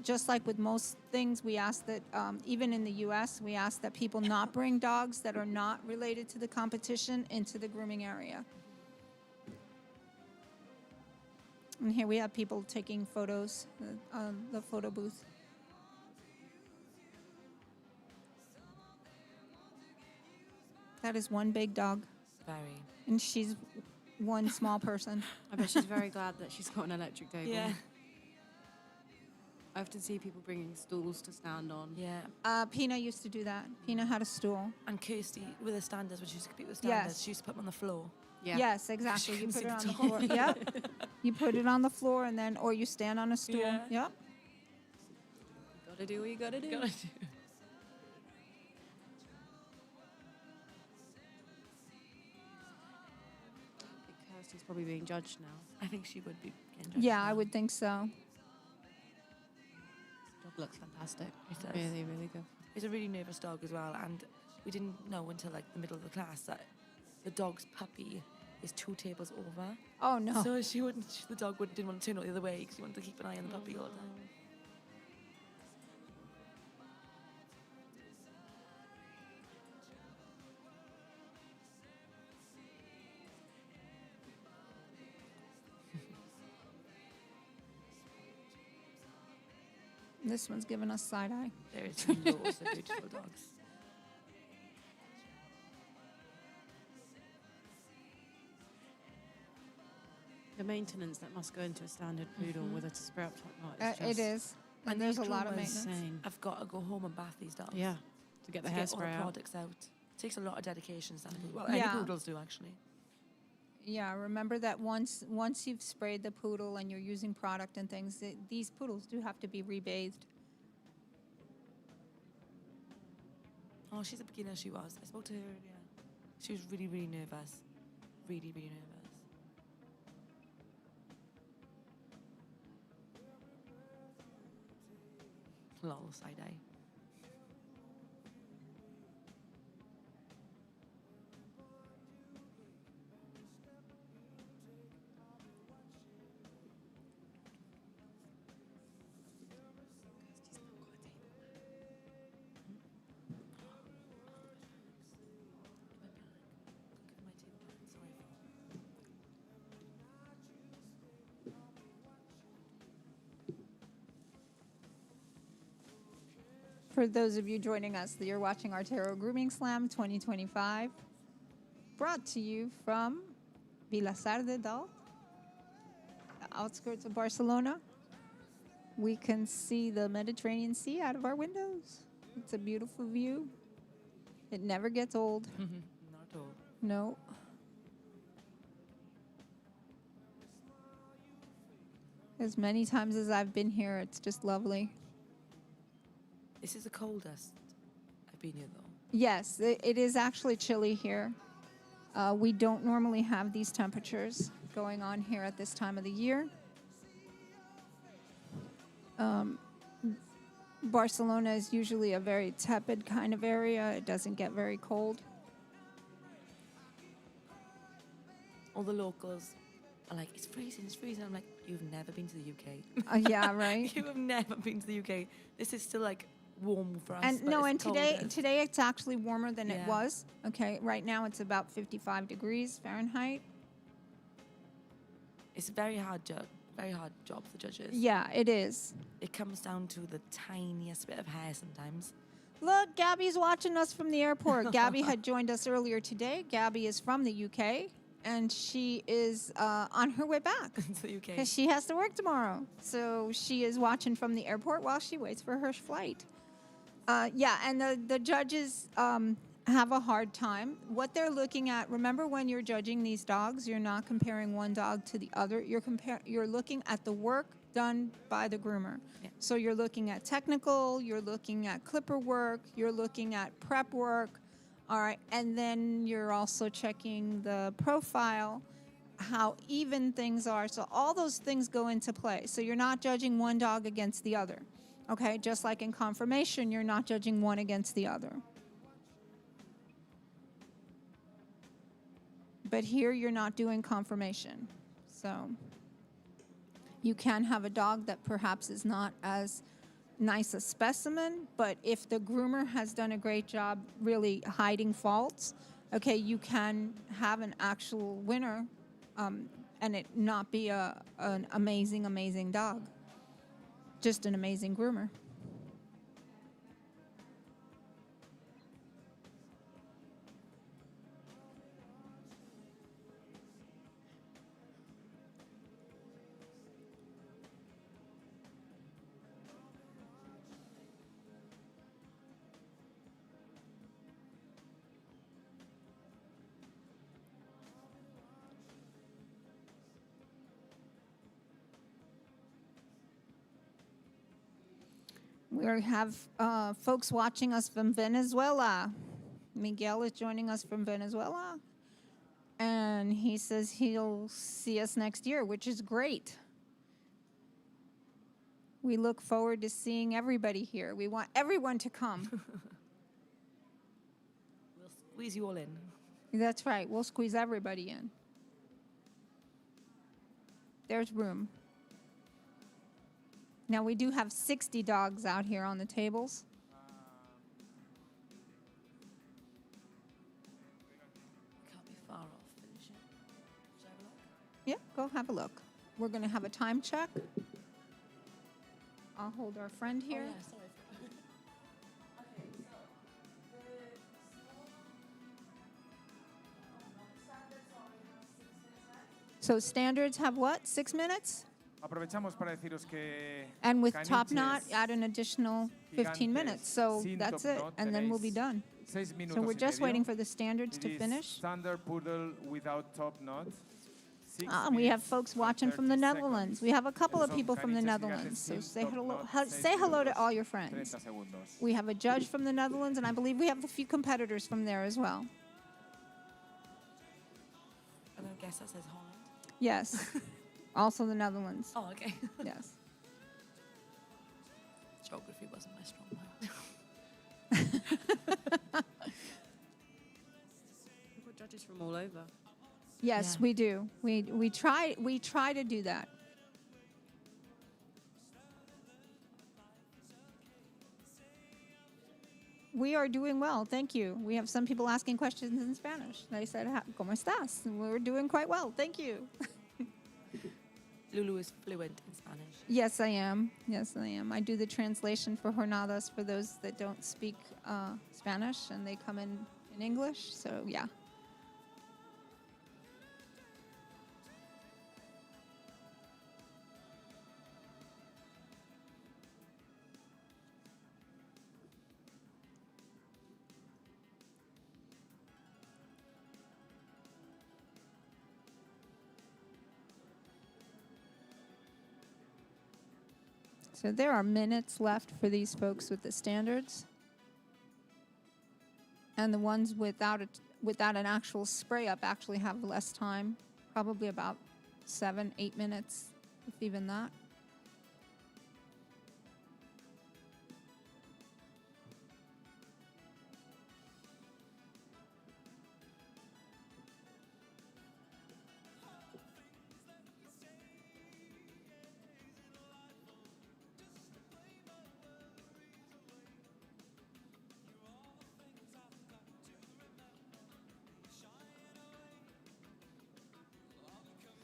[SPEAKER 10] just like with most things, we ask that, even in the US, we ask that people not bring dogs that are not related to the competition into the grooming area. And here we have people taking photos on the photo booth. That is one big dog.
[SPEAKER 15] Very.
[SPEAKER 10] And she's one small person.
[SPEAKER 16] I bet she's very glad that she's got an electric table.
[SPEAKER 15] Yeah.
[SPEAKER 16] I often see people bringing stools to stand on.
[SPEAKER 15] Yeah.
[SPEAKER 10] Pina used to do that. Pina had a stool.
[SPEAKER 15] And Kirsty, with her standards, when she used to compete with standards,
[SPEAKER 10] Yes.
[SPEAKER 15] she used to put them on the floor.
[SPEAKER 16] Yeah.
[SPEAKER 10] Yes, exactly.
[SPEAKER 15] She
[SPEAKER 10] You
[SPEAKER 15] couldn't
[SPEAKER 10] put
[SPEAKER 15] see
[SPEAKER 10] it
[SPEAKER 15] the
[SPEAKER 10] on the
[SPEAKER 15] top.
[SPEAKER 10] floor. Yep. You put it on the floor and then, or you stand on a stool.
[SPEAKER 15] Yeah.
[SPEAKER 10] Yep.
[SPEAKER 16] Gotta do what you gotta do. I think Kirsty's probably being judged now.
[SPEAKER 15] I think she would be getting judged.
[SPEAKER 10] Yeah, I would think so.
[SPEAKER 16] Dog looks fantastic.
[SPEAKER 15] It does.
[SPEAKER 16] Really, really good.
[SPEAKER 15] He's a really nervous dog as well, and we didn't know until like the middle of the class that the dog's puppy is 2 tables over.
[SPEAKER 10] Oh, no.
[SPEAKER 15] So the dog didn't want to turn out the other way because he wanted to keep an eye on the puppy all the time.
[SPEAKER 10] This one's giving us side eye.
[SPEAKER 15] There is loads of beautiful dogs.
[SPEAKER 16] The maintenance that must go into a standard poodle with a spray up top knot is
[SPEAKER 10] It
[SPEAKER 16] just
[SPEAKER 10] is. And there's a
[SPEAKER 15] these
[SPEAKER 10] lot of
[SPEAKER 15] groomers
[SPEAKER 10] maintenance.
[SPEAKER 16] insane.
[SPEAKER 15] I've got to go home and bath these dogs.
[SPEAKER 16] Yeah, to get the
[SPEAKER 15] to get all
[SPEAKER 16] hairspray
[SPEAKER 15] the
[SPEAKER 16] out.
[SPEAKER 15] products out. It takes a lot of dedication. Well,
[SPEAKER 10] Yeah.
[SPEAKER 15] any poodles do actually.
[SPEAKER 10] Yeah, remember that once you've sprayed the poodle and you're using product and things, these poodles do have to be rebathed.
[SPEAKER 15] Oh, she's a beginner. She was. I spoke to her earlier. She was really, really nervous. Really, really nervous. Lol, side eye.
[SPEAKER 10] For those of you joining us, you're watching Artero Grooming Slam 2025, brought to you from Vilassar de Dalt, the outskirts of Barcelona. We can see the Mediterranean Sea out of our windows. It's a beautiful view. It never gets old.
[SPEAKER 15] Not at all.
[SPEAKER 10] No. As many times as I've been here, it's just lovely.
[SPEAKER 15] This is the coldest I've been here, though.
[SPEAKER 10] Yes, it is actually chilly here. We don't normally have these temperatures going on here at this time of the year. Barcelona is usually a very tepid kind of area. It doesn't get very cold.
[SPEAKER 15] All the locals are like, it's freezing, it's freezing. I'm like, you've never been to the UK.
[SPEAKER 10] Yeah, right.
[SPEAKER 15] You have never been to the UK. This is still like warm for us.
[SPEAKER 10] And
[SPEAKER 15] but
[SPEAKER 10] no,
[SPEAKER 15] it's
[SPEAKER 10] and
[SPEAKER 15] coldest.
[SPEAKER 10] today it's actually warmer than it
[SPEAKER 15] Yeah.
[SPEAKER 10] was. Okay, right now it's about 55 degrees Fahrenheit.
[SPEAKER 15] It's a very hard job for judges.
[SPEAKER 10] Yeah, it is.
[SPEAKER 15] It comes down to the tiniest bit of hair sometimes.
[SPEAKER 10] Look, Gabby's watching us from the airport. Gabby had joined us earlier today. Gabby is from the UK, and she is on her way back
[SPEAKER 15] to the UK.
[SPEAKER 10] because she has to work tomorrow. So she is watching from the airport while she waits for her flight. Yeah, and the judges have a hard time. What they're looking at, remember when you're judging these dogs, you're not comparing one dog to the other. You're looking at the work done by the groomer.
[SPEAKER 15] Yeah.
[SPEAKER 10] So you're looking at technical, you're looking at clipper work, you're looking at prep work, all right, and then you're also checking the profile, how even things are. So all those things go into play. So you're not judging one dog against the other, okay? Just like in confirmation, you're not judging one against the other. But here you're not doing confirmation. So you can have a dog that perhaps is not as nice a specimen, but if the groomer has done a great job really hiding faults, okay, you can have an actual winner and it not be an amazing, amazing dog. Just an amazing groomer. We have folks watching us from Venezuela. Miguel is joining us from Venezuela. And he says he'll see us next year, which is great. We look forward to seeing everybody here. We want everyone to come.
[SPEAKER 15] We'll squeeze you all in.
[SPEAKER 10] That's right. We'll squeeze everybody in. There's room. Now, we do have 60 dogs out here on the tables.
[SPEAKER 15] Can't be far off finishing. Should I have a look?
[SPEAKER 10] Yeah, go have a look. We're going to have a time check. I'll hold our friend here.
[SPEAKER 15] Oh, yeah, sorry.
[SPEAKER 10] So standards have what? 6 minutes?
[SPEAKER 1] Aprovechamos para deciros que
[SPEAKER 10] And with top
[SPEAKER 1] caniches
[SPEAKER 10] knot, add an additional 15 minutes. So
[SPEAKER 1] sin
[SPEAKER 10] that's
[SPEAKER 1] top
[SPEAKER 10] it.
[SPEAKER 1] knot
[SPEAKER 10] And then we'll be
[SPEAKER 1] tenéis
[SPEAKER 10] done.
[SPEAKER 1] 6 minutos
[SPEAKER 10] So we're
[SPEAKER 1] y
[SPEAKER 10] just
[SPEAKER 1] medio.
[SPEAKER 10] waiting for the standards
[SPEAKER 1] It
[SPEAKER 10] to
[SPEAKER 1] is
[SPEAKER 10] finish.
[SPEAKER 1] Standard Poodle without top knot. 6
[SPEAKER 10] We have
[SPEAKER 1] minutes
[SPEAKER 10] folks
[SPEAKER 1] and
[SPEAKER 10] watching from the
[SPEAKER 1] 30
[SPEAKER 10] Netherlands.
[SPEAKER 1] seconds.
[SPEAKER 10] We have a couple of
[SPEAKER 1] Son
[SPEAKER 10] people from the
[SPEAKER 1] caniches
[SPEAKER 10] Netherlands.
[SPEAKER 1] gigantes
[SPEAKER 10] So
[SPEAKER 1] sin
[SPEAKER 10] say
[SPEAKER 1] top
[SPEAKER 10] hello,
[SPEAKER 1] knot, 6
[SPEAKER 10] say hello to
[SPEAKER 1] minutos,
[SPEAKER 10] all your friends.
[SPEAKER 1] 30 segundos.
[SPEAKER 10] We have a judge from the Netherlands, and I believe we have a few competitors from there as well.
[SPEAKER 15] And I guess that says Holland.
[SPEAKER 10] Yes. Also the Netherlands.
[SPEAKER 15] Oh, okay.
[SPEAKER 10] Yes.
[SPEAKER 15] Geography wasn't my strong point.
[SPEAKER 16] We've got judges from all over.
[SPEAKER 10] Yes,
[SPEAKER 15] Yeah.
[SPEAKER 10] we do. We try to do that. We are doing well, thank you. We have some people asking questions in Spanish. They said, "¿Cómo estás?" And we're doing quite well, thank you.
[SPEAKER 15] Lulu is fluent in Spanish.
[SPEAKER 10] Yes, I am. Yes, I am. I do the translation for jornadas for those that don't speak Spanish, and they come in English. So, yeah. So there are minutes left for these folks with the standards. And the ones without an actual spray up actually have less time, probably about 7-8 minutes, if even that.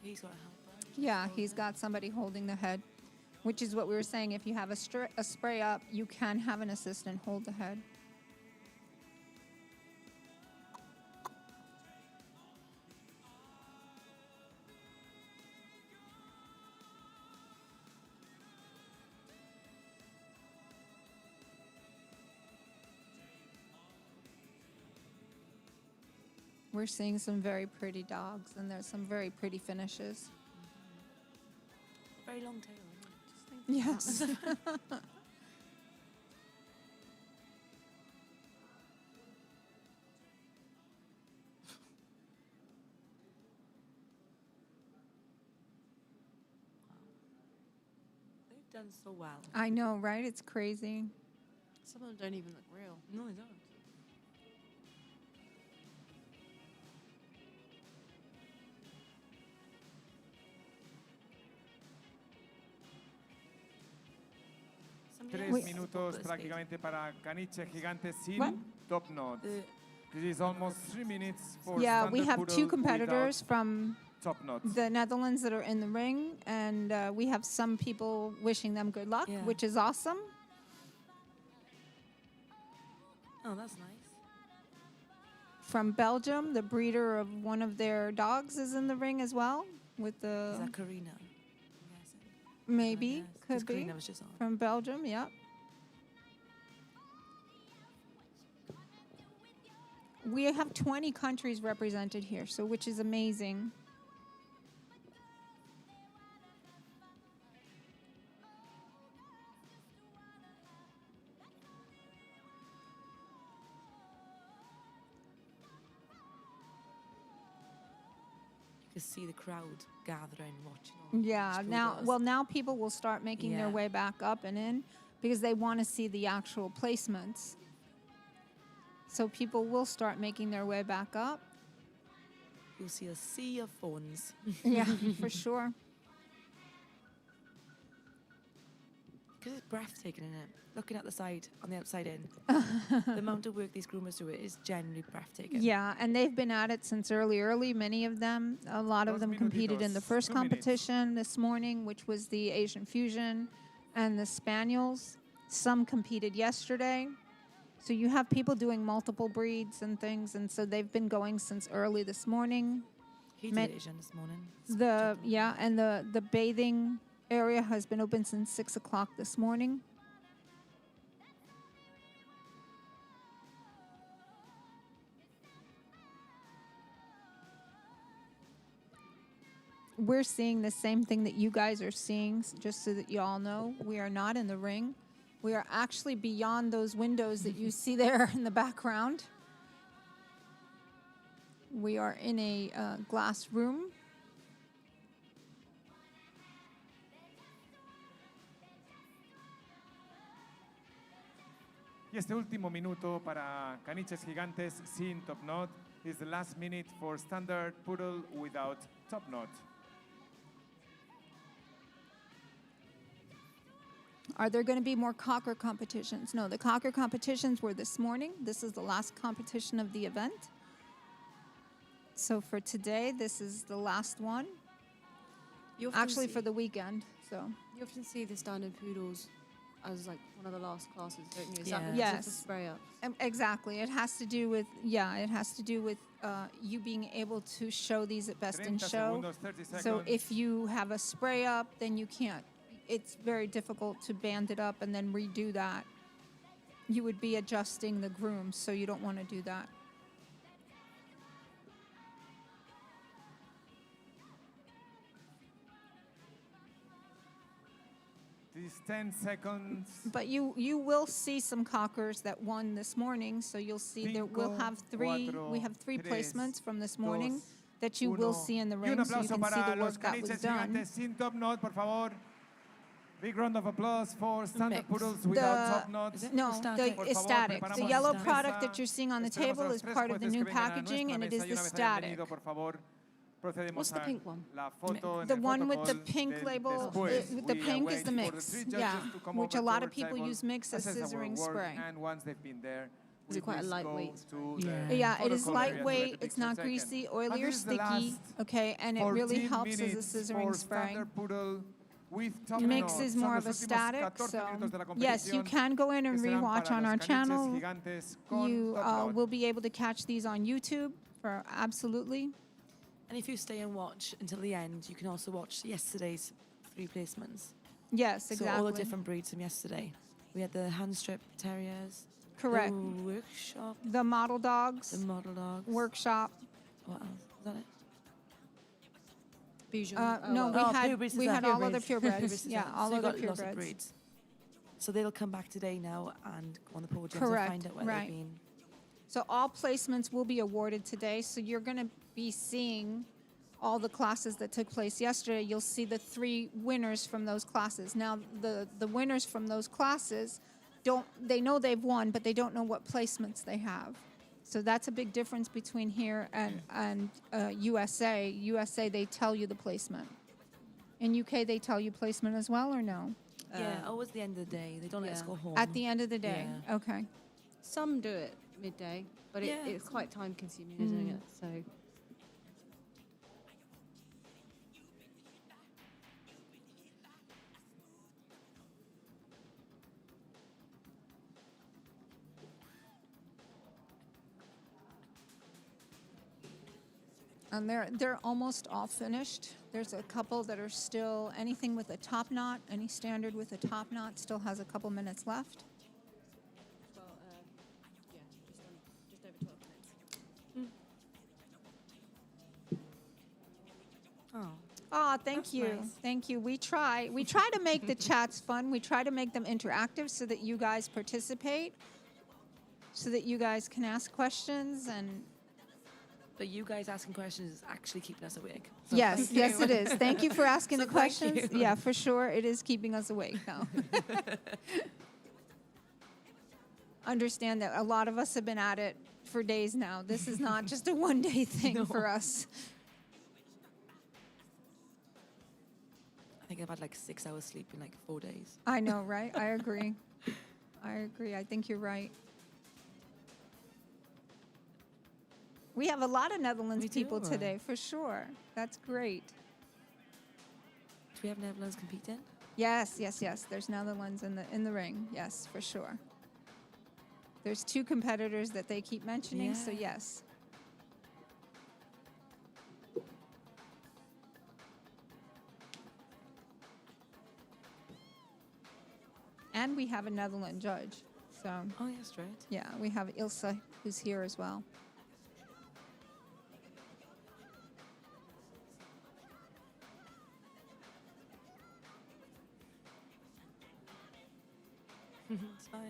[SPEAKER 15] He's got a helper.
[SPEAKER 10] Yeah, he's got somebody holding the head, which is what we were saying. If you have a spray up, you can have an assistant hold the head. We're seeing some very pretty dogs, and there's some very pretty finishes.
[SPEAKER 15] Very long tail. Just think
[SPEAKER 10] Yes.
[SPEAKER 15] They've done so well.
[SPEAKER 10] I know, right? It's crazy.
[SPEAKER 16] Some of them don't even look real.
[SPEAKER 15] No, they don't.
[SPEAKER 1] Tres minutos prácticamente para caniche gigantes sin
[SPEAKER 10] What?
[SPEAKER 1] top knot. This is almost 3 minutes for
[SPEAKER 10] Yeah, we
[SPEAKER 1] standard
[SPEAKER 10] have
[SPEAKER 1] poodle
[SPEAKER 10] two competitors
[SPEAKER 1] without
[SPEAKER 10] from
[SPEAKER 1] top knots.
[SPEAKER 10] the Netherlands that are in the ring, and we have some people wishing them good luck,
[SPEAKER 15] Yeah.
[SPEAKER 10] which is awesome.
[SPEAKER 15] Oh, that's nice.
[SPEAKER 10] From Belgium, the breeder of one of their dogs is in the ring as well with the
[SPEAKER 15] Is that Karina? I'm guessing.
[SPEAKER 10] maybe
[SPEAKER 15] Yes, 'cause
[SPEAKER 10] could be
[SPEAKER 15] Karina was just on.
[SPEAKER 10] from Belgium. Yep. We have 20 countries represented here, so which is amazing.
[SPEAKER 15] You can see the crowd gathering, watching. all
[SPEAKER 10] Yeah,
[SPEAKER 15] these
[SPEAKER 10] now
[SPEAKER 15] poodles.
[SPEAKER 10] well now people will start making their
[SPEAKER 15] Yeah.
[SPEAKER 10] way back up and in because they want to see the actual placements. So people will start making their way back up.
[SPEAKER 15] You'll see a sea of phones.
[SPEAKER 10] Yeah, for sure.
[SPEAKER 15] Because it's breathtaking, isn't it? Looking at the side, on the outside in. The amount of work these groomers do is genuinely breathtaking.
[SPEAKER 10] Yeah, and they've been at it since early. Many of them, a lot of them competed in the first competition this morning, which was the Asian Fusion and the Spaniels. Some competed yesterday. So you have people doing multiple breeds and things, and so they've been going since early this morning.
[SPEAKER 15] He did Asian this morning.
[SPEAKER 10] And the bathing area has been open since 6 o'clock this morning. We're seeing the same thing that you guys are seeing, just so that you all know. We are not in the ring. We are actually beyond those windows that you see there in the background. We are in a glass room.
[SPEAKER 1] Y este último minuto para caniches gigantes sin top knot is the last minute for standard poodle without top knot.
[SPEAKER 10] Are there going to be more cocker competitions? No, the cocker competitions were this morning. This is the last competition of the event. So for today, this is the last one. Actually, for the weekend. So
[SPEAKER 16] You often see this done in poodles as like one of the last classes, don't you? Is that
[SPEAKER 15] Yeah.
[SPEAKER 16] because of the
[SPEAKER 10] Yes.
[SPEAKER 16] spray up?
[SPEAKER 10] Exactly. It has to do with, it has to do with you being able to show these at best in
[SPEAKER 1] 30
[SPEAKER 10] show.
[SPEAKER 1] segundos, 30
[SPEAKER 10] So
[SPEAKER 1] seconds.
[SPEAKER 10] if you have a spray up, then you can't, it's very difficult to band it up and then redo that. You would be adjusting the groom, so you don't want to do that.
[SPEAKER 1] These 10 seconds.
[SPEAKER 10] But you will see some cockers that won this morning, so you'll see there we'll have three. We have three placements from this morning that you will see in the
[SPEAKER 1] Y un
[SPEAKER 10] ring, so you
[SPEAKER 1] aplauso
[SPEAKER 10] can see
[SPEAKER 1] para
[SPEAKER 10] the
[SPEAKER 1] los
[SPEAKER 10] work that was
[SPEAKER 1] caniches
[SPEAKER 10] done.
[SPEAKER 1] gigantes sin top knot, por favor. Big round of applause for standard
[SPEAKER 15] Mix.
[SPEAKER 1] poodles without top knots.
[SPEAKER 10] No, the
[SPEAKER 1] Por favor,
[SPEAKER 10] static. The
[SPEAKER 1] preparamos
[SPEAKER 10] yellow
[SPEAKER 1] esta
[SPEAKER 10] product
[SPEAKER 1] mesa.
[SPEAKER 10] that you're seeing on the
[SPEAKER 1] Esperamos a
[SPEAKER 10] table
[SPEAKER 1] los
[SPEAKER 10] is
[SPEAKER 1] tres
[SPEAKER 10] part of the
[SPEAKER 1] jueces
[SPEAKER 10] new
[SPEAKER 1] que vengan a
[SPEAKER 10] packaging, and it
[SPEAKER 1] nuestra
[SPEAKER 10] is
[SPEAKER 1] mesa. Y
[SPEAKER 10] the
[SPEAKER 1] una vez hayan
[SPEAKER 10] static.
[SPEAKER 1] venido, por favor, procedemos
[SPEAKER 16] What's the
[SPEAKER 1] a
[SPEAKER 16] pink one?
[SPEAKER 1] la foto en
[SPEAKER 10] The
[SPEAKER 1] el
[SPEAKER 10] one with the
[SPEAKER 1] protocol
[SPEAKER 10] pink
[SPEAKER 1] del
[SPEAKER 10] label,
[SPEAKER 1] después.
[SPEAKER 10] the
[SPEAKER 1] We
[SPEAKER 10] pink is
[SPEAKER 1] wait
[SPEAKER 10] the
[SPEAKER 1] for
[SPEAKER 10] mix,
[SPEAKER 1] three judges
[SPEAKER 10] yeah,
[SPEAKER 1] to come
[SPEAKER 10] which
[SPEAKER 1] over
[SPEAKER 10] a
[SPEAKER 1] to
[SPEAKER 10] lot
[SPEAKER 1] our
[SPEAKER 10] of people
[SPEAKER 1] table,
[SPEAKER 10] use mix as
[SPEAKER 1] assess our
[SPEAKER 10] scissoring
[SPEAKER 1] work,
[SPEAKER 10] spray.
[SPEAKER 1] And once they've been there,
[SPEAKER 16] Is
[SPEAKER 1] we
[SPEAKER 16] it quite a
[SPEAKER 1] just
[SPEAKER 16] lightweight
[SPEAKER 1] go
[SPEAKER 16] spray?
[SPEAKER 1] to
[SPEAKER 15] Yeah.
[SPEAKER 1] the
[SPEAKER 10] Yeah, it is
[SPEAKER 1] protocol area to let
[SPEAKER 10] lightweight,
[SPEAKER 1] the
[SPEAKER 10] it's
[SPEAKER 1] picture
[SPEAKER 10] not
[SPEAKER 1] second.
[SPEAKER 10] greasy, oily,
[SPEAKER 1] And
[SPEAKER 10] or
[SPEAKER 1] this is the
[SPEAKER 10] sticky,
[SPEAKER 1] last
[SPEAKER 10] okay, and it really
[SPEAKER 1] 14
[SPEAKER 10] helps as a
[SPEAKER 1] minutes
[SPEAKER 10] scissoring
[SPEAKER 1] for
[SPEAKER 10] spray.
[SPEAKER 1] standard poodle with top
[SPEAKER 10] Mix
[SPEAKER 1] knot.
[SPEAKER 10] is
[SPEAKER 1] Son
[SPEAKER 10] more
[SPEAKER 1] los
[SPEAKER 10] of a
[SPEAKER 1] últimos
[SPEAKER 10] static,
[SPEAKER 1] 14
[SPEAKER 10] so
[SPEAKER 1] minutos de la
[SPEAKER 10] yes, you
[SPEAKER 1] competición,
[SPEAKER 10] can go in and
[SPEAKER 1] que serán
[SPEAKER 10] rewatch
[SPEAKER 1] para
[SPEAKER 10] on
[SPEAKER 1] los
[SPEAKER 10] our
[SPEAKER 1] caniches
[SPEAKER 10] channel.
[SPEAKER 1] gigantes con
[SPEAKER 10] You
[SPEAKER 1] top knot.
[SPEAKER 10] will be able to catch these on YouTube for absolutely.
[SPEAKER 15] And if you stay and watch until the end, you can also watch yesterday's 3 placements.
[SPEAKER 10] Yes,
[SPEAKER 15] So
[SPEAKER 10] exactly.
[SPEAKER 15] all the different breeds from yesterday. We had the hand strip terriers.
[SPEAKER 10] Correct.
[SPEAKER 15] The workshop.
[SPEAKER 10] The model dogs.
[SPEAKER 15] The model dogs.
[SPEAKER 10] Workshop.
[SPEAKER 15] What else? Is that it?
[SPEAKER 10] No,
[SPEAKER 15] purebreds
[SPEAKER 10] we
[SPEAKER 15] is
[SPEAKER 10] had
[SPEAKER 15] that?
[SPEAKER 10] all other
[SPEAKER 15] Purebreds.
[SPEAKER 10] purebreds.
[SPEAKER 15] Purebreds is
[SPEAKER 10] Yeah,
[SPEAKER 15] that.
[SPEAKER 10] all
[SPEAKER 15] so you
[SPEAKER 10] other
[SPEAKER 15] got lots of
[SPEAKER 10] purebreds.
[SPEAKER 15] breeds. So they'll come back today now and go on the podium
[SPEAKER 10] Correct,
[SPEAKER 15] to find out where
[SPEAKER 10] right.
[SPEAKER 15] they've been.
[SPEAKER 10] So all placements will be awarded today. So you're going to be seeing all the classes that took place yesterday. You'll see the 3 winners from those classes. Now, the winners from those classes they know they've won, but they don't know what placements they have. So that's a big difference between here and USA. USA, they tell you the placement. In UK, they tell you placement as well, or no?
[SPEAKER 15] Yeah, always the end of the day. They don't let us go home.
[SPEAKER 10] At the end of the day.
[SPEAKER 15] Yeah.
[SPEAKER 10] Okay.
[SPEAKER 16] Some do it midday, but
[SPEAKER 15] Yeah,
[SPEAKER 16] it's quite time consuming, isn't it? So
[SPEAKER 10] And they're almost all finished. There's a couple that are still, anything with a top knot, any standard with a top knot still has a couple minutes left.
[SPEAKER 16] well, yeah, just over 12 minutes.
[SPEAKER 10] Oh, thank you.
[SPEAKER 15] nice.
[SPEAKER 10] Thank you. We try to make the chats fun. We try to make them interactive so that you guys participate, so that you guys can ask questions and
[SPEAKER 15] But you guys asking questions is actually keeping us awake. So
[SPEAKER 10] yes,
[SPEAKER 15] thank
[SPEAKER 10] yes
[SPEAKER 15] you.
[SPEAKER 10] it is. Thank you for asking
[SPEAKER 15] So
[SPEAKER 10] the
[SPEAKER 15] thank
[SPEAKER 10] questions.
[SPEAKER 15] you.
[SPEAKER 10] Yeah, for sure it is keeping us awake now. Understand that a lot of us have been at it for days now. This is not just a one-day thing for us.
[SPEAKER 15] I think I've had like 6 hours sleep in like 4 days.
[SPEAKER 10] I know, right? I agree. I agree. I think you're right. We have a lot of Netherlands
[SPEAKER 15] We
[SPEAKER 10] people
[SPEAKER 15] do.
[SPEAKER 10] today, for sure. That's great.
[SPEAKER 15] Do we have Netherlands competing?
[SPEAKER 10] Yes, yes, yes. There's Netherlands in the ring. Yes, for sure. There's 2 competitors that they keep mentioning, so
[SPEAKER 15] Yeah.
[SPEAKER 10] yes. And we have a Netherlands judge. So
[SPEAKER 15] Oh, yeah, straight.
[SPEAKER 10] yeah, we have Ilse who's here as well.
[SPEAKER 15] Smile.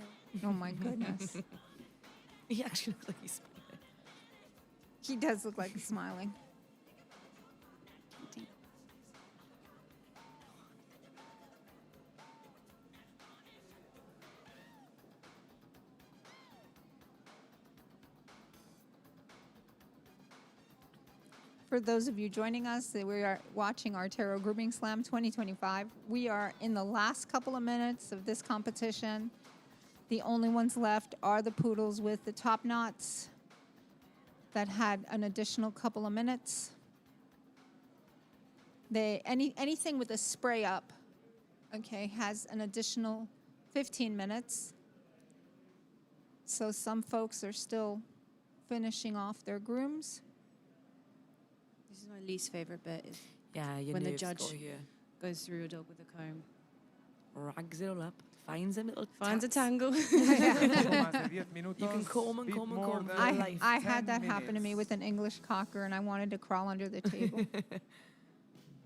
[SPEAKER 10] Oh my goodness.
[SPEAKER 15] He actually looks like he's smiling.
[SPEAKER 10] He does look like he's smiling. For those of you joining us, we are watching Artero Grooming Slam 2025. We are in the last couple of minutes of this competition. The only ones left are the poodles with the top knots that had an additional couple of minutes. Anything with a spray up, okay, has an additional 15 minutes. So some folks are still finishing off their grooms.
[SPEAKER 16] This is my least favorite bit. Is
[SPEAKER 15] Yeah, your
[SPEAKER 16] when the
[SPEAKER 15] nerves
[SPEAKER 16] judge
[SPEAKER 15] go here.
[SPEAKER 16] goes through a dog with a comb.
[SPEAKER 15] Rags it all up, finds a little
[SPEAKER 16] Finds a
[SPEAKER 15] tats.
[SPEAKER 16] tangle.
[SPEAKER 15] You can comb and comb and comb for your
[SPEAKER 10] I
[SPEAKER 15] life.
[SPEAKER 10] had that happen to me with an English cocker, and I wanted to crawl under the table.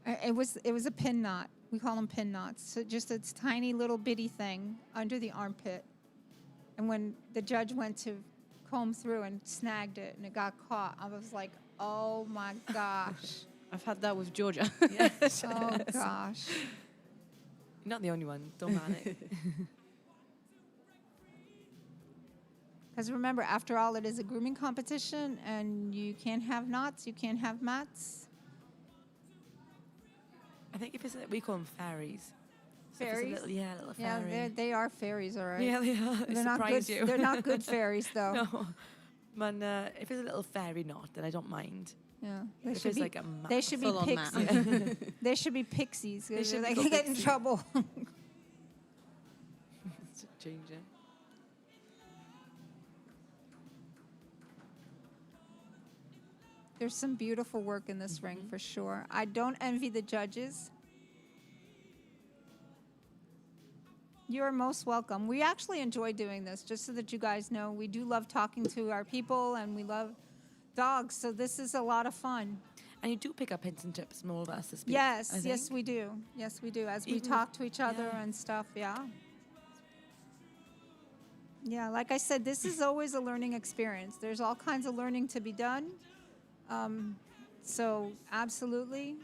[SPEAKER 10] It was a pin knot. We call them pin knots. So just a tiny little bitty thing under the armpit. And when the judge went to comb through and snagged it and it got caught, I was like, oh my gosh.
[SPEAKER 16] I've had that with Georgia.
[SPEAKER 15] Yes.
[SPEAKER 10] Oh gosh.
[SPEAKER 15] You're not the only one. Don't panic.
[SPEAKER 10] Because remember, after all, it is a grooming competition, and you can't have knots, you can't have mats.
[SPEAKER 15] I think if it's we call them fairies. So if it's a
[SPEAKER 10] Fairies?
[SPEAKER 15] little, yeah, little
[SPEAKER 10] Yeah,
[SPEAKER 15] fairy.
[SPEAKER 10] they are fairies, all right.
[SPEAKER 15] Yeah, they are. They
[SPEAKER 10] They're not
[SPEAKER 15] surprise
[SPEAKER 10] good.
[SPEAKER 15] you.
[SPEAKER 10] They're not good fairies, though.
[SPEAKER 15] No, man. If it's a little fairy knot, then I don't mind.
[SPEAKER 10] Yeah,
[SPEAKER 15] If it's like a
[SPEAKER 10] they should be
[SPEAKER 15] full-on mat.
[SPEAKER 10] pixies. They should be pixies.
[SPEAKER 15] They should
[SPEAKER 10] They
[SPEAKER 15] be
[SPEAKER 10] can get in
[SPEAKER 15] pixie.
[SPEAKER 10] trouble.
[SPEAKER 15] It's changing.
[SPEAKER 10] There's some beautiful work in this ring for sure. I don't envy the judges. You're most welcome. We actually enjoy doing this, just so that you guys know. We do love talking to our people, and we love dogs, so this is a lot of fun.
[SPEAKER 15] And you do pick up hints and tips from all of us to speak.
[SPEAKER 10] Yes,
[SPEAKER 15] I
[SPEAKER 10] yes,
[SPEAKER 15] think.
[SPEAKER 10] we do. Yes, we do. As we
[SPEAKER 15] Even-
[SPEAKER 10] talk to each other
[SPEAKER 15] yeah.
[SPEAKER 10] and stuff, yeah. Yeah, like I said, this is always a learning experience. There's all kinds of learning to be done. So, absolutely.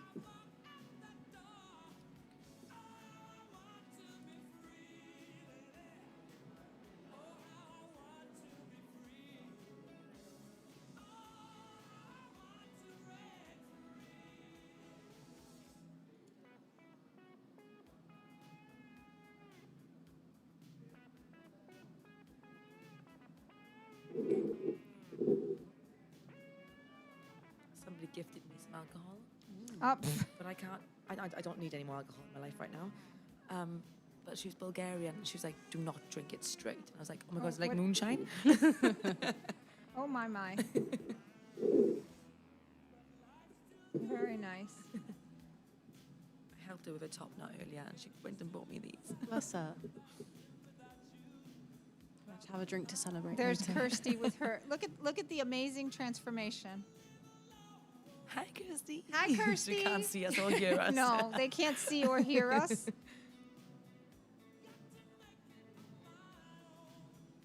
[SPEAKER 15] Somebody gifted me some alcohol. But I can't. I don't need any more alcohol in my life right now. But she's Bulgarian. And she was like, "Do not drink it straight." And I was like, "Oh my god, it's like
[SPEAKER 10] what-
[SPEAKER 15] moonshine."
[SPEAKER 10] Oh, my. Very nice.
[SPEAKER 15] I helped her with a top knot earlier, and she went and bought me these.
[SPEAKER 16] What's that? Let's have a drink to celebrate.
[SPEAKER 10] There's
[SPEAKER 16] later.
[SPEAKER 10] Kirsty with her. Look at the amazing transformation.
[SPEAKER 15] Hi, Kirsty.
[SPEAKER 10] Hi, Kirsty.
[SPEAKER 15] She can't see us or hear us.
[SPEAKER 10] No, they can't see or hear us.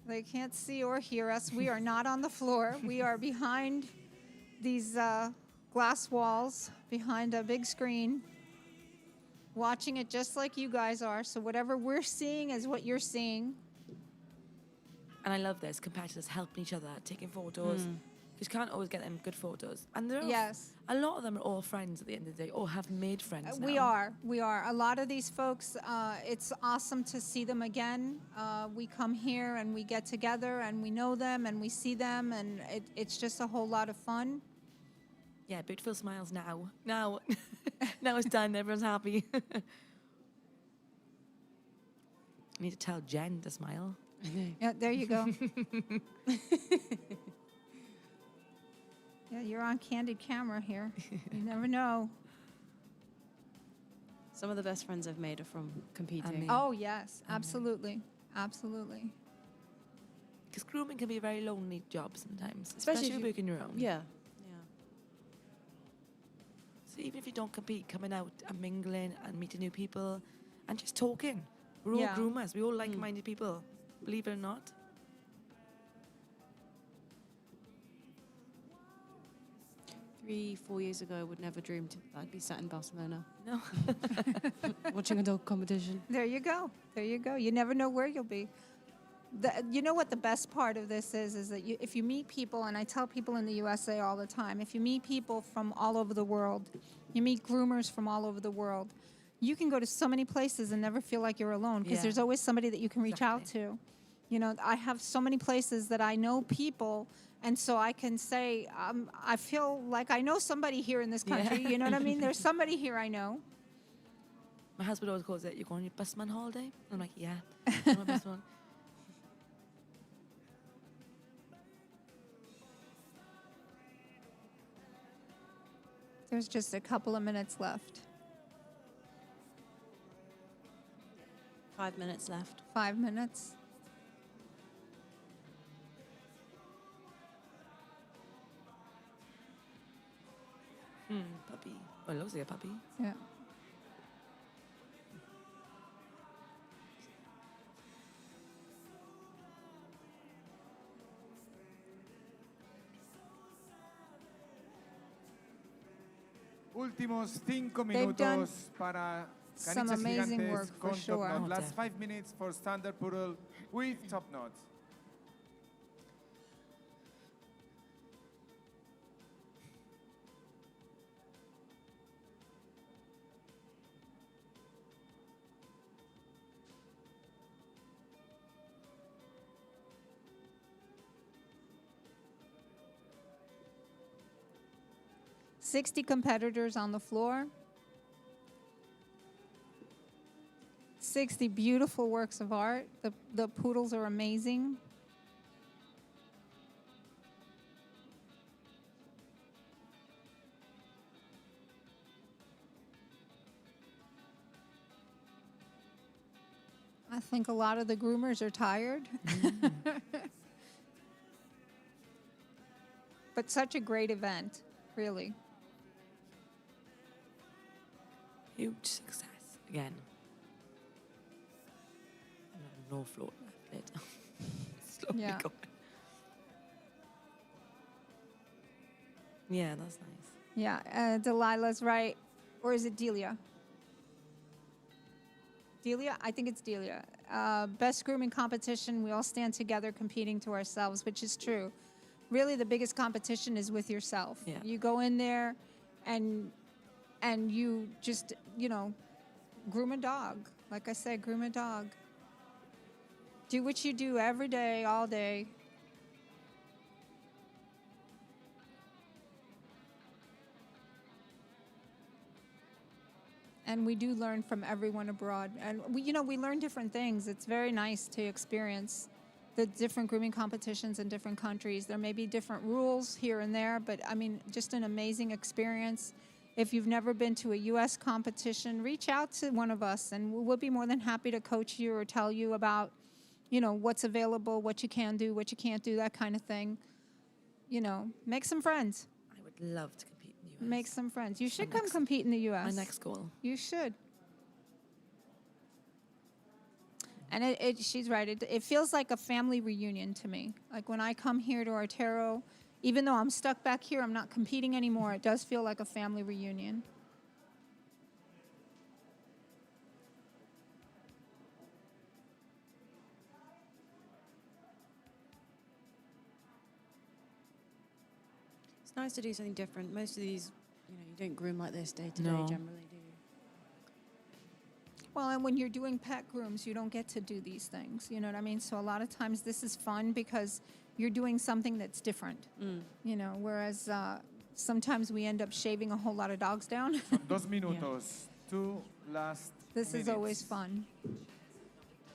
[SPEAKER 10] They can't see or hear us. We are not on the floor. We are behind these glass walls, behind a big screen, watching it just like you guys are. So whatever we're seeing is what you're seeing.
[SPEAKER 15] And I love this. Competitors helping each other, taking photos. Because you can't always get them good photos. And there are
[SPEAKER 10] Yes.
[SPEAKER 15] a lot of them are all friends at the end of the day, or have made friends now.
[SPEAKER 10] We are. A lot of these folks, it's awesome to see them again. We come here and we get together and we know them and we see them, and it's just a whole lot of fun.
[SPEAKER 15] Yeah, beautiful smiles now. Now. Now it's done. Everyone's happy. I need to tell Jen to smile.
[SPEAKER 10] Yeah, there you go. Yeah, you're on candid camera here. You never know.
[SPEAKER 16] Some of the best friends I've made are from competing.
[SPEAKER 10] Oh, yes, absolutely. Absolutely.
[SPEAKER 15] Because grooming can be a very lonely job sometimes, especially if you work on your own.
[SPEAKER 16] Yeah.
[SPEAKER 15] So even if you don't compete, coming out and mingling and meeting new people and just talking. We're all
[SPEAKER 10] Yeah.
[SPEAKER 15] groomers. We're all like-minded people, believe it or not.
[SPEAKER 16] 3-4 years ago, I would never dreamed I'd be sat in Barcelona.
[SPEAKER 15] No.
[SPEAKER 16] Watching a dog competition.
[SPEAKER 10] There you go. There you go. You never know where you'll be. You know what the best part of this is that if you meet people, and I tell people in the USA all the time, if you meet people from all over the world, you meet groomers from all over the world, you can go to so many places and never feel like you're alone, because
[SPEAKER 15] Yeah.
[SPEAKER 10] there's always somebody that you can reach out to. You know, I have so many places that I know people, and so I can say, I feel like I know somebody here in this country.
[SPEAKER 15] Yeah.
[SPEAKER 10] You know what I mean? There's somebody here I know.
[SPEAKER 15] My husband always calls it, "You going on your busman holiday?" I'm like, "Yeah, I'm on a busman."
[SPEAKER 10] There's just a couple of minutes left.
[SPEAKER 16] 5 minutes left.
[SPEAKER 10] 5 minutes.
[SPEAKER 15] Puppy. Well, it looks like a puppy.
[SPEAKER 10] Yeah.
[SPEAKER 1] Últimos 5
[SPEAKER 10] They've done
[SPEAKER 1] minutos para
[SPEAKER 10] some
[SPEAKER 1] caniches
[SPEAKER 10] amazing
[SPEAKER 1] gigantes
[SPEAKER 10] work, for
[SPEAKER 1] con
[SPEAKER 10] sure.
[SPEAKER 1] top knot.
[SPEAKER 15] Oh,
[SPEAKER 1] Last 5 minutes for standard poodle with top knot.
[SPEAKER 10] $60 competitors on the floor. 60 beautiful works of art. The poodles are amazing. I think a lot of the groomers are tired. But such a great event, really.
[SPEAKER 15] Huge success again. No floor left. Slowly
[SPEAKER 10] Yeah.
[SPEAKER 15] going. Yeah, that's nice.
[SPEAKER 10] Yeah, Delilah's right. Or is it Delia? Delia? I think it's Delia. Best grooming competition. We all stand together competing to ourselves, which is true. Really, the biggest competition is with yourself.
[SPEAKER 15] Yeah.
[SPEAKER 10] You go in there and you just, groom a dog. Like I said, groom a dog. Do what you do every day, all day. And we do learn from everyone abroad. And we learn different things. It's very nice to experience the different grooming competitions in different countries. There may be different rules here and there, but I mean, just an amazing experience. If you've never been to a U.S. competition, reach out to one of us, and we'll be more than happy to coach you or tell you about, what's available, what you can do, what you can't do, that kind of thing. Make some friends.
[SPEAKER 15] I would love to compete in the US.
[SPEAKER 10] Make some friends. You should come compete in the U.S.
[SPEAKER 15] My next goal.
[SPEAKER 10] You should. And she's right. It feels like a family reunion to me. Like when I come here to Artero, even though I'm stuck back here, I'm not competing anymore. It does feel like a family reunion.
[SPEAKER 16] It's nice to do something different. Most of these, you don't groom like this day to day
[SPEAKER 15] No.
[SPEAKER 16] generally, do you?
[SPEAKER 10] Well, and when you're doing pet grooms, you don't get to do these things. You know what I mean? So a lot of times this is fun because you're doing something that's different. Whereas sometimes we end up shaving a whole lot of dogs down.
[SPEAKER 1] Son 2 minutos. 2 last
[SPEAKER 10] This
[SPEAKER 1] minutes.
[SPEAKER 10] is always fun.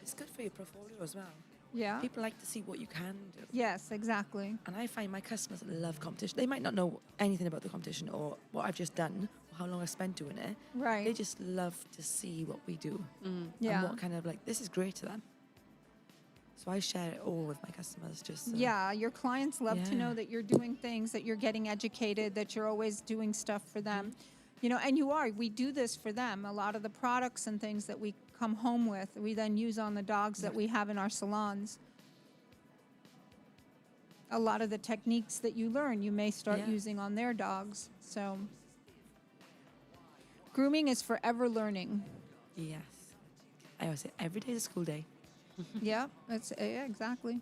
[SPEAKER 15] It's good for your portfolio as well.
[SPEAKER 10] Yeah.
[SPEAKER 15] People like to see what you can do.
[SPEAKER 10] Yes, exactly.
[SPEAKER 15] And I find my customers love competition. They might not know anything about the competition or what I've just done or how long I've spent doing it.
[SPEAKER 10] Right.
[SPEAKER 15] They just love to see what we do.
[SPEAKER 10] Yeah.
[SPEAKER 15] And what kind of this is great to them. So I share it all with my customers. Just
[SPEAKER 10] Yeah, your clients love to know
[SPEAKER 15] Yeah.
[SPEAKER 10] that you're doing things, that you're getting educated, that you're always doing stuff for them. And you are. We do this for them. A lot of the products and things that we come home with, we then use on the dogs that we have in our salons. A lot of the techniques that you learn, you may start
[SPEAKER 15] Yeah.
[SPEAKER 10] using on their dogs. So grooming is forever learning.
[SPEAKER 15] Yes. I always say every day is a school day.
[SPEAKER 10] Yeah, exactly.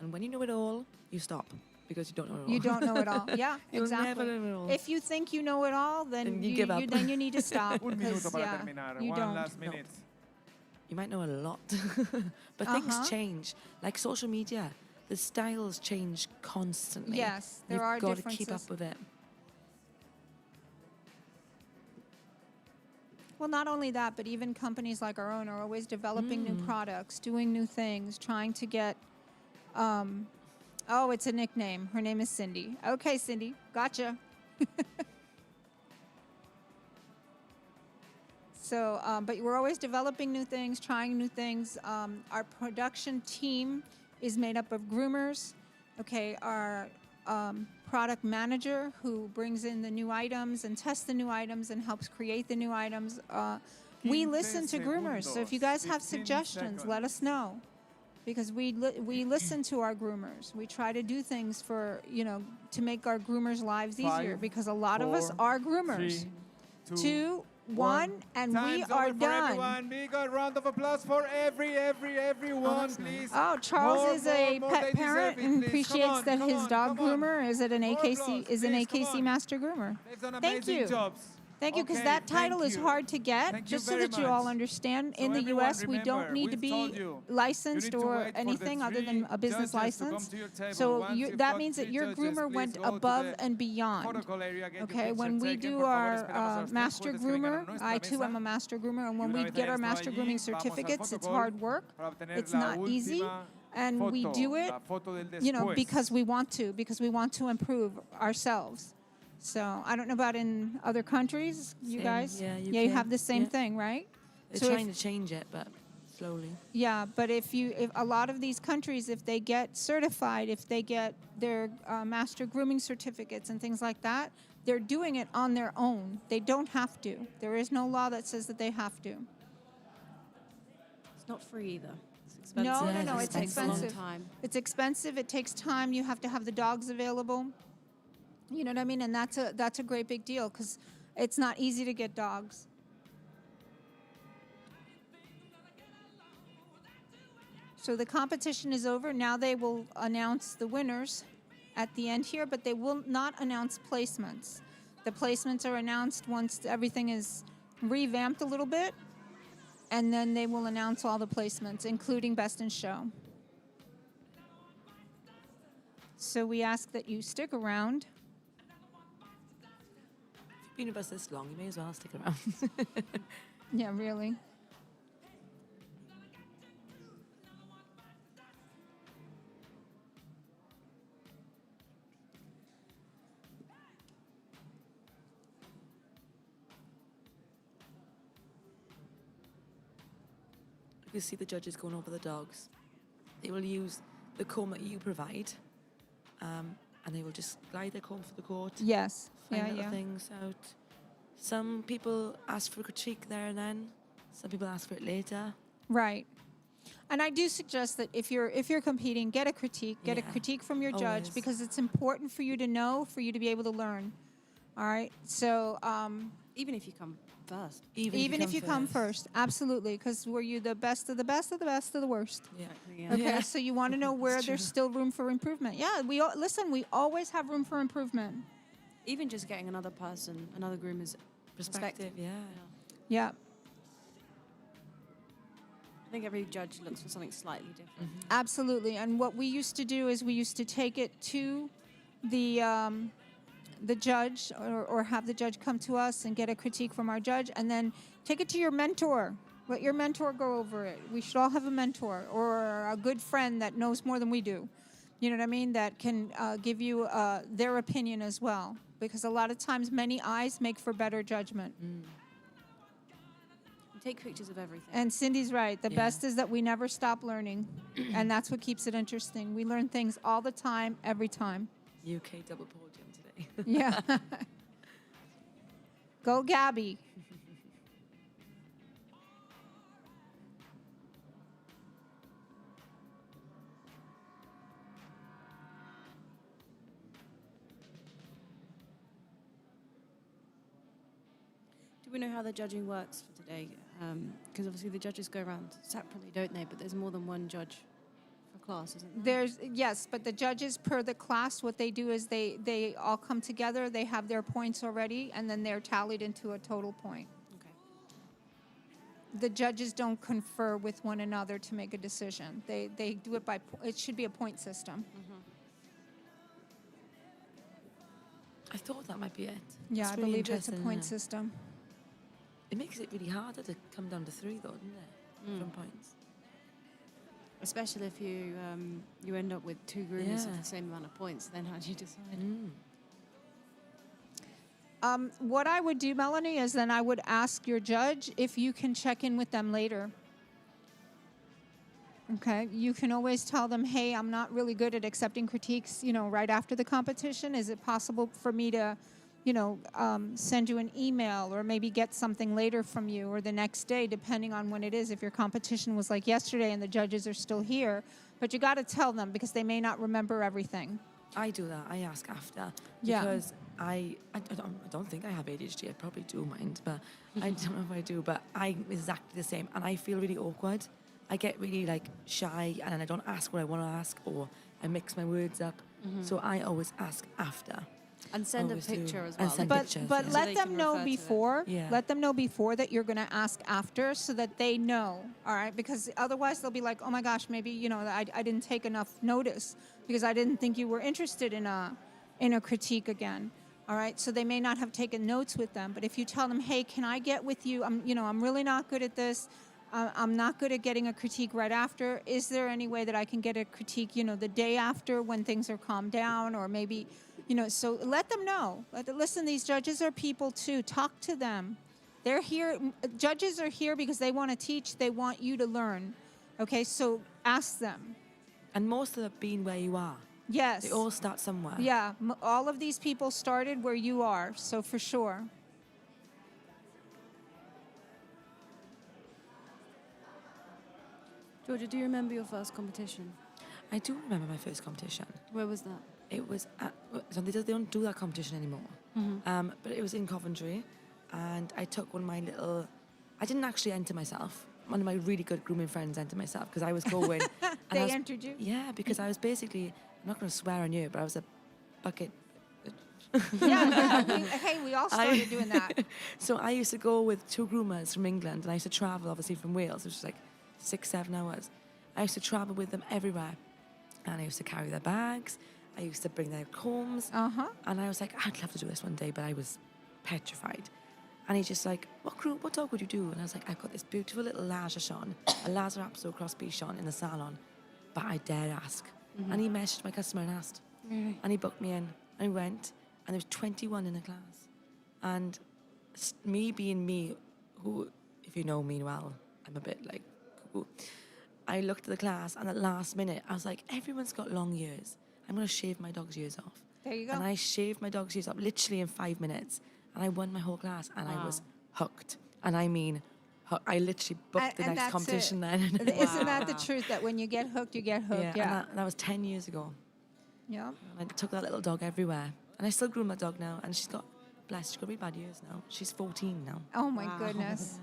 [SPEAKER 15] And when you know it all, you stop because you don't know it all.
[SPEAKER 10] You don't know it all. Yeah,
[SPEAKER 15] You'll
[SPEAKER 10] exactly.
[SPEAKER 15] never know it all.
[SPEAKER 10] If you think you know it all, then
[SPEAKER 15] you give up.
[SPEAKER 10] then you need to stop.
[SPEAKER 1] Un
[SPEAKER 10] because,
[SPEAKER 1] minuto para
[SPEAKER 10] yeah,
[SPEAKER 1] terminar.
[SPEAKER 10] you
[SPEAKER 1] One
[SPEAKER 10] don't.
[SPEAKER 1] last minute.
[SPEAKER 15] You might know a lot, but things change. Like social media, the styles change constantly.
[SPEAKER 10] Yes, there are
[SPEAKER 15] You've got to keep
[SPEAKER 10] differences.
[SPEAKER 15] up with it.
[SPEAKER 10] Well, not only that, but even companies like our own are always developing new products, doing new things, trying to get. Oh, it's a nickname. Her name is Cindy. Okay, Cindy, gotcha. So, but we're always developing new things, trying new things. Our production team is made up of groomers. Okay, our product manager who brings in the new items and tests the new items and helps create the new items. We listen to groomers, so if you guys have
[SPEAKER 1] 15
[SPEAKER 10] suggestions, let us know. Because we listen to our groomers. We try to do things for, to make our groomers' lives easier.
[SPEAKER 1] 5,
[SPEAKER 10] Because a lot of us
[SPEAKER 1] 4,
[SPEAKER 10] are groomers.
[SPEAKER 1] 3,
[SPEAKER 10] 2, 1, and we
[SPEAKER 1] Time's
[SPEAKER 10] are
[SPEAKER 1] over for
[SPEAKER 10] done.
[SPEAKER 1] everyone. Big round of applause for everyone, please.
[SPEAKER 10] Oh, Charles
[SPEAKER 1] More,
[SPEAKER 10] is a
[SPEAKER 1] more,
[SPEAKER 10] pet
[SPEAKER 1] they deserve
[SPEAKER 10] parent
[SPEAKER 1] it,
[SPEAKER 10] and
[SPEAKER 1] please.
[SPEAKER 10] appreciates that
[SPEAKER 1] Come
[SPEAKER 10] his
[SPEAKER 1] on,
[SPEAKER 10] dog
[SPEAKER 1] come on.
[SPEAKER 10] groomer is an
[SPEAKER 1] More
[SPEAKER 10] AKC
[SPEAKER 1] applause,
[SPEAKER 10] is an
[SPEAKER 1] please, come
[SPEAKER 10] AKC
[SPEAKER 1] on.
[SPEAKER 10] master groomer.
[SPEAKER 1] They've done
[SPEAKER 10] Thank
[SPEAKER 1] amazing
[SPEAKER 10] you.
[SPEAKER 1] jobs.
[SPEAKER 10] Thank you, because
[SPEAKER 1] Okay,
[SPEAKER 10] that title
[SPEAKER 1] thank
[SPEAKER 10] is
[SPEAKER 1] you.
[SPEAKER 10] hard to get.
[SPEAKER 1] Thank you
[SPEAKER 10] Just so
[SPEAKER 1] very
[SPEAKER 10] that you all
[SPEAKER 1] much.
[SPEAKER 10] understand,
[SPEAKER 1] So
[SPEAKER 10] in the
[SPEAKER 1] everyone,
[SPEAKER 10] U.S. we don't
[SPEAKER 1] remember,
[SPEAKER 10] need to
[SPEAKER 1] we've told
[SPEAKER 10] be
[SPEAKER 1] you,
[SPEAKER 10] licensed
[SPEAKER 1] you need to
[SPEAKER 10] or
[SPEAKER 1] wait for the
[SPEAKER 10] anything other
[SPEAKER 1] 3
[SPEAKER 10] than a business
[SPEAKER 1] judges to come
[SPEAKER 10] license.
[SPEAKER 1] to your table.
[SPEAKER 10] So
[SPEAKER 1] Once you've
[SPEAKER 10] that
[SPEAKER 1] got
[SPEAKER 10] means that
[SPEAKER 1] 3
[SPEAKER 10] your
[SPEAKER 1] judges,
[SPEAKER 10] groomer
[SPEAKER 1] please
[SPEAKER 10] went
[SPEAKER 1] go to
[SPEAKER 10] above
[SPEAKER 1] the
[SPEAKER 10] and beyond.
[SPEAKER 1] protocol area, get your
[SPEAKER 10] Okay,
[SPEAKER 1] picture
[SPEAKER 10] when we
[SPEAKER 1] taken.
[SPEAKER 10] do
[SPEAKER 1] Por favor, esperamos a
[SPEAKER 10] our
[SPEAKER 1] los 3
[SPEAKER 10] master
[SPEAKER 1] jueces que vengan a
[SPEAKER 10] groomer,
[SPEAKER 1] nuestra
[SPEAKER 10] I too
[SPEAKER 1] mesa.
[SPEAKER 10] am a master groomer, and when
[SPEAKER 1] Y
[SPEAKER 10] we
[SPEAKER 1] una vez
[SPEAKER 10] get our
[SPEAKER 1] hayas
[SPEAKER 10] master
[SPEAKER 1] estado
[SPEAKER 10] grooming
[SPEAKER 1] allí, vamos al
[SPEAKER 10] certificates, it's
[SPEAKER 1] protocol
[SPEAKER 10] hard work.
[SPEAKER 1] para obtener
[SPEAKER 10] It's
[SPEAKER 1] la
[SPEAKER 10] not easy,
[SPEAKER 1] última
[SPEAKER 10] and we
[SPEAKER 1] foto,
[SPEAKER 10] do it,
[SPEAKER 1] la foto del después.
[SPEAKER 10] because we want to improve ourselves. So I don't know about in other countries, you
[SPEAKER 15] Same,
[SPEAKER 10] guys.
[SPEAKER 15] yeah,
[SPEAKER 10] you
[SPEAKER 15] UK,
[SPEAKER 10] have the same
[SPEAKER 15] yeah.
[SPEAKER 10] thing, right?
[SPEAKER 15] They're
[SPEAKER 10] So if-
[SPEAKER 15] trying to change it, but slowly.
[SPEAKER 10] Yeah, but if a lot of these countries, if they get certified, if they get their master grooming certificates and things like that, they're doing it on their own. They don't have to. There is no law that says that they have to.
[SPEAKER 16] It's not free either. It's expensive.
[SPEAKER 10] No,
[SPEAKER 16] It
[SPEAKER 10] it's
[SPEAKER 16] takes a long
[SPEAKER 10] expensive.
[SPEAKER 16] time.
[SPEAKER 10] It's expensive. It takes time. You have to have the dogs available. You know what I mean? And that's a great big deal because it's not easy to get dogs. So the competition is over. Now they will announce the winners at the end here, but they will not announce placements. The placements are announced once everything is revamped a little bit, and then they will announce all the placements, including Best in Show. So we ask that you stick around.
[SPEAKER 15] If you've been with us this long, you may as well stick around.
[SPEAKER 10] Yeah, really.
[SPEAKER 15] You see the judges going over the dogs. They will use the comb that you provide, and they will just glide their comb through the court.
[SPEAKER 10] Yes.
[SPEAKER 15] Find
[SPEAKER 10] Yeah,
[SPEAKER 15] little
[SPEAKER 10] yeah.
[SPEAKER 15] things out. Some people ask for a critique there and then. Some people ask for it later.
[SPEAKER 10] Right. And I do suggest that if you're competing, get a critique. Get a
[SPEAKER 15] Yeah,
[SPEAKER 10] critique from your judge
[SPEAKER 15] always.
[SPEAKER 10] because it's important for you to know, for you to be able to learn. All right. So
[SPEAKER 16] Even if you come first.
[SPEAKER 10] even if you come first, absolutely, because were you the best of the best of the best of the worst?
[SPEAKER 15] Yeah.
[SPEAKER 10] Okay.
[SPEAKER 15] Yeah.
[SPEAKER 10] So you want to know where
[SPEAKER 15] It's
[SPEAKER 10] there's
[SPEAKER 15] true.
[SPEAKER 10] still room for improvement. Yeah. Listen. We always have room for improvement.
[SPEAKER 16] Even just getting another person, another groomer's perspective.
[SPEAKER 15] Yeah.
[SPEAKER 10] Yeah.
[SPEAKER 16] I think every judge looks for something slightly different.
[SPEAKER 10] Absolutely. And what we used to do is we used to take it to the judge or have the judge come to us and get a critique from our judge and then take it to your mentor. Let your mentor go over it. We should all have a mentor or a good friend that knows more than we do. You know what I mean? That can give you their opinion as well. Because a lot of times many eyes make for better judgment.
[SPEAKER 16] Take pictures of everything.
[SPEAKER 10] And Cindy's right. The
[SPEAKER 15] Yeah.
[SPEAKER 10] best is that we never stop learning. And that's what keeps it interesting. We learn things all the time, every time.
[SPEAKER 15] UK double podium today.
[SPEAKER 10] Yeah. Go Gabby.
[SPEAKER 16] Do we know how the judging works for today? Because obviously the judges go around separately, don't they? But there's more than one judge for class, isn't there?
[SPEAKER 10] Yes, but the judges per the class, what they do is they all come together, they have their points already, and then they're tallied into a total point.
[SPEAKER 16] Okay.
[SPEAKER 10] The judges don't confer with one another to make a decision. They do it by, it should be a point system.
[SPEAKER 15] I thought that might be it.
[SPEAKER 10] Yeah,
[SPEAKER 15] It's
[SPEAKER 10] I
[SPEAKER 15] really
[SPEAKER 10] believe it's a
[SPEAKER 15] interesting,
[SPEAKER 10] point
[SPEAKER 15] isn't it?
[SPEAKER 10] system.
[SPEAKER 15] it makes it really harder to come down to 3, though, doesn't it? From points.
[SPEAKER 16] Especially if you end up with 2 groomers
[SPEAKER 15] Yeah.
[SPEAKER 16] with the same amount of points, then how do you decide?
[SPEAKER 10] What I would do, Melanie, is then I would ask your judge if you can check in with them later. Okay, you can always tell them, hey, I'm not really good at accepting critiques, right after the competition. Is it possible for me to, send you an email or maybe get something later from you or the next day, depending on when it is, if your competition was like yesterday and the judges are still here. But you got to tell them because they may not remember everything.
[SPEAKER 15] I do that. I ask after.
[SPEAKER 10] Yeah.
[SPEAKER 15] Because I don't think I have ADHD. I probably do, mind, but I don't know if I do. But I'm exactly the same. And I feel really awkward. I get really shy and then I don't ask what I want to ask or I mix my words up. So I always ask after.
[SPEAKER 16] And send a
[SPEAKER 15] Always do.
[SPEAKER 16] picture as
[SPEAKER 15] And
[SPEAKER 16] well.
[SPEAKER 15] send
[SPEAKER 10] But
[SPEAKER 15] pictures,
[SPEAKER 10] but
[SPEAKER 15] yeah.
[SPEAKER 10] let them know before.
[SPEAKER 15] Yeah.
[SPEAKER 10] Let them know before that you're going to ask after, so that they know. All right, because otherwise they'll be like, oh my gosh, maybe I didn't take enough notice because I didn't think you were interested in a critique again. All right, so they may not have taken notes with them. But if you tell them, hey, can I get with you? I'm really not good at this. I'm not good at getting a critique right after. Is there any way that I can get a critique, the day after when things are calmed down, or maybe, so let them know. Listen, these judges are people too. Talk to them. They're here. Judges are here because they want to teach. They want you to learn. Okay, so ask them.
[SPEAKER 15] And most of them being where you are.
[SPEAKER 10] Yes.
[SPEAKER 15] They all start somewhere.
[SPEAKER 10] Yeah, all of these people started where you are, so for sure.
[SPEAKER 16] Georgia, do you remember your first competition?
[SPEAKER 15] I do remember my first competition.
[SPEAKER 16] Where was that?
[SPEAKER 15] It was at, so they don't do that competition anymore. But it was in Coventry, and I took one of my little. I didn't actually enter myself. One of my really good grooming friends entered myself because I was going.
[SPEAKER 10] They entered you?
[SPEAKER 15] Yeah, because I was basically. I'm not going to swear on you, but I was a bucket.
[SPEAKER 10] Hey, we all started doing that.
[SPEAKER 15] So I used to go with 2 groomers from England, and I used to travel obviously from Wales, which was like 6-7 hours. I used to travel with them everywhere, and I used to carry their bags. I used to bring their combs, and I was like, I'd love to do this one day, but I was petrified. And he's just like, what dog would you do? And I was like, I've got this beautiful little Lhasa a Lhasa Apso cross Bichon in the salon, but I dare ask. And he messaged my customer and asked, and he booked me in, and we went, and there was 21 in the class. And me being me, who, if you know me well, I'm a bit like cuckoo. I looked at the class, and at last minute, I was like, everyone's got long ears. I'm going to shave my dog's ears off.
[SPEAKER 10] There you go.
[SPEAKER 15] And I shaved my dog's ears off literally in 5 minutes, and I won my whole class, and I was hooked. And I mean, I literally booked the
[SPEAKER 10] And
[SPEAKER 15] next
[SPEAKER 10] that's
[SPEAKER 15] competition
[SPEAKER 10] it.
[SPEAKER 15] then.
[SPEAKER 10] Isn't that the truth, that when you get hooked, you get hooked? Yeah.
[SPEAKER 15] And that was 10 years ago.
[SPEAKER 10] Yeah.
[SPEAKER 15] And I took that little dog everywhere. And I still groom that dog now, and she's got, blessed, she's got really bad years now. She's 14 now.
[SPEAKER 10] Oh, my goodness.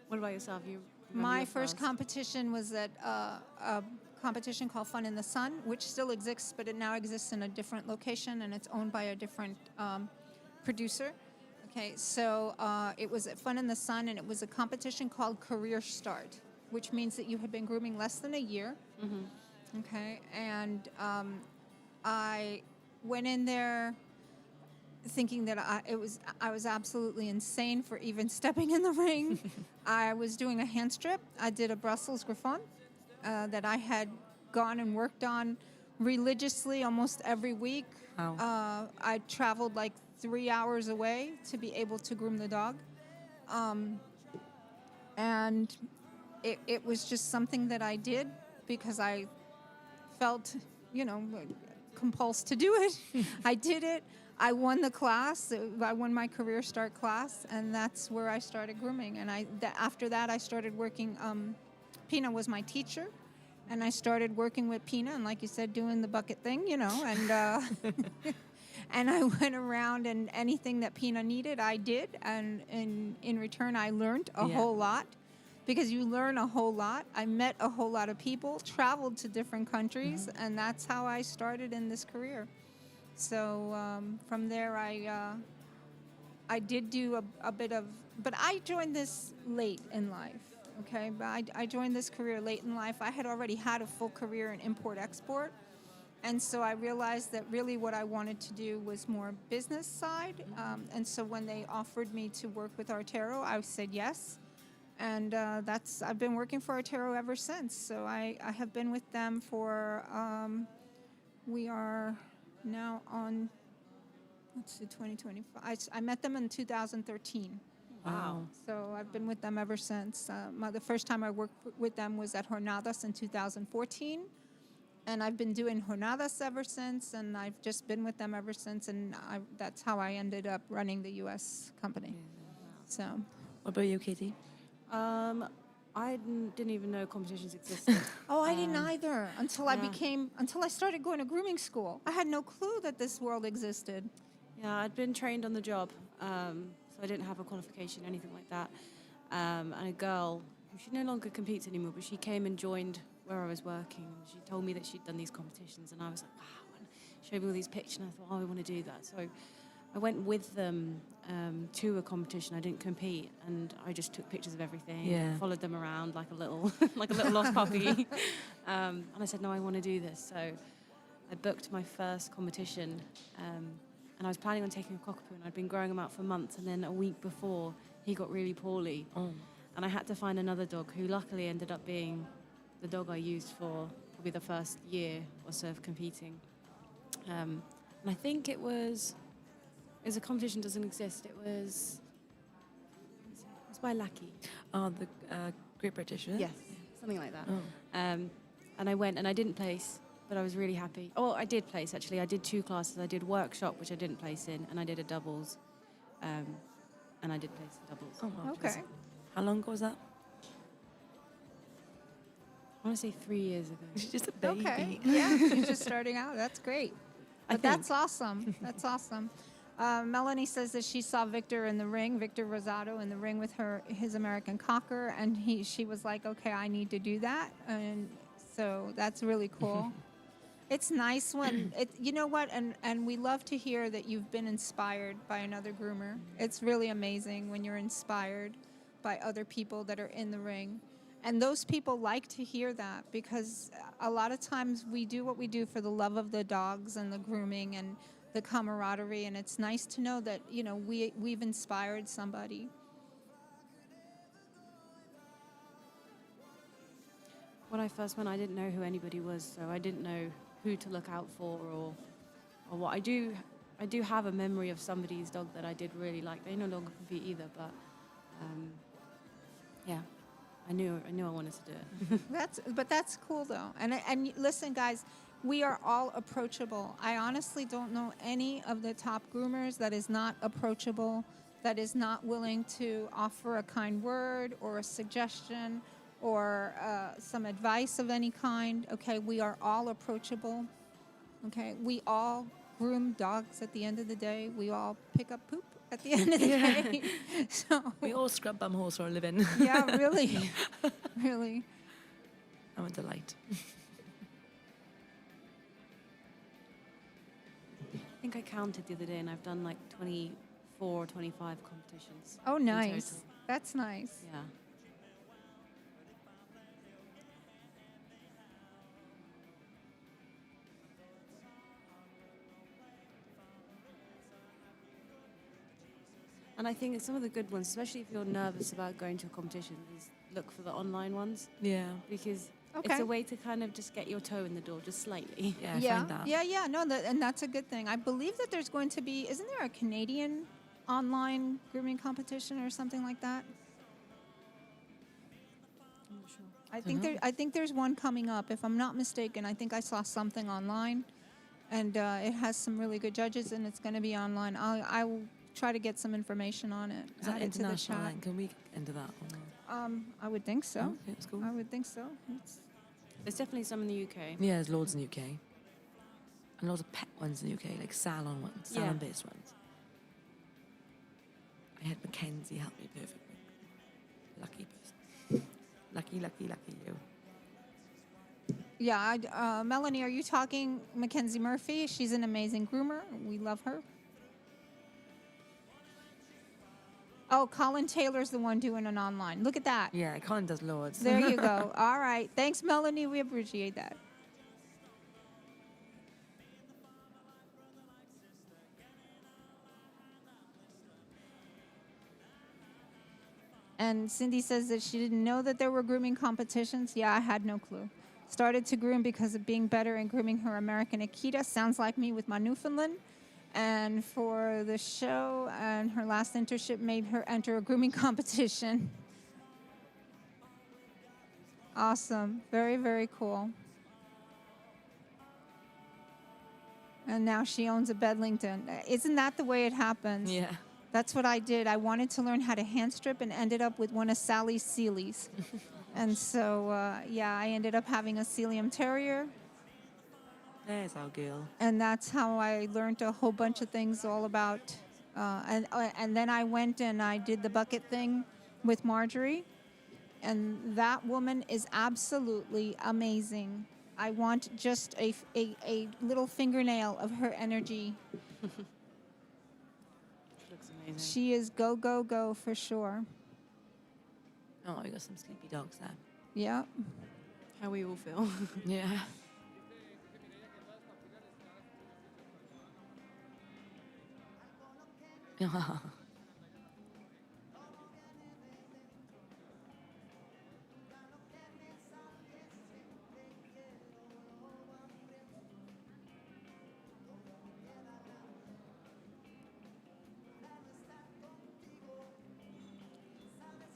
[SPEAKER 16] What about yourself? You
[SPEAKER 10] My first competition was at a competition called Fun in the Sun, which still exists, but it now exists in a different location, and it's owned by a different producer. Okay, so it was at Fun in the Sun, and it was a competition called Career Start, which means that you had been grooming less than a year. Okay, and I went in there thinking that I was absolutely insane for even stepping in the ring. I was doing a hand strip. I did a Brussels Griffon that I had gone and worked on religiously almost every week.
[SPEAKER 15] Wow.
[SPEAKER 10] I traveled like 3 hours away to be able to groom the dog. And it was just something that I did because I felt, compulsed to do it. I did it. I won the class. I won my Career Start class, and that's where I started grooming. And after that, I started working. Pina was my teacher, and I started working with Pina, and like you said, doing the bucket thing, and and I went around, and anything that Pina needed, I did, and in return, I learned a whole lot. Because you learn a whole lot. I met a whole lot of people, traveled to different countries, and that's how I started in this career. So from there, I did do a bit of, but I joined this late in life, okay? But I joined this career late in life. I had already had a full career in import-export, And so I realized that really what I wanted to do was more business side. And so when they offered me to work with Artero, I said yes. And I've been working for Artero ever since. So I have been with them for, we are now on, let's see, 2025. I met them in 2013.
[SPEAKER 15] Wow.
[SPEAKER 10] So I've been with them ever since. The first time I worked with them was at Jornadas in 2014. And I've been doing Jornadas ever since, and I've just been with them ever since, and that's how I ended up running the U.S. company. So,
[SPEAKER 15] What about you, Katie?
[SPEAKER 16] I didn't even know competitions existed.
[SPEAKER 10] oh, I didn't either until I started going to grooming school. I had no clue that this world existed.
[SPEAKER 16] Yeah, I'd been trained on the job, so I didn't have a qualification, anything like that. And a girl, she no longer competes anymore, but she came and joined where I was working. She told me that she'd done these competitions, and I was like, wow, and showed me all these pictures, and I thought, oh, I want to do that. So I went with them to a competition. I didn't compete, and I just took pictures of everything,
[SPEAKER 15] Yeah.
[SPEAKER 16] followed them around like a little lost puppy. And I said, no, I want to do this. So I booked my first competition, and I was planning on taking a cockapoo, and I'd been growing him out for months, and then a week before, he got really poorly.
[SPEAKER 15] Oh.
[SPEAKER 16] And I had to find another dog who luckily ended up being the dog I used for probably the first year or so of competing. And I think it was a competition doesn't exist. It was by Lackey.
[SPEAKER 15] Oh, the Great British, is it?
[SPEAKER 16] Yes, something like that.
[SPEAKER 15] Oh.
[SPEAKER 16] And I went and I didn't place, but I was really happy. Oh, I did place actually. I did 2 classes. I did workshop, which I didn't place in, and I did a doubles. And I did place in doubles.
[SPEAKER 15] Oh, wow.
[SPEAKER 10] Okay.
[SPEAKER 15] How long ago was that?
[SPEAKER 16] I want to say 3 years ago.
[SPEAKER 15] She's just a baby.
[SPEAKER 10] Okay. Yeah, she's just starting out. That's great. But that's awesome. That's awesome. Melanie says that she saw Victor in the ring, Victor Rosado in the ring with his American Cocker, and she was like, okay, I need to do that. And so that's really cool. It's nice when, you know what, and we love to hear that you've been inspired by another groomer. It's really amazing when you're inspired by other people that are in the ring. And those people like to hear that because a lot of times we do what we do for the love of the dogs and the grooming and the camaraderie, and it's nice to know that, you know, we've inspired somebody.
[SPEAKER 16] When I first went, I didn't know who anybody was, so I didn't know who to look out for or what. I do have a memory of somebody's dog that I did really like. They no longer compete either, but yeah. I knew I wanted to do it.
[SPEAKER 10] That's cool though. And listen, guys, we are all approachable. I honestly don't know any of the top groomers that is not approachable, that is not willing to offer a kind word or a suggestion or some advice of any kind. Okay, we are all approachable. Okay, we all groom dogs at the end of the day. We all pick up poop at the end of the day. So
[SPEAKER 15] we all scrub bum horse for a living.
[SPEAKER 10] Yeah, really. Really.
[SPEAKER 15] I'm a delight.
[SPEAKER 16] I think I counted the other day, and I've done like 24 or 25 competitions.
[SPEAKER 10] Oh,
[SPEAKER 16] in
[SPEAKER 10] nice.
[SPEAKER 16] total.
[SPEAKER 10] That's nice.
[SPEAKER 16] Yeah. And I think some of the good ones, especially if you're nervous about going to a competition, is look for the online ones.
[SPEAKER 15] Yeah.
[SPEAKER 16] Because
[SPEAKER 10] Okay.
[SPEAKER 16] it's a way to kind of just get your toe in the door just slightly.
[SPEAKER 15] Yeah, I find that.
[SPEAKER 10] Yeah. No, and that's a good thing. I believe that there's going to be, isn't there a Canadian online grooming competition or something like that?
[SPEAKER 16] I'm not sure.
[SPEAKER 10] I think there's one coming up. If I'm not mistaken, I think I saw something online, and it has some really good judges, and it's going to be online. I will try to get some information on it.
[SPEAKER 15] Is that
[SPEAKER 10] add it to the
[SPEAKER 15] international?
[SPEAKER 10] chat.
[SPEAKER 15] Then? Can we enter that? Or not?
[SPEAKER 10] I would think so.
[SPEAKER 15] Oh, okay, that's cool.
[SPEAKER 10] I would think so.
[SPEAKER 16] There's definitely some in the UK.
[SPEAKER 15] Yeah, there's loads in the UK. And loads of pet ones in the UK, like salon ones, salon-based ones. I had Mackenzie help me perfectly. Lucky person. Lucky you.
[SPEAKER 10] Yeah, Melanie, are you talking Mackenzie Murphy? She's an amazing groomer. We love her. Oh, Colin Taylor's the one doing it online. Look at that.
[SPEAKER 15] Yeah, Colin does loads.
[SPEAKER 10] There you go. All right. Thanks, Melanie. We appreciate that. And Cindy says that she didn't know that there were grooming competitions. Yeah, I had no clue. Started to groom because of being better in grooming her American Akita. Sounds like me with my Newfoundland. And for the show and her last internship made her enter a grooming competition. Awesome. Very, very cool. And now she owns a Bedlington. Isn't that the way it happens?
[SPEAKER 15] Yeah.
[SPEAKER 10] That's what I did. I wanted to learn how to hand strip and ended up with one of Sally's Sealy's. And so, yeah, I ended up having a Sealyham Terrier.
[SPEAKER 15] There's our girl.
[SPEAKER 10] And that's how I learned a whole bunch of things all about. And then I went and I did the bucket thing with Marjorie. And that woman is absolutely amazing. I want just a little fingernail of her energy.
[SPEAKER 15] Looks amazing.
[SPEAKER 10] She is go, go, go for sure.
[SPEAKER 15] Oh, we got some sleepy dogs there.
[SPEAKER 10] Yeah.
[SPEAKER 16] How we all feel.
[SPEAKER 15] Yeah.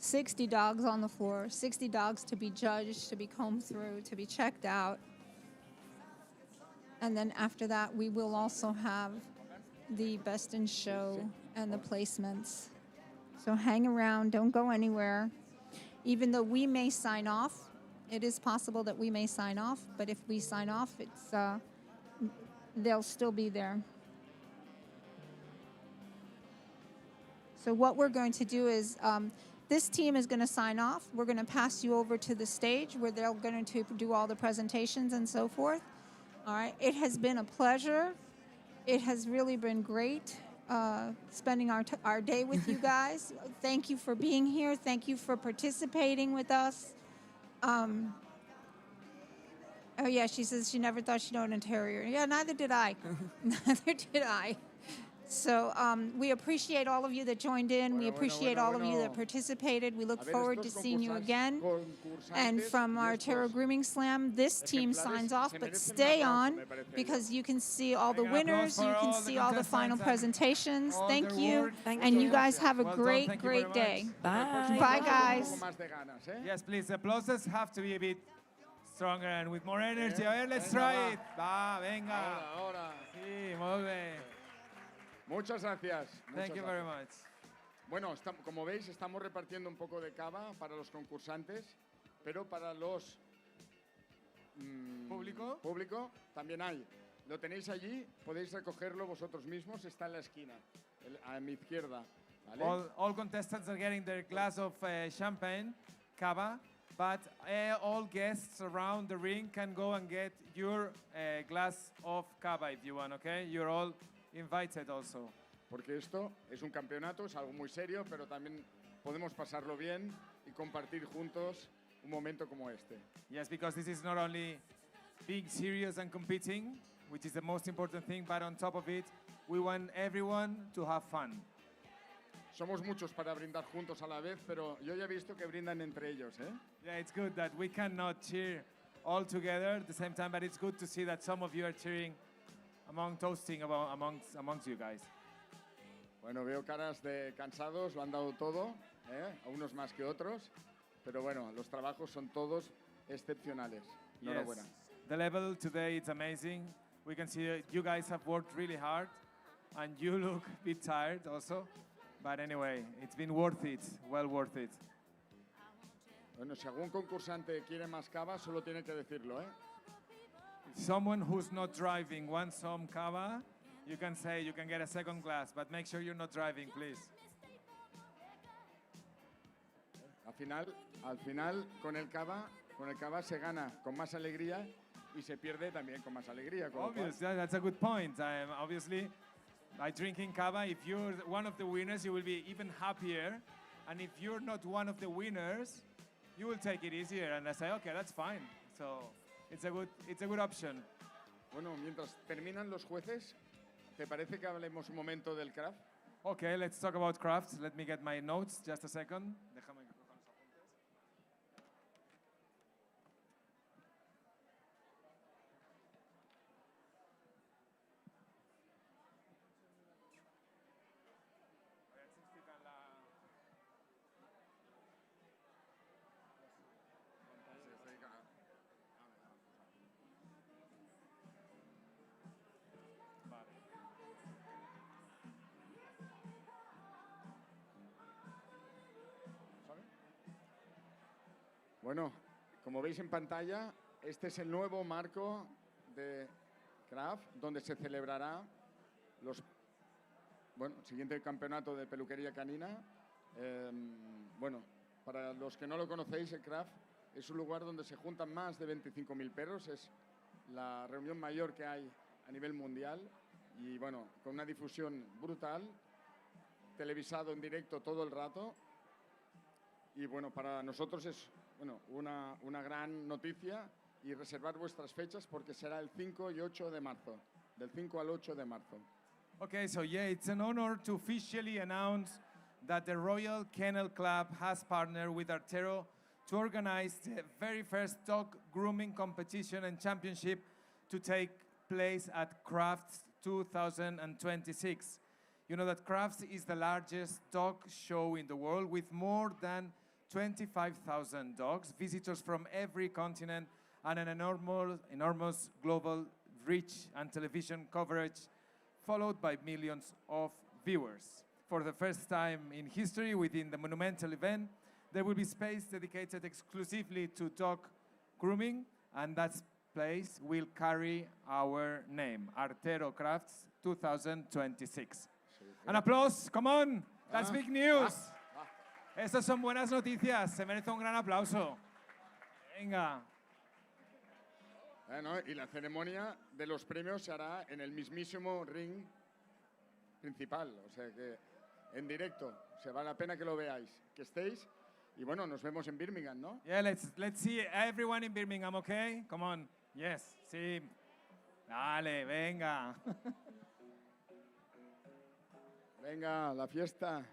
[SPEAKER 10] $60 dogs on the floor, 60 dogs to be judged, to be combed through, to be checked out. And then after that, we will also have the best in show and the placements. So hang around, don't go anywhere. Even though we may sign off, it is possible that we may sign off, but if we sign off, it's they'll still be there. So what we're going to do is this team is going to sign off. We're going to pass you over to the stage where they're going to do all the presentations and so forth. All right. It has been a pleasure. It has really been great spending our day with you guys. Thank you for being here. Thank you for participating with us. Oh, yeah, she says she never thought she'd own a terrier. Yeah, neither did I. Neither did I. So we appreciate all of you that joined in. We appreciate all of you that participated. We look forward to seeing you again. And from our Artero Grooming Slam, this team signs off, but stay on because you can see all the winners. You can see all the final presentations. Thank you. And you guys have a great, great day.
[SPEAKER 15] Bye.
[SPEAKER 10] Bye, guys.
[SPEAKER 1] Yes, please. The applauses have to be a bit stronger and with more energy. A ver, let's try it. Va, venga.
[SPEAKER 14] Ahora.
[SPEAKER 1] Sí, muy bien.
[SPEAKER 14] Muchas gracias.
[SPEAKER 1] Thank you very much.
[SPEAKER 14] Bueno, como veis, estamos repartiendo un poco de cava para los concursantes, pero para los público también hay. Lo tenéis allí, podéis recogerlo vosotros mismos, está en la esquina, a mi izquierda. ¿vale?
[SPEAKER 1] All contestants are getting their glass of champagne, cava, but all guests around the ring can go and get your glass of cava if you want, okay? You're all invited also.
[SPEAKER 14] Porque esto es un campeonato, es algo muy serio, pero también podemos pasarlo bien y compartir juntos un momento como este.
[SPEAKER 1] Yes, because this is not only being serious and competing, which is the most important thing, but on top of it, we want everyone to have fun.
[SPEAKER 14] Somos muchos para brindar juntos a la vez, pero yo ya he visto que brindan entre ellos, ¿eh?
[SPEAKER 1] Yeah, it's good that we cannot cheer all together at the same time, but it's good to see that some of you are cheering toasting amongst you guys.
[SPEAKER 14] Bueno, veo caras de cansados, lo han dado todo, a unos más que otros, pero bueno, los trabajos son todos excepcionales. Enhorabuena.
[SPEAKER 1] Yes, the level today is amazing. We can see you guys have worked really hard, and you look a bit tired also. But anyway, it's been worth it, well worth it.
[SPEAKER 14] Bueno, si algún concursante quiere más cava, solo tiene que decirlo, ¿eh?
[SPEAKER 1] Someone who's not driving wants some cava, you can say you can get a second glass, but make sure you're not driving, please.
[SPEAKER 14] Al final, con el cava se gana con más alegría y se pierde también con más alegría.
[SPEAKER 1] Obviously, that's a good point. Obviously, by drinking cava, if you're one of the winners, you will be even happier. And if you're not one of the winners, you will take it easier. And I say, okay, that's fine. So it's a good option.
[SPEAKER 14] Bueno, mientras terminan los jueces, ¿te parece que hablemos un momento del craft?
[SPEAKER 1] Okay, let's talk about crafts. Let me get my notes. Just a second. Déjame
[SPEAKER 14] Bueno, como veis en pantalla, este es el nuevo marco de Craft, donde se celebrará el siguiente campeonato de peluquería canina. Para los que no lo conocéis, el Craft es un lugar donde se juntan más de 25.000 perros. Es la reunión mayor que hay a nivel mundial y, bueno, con una difusión brutal, televisado en directo todo el rato. Y, bueno, para nosotros es una gran noticia, y reservar vuestras fechas porque será el 5 y 8 de marzo, del 5 al 8 de marzo.
[SPEAKER 1] Okay, so yeah, it's an honor to officially announce that the Royal Kennel Club has partnered with Artero to organize the very first dog grooming competition and championship to take place at Crafts 2026. You know that Crafts is the largest dog show in the world with more than 25,000 dogs, visitors from every continent, and an enormous global reach and television coverage, followed by millions of viewers. For the first time in history within the monumental event, there will be space dedicated exclusively to dog grooming, and that place will carry our name, Artero Crafts 2026. An applause, come on, that's big news. Estas son buenas noticias, se merece un gran aplauso. Venga.
[SPEAKER 14] Y la ceremonia de los premios se hará en el mismísimo ring principal, o sea que en directo, se vale la pena que lo veáis, que estéis, y bueno, nos vemos en Birmingham, ¿no?
[SPEAKER 1] Yeah, let's see everyone in Birmingham, okay? Come on. Yes, sí. Dale, venga.
[SPEAKER 14] Venga, la fiesta.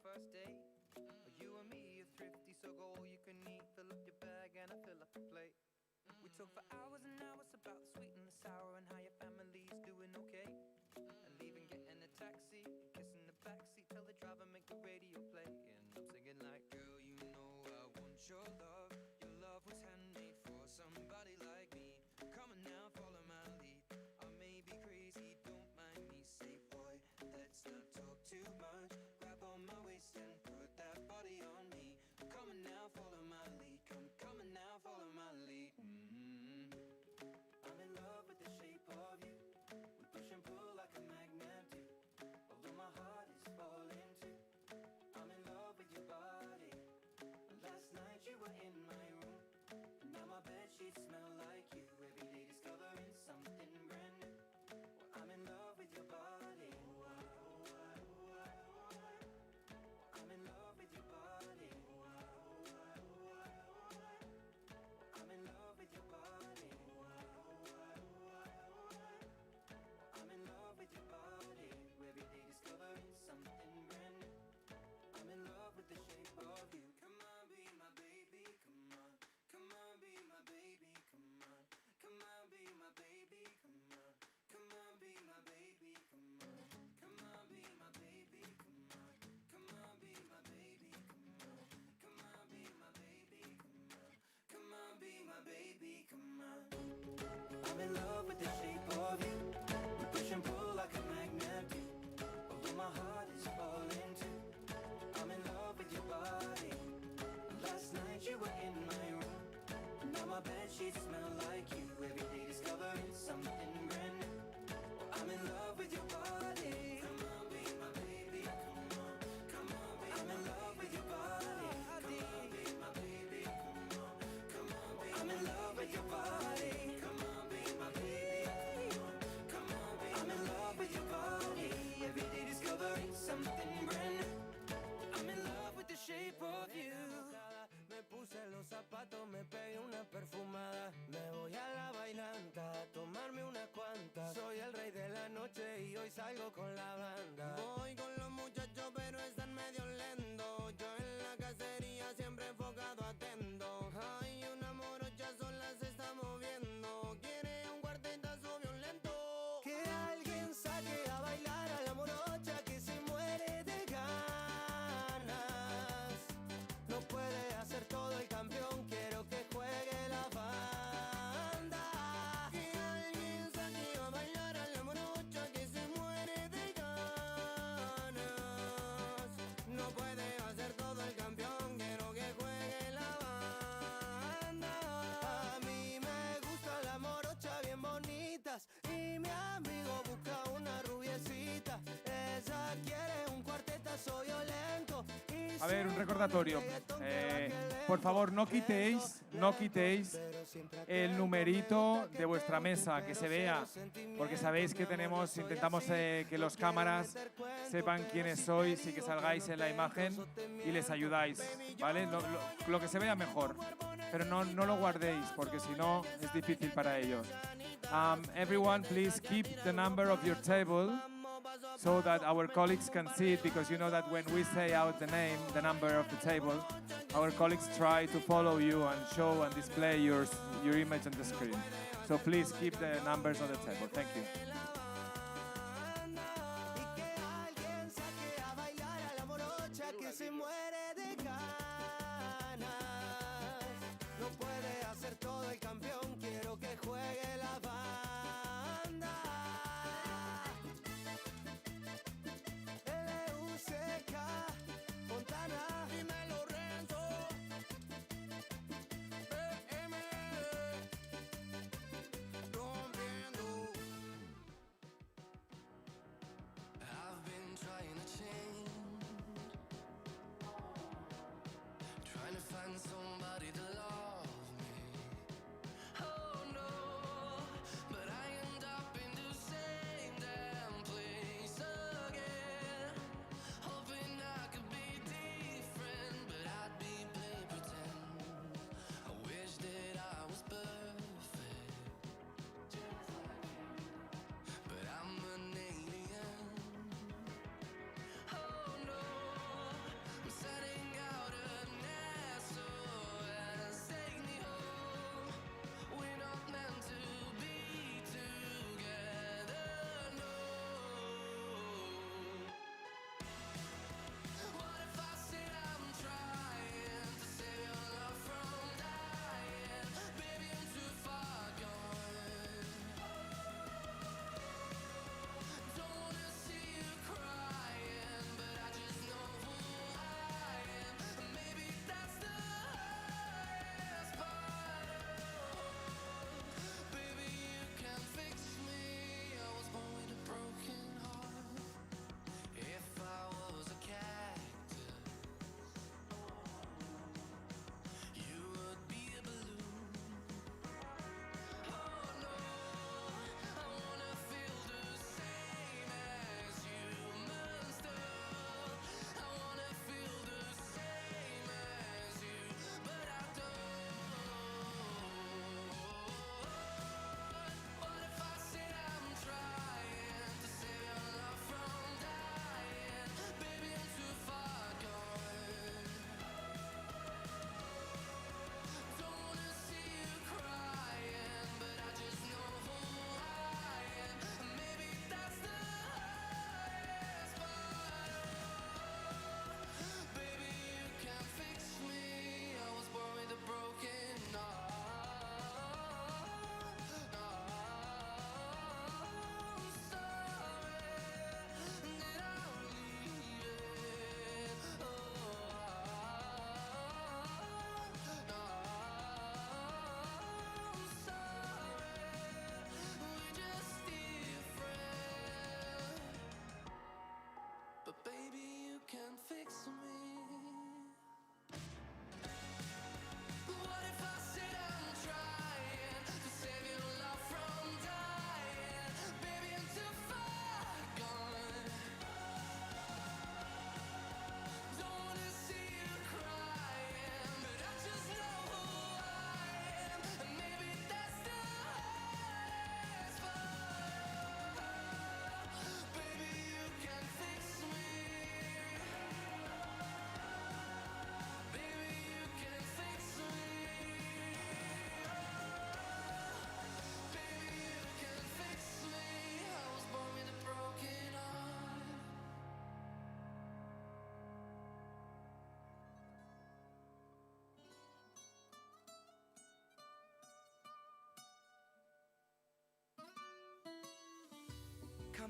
[SPEAKER 2] First date. You and me are thrifty, so go all you can eat. Fill up your bag and I fill up the plate. We talk for hours and hours about the sweet and the sour and how your family's doing okay. And leaving, getting a taxi, kissing the backseat, tell the driver make the radio play. And I'm singing like, girl, you know I want your love. Your love was handmade for somebody like me. Come on now, follow my lead. I may be crazy, don't mind me. Say, boy, let's not talk too much. On my waist and put that body on me. Come on now, follow my lead. Come on now, follow my lead. I'm in love with the shape of you. We push and pull like a magnet do. Although my heart is falling too. I'm in love with your body. Last night you were in my room, and now my bedsheets smell like you. Every day discovering something brand new. Well, I'm in love with your body. I'm in love with your body. I'm in love with your body. I'm in love with your body. Every day discovering something brand new. I'm in love with the shape of you. Come on, be my baby. Come on. Come on, be my baby. Come on. Come on, be my baby. Come on. Come on, be my baby. Come on. Come on, be my baby. Come on. Come on, be my baby. Come on. Come on, be my baby. Come on. Come on, be my baby. Come on. I'm in love with the shape of you. We push and pull like a magnet do. Although my heart is falling too. I'm in love with your body. Last night you were in my room. Now my bed sheets smell like you. Every day discovering something brand new. I'm in love with your body. Come on, be my baby. Come on, come on, be I'm in love with your body. Come on, be my baby. Come on, come on, be I'm in love with your body. Come on, be my baby. Come on, be I'm in love with your body. Every day discovering something brand new. I'm in love with the shape of you. Me puse los zapatos, me pegué una perfumada. Me voy a la bailanta a tomarme unas cuantas. Soy el rey de la noche y hoy salgo con la banda. Voy con los muchachos pero están medio lentos. Yo en la cacería siempre enfocado atento. Hay una morocha sola se está moviendo. Quiere un cuartetazo violento. Que alguien saque a bailar a la morocha que se muere de ganas. No puede hacer todo el campeón, quiero que juegue la banda. Que alguien saque a bailar a la morocha que se muere de ganas. No puede hacer todo el campeón, quiero que juegue la banda. A mí me gustan las morochas bien bonitas y mi amigo busca una rubiecita. Ella quiere un cuartetazo violento.
[SPEAKER 1] A ver, un recordatorio. Por favor, no quitéis el numerito de vuestra mesa, que se vea, porque sabéis que intentamos que los cámaras sepan quiénes sois y que salgáis en la imagen y les ayudáis, ¿vale? Lo que se vea mejor, pero no lo guardéis, porque si no es difícil para ellos. Everyone, please keep the number of your table so that our colleagues can see it, because you know that when we say out the name, the number of the table, our colleagues try to follow you and show and display your image on the screen. So please keep the numbers on the table. Thank you.
[SPEAKER 2] Que se muere de ganas. No puede hacer todo el campeón, quiero que juegue la banda. LUCK, Fontana, dímelo Renzo. BM, rompiendo.
[SPEAKER 3] I've been trying to change, trying to find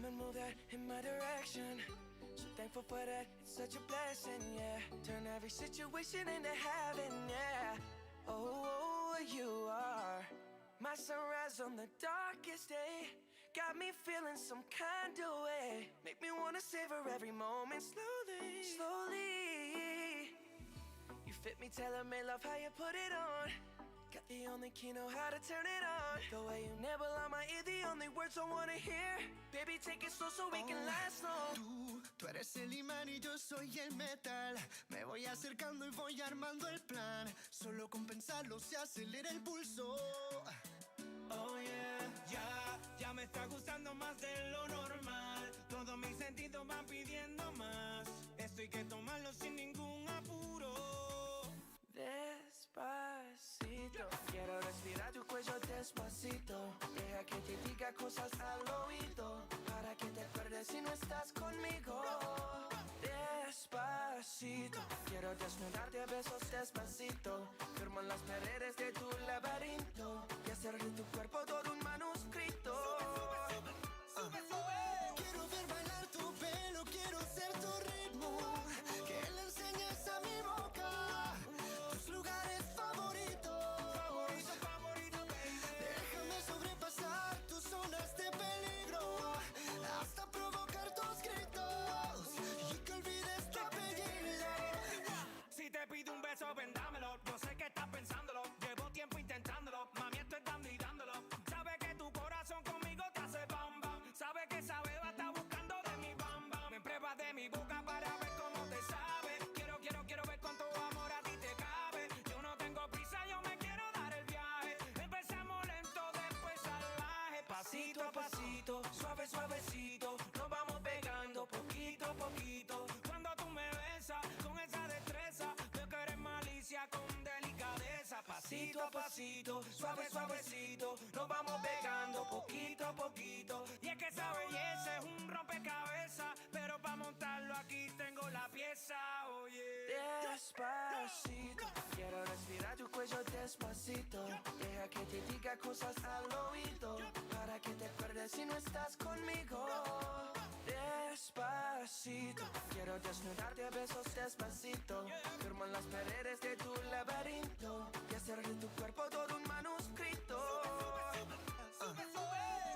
[SPEAKER 2] and move that in my direction. So thankful for that, it's such a blessing, yeah. Turn every situation into heaven, yeah. Oh, you are my sunrise on the darkest day. Got me feeling some kind of way. Make me wanna savor every moment slowly, slowly. You fit me, tailor-made, love how you put it on. Got the only key, know how to turn it on. The way you nibble on my ear, the only words I wanna hear. Baby, take it slow so we can last long.
[SPEAKER 18] Tú eres el imán y yo soy el metal. Me voy acercando y voy armando el plan. Solo con pensarlo se acelera el pulso.
[SPEAKER 5] Oh yeah, ya me está gustando más de lo normal. Todos mis sentidos van pidiendo más. Esto hay que tomarlo sin ningún apuro.
[SPEAKER 2] Despacito, quiero respirar tu cuello despacito. Deja que te diga cosas al oído, para que te acuerdes si no estás conmigo. Despacito, quiero desnudarte a besos despacito. Firmo en las paredes de tu laberinto y hacer de tu cuerpo todo un manuscrito.
[SPEAKER 18] Quiero ver bailar tu pelo, quiero ser tu ritmo. Que le enseñes a mi boca tus lugares favoritos. Déjame sobrepasar tus zonas de peligro, hasta provocar tus gritos y que olvides tu apellido.
[SPEAKER 5] Si te pido un beso, ven dámelo. Yo sé que estás pensándolo, llevo tiempo intentándolo. Mami, estoy dando y dándolo. Sabe que tu corazón conmigo te hace bam bam. Sabe que esa beba está buscando de mi bam bam. Me pruebas de mi boca para ver cómo te sabe. Quiero ver cuánto amor a ti te cabe. Yo no tengo prisa, yo me quiero dar el viaje. Empezamos lento, después salvaje. Pasito a pasito, suave, suavecito. Nos vamos pegando poquito a poquito. Cuando tú me besas con esa destreza, veo que eres malicia con delicadeza. Pasito a pasito, suave, suavecito. Nos vamos pegando poquito a poquito. Y es que esa belleza es un rompecabezas, pero para montarlo aquí tengo la pieza, oye.
[SPEAKER 2] Despacito, quiero respirar tu cuello despacito. Deja que te diga cosas al oído, para que te acuerdes si no estás conmigo. Despacito, quiero desnudarte a besos despacito. Firmo en las paredes de tu laberinto y hacer de tu cuerpo todo un manuscrito.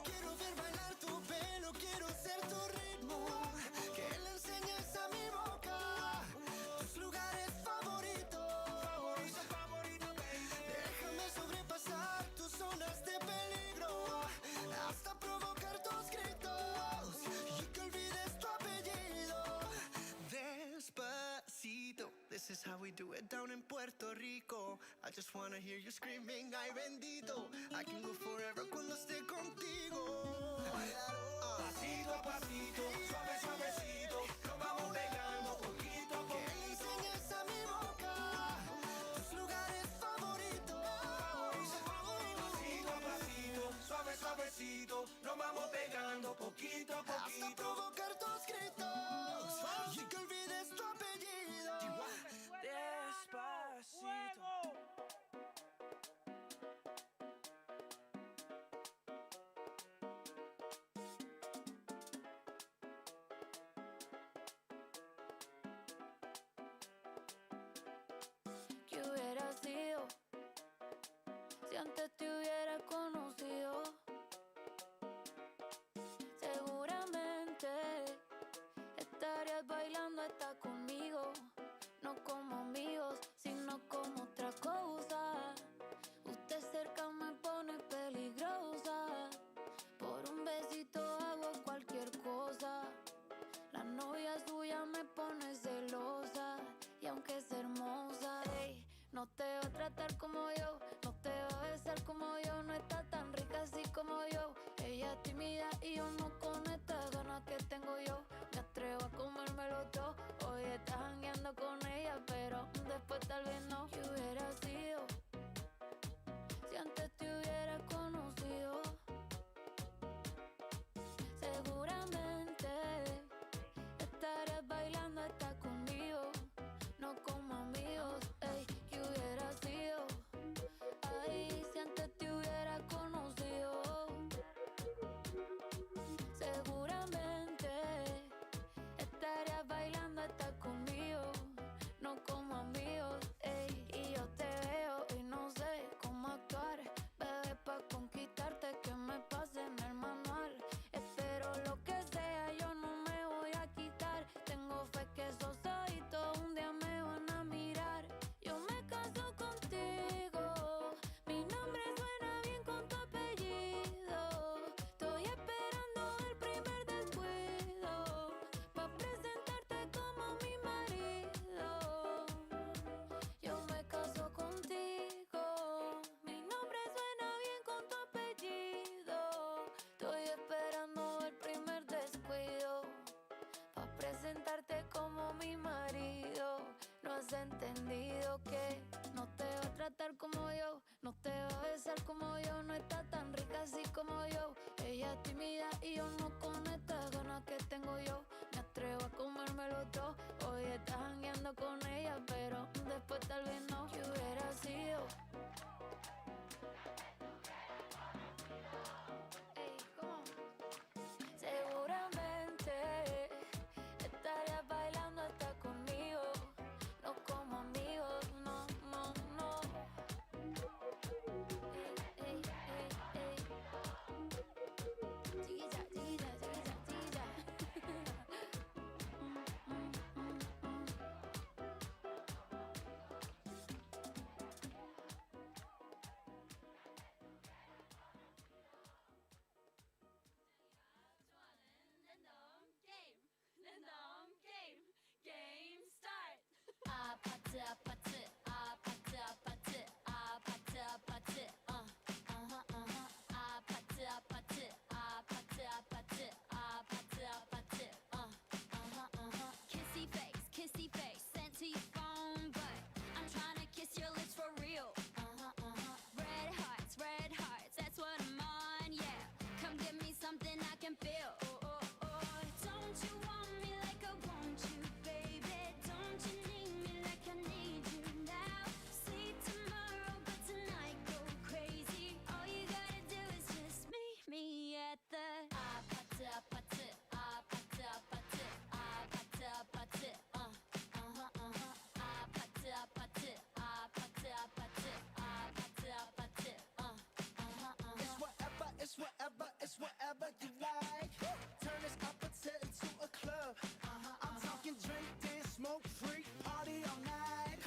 [SPEAKER 18] Quiero ver bailar tu pelo, quiero ser tu ritmo. Que le enseñes a mi boca tus lugares favoritos. Déjame sobrepasar tus zonas de peligro, hasta provocar tus gritos y que olvides tu apellido. Despacito, this is how we do it down in Puerto Rico. I just wanna hear you screaming, ay bendito. I can go forever cuando esté contigo.
[SPEAKER 5] Pasito a pasito, suave, suavecito. Nos vamos pegando poquito a
[SPEAKER 18] Que le
[SPEAKER 5] poquito.
[SPEAKER 18] enseñes a mi boca tus lugares favoritos.
[SPEAKER 5] Pasito a pasito, suave, suavecito. Nos vamos pegando poquito a
[SPEAKER 18] Hasta
[SPEAKER 5] poquito.
[SPEAKER 18] provocar tus gritos y que olvides tu apellido.
[SPEAKER 2] Despacito.
[SPEAKER 4] ¿Qué hubiera sido si antes te hubiera conocido? Seguramente estarías bailando hasta conmigo, no como amigos, sino como otra cosa. Usted cerca me pone peligrosa, por un besito hago cualquier cosa. La novia suya me pone celosa, y aunque es hermosa, ey, no te va a tratar como yo, no te va a besar como yo, no está tan rica así como yo. Ella es tímida y yo no con estas ganas que tengo yo. Me atrevo a comérmelo todo. Hoy estás jangueando con ella, pero después tal vez no. ¿Qué hubiera sido si antes te hubiera conocido? Seguramente estarías bailando hasta conmigo, no como amigos. Ey, ¿qué hubiera sido? Ay, si antes te hubiera conocido. Seguramente o tal vez no. ¿Qué hubiera sido? Ey, ¿cómo? Seguramente estarías bailando hasta conmigo, no como amigos, no, no, no. Ey, ey, ey, ey. Chiquilla, chiquilla, chiquilla, chiquilla. Game start. 아파트 아파트 아파트 아파트 아파트 아파트 아파트 아파트 아파트 아파트 아파트 아파트 kissy face sent to your phone but I'm trying to kiss your lips for real. Red hearts, that's what I'm on, yeah. Come give me something I can feel. Don't you want me like I want you, baby? Don't you need me like I need you now? See tomorrow, but tonight go crazy. All you gotta do is just meet me at the 아파트 아파트 아파트 아파트 아파트 아파트 아파트 아파트 아파트 아파트 아파트 아파트
[SPEAKER 18] It's whatever you like. Turn this opposite into a club. I'm talking drink this, smoke free, party all night.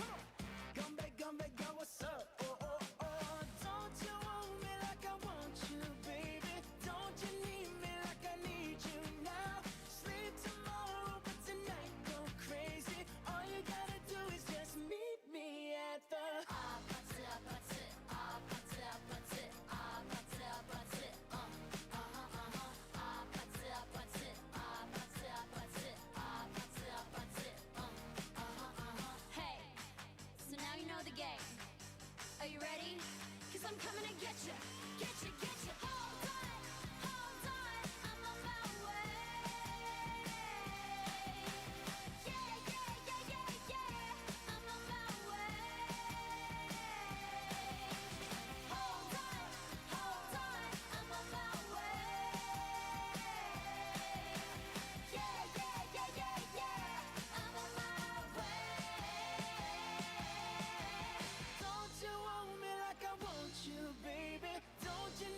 [SPEAKER 18] Come back, girl, what's up? Don't you want me like I want you, baby? Don't you need me like I need you now? Sleep tomorrow, but tonight go crazy. All you gotta do is just meet me at the
[SPEAKER 4] 아파트 아파트 아파트 아파트 아파트 아파트 아파트 아파트 아파트 아파트 Hey, so now you know the game. Are you ready? 'Cause I'm coming to get you, get you, get you. Hold on, I'm on my way. Yeah, yeah, yeah, yeah, yeah, I'm on my way. Hold on, I'm on my way. Yeah, yeah, yeah, yeah, yeah, I'm on my way.
[SPEAKER 18] Don't you want me like I want you, baby? Don't you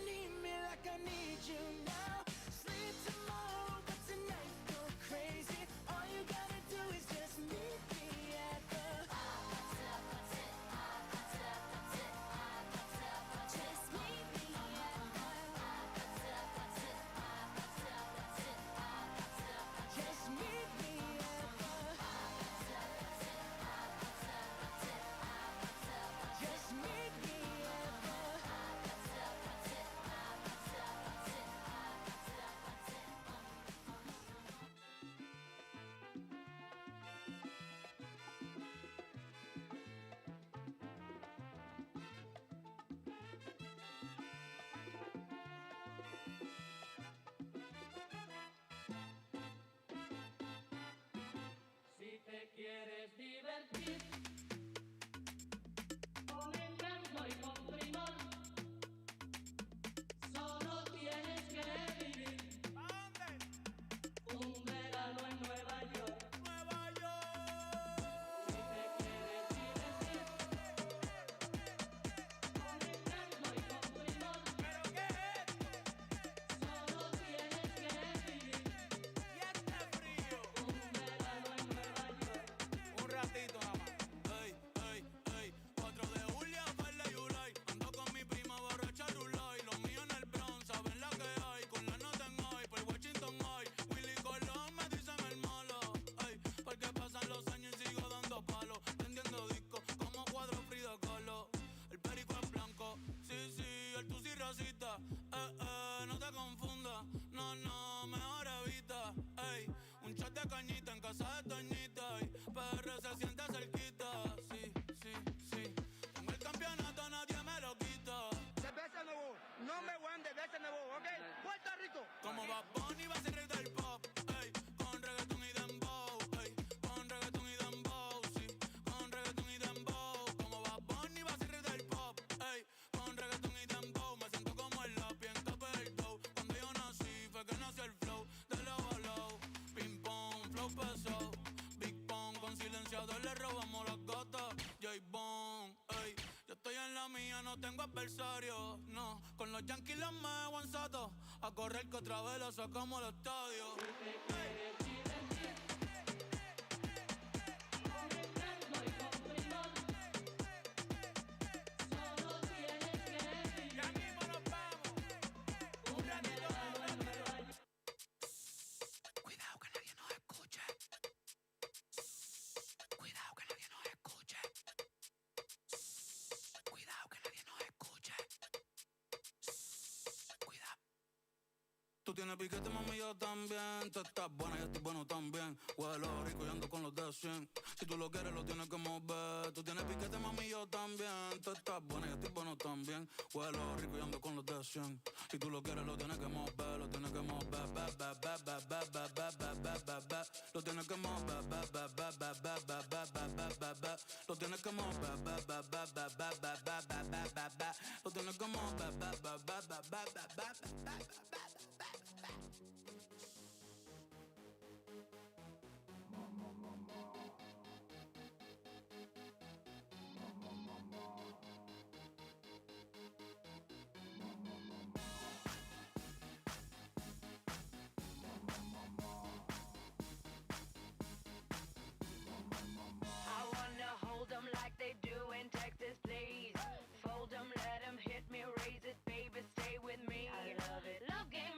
[SPEAKER 5] no tengo adversario, no. Con los Yankees los me en Soto. A correr que otra vez lo sacamos al estadio.
[SPEAKER 2] Cuidado que nadie nos escuche. Cuidado que nadie nos escuche. Cuidado que nadie nos escuche. Cuidado.
[SPEAKER 5] Tú tienes piquete, mami, yo también. Tú estás buena, yo estoy bueno también. Huelo rico y ando con los de 100. Si tú lo quieres, lo tienes que mover. Tú tienes piquete, mami, yo también. Tú estás buena, yo estoy bueno también. Huelo rico y ando con los de 100. Si tú lo quieres, lo tienes que mover. Lo tienes que mover. Lo tienes que mover. Lo tienes que mover. Lo tienes que mover.
[SPEAKER 2] I wanna hold them like they do in Texas, please. Fold them, let them hit me, raise it, baby, stay with me. I love it. Love game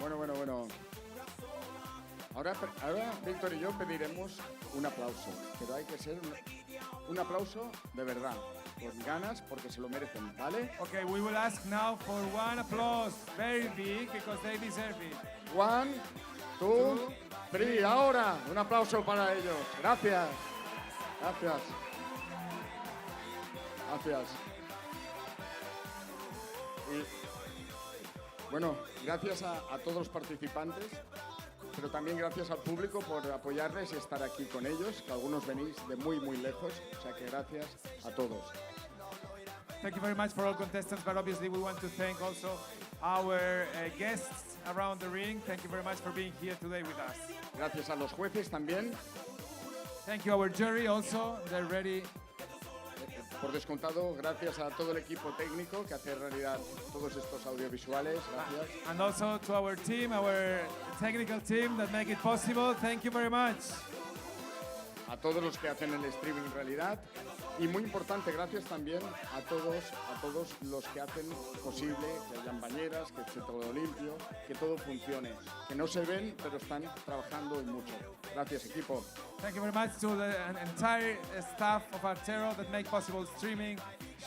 [SPEAKER 14] Bueno. Ahora Víctor y yo pediremos un aplauso, pero hay que ser un aplauso de verdad, con ganas, porque se lo merecen, ¿vale?
[SPEAKER 1] Okay, we will ask now for one applause, very big, because they deserve it.
[SPEAKER 14] 1, 2, 3, ahora, un aplauso para ellos. Gracias. Y, bueno, gracias a todos los participantes, pero también gracias al público por apoyarles y estar aquí con ellos, que algunos venís de muy lejos, o sea que gracias a todos.
[SPEAKER 1] Thank you very much for all contestants, but obviously we want to thank also our guests around the ring. Thank you very much for being here today with us.
[SPEAKER 14] Gracias a los jueces también.
[SPEAKER 1] Thank you our jury also, they're ready.
[SPEAKER 14] Por descontado, gracias a todo el equipo técnico que hace realidad todos estos audiovisuales. Gracias.
[SPEAKER 1] And also to our team, our technical team that make it possible. Thank you very much.
[SPEAKER 14] A todos los que hacen el streaming realidad. Y muy importante, gracias también a todos los que hacen posible que hayan bañeras, que esté todo limpio, que todo funcione. Que no se ven, pero están trabajando y mucho. Gracias, equipo.
[SPEAKER 1] Thank you very much to the entire staff of Artero that make possible streaming,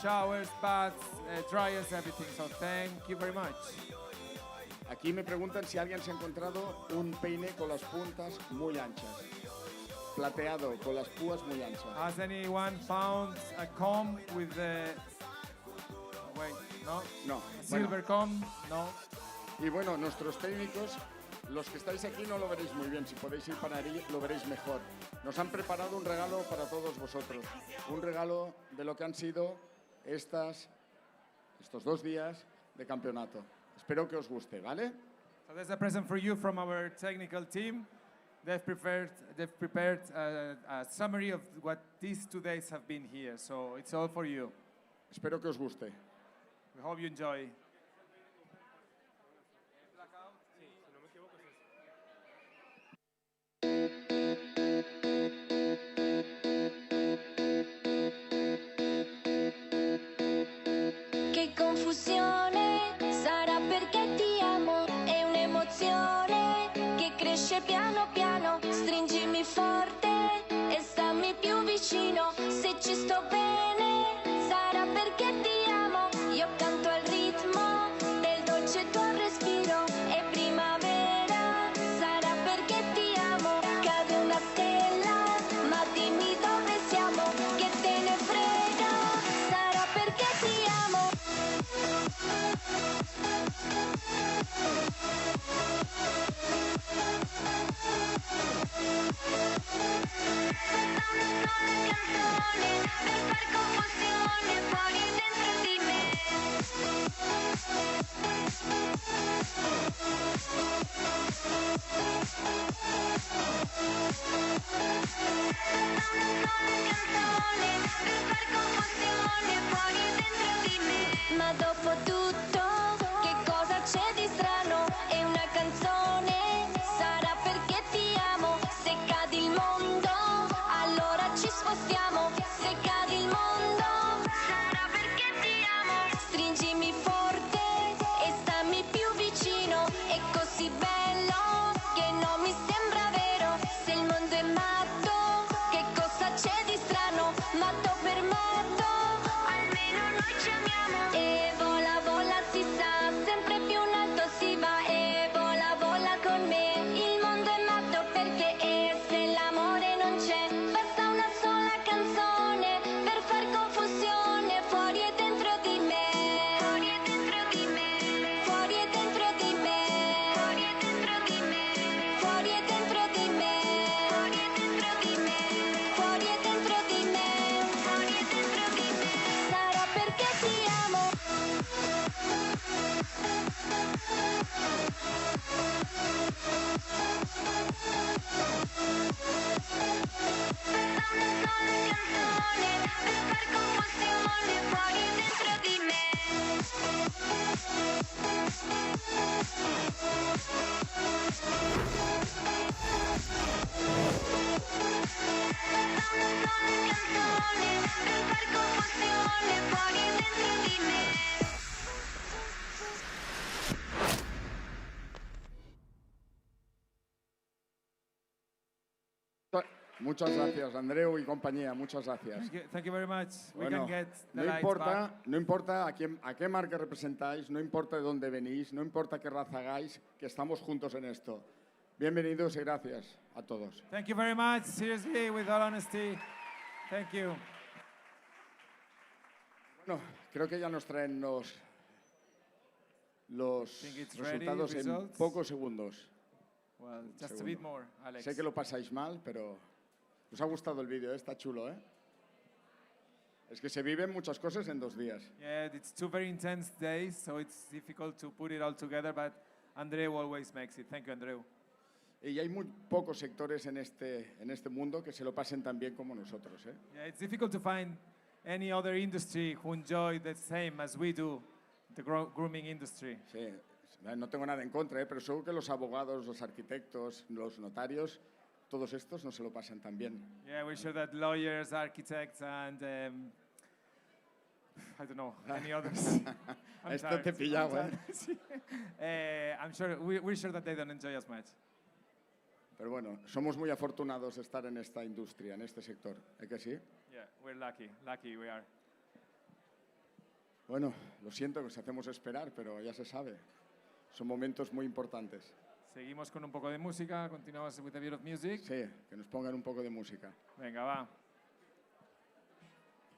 [SPEAKER 1] showers, baths, dryers, everything. So thank you very much.
[SPEAKER 14] Aquí me preguntan si alguien se ha encontrado un peine con las puntas muy anchas. Plateado, con las púas muy anchas.
[SPEAKER 1] Has anyone found a comb with the... Wait, no?
[SPEAKER 14] No.
[SPEAKER 1] Silver comb? No.
[SPEAKER 14] Y bueno, nuestros técnicos, los que estáis aquí no lo veréis muy bien. Si podéis ir para allí, lo veréis mejor. Nos han preparado un regalo para todos vosotros. Un regalo de lo que han sido estos 2 días de campeonato. Espero que os guste, ¿vale?
[SPEAKER 1] So there's a present for you from our technical team. They've prepared a summary of what these 2 days have been here, so it's all for you.
[SPEAKER 14] Espero que os guste.
[SPEAKER 1] We hope you enjoy.
[SPEAKER 4] Che confusione, sarà perché ti amo, è un'emozione che cresce piano piano, stringimi forte e stammi più vicino, se ci sto bene, sarà perché ti amo, io canto al ritmo del dolce tuo respiro, è primavera, sarà perché ti amo, cade una stella, ma dimmi dove siamo, che te ne frega, sarà perché ti amo. Ma dopo tutto, che cosa c'è di strano? È una canzone, sarà perché ti amo. Se cadi il mondo, allora ci spostiamo. Se cadi il mondo, sarà perché ti amo. Stringimi forte e stammi più vicino. È così bello che non mi sembra vero. Se il mondo è matto, che cosa c'è di strano? Matto per matto, almeno noi ci amiamo. E vola, vola,
[SPEAKER 14] Muchas gracias, Andreu y compañía, muchas gracias.
[SPEAKER 1] Thank you very much. We
[SPEAKER 14] Bueno,
[SPEAKER 1] can get the
[SPEAKER 14] no
[SPEAKER 1] lights
[SPEAKER 14] importa,
[SPEAKER 1] back.
[SPEAKER 14] no importa a qué marca representáis, no importa de dónde venís, no importa qué raza hagáis, que estamos juntos en esto. Bienvenidos y gracias a todos.
[SPEAKER 1] Thank you very much. Seriously, with all honesty. Thank you.
[SPEAKER 14] Bueno, creo que ya nos traen los
[SPEAKER 1] Think it's ready,
[SPEAKER 14] resultados en
[SPEAKER 1] results?
[SPEAKER 14] pocos segundos.
[SPEAKER 1] Well,
[SPEAKER 14] Un
[SPEAKER 1] just a
[SPEAKER 14] segundo.
[SPEAKER 1] bit more, Alex.
[SPEAKER 14] Sé que lo pasáis mal, pero os ha gustado el vídeo, ¿eh? Está chulo, ¿eh? Es que se viven muchas cosas en 2 días.
[SPEAKER 1] Yeah, it's 2 very intense days, so it's difficult to put it all together, but Andreu always makes it. Thank you, Andreu.
[SPEAKER 14] Y hay muy pocos sectores en este mundo que se lo pasen tan bien como nosotros, ¿eh?
[SPEAKER 1] Yeah, it's difficult to find any other industry who enjoy the same as we do, the grooming industry.
[SPEAKER 14] Sí, no tengo nada en contra, ¿eh? Pero seguro que los abogados, los arquitectos, los notarios, todos estos no se lo pasan tan bien.
[SPEAKER 1] Yeah, we're sure that lawyers, architects, and I don't know, any others. I'm
[SPEAKER 14] Esta te he
[SPEAKER 1] tired,
[SPEAKER 14] pillado,
[SPEAKER 1] I'm
[SPEAKER 14] ¿eh?
[SPEAKER 1] tired. Sí. I'm sure, we're sure that they don't enjoy as much.
[SPEAKER 14] Pero bueno, somos muy afortunados de estar en esta industria, en este sector. ¿Es que sí?
[SPEAKER 1] Yeah, we're lucky we are.
[SPEAKER 14] Bueno, lo siento que os hacemos esperar, pero ya se sabe. Son momentos muy importantes.
[SPEAKER 1] Seguimos con un poco de música, continuamos with a bit of music.
[SPEAKER 14] Sí, que nos pongan un poco de música.
[SPEAKER 1] Venga, va.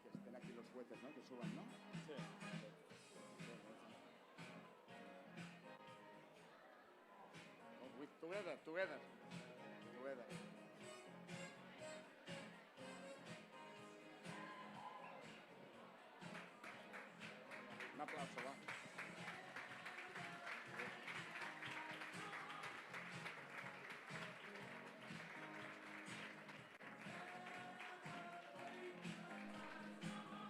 [SPEAKER 14] Que estén aquí los jueces, ¿no? Que suban, ¿no?
[SPEAKER 1] Sí.
[SPEAKER 14] Together. Un aplauso, va.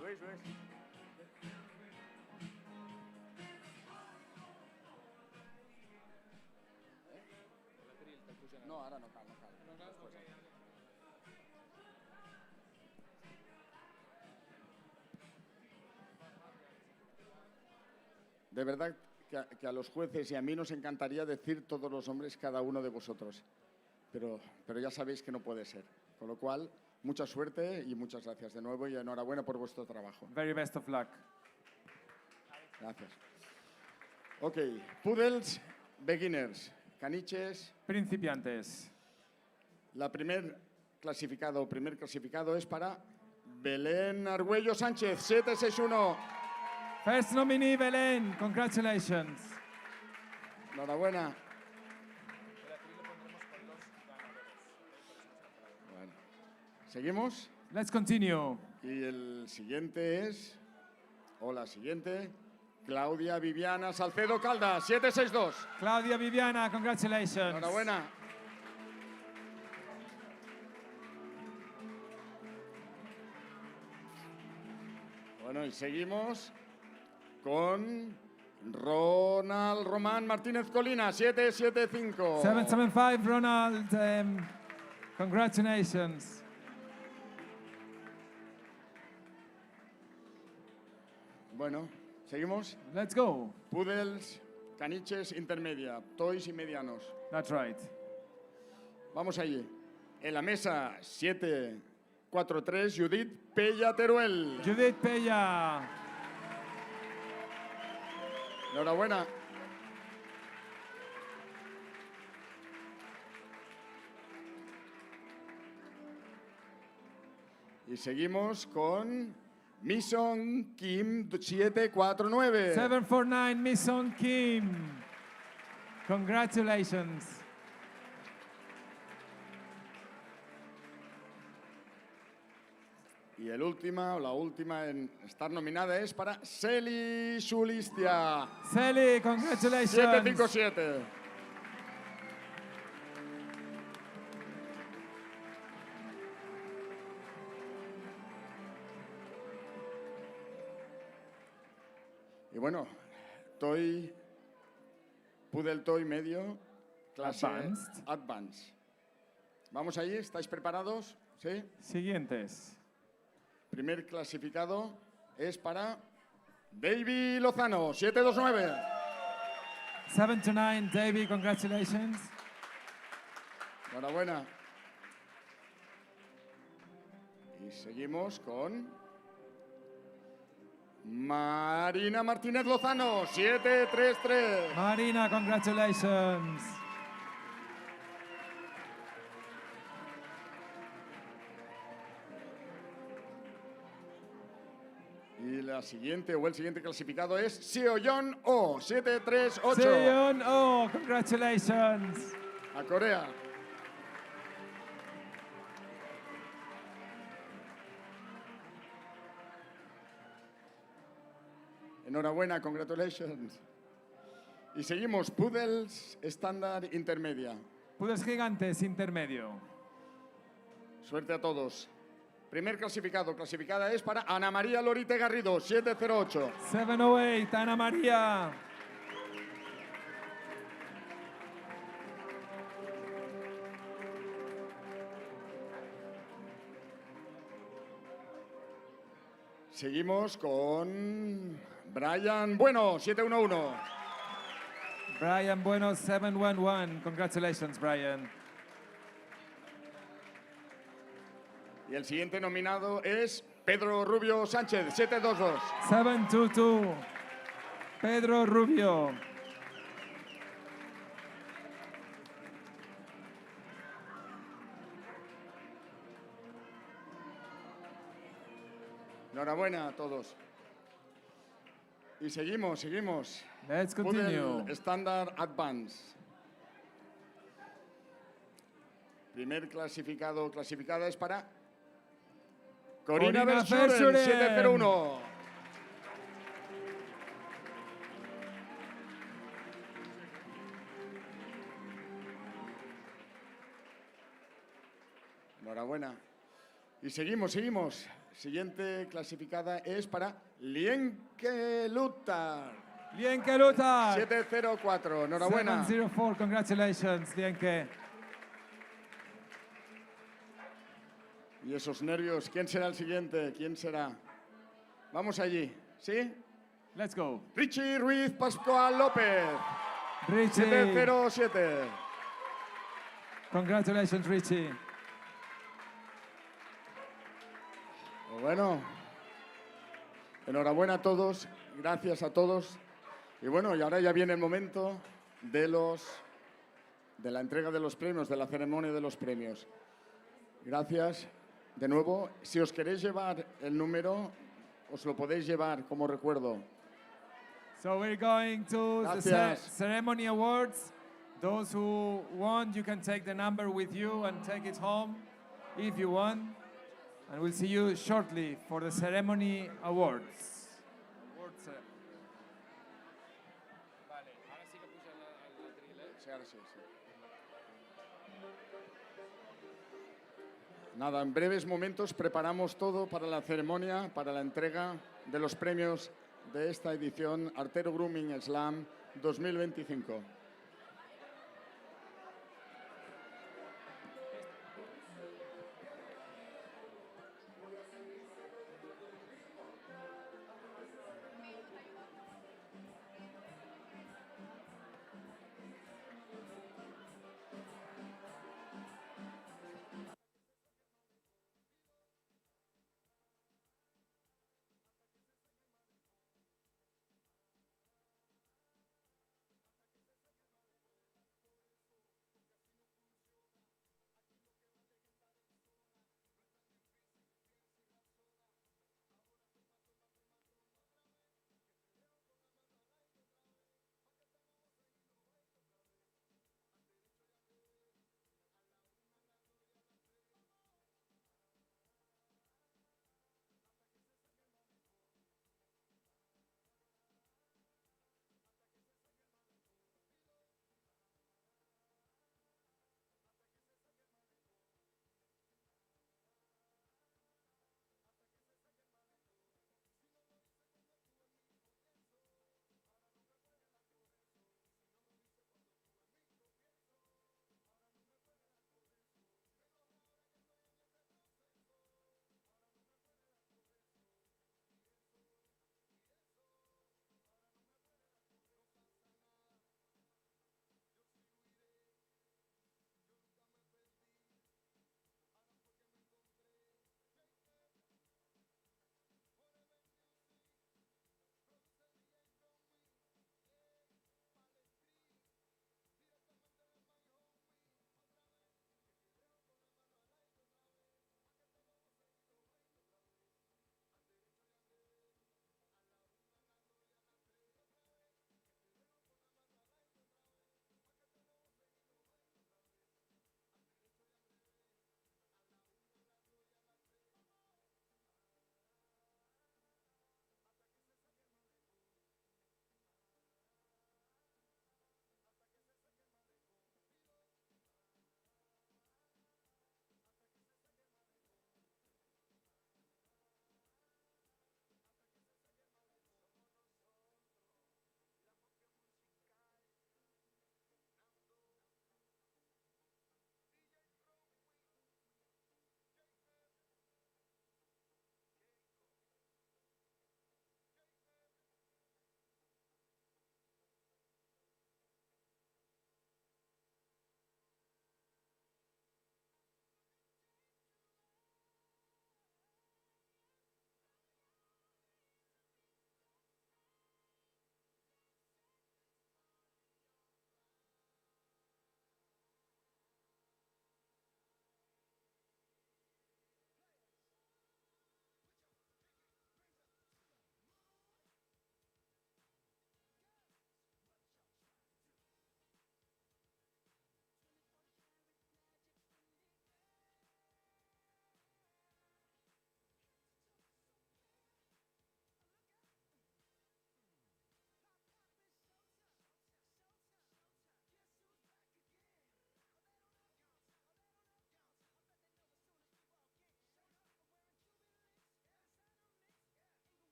[SPEAKER 14] Luis. No, ara no cal. Després. De verdad que a los jueces y a mí nos encantaría decir todos los nombres, cada uno de vosotros. Pero ya sabéis que no puede ser. Con lo cual, mucha suerte y muchas gracias de nuevo y enhorabuena por vuestro trabajo.
[SPEAKER 1] Very best of luck.
[SPEAKER 14] Gracias. Ok, Poodles, beginners, caniches.
[SPEAKER 1] Principiantes.
[SPEAKER 14] La primer clasificado es para Belén Argüello Sánchez, 761.
[SPEAKER 1] First nominee, Belén. Congratulations.
[SPEAKER 14] Enhorabuena. Bueno, ¿seguimos?
[SPEAKER 1] Let's continue.
[SPEAKER 14] Y el siguiente es, o la siguiente, Claudia Viviana Salcedo Caldas, 762.
[SPEAKER 1] Claudia Viviana, congratulations.
[SPEAKER 14] Enhorabuena. Bueno, y seguimos con Ronald Román Martínez Colina, 775.
[SPEAKER 1] 775, Ronald. Congratulations.
[SPEAKER 14] Bueno, ¿seguimos?
[SPEAKER 1] Let's go.
[SPEAKER 14] Poodles, caniches intermedia, toys y medianos.
[SPEAKER 1] That's right.
[SPEAKER 14] Vamos allí. En la mesa 743, Judith Pella Teruel.
[SPEAKER 1] Judith Pella.
[SPEAKER 14] Enhorabuena. Y seguimos con Mison Kim 749.
[SPEAKER 1] 749, Mison Kim. Congratulations.
[SPEAKER 14] Y la última en estar nominada es para Celi Sulistia.
[SPEAKER 1] Celi, congratulations.
[SPEAKER 14] 757. Y bueno, Poodle Toy medio, clase Advanced. ¿Vamos allí? ¿Estáis preparados? ¿Sí?
[SPEAKER 1] Siguientes.
[SPEAKER 14] Primer clasificado es para Davy Lozano, 729.
[SPEAKER 1] 729, Davy, congratulations.
[SPEAKER 14] Enhorabuena. seguimos con Marina Martínez Lozano, 7-3-3.
[SPEAKER 1] Marina, congratulations.
[SPEAKER 14] Y la siguiente o el siguiente clasificado es Seoyeon Oh, 7-3-8.
[SPEAKER 1] Seoyeon Oh, congratulations.
[SPEAKER 14] A Corea. Enhorabuena, congratulations. Y seguimos, Poodles estándar intermedia.
[SPEAKER 1] Poodles gigantes intermedio.
[SPEAKER 14] Suerte a todos. Primer clasificado, clasificada es para Ana María Lorite Garrido, 708.
[SPEAKER 1] 708, Ana María.
[SPEAKER 14] Seguimos con Brian Bueno, 711.
[SPEAKER 1] Brian Bueno, 711. Congratulations, Brian.
[SPEAKER 14] Y el siguiente nominado es Pedro Rubio Sánchez, 722.
[SPEAKER 1] 722. Pedro Rubio.
[SPEAKER 14] Enhorabuena a todos. Y seguimos.
[SPEAKER 1] Let's continue.
[SPEAKER 14] Poodle Standard Advance. Primer clasificado, clasificada es para Corina Verschuren, 701. Enhorabuena. Y seguimos. Siguiente clasificada es para Lienke Lutar.
[SPEAKER 1] Lienke Lutar.
[SPEAKER 14] 704. Enhorabuena.
[SPEAKER 1] 704. Congratulations, Lienke.
[SPEAKER 14] Y esos nervios, ¿quién será el siguiente? ¿Quién será? Vamos allí, ¿sí?
[SPEAKER 1] Let's go.
[SPEAKER 14] Richie Ruiz Pascual López.
[SPEAKER 1] Richie.
[SPEAKER 14] 707.
[SPEAKER 1] Congratulations, Richie.
[SPEAKER 14] Bueno, enhorabuena a todos, gracias a todos. Y bueno, y ahora ya viene el momento de la entrega de los premios, de la ceremonia de los premios. Gracias de nuevo. Si os queréis llevar el número, os lo podéis llevar como recuerdo.
[SPEAKER 1] So we're going to the ceremony awards. Those who want, you can take the number with you and take it home if you want. And we'll see you shortly for the ceremony awards.
[SPEAKER 14] Vale, ahora sí que puse el atril, Sí, ahora sí. Nada, en breves momentos preparamos todo para la ceremonia, para la entrega de los premios de esta edición Artero Grooming Slam 2025.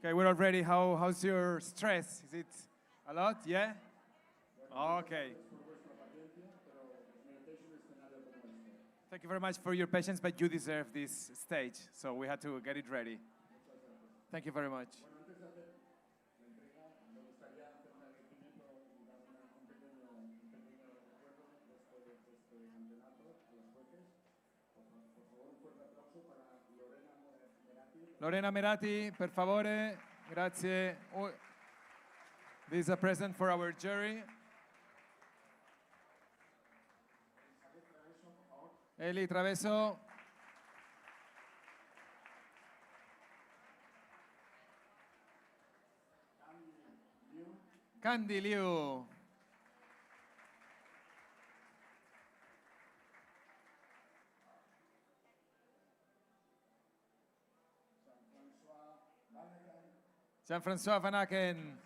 [SPEAKER 1] Okay, we're all ready. How's your stress? Is it a lot? Yeah? Okay. Thank you very much for your patience, but you deserve this stage, so we had to get it ready. Thank you very much. Lorena Merati, per favore. Grazie. This is a present for our jury. Eli Traveso. Candy Liu. Jean-François Van Aken.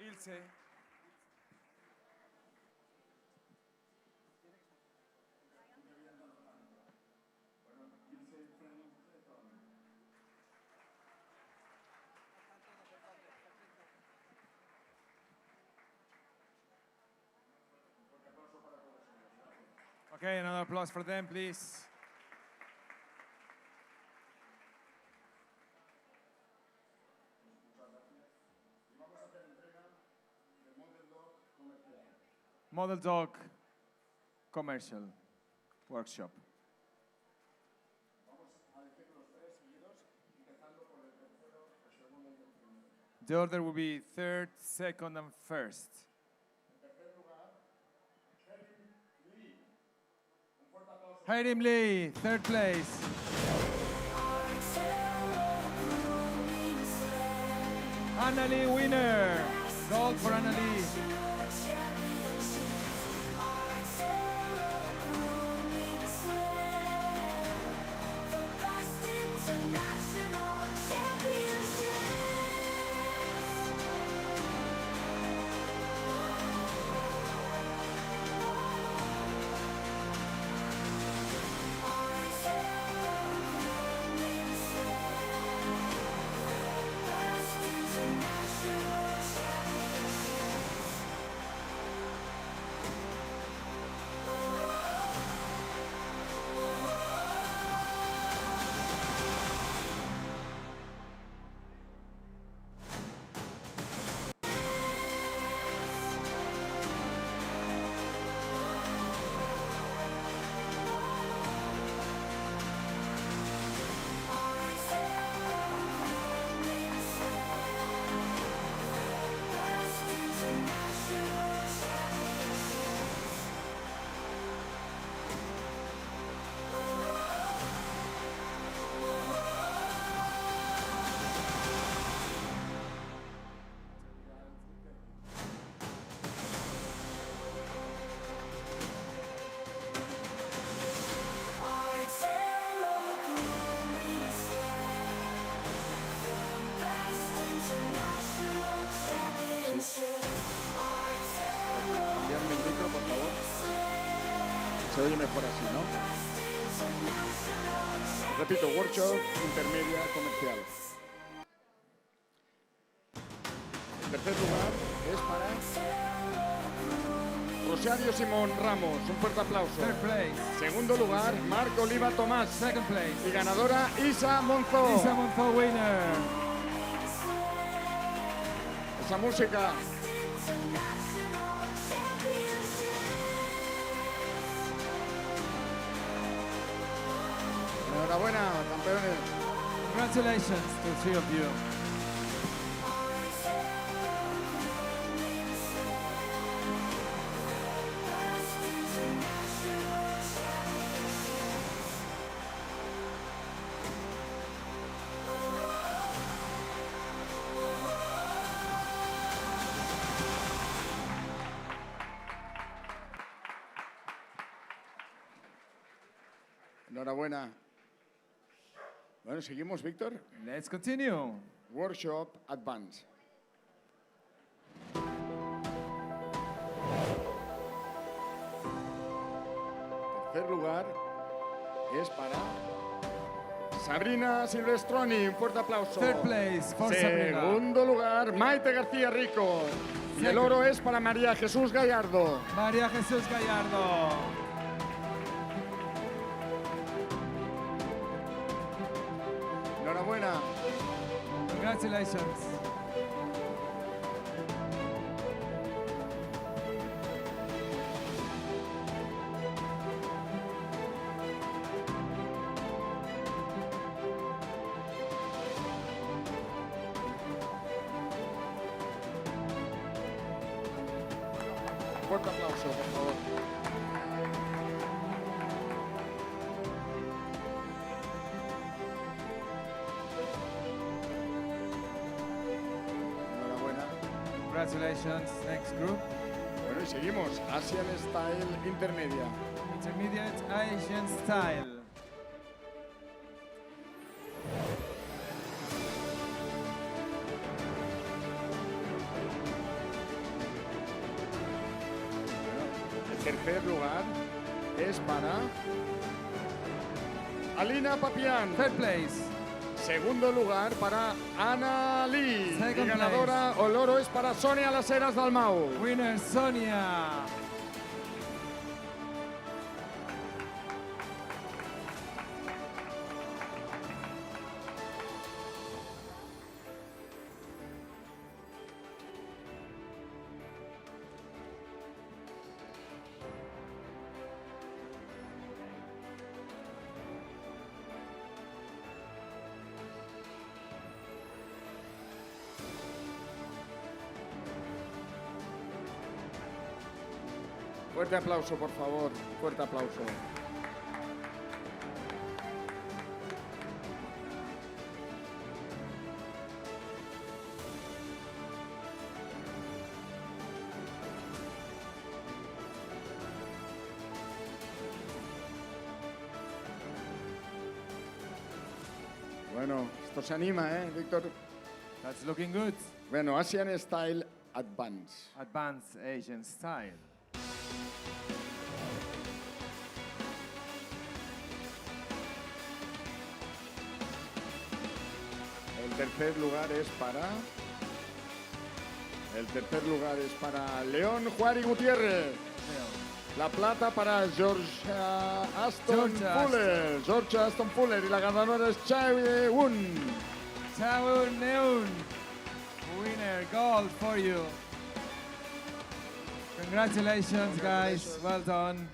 [SPEAKER 1] Ilse. Okay, another applause for them, please. Model Dog Commercial Workshop. The order will be third, second, and first. Hiram Lee, third place. Annalie winner. Gold for Annalie.
[SPEAKER 14] Se oye mejor así, ¿no? Repito, workshop intermedia comercial. El tercer lugar es para Rosario Simón Ramos. Un fuerte aplauso.
[SPEAKER 1] Third place.
[SPEAKER 14] Segundo lugar, Marco Oliva Tomás.
[SPEAKER 1] Second place.
[SPEAKER 14] Y ganadora, Isa Monzó.
[SPEAKER 1] Isa Monzó winner.
[SPEAKER 14] Esa música. Enhorabuena, campeones.
[SPEAKER 1] Congratulations to the three of you.
[SPEAKER 14] Enhorabuena. Bueno, seguimos, Víctor.
[SPEAKER 1] Let's continue.
[SPEAKER 14] Workshop Advance. Tercer lugar es para Sabrina Silvestroni. Un fuerte aplauso.
[SPEAKER 1] Third place for Sabrina.
[SPEAKER 14] Segundo lugar, Maite García Rico. Y el oro es para María Jesús Gallardo.
[SPEAKER 1] María Jesús Gallardo.
[SPEAKER 14] Enhorabuena.
[SPEAKER 1] Congratulations.
[SPEAKER 14] Fuerte aplauso, por favor. Enhorabuena.
[SPEAKER 1] Congratulations. Next group.
[SPEAKER 14] Bueno, y seguimos. Asian Style Intermedia.
[SPEAKER 1] Intermediate Asian Style.
[SPEAKER 14] El tercer lugar es para Alina Papián.
[SPEAKER 1] Third place.
[SPEAKER 14] Segundo lugar para Ana Lee.
[SPEAKER 1] Second
[SPEAKER 14] Y ganadora o el oro es para Sonia Las Heras Dalmau.
[SPEAKER 1] Winner Sonia.
[SPEAKER 14] Fuerte aplauso, por favor. Fuerte aplauso. Bueno, esto se anima, ¿eh, Víctor?
[SPEAKER 1] That's looking good.
[SPEAKER 14] Bueno, Asian Style Advance.
[SPEAKER 1] Advanced Asian Style.
[SPEAKER 14] El tercer lugar es para León Juari Gutiérrez. La plata para Georgia Aston Fuller. Georgia Aston Fuller. Y la ganadora es Chae Woon.
[SPEAKER 1] Chae Neun. Winner, gold for you. Congratulations, guys. Well done.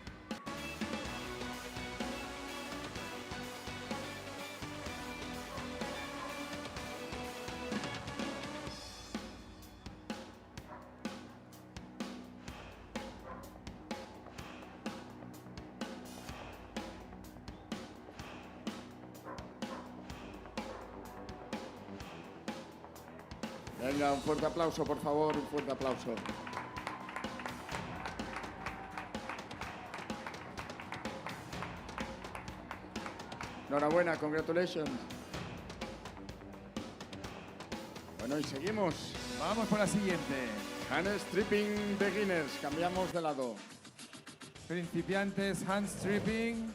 [SPEAKER 14] Venga, un fuerte aplauso, por favor, un fuerte aplauso. Enhorabuena, congratulations. Bueno, y seguimos.
[SPEAKER 1] Vamos por la siguiente.
[SPEAKER 14] Hand stripping beginners, cambiamos de lado.
[SPEAKER 1] Principiantes hand stripping.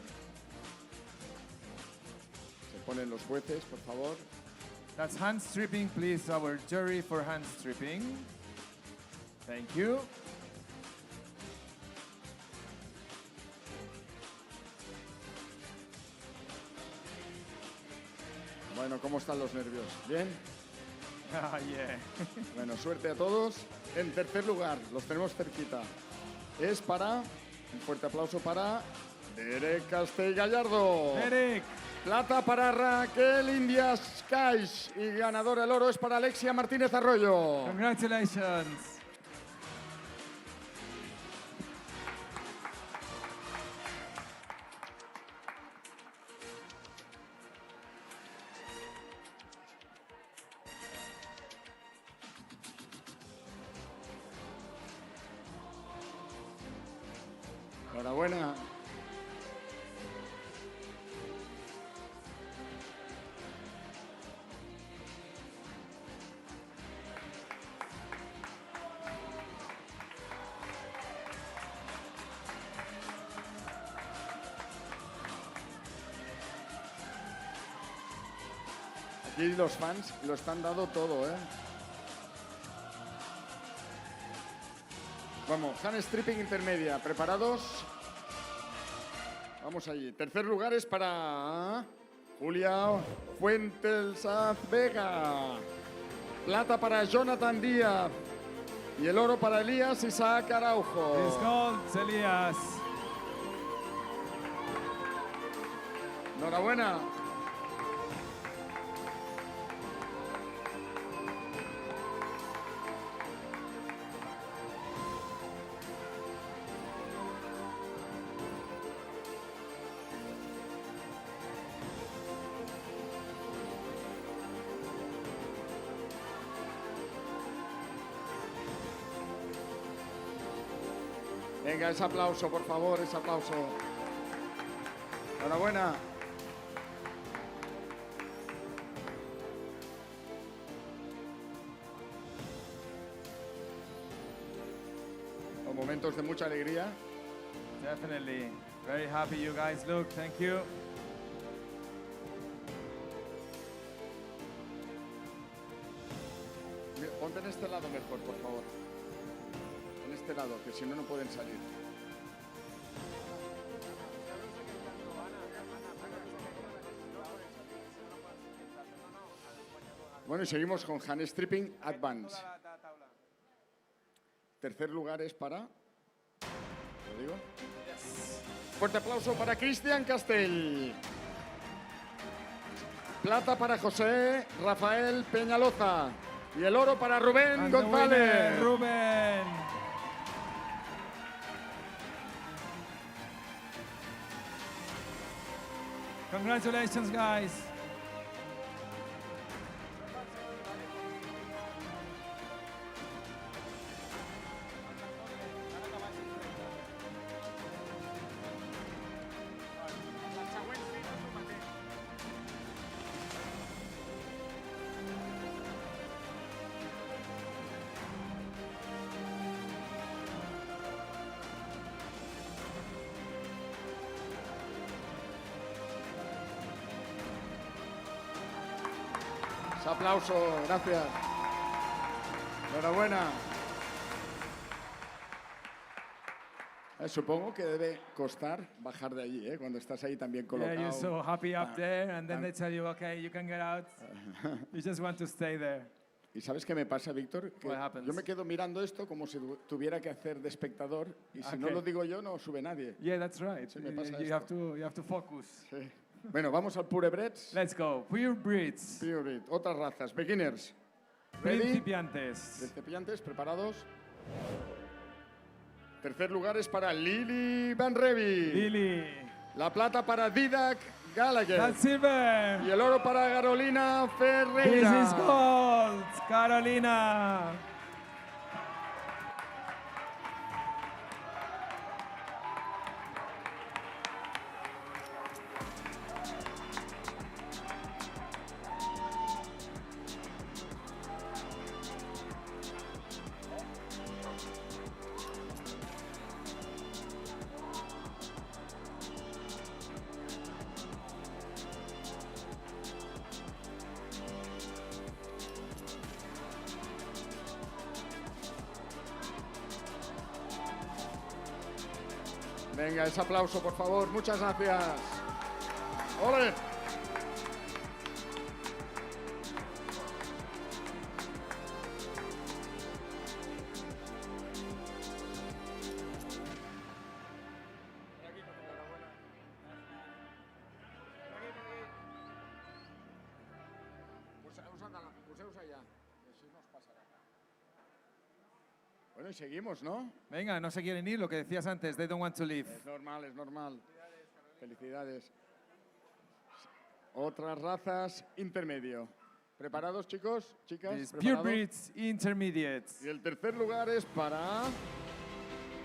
[SPEAKER 14] Se ponen los jueces, por favor.
[SPEAKER 1] That's hand stripping, please, our jury for hand stripping. Thank you.
[SPEAKER 14] Bueno, ¿cómo están los nervios? ¿Bien?
[SPEAKER 1] Ah, yeah.
[SPEAKER 14] Bueno, suerte a todos. En tercer lugar, los tenemos cerquita. Es para, un fuerte aplauso para Derek Castell Gallardo.
[SPEAKER 1] Derek.
[SPEAKER 14] Plata para Raquel Indias Cais. Y ganadora el oro es para Alexia Martínez Arroyo.
[SPEAKER 1] Congratulations.
[SPEAKER 14] Enhorabuena. Aquí los fans lo están dando todo, ¿eh? Vamos, hand stripping intermedia. ¿Preparados? Vamos allí. Tercer lugar es para Julia Fuentesaz Vega. Plata para Jonathan Díaz. Y el oro para Elías Isaac Araujo.
[SPEAKER 1] These golds, Elías.
[SPEAKER 14] Enhorabuena. Venga, ese aplauso, por favor, ese aplauso. Enhorabuena. Son momentos de mucha alegría.
[SPEAKER 1] Definitely. Very happy you guys look. Thank you.
[SPEAKER 14] Mira, ponte en este lado mejor, por favor. En este lado, que si no, no pueden salir. Bueno, y seguimos con hand stripping advance. Tercer lugar es para... ¿Lo digo? Fuerte aplauso para Cristian Castell. Plata para José Rafael Peñaloza. Y el oro para Rubén
[SPEAKER 1] And the
[SPEAKER 14] González.
[SPEAKER 1] winner, Rubén. Congratulations, guys.
[SPEAKER 14] Aplauso, gracias. Enhorabuena. Supongo que debe costar bajar de allí, ¿eh? Cuando estás ahí también colocado.
[SPEAKER 1] Yeah, you're so happy up there, and then they tell you, okay, you can get out. You just want to stay there.
[SPEAKER 14] ¿Y sabes qué me pasa, Víctor? Que
[SPEAKER 1] What happens?
[SPEAKER 14] yo me quedo mirando esto como si tuviera que hacer de espectador y si no
[SPEAKER 1] Okay.
[SPEAKER 14] lo digo yo no sube nadie.
[SPEAKER 1] Yeah, that's right.
[SPEAKER 14] Sí, me pasa
[SPEAKER 1] You
[SPEAKER 14] esto.
[SPEAKER 1] have to focus.
[SPEAKER 14] Sí. Bueno, vamos al Purebreds.
[SPEAKER 1] Let's go. Pure breeds.
[SPEAKER 14] Purebred. Otras razas. Beginners. Ready?
[SPEAKER 1] Principiantes.
[SPEAKER 14] Principiantes, ¿preparados? Tercer lugar es para Lily Van Revi.
[SPEAKER 1] Lily.
[SPEAKER 14] La plata para Didac Gallagher.
[SPEAKER 1] That's silver.
[SPEAKER 14] Y el oro para Carolina Ferreira.
[SPEAKER 1] This is gold. Carolina.
[SPEAKER 14] Venga, ese aplauso, por favor. Muchas gracias. ¡Ole! Poseos allá, que si nos pasará. Bueno, y seguimos, ¿no?
[SPEAKER 1] Venga, no se quieren ir, lo que decías antes. They don't want to leave.
[SPEAKER 14] Es normal, es normal. Felicidades. Otras razas intermedio. ¿Preparados, chicos? Chicas,
[SPEAKER 1] These pure
[SPEAKER 14] ¿preparados?
[SPEAKER 1] breeds intermediates.
[SPEAKER 14] Y el tercer lugar es para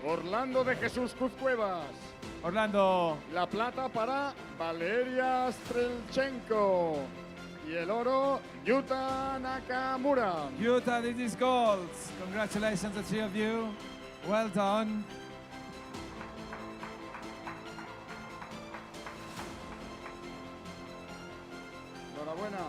[SPEAKER 14] Orlando de Jesús Cruz Cuevas.
[SPEAKER 1] Orlando.
[SPEAKER 14] La plata para Valeria Strelchenko. Y el oro, Yuta Nakamura.
[SPEAKER 1] Yuta, this is gold. Congratulations, the three of you. Well done.
[SPEAKER 14] Enhorabuena.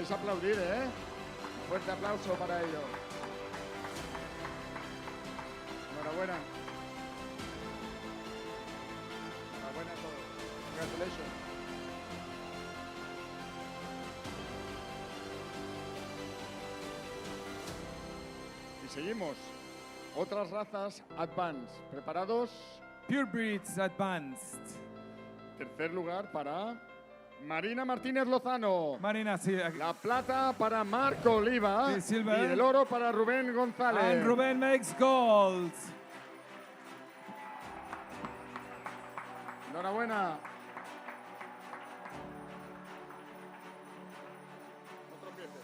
[SPEAKER 14] Podéis aplaudir, ¿eh? Fuerte aplauso para ellos. Enhorabuena. Enhorabuena a todos. Congratulations. Y seguimos. Otras razas Advanced. ¿Preparados?
[SPEAKER 1] Pure Breeds Advanced.
[SPEAKER 14] Tercer lugar para Marina Martínez Lozano.
[SPEAKER 1] Marina, sí.
[SPEAKER 14] La plata para Marco Oliva.
[SPEAKER 1] Sí, silver.
[SPEAKER 14] Y el oro para Rubén González.
[SPEAKER 1] And Rubén makes gold.
[SPEAKER 14] Enhorabuena. Otro empiece.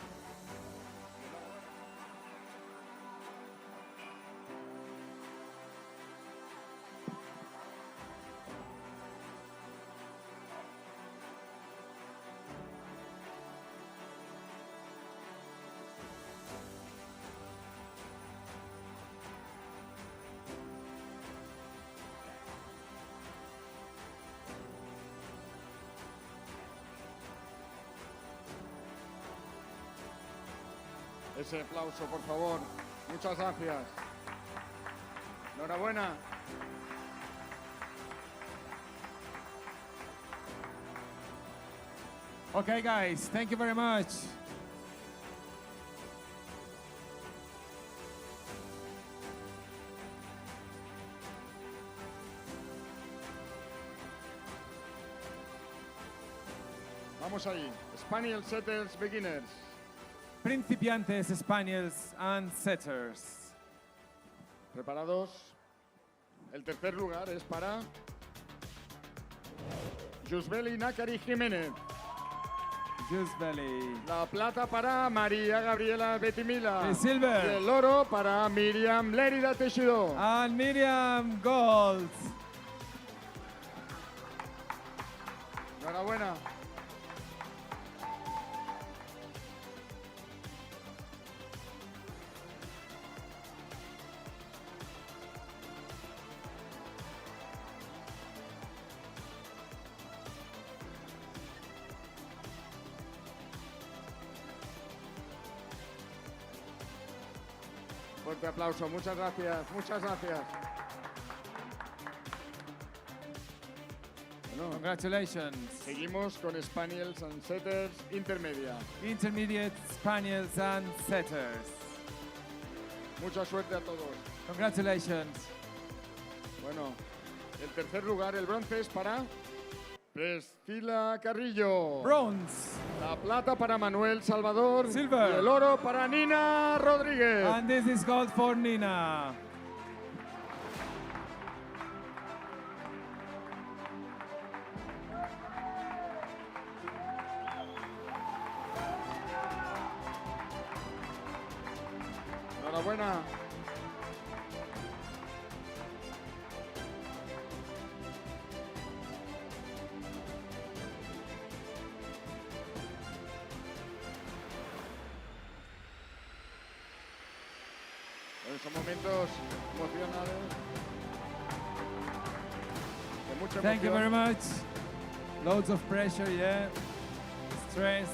[SPEAKER 14] Ese aplauso, por favor. Muchas gracias. Enhorabuena.
[SPEAKER 1] Okay, guys, thank you very much.
[SPEAKER 14] Vamos ahí. Spaniel Setters Beginners.
[SPEAKER 1] Principiantes, Spaniels and Setters.
[SPEAKER 14] ¿Preparados? El tercer lugar es para Yusbeli Nakari Jiménez.
[SPEAKER 1] Yusbeli.
[SPEAKER 14] La plata para María Gabriela Betimila.
[SPEAKER 1] El silver.
[SPEAKER 14] Y el oro para Miriam Lérida Tejido.
[SPEAKER 1] And Miriam Gold.
[SPEAKER 14] Enhorabuena. Fuerte aplauso, muchas gracias, muchas gracias. Bueno,
[SPEAKER 1] Congratulations.
[SPEAKER 14] seguimos con Spaniels and Setters Intermedia.
[SPEAKER 1] Intermediate Spaniels and Setters.
[SPEAKER 14] Mucha suerte a todos.
[SPEAKER 1] Congratulations.
[SPEAKER 14] Bueno, el tercer lugar, el bronce, es para Priscila Carrillo.
[SPEAKER 1] Bronze.
[SPEAKER 14] La plata para Manuel Salvador.
[SPEAKER 1] Silver.
[SPEAKER 14] Y el oro para Nina Rodríguez.
[SPEAKER 1] And this is gold for Nina.
[SPEAKER 14] Enhorabuena. Son momentos emocionales. De mucha
[SPEAKER 1] Thank you very
[SPEAKER 14] emoción.
[SPEAKER 1] much. Loads of pressure, yeah. Stress,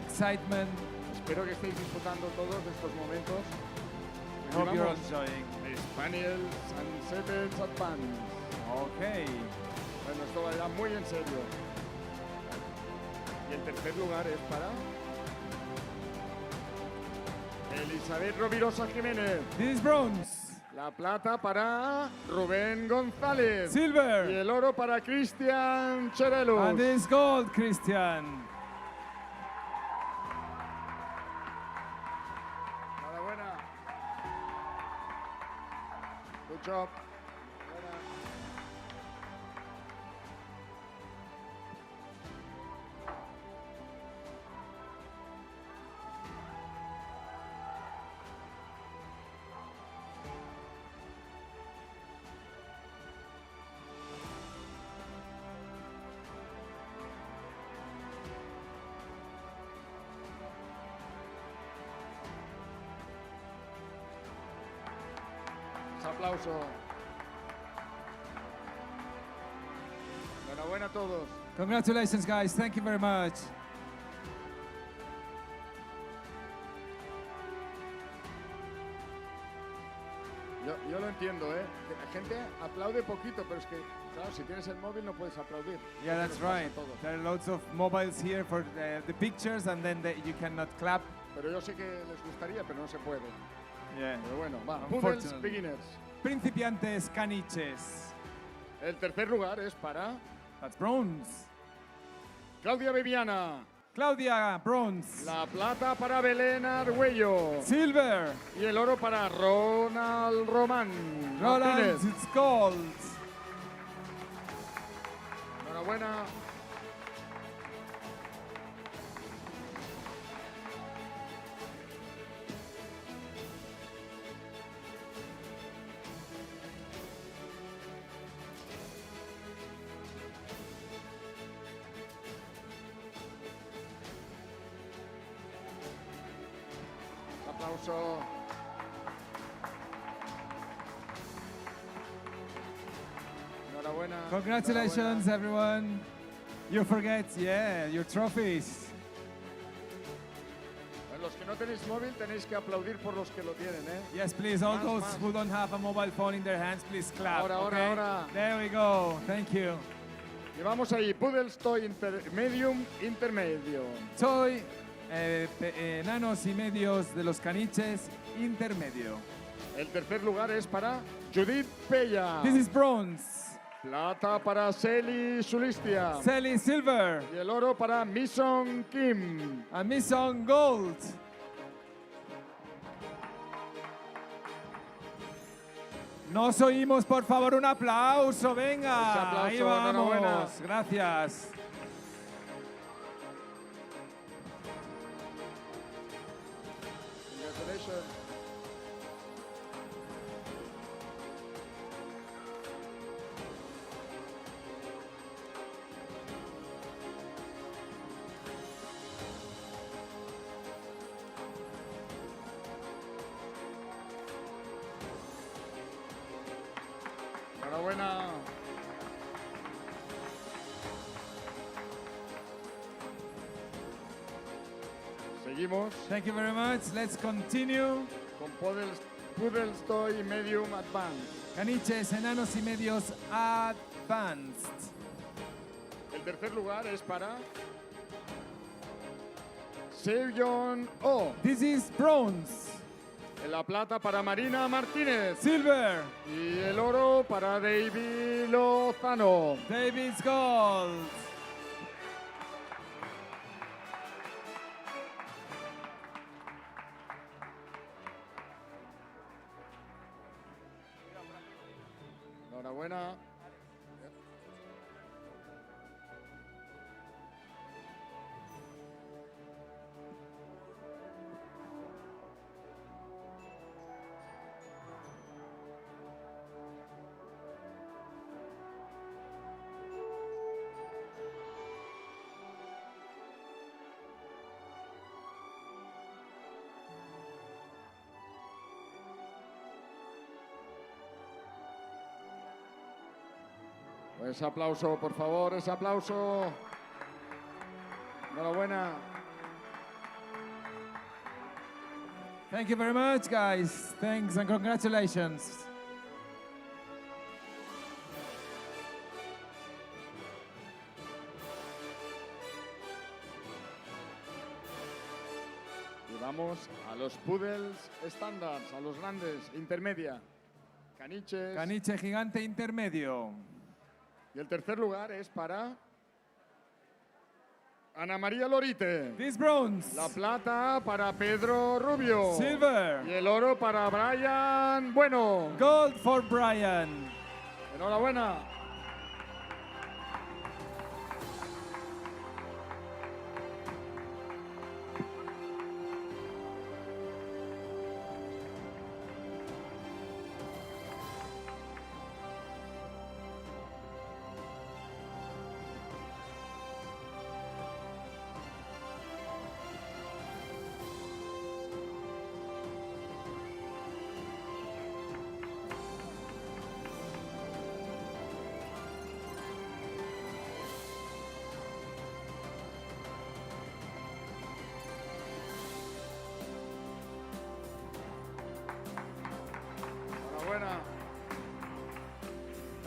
[SPEAKER 1] excitement.
[SPEAKER 14] Espero que estéis disfrutando todos de estos momentos.
[SPEAKER 1] Hope you're
[SPEAKER 14] Vamos.
[SPEAKER 1] enjoying.
[SPEAKER 14] Spaniels and Setters Advanced.
[SPEAKER 1] Okay.
[SPEAKER 14] Bueno, esto va ya muy en serio. Y el tercer lugar es para Elizabeth Rovirosa Jiménez.
[SPEAKER 1] This is bronze.
[SPEAKER 14] La plata para Rubén González.
[SPEAKER 1] Silver.
[SPEAKER 14] Y el oro para Cristian Cherelos.
[SPEAKER 1] And this is gold, Christian.
[SPEAKER 14] Enhorabuena. Good job. Aplauso. Enhorabuena a todos.
[SPEAKER 1] Congratulations, guys. Thank you very much.
[SPEAKER 14] Yo lo entiendo, ¿eh? Que la gente aplaude poquito, pero es que, claro, si tienes el móvil no puedes aplaudir.
[SPEAKER 1] Yeah, that's right. There are loads of mobiles here for the pictures, and then you cannot clap.
[SPEAKER 14] Pero yo sé que les gustaría, pero no se puede.
[SPEAKER 1] Yeah.
[SPEAKER 14] Pero bueno, va. Poodles
[SPEAKER 1] Unfortunately.
[SPEAKER 14] Beginners.
[SPEAKER 1] Principiantes caniches.
[SPEAKER 14] El tercer lugar es para
[SPEAKER 1] That's bronze.
[SPEAKER 14] Claudia Bebiana.
[SPEAKER 1] Claudia, bronze.
[SPEAKER 14] La plata para Belén Argüello.
[SPEAKER 1] Silver.
[SPEAKER 14] Y el oro para Ronald Román.
[SPEAKER 1] Roland,
[SPEAKER 14] Martínez.
[SPEAKER 1] it's gold.
[SPEAKER 14] Enhorabuena. Aplauso. Enhorabuena.
[SPEAKER 1] Congratulations, everyone. You forget, your trophies.
[SPEAKER 14] Los que no tenéis móvil tenéis que aplaudir por los que lo tienen, ¿eh?
[SPEAKER 1] Yes, please, all
[SPEAKER 14] Más,
[SPEAKER 1] those
[SPEAKER 14] más.
[SPEAKER 1] who don't have a mobile phone in their hands, please clap.
[SPEAKER 14] Ahora,
[SPEAKER 1] okay?
[SPEAKER 14] ahora.
[SPEAKER 1] There we go. Thank you.
[SPEAKER 14] Y vamos ahí, Poodles Toy Medium Intermedio.
[SPEAKER 1] Soy enanos y medios de los caniches intermedio.
[SPEAKER 14] El tercer lugar es para Judith Pella.
[SPEAKER 1] This is bronze.
[SPEAKER 14] Plata para Celi Sulistia.
[SPEAKER 1] Sally silver.
[SPEAKER 14] Y el oro para Mison Kim.
[SPEAKER 1] A Mison gold. Nos oímos, por favor, un aplauso, venga.
[SPEAKER 14] Ese aplauso,
[SPEAKER 1] ahí vamos.
[SPEAKER 14] enhorabuena.
[SPEAKER 1] Gracias.
[SPEAKER 14] Congratulations. Enhorabuena. Seguimos
[SPEAKER 1] Thank you very much. Let's continue.
[SPEAKER 14] con Poodles Toy Medium Advanced.
[SPEAKER 1] Caniches, enanos y medios advanced.
[SPEAKER 14] El tercer lugar es para Seyon O.
[SPEAKER 1] This is bronze.
[SPEAKER 14] La plata para Marina Martínez.
[SPEAKER 1] Silver.
[SPEAKER 14] Y el oro para David Lozano.
[SPEAKER 1] David's gold.
[SPEAKER 14] Enhorabuena. Ese aplauso, por favor, ese aplauso. Enhorabuena.
[SPEAKER 1] Thank you very much, guys. Thanks and congratulations.
[SPEAKER 14] Y vamos a los Poodles estándares, a los grandes, intermedia. Caniches.
[SPEAKER 1] Caniche gigante intermedio.
[SPEAKER 14] Y el tercer lugar es para Ana María Lorite.
[SPEAKER 1] This bronze.
[SPEAKER 14] La plata para Pedro Rubio.
[SPEAKER 1] Silver.
[SPEAKER 14] Y el oro para Brian Bueno.
[SPEAKER 1] Gold for Brian.
[SPEAKER 14] Enhorabuena.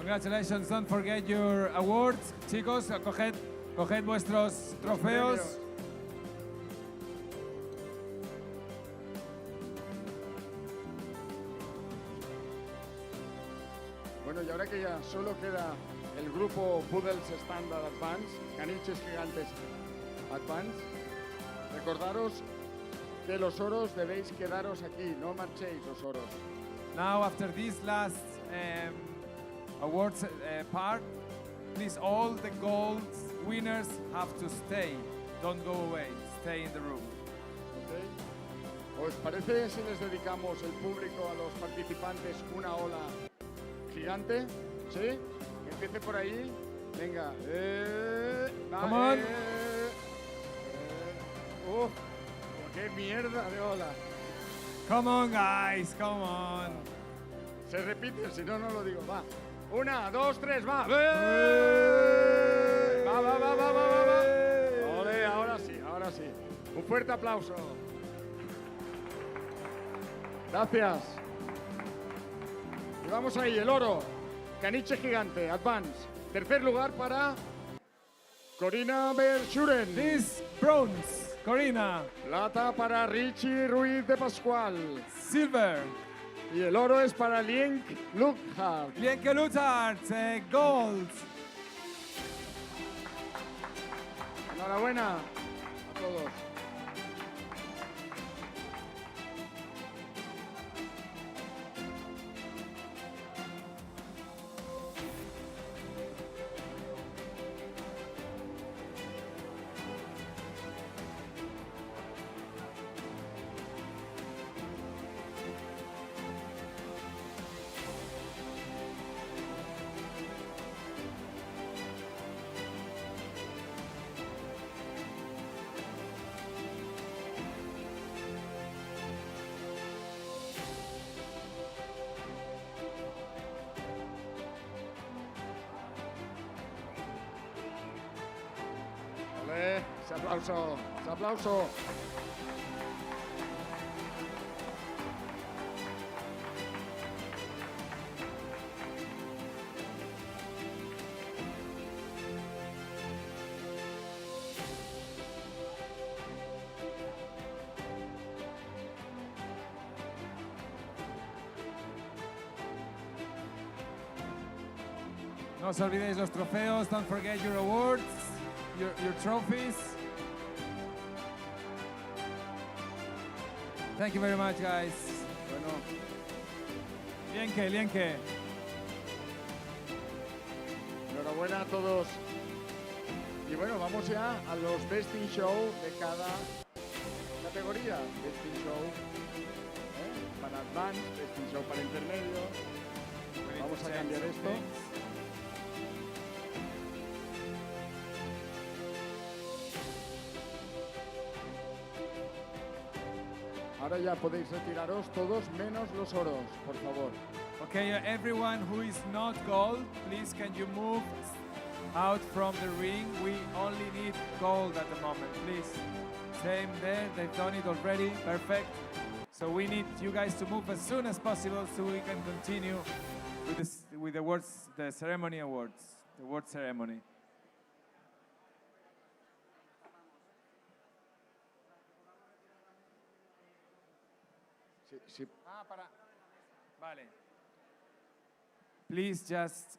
[SPEAKER 1] Congratulations, don't forget your awards. Chicos, coged vuestros trofeos.
[SPEAKER 14] Bueno, y ahora que ya solo queda el grupo Poodles Standard Advance, caniches gigantes Advance, recordaros que los oros debéis quedaros aquí, no marchéis los oros.
[SPEAKER 1] Now, after this last awards part, please, all the gold winners have to stay. Don't go away. Stay in the room.
[SPEAKER 14] Okay. ¿Os parece si les dedicamos el público a los participantes una ola gigante? ¿Sí? Que empiece por ahí. Venga.
[SPEAKER 1] Come on.
[SPEAKER 14] ¡Qué mierda de ola!
[SPEAKER 1] Come on, guys. Come on.
[SPEAKER 14] Se repite, si no, no lo digo. Va. 1, 2, 3, va. Va. Ole, ahora sí, ahora sí. Un fuerte aplauso. Gracias. Y vamos ahí, el oro. Caniche gigante, Advance. Tercer lugar para Corina Verschuren.
[SPEAKER 1] This bronze, Corina.
[SPEAKER 14] Plata para Richie Ruiz de Pascual.
[SPEAKER 1] Silver.
[SPEAKER 14] Y el oro es para Lienk Lukhardt.
[SPEAKER 1] Lienk Lukhardt, gold.
[SPEAKER 14] Enhorabuena a todos. Ese aplauso, ese aplauso.
[SPEAKER 1] No os olvidéis los trofeos. Don't forget your awards, your trophies. Thank you very much, guys.
[SPEAKER 14] Bueno.
[SPEAKER 1] Lienke.
[SPEAKER 14] Enhorabuena a todos. Y bueno, vamos ya a los Best in Show de cada categoría. Best in Show para Advance, Best in Show para Intermedio. Vamos a cambiar esto. Ahora ya podéis retiraros todos menos los oros, por favor.
[SPEAKER 1] Okay, everyone who is not gold, please can you move out from the ring? We only need gold at the moment, please. Same there, they've done it already, perfect. So we need you guys to move as soon as possible so we can continue with the awards, the ceremony awards, the award ceremony.
[SPEAKER 14] Sí.
[SPEAKER 1] Vale. Please just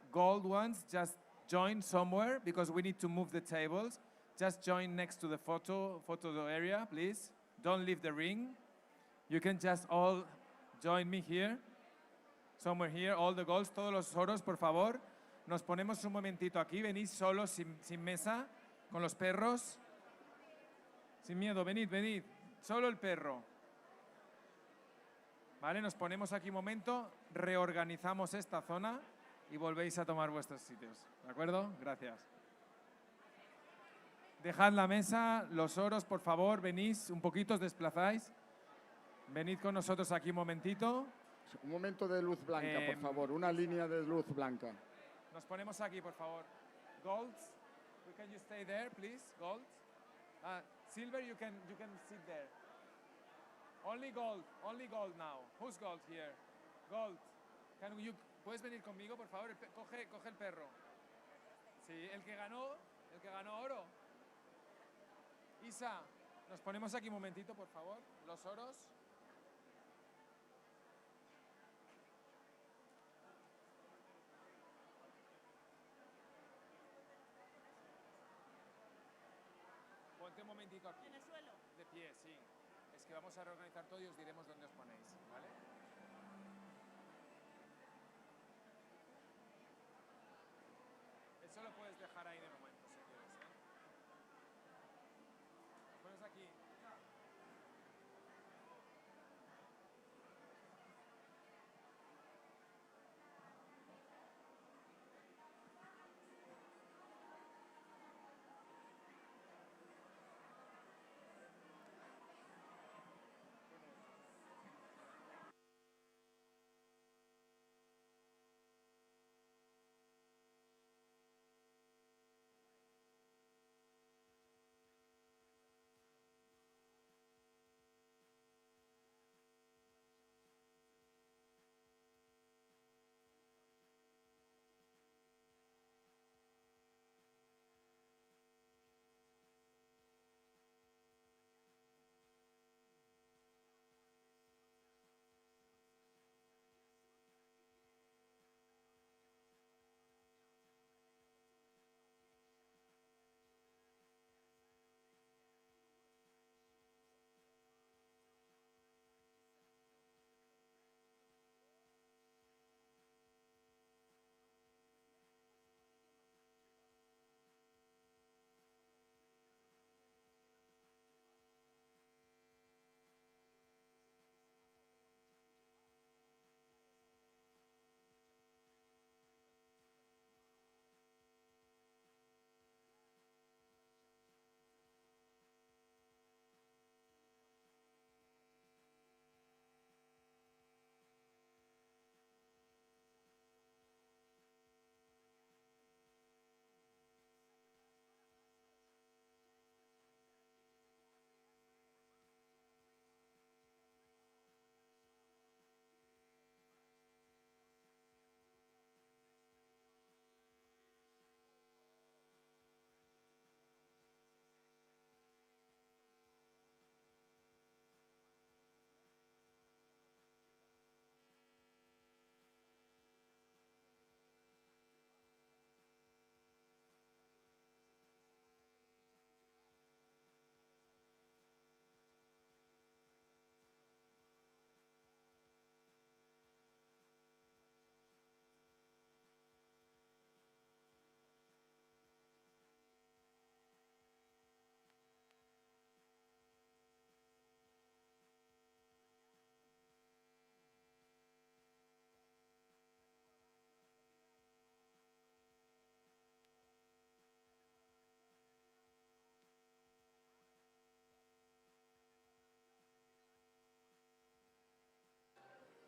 [SPEAKER 1] gold ones, just join somewhere because we need to move the tables. Just join next to the photo area, please. Don't leave the ring. You can just all join me here. Somewhere here, all the golds, todos los oros, por favor. Nos ponemos un momentito aquí, venid solos, sin mesa, con los perros. Sin miedo, venid. Solo el perro. Vale, nos ponemos aquí un momento, reorganizamos esta zona y volvéis a tomar vuestros sitios. ¿De acuerdo? Gracias. Dejad la mesa, los oros, por favor, venís un poquito, os desplazáis. Venid con nosotros aquí un momentito.
[SPEAKER 14] Un momento de luz blanca, por favor, una línea de luz blanca.
[SPEAKER 1] Nos ponemos aquí, por favor. Golds, can you stay there, please? Golds. Silver, you can sit there. Only gold now. Who's gold here? Gold. Can you ¿Puedes venir conmigo, por favor? Coge el perro. Sí, el que ganó oro. Isa, nos ponemos aquí un momentito, por favor. Los oros. Ponte un momentito aquí.
[SPEAKER 19] ¿En el suelo?
[SPEAKER 1] De pie, sí. Es que vamos a reorganizar todo y os diremos dónde os ponéis, ¿vale? Eso lo puedes dejar ahí de momento, si quieres, ¿eh? Os pones aquí.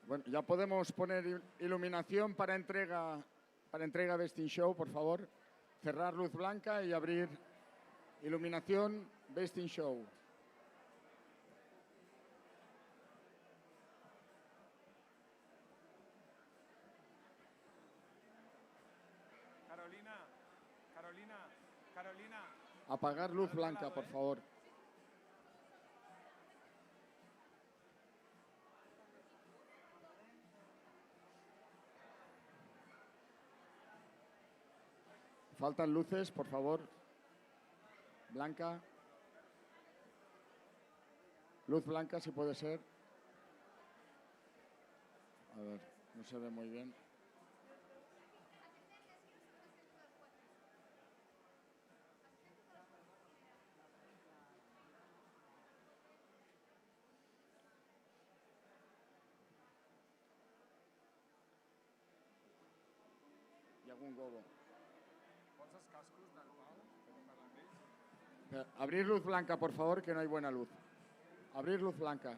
[SPEAKER 14] Bueno, ya podemos poner iluminación para entrega Best in Show, por favor. Cerrar luz blanca y abrir iluminación Best in Show.
[SPEAKER 1] Carolina.
[SPEAKER 14] Apagar luz blanca, por favor. Faltan luces, por favor. Blanca. Luz blanca, si puede ser. A ver, no se ve muy bien. Hi ha algun gobo.
[SPEAKER 1] Pots els cascos del Pau, que no parlen d'ells?
[SPEAKER 14] Abrir luz blanca, por favor, que no hay buena luz. Abrir luz blanca.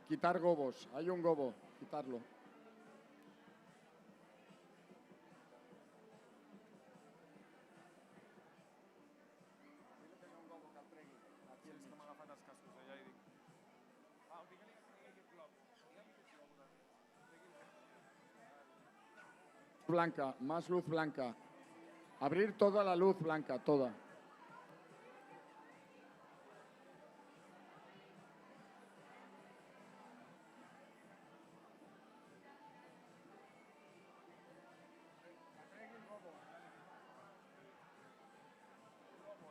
[SPEAKER 14] Quitar gobos. Hay un gobo. Quitarlo. Blanca, más luz blanca. Abrir toda la luz blanca, toda.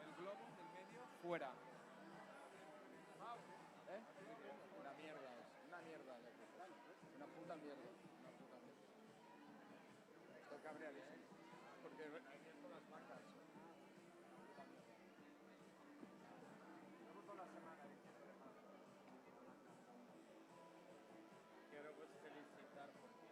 [SPEAKER 1] El globo del medio fuera.
[SPEAKER 14] ¿Eh? Una mierda es, una mierda. Una puta mierda. Una puta mierda. Esto cabrearía, ¿eh? Porque hay viento las vacas. Llevo toda la semana diciéndole más. Quiero pues felicitar por ti.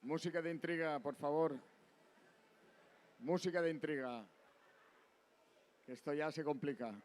[SPEAKER 14] Música de intriga, por favor. Música de intriga. Que esto ya se complica.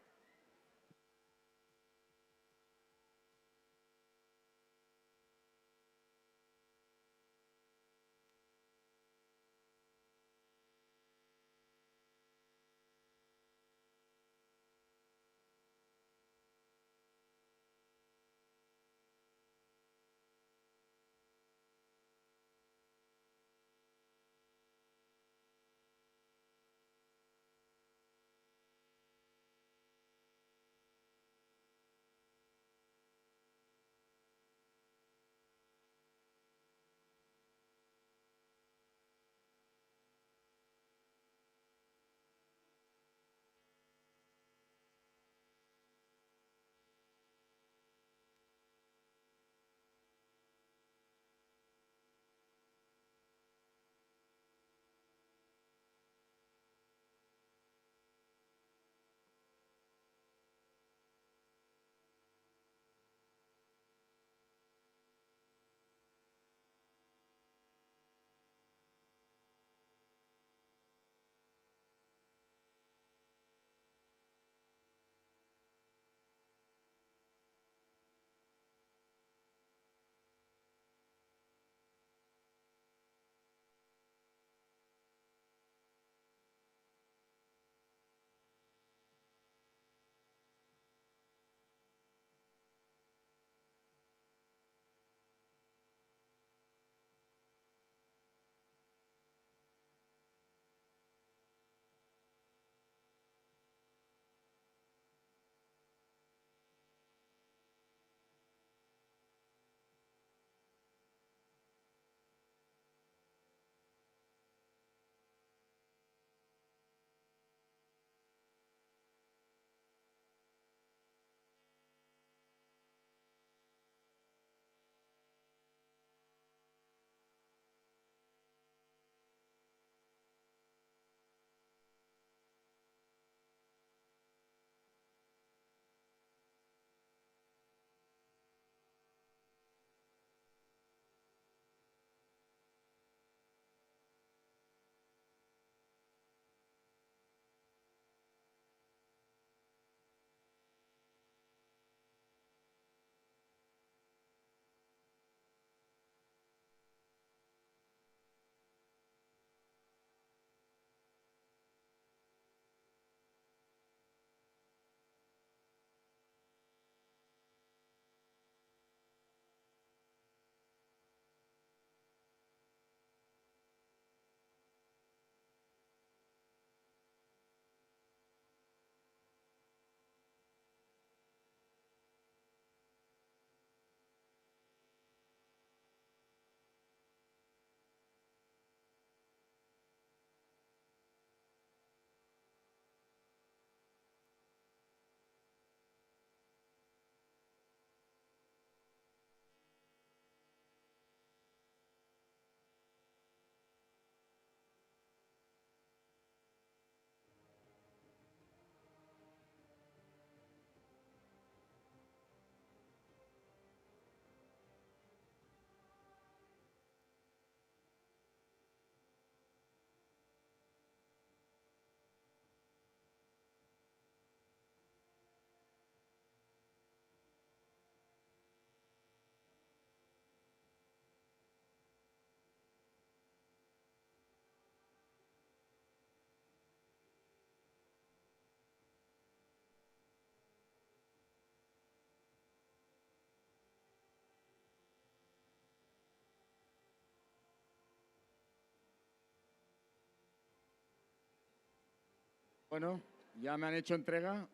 [SPEAKER 14] Bueno, ya me han hecho entrega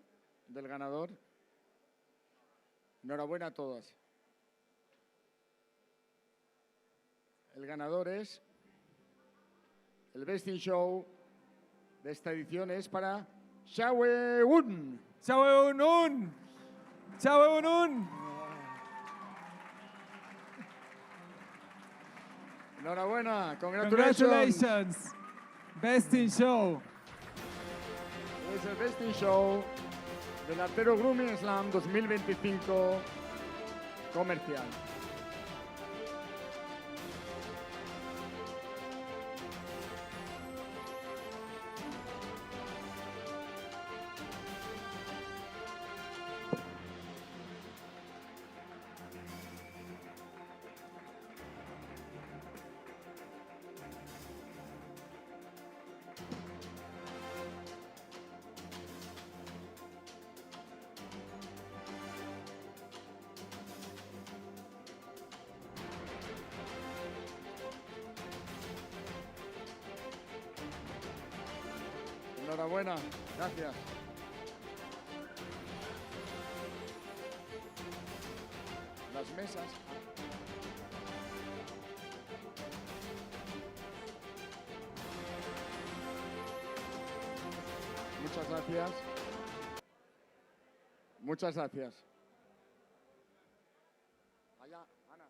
[SPEAKER 14] del ganador. Enhorabuena a todas. El ganador es... El Best in Show de esta edición es para Shaweun.
[SPEAKER 1] ¡Shaweun! ¡Shaweun!
[SPEAKER 14] Enhorabuena, congratulations.
[SPEAKER 1] Best in Show.
[SPEAKER 14] Es el Best in Show del Artero Grooming Slam 2025 comercial. Enhorabuena, gracias. Las mesas. Muchas gracias. Muchas gracias. Allá, Ana.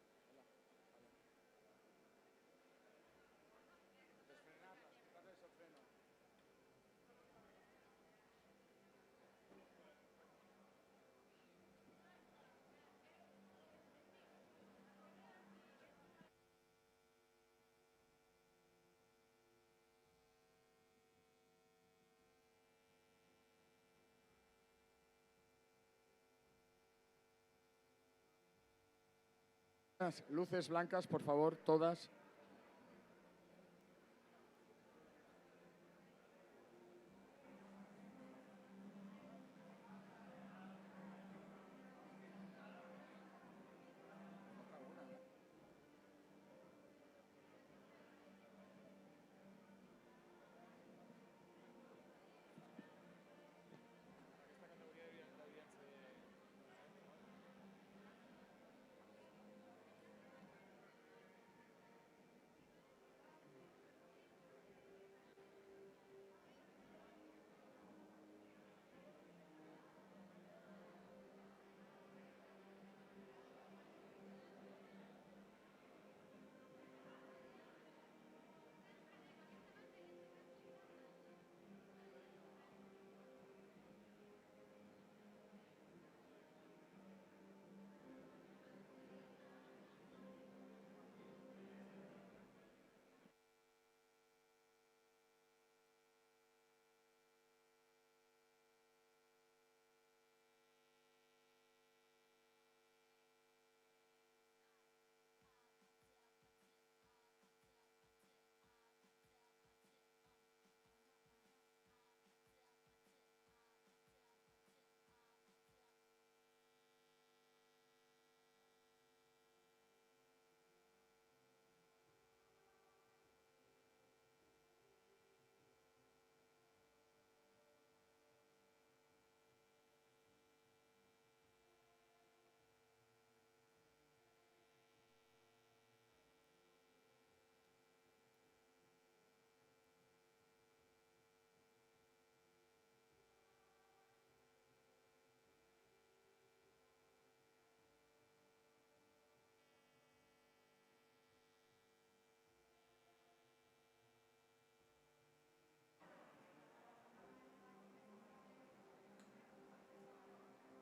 [SPEAKER 14] Las luces blancas, por favor, todas.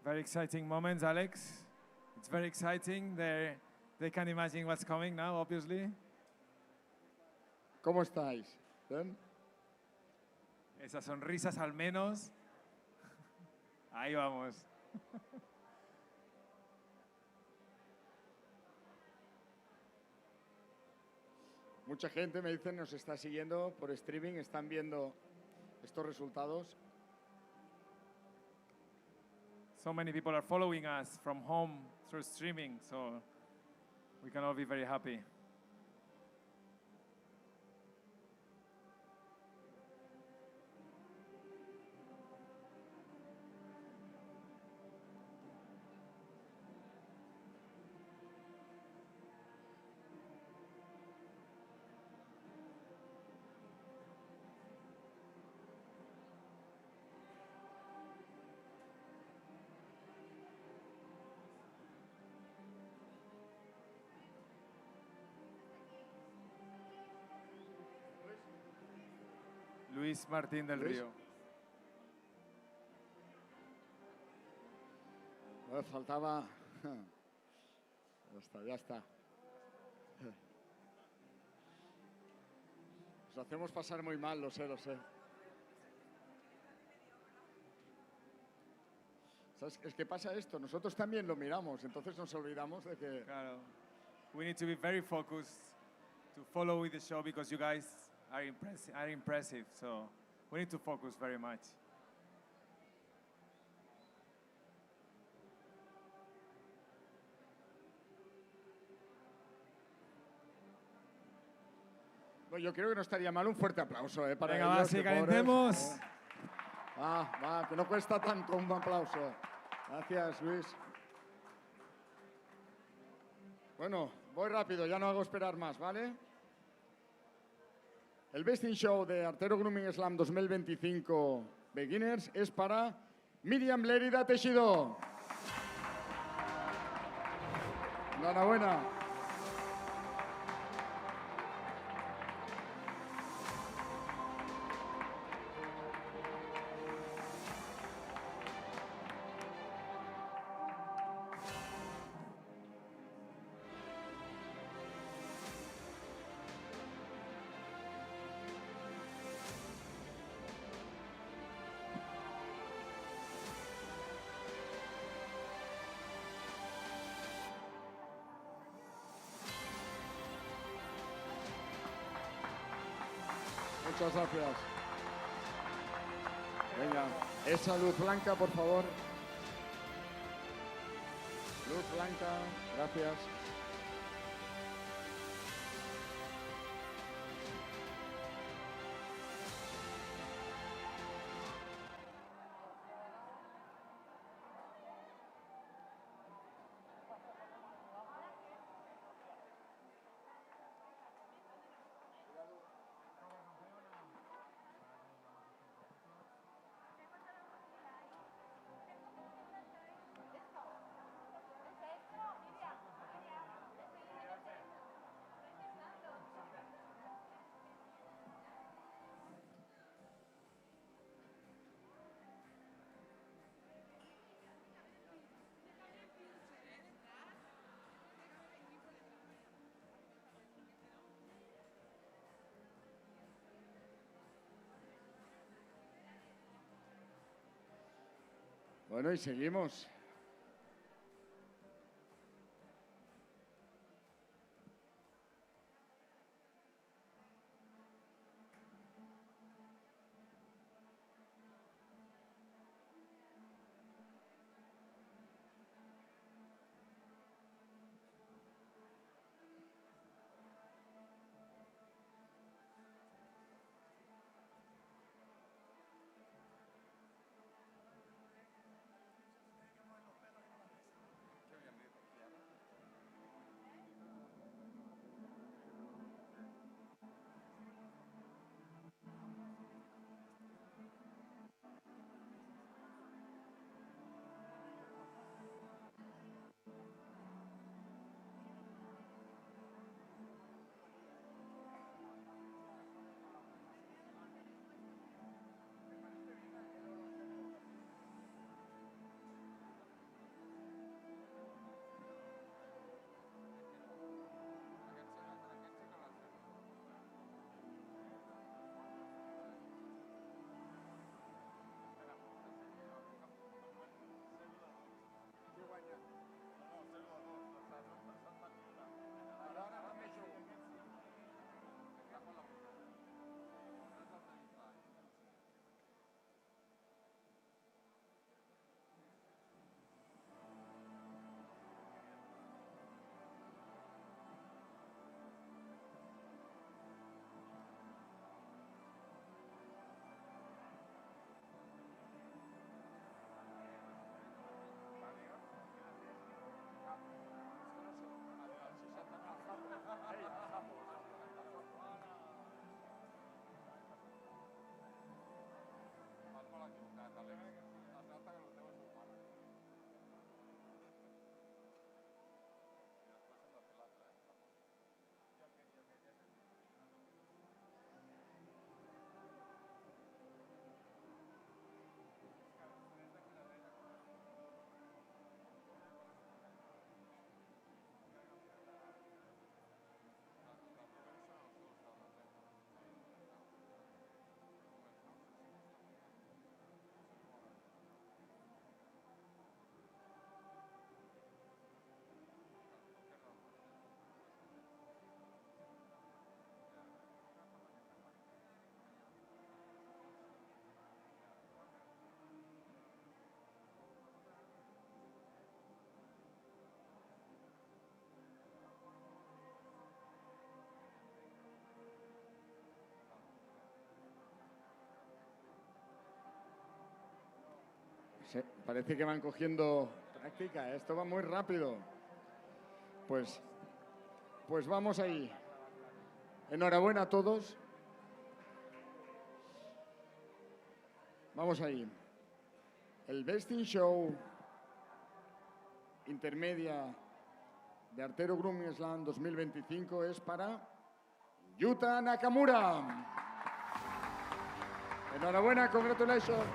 [SPEAKER 1] Very exciting moments, Alex. It's very exciting. They can imagine what's coming now, obviously.
[SPEAKER 14] ¿Cómo estáis? ¿Bien?
[SPEAKER 1] Esas sonrisas al menos. Ahí vamos.
[SPEAKER 14] Mucha gente me dice nos está siguiendo por streaming, están viendo estos resultados.
[SPEAKER 1] So many people are following us from home through streaming, so we can all be very happy. Luis Martín del
[SPEAKER 14] Luis.
[SPEAKER 1] Río.
[SPEAKER 14] Faltaba... Ya está, ya está. Os hacemos pasar muy mal, lo sé, lo sé. ¿Sabes? Es que pasa esto, nosotros también lo miramos, entonces nos olvidamos de que...
[SPEAKER 1] Claro. We need to be very focused to follow with the show because you guys are impressive. So we need to focus very much.
[SPEAKER 14] Bueno, yo creo que no estaría mal un fuerte aplauso, para
[SPEAKER 1] Venga,
[SPEAKER 14] ellos,
[SPEAKER 1] va, sí,
[SPEAKER 14] que pobres,
[SPEAKER 1] calentemos.
[SPEAKER 14] Va, que no cuesta tanto un aplauso. Gracias, Luis. Bueno, voy rápido, ya no hago esperar más, ¿vale? El Best in Show de Artero Grooming Slam 2025 Beginners es para Miriam Lérida Tejido. Enhorabuena. Muchas gracias. Venga, esa luz blanca, por favor. Luz blanca, gracias. Bueno, y seguimos. Parece que van cogiendo práctica. Esto va muy rápido. Pues vamos ahí. Enhorabuena a todos. Vamos ahí. El Best in Show intermedia de Artero Grooming Slam 2025 es para Yuta Nakamura. Enhorabuena, congratulations.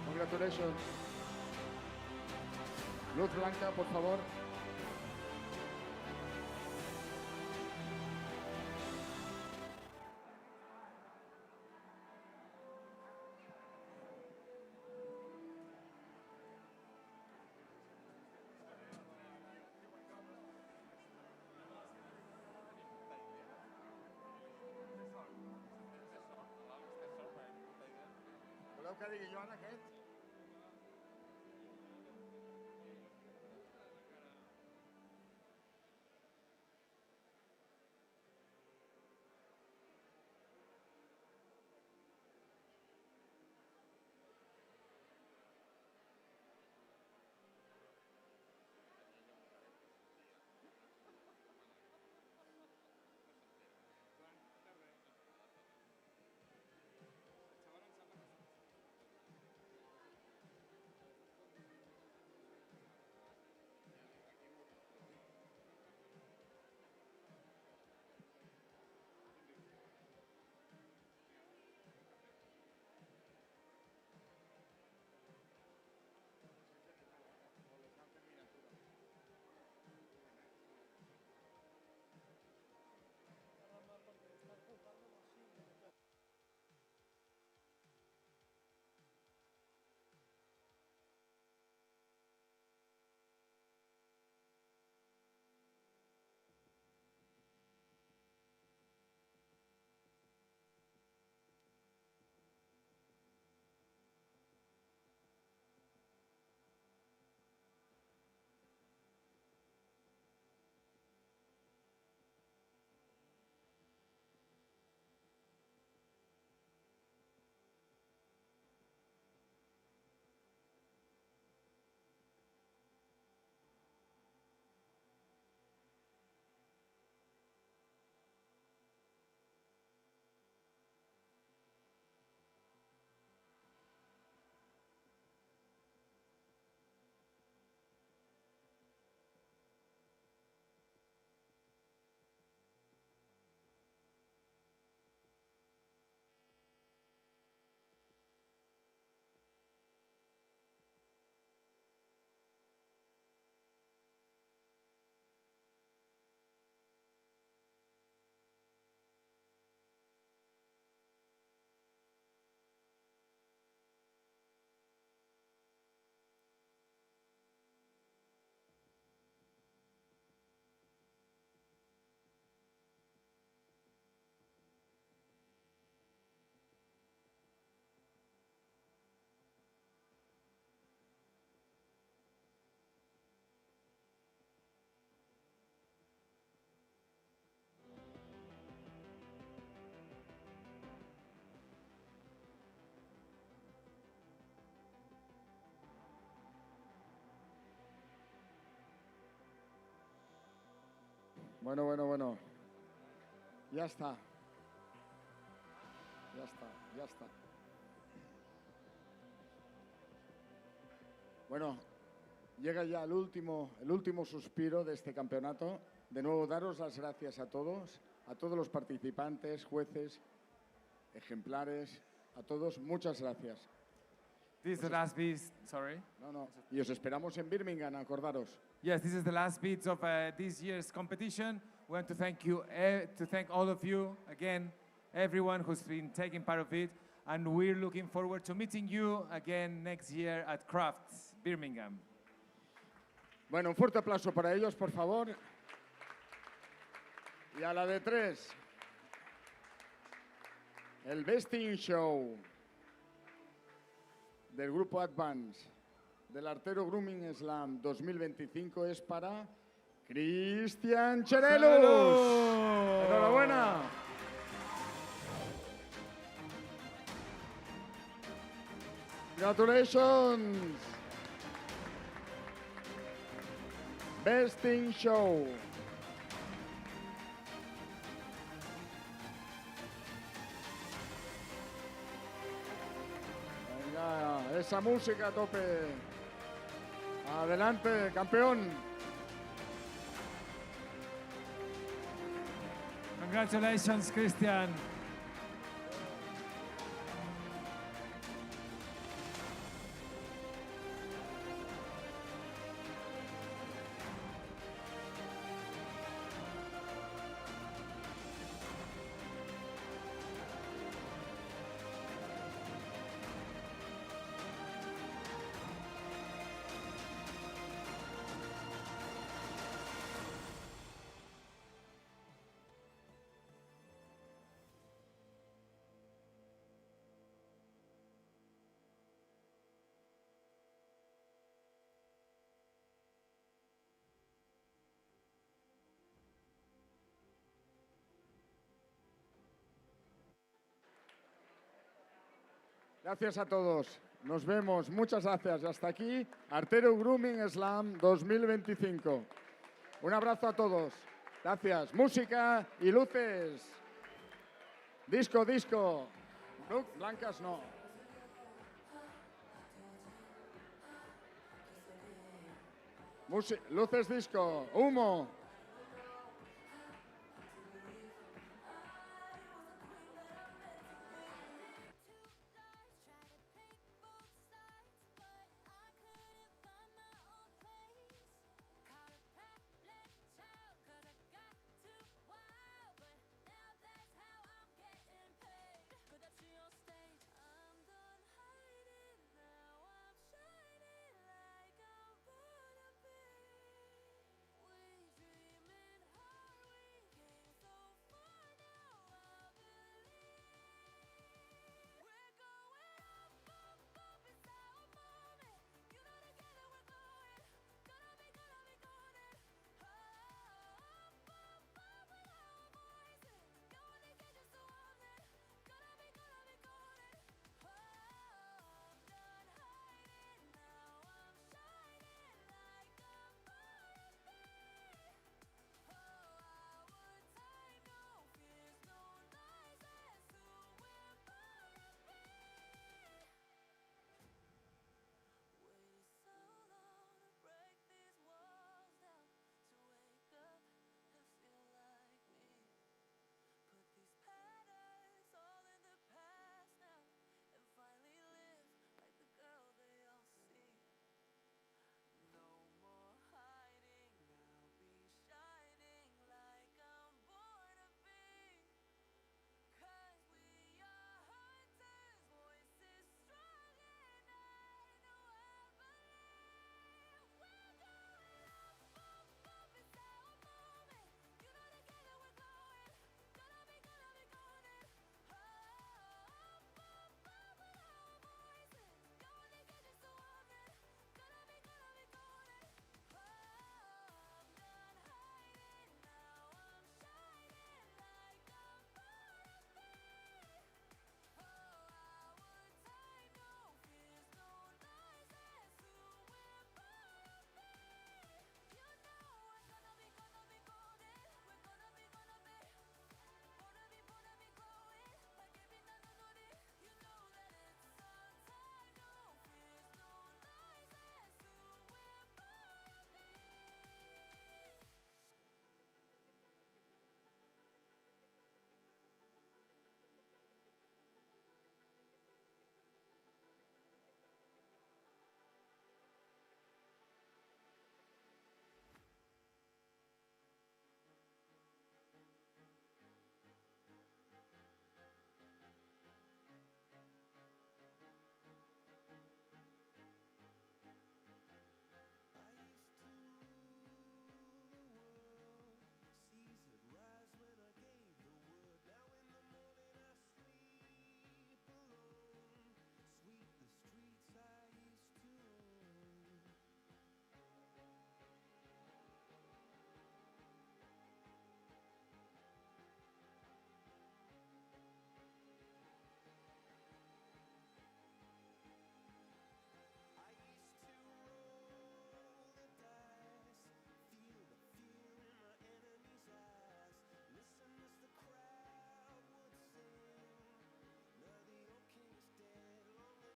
[SPEAKER 14] Congratulations. Luz blanca, por favor. Voleu que digui jo en aquest? Bueno. Ya está. Bueno, llega ya el último suspiro de este campeonato. De nuevo, daros las gracias a todos los participantes, jueces, ejemplares, a todos, muchas gracias.
[SPEAKER 1] This is the last beat, sorry.
[SPEAKER 14] No. Y os esperamos en Birmingham, acordaros.
[SPEAKER 1] Yes, this is the last beats of this year's competition. We want to thank you, to thank all of you again, everyone who's been taking part of it, and we're looking forward to meeting you again next year at Crafts, Birmingham.
[SPEAKER 14] Bueno, un fuerte aplauso para ellos, por favor. Y a la de 3, el Best in Show del grupo Advance del Artero Grooming Slam 2025 es para Cristian Cherelus. ¡Enhorabuena! Congratulations. Best in Show. Venga, esa música a tope. Adelante, campeón.
[SPEAKER 1] Congratulations, Christian.
[SPEAKER 14] Gracias a todos. Nos vemos. Muchas gracias. Hasta aquí, Artero Grooming Slam 2025. Un abrazo a todos. Gracias. Música y luces. Disco, disco. Blancas no. Luces disco. Humo.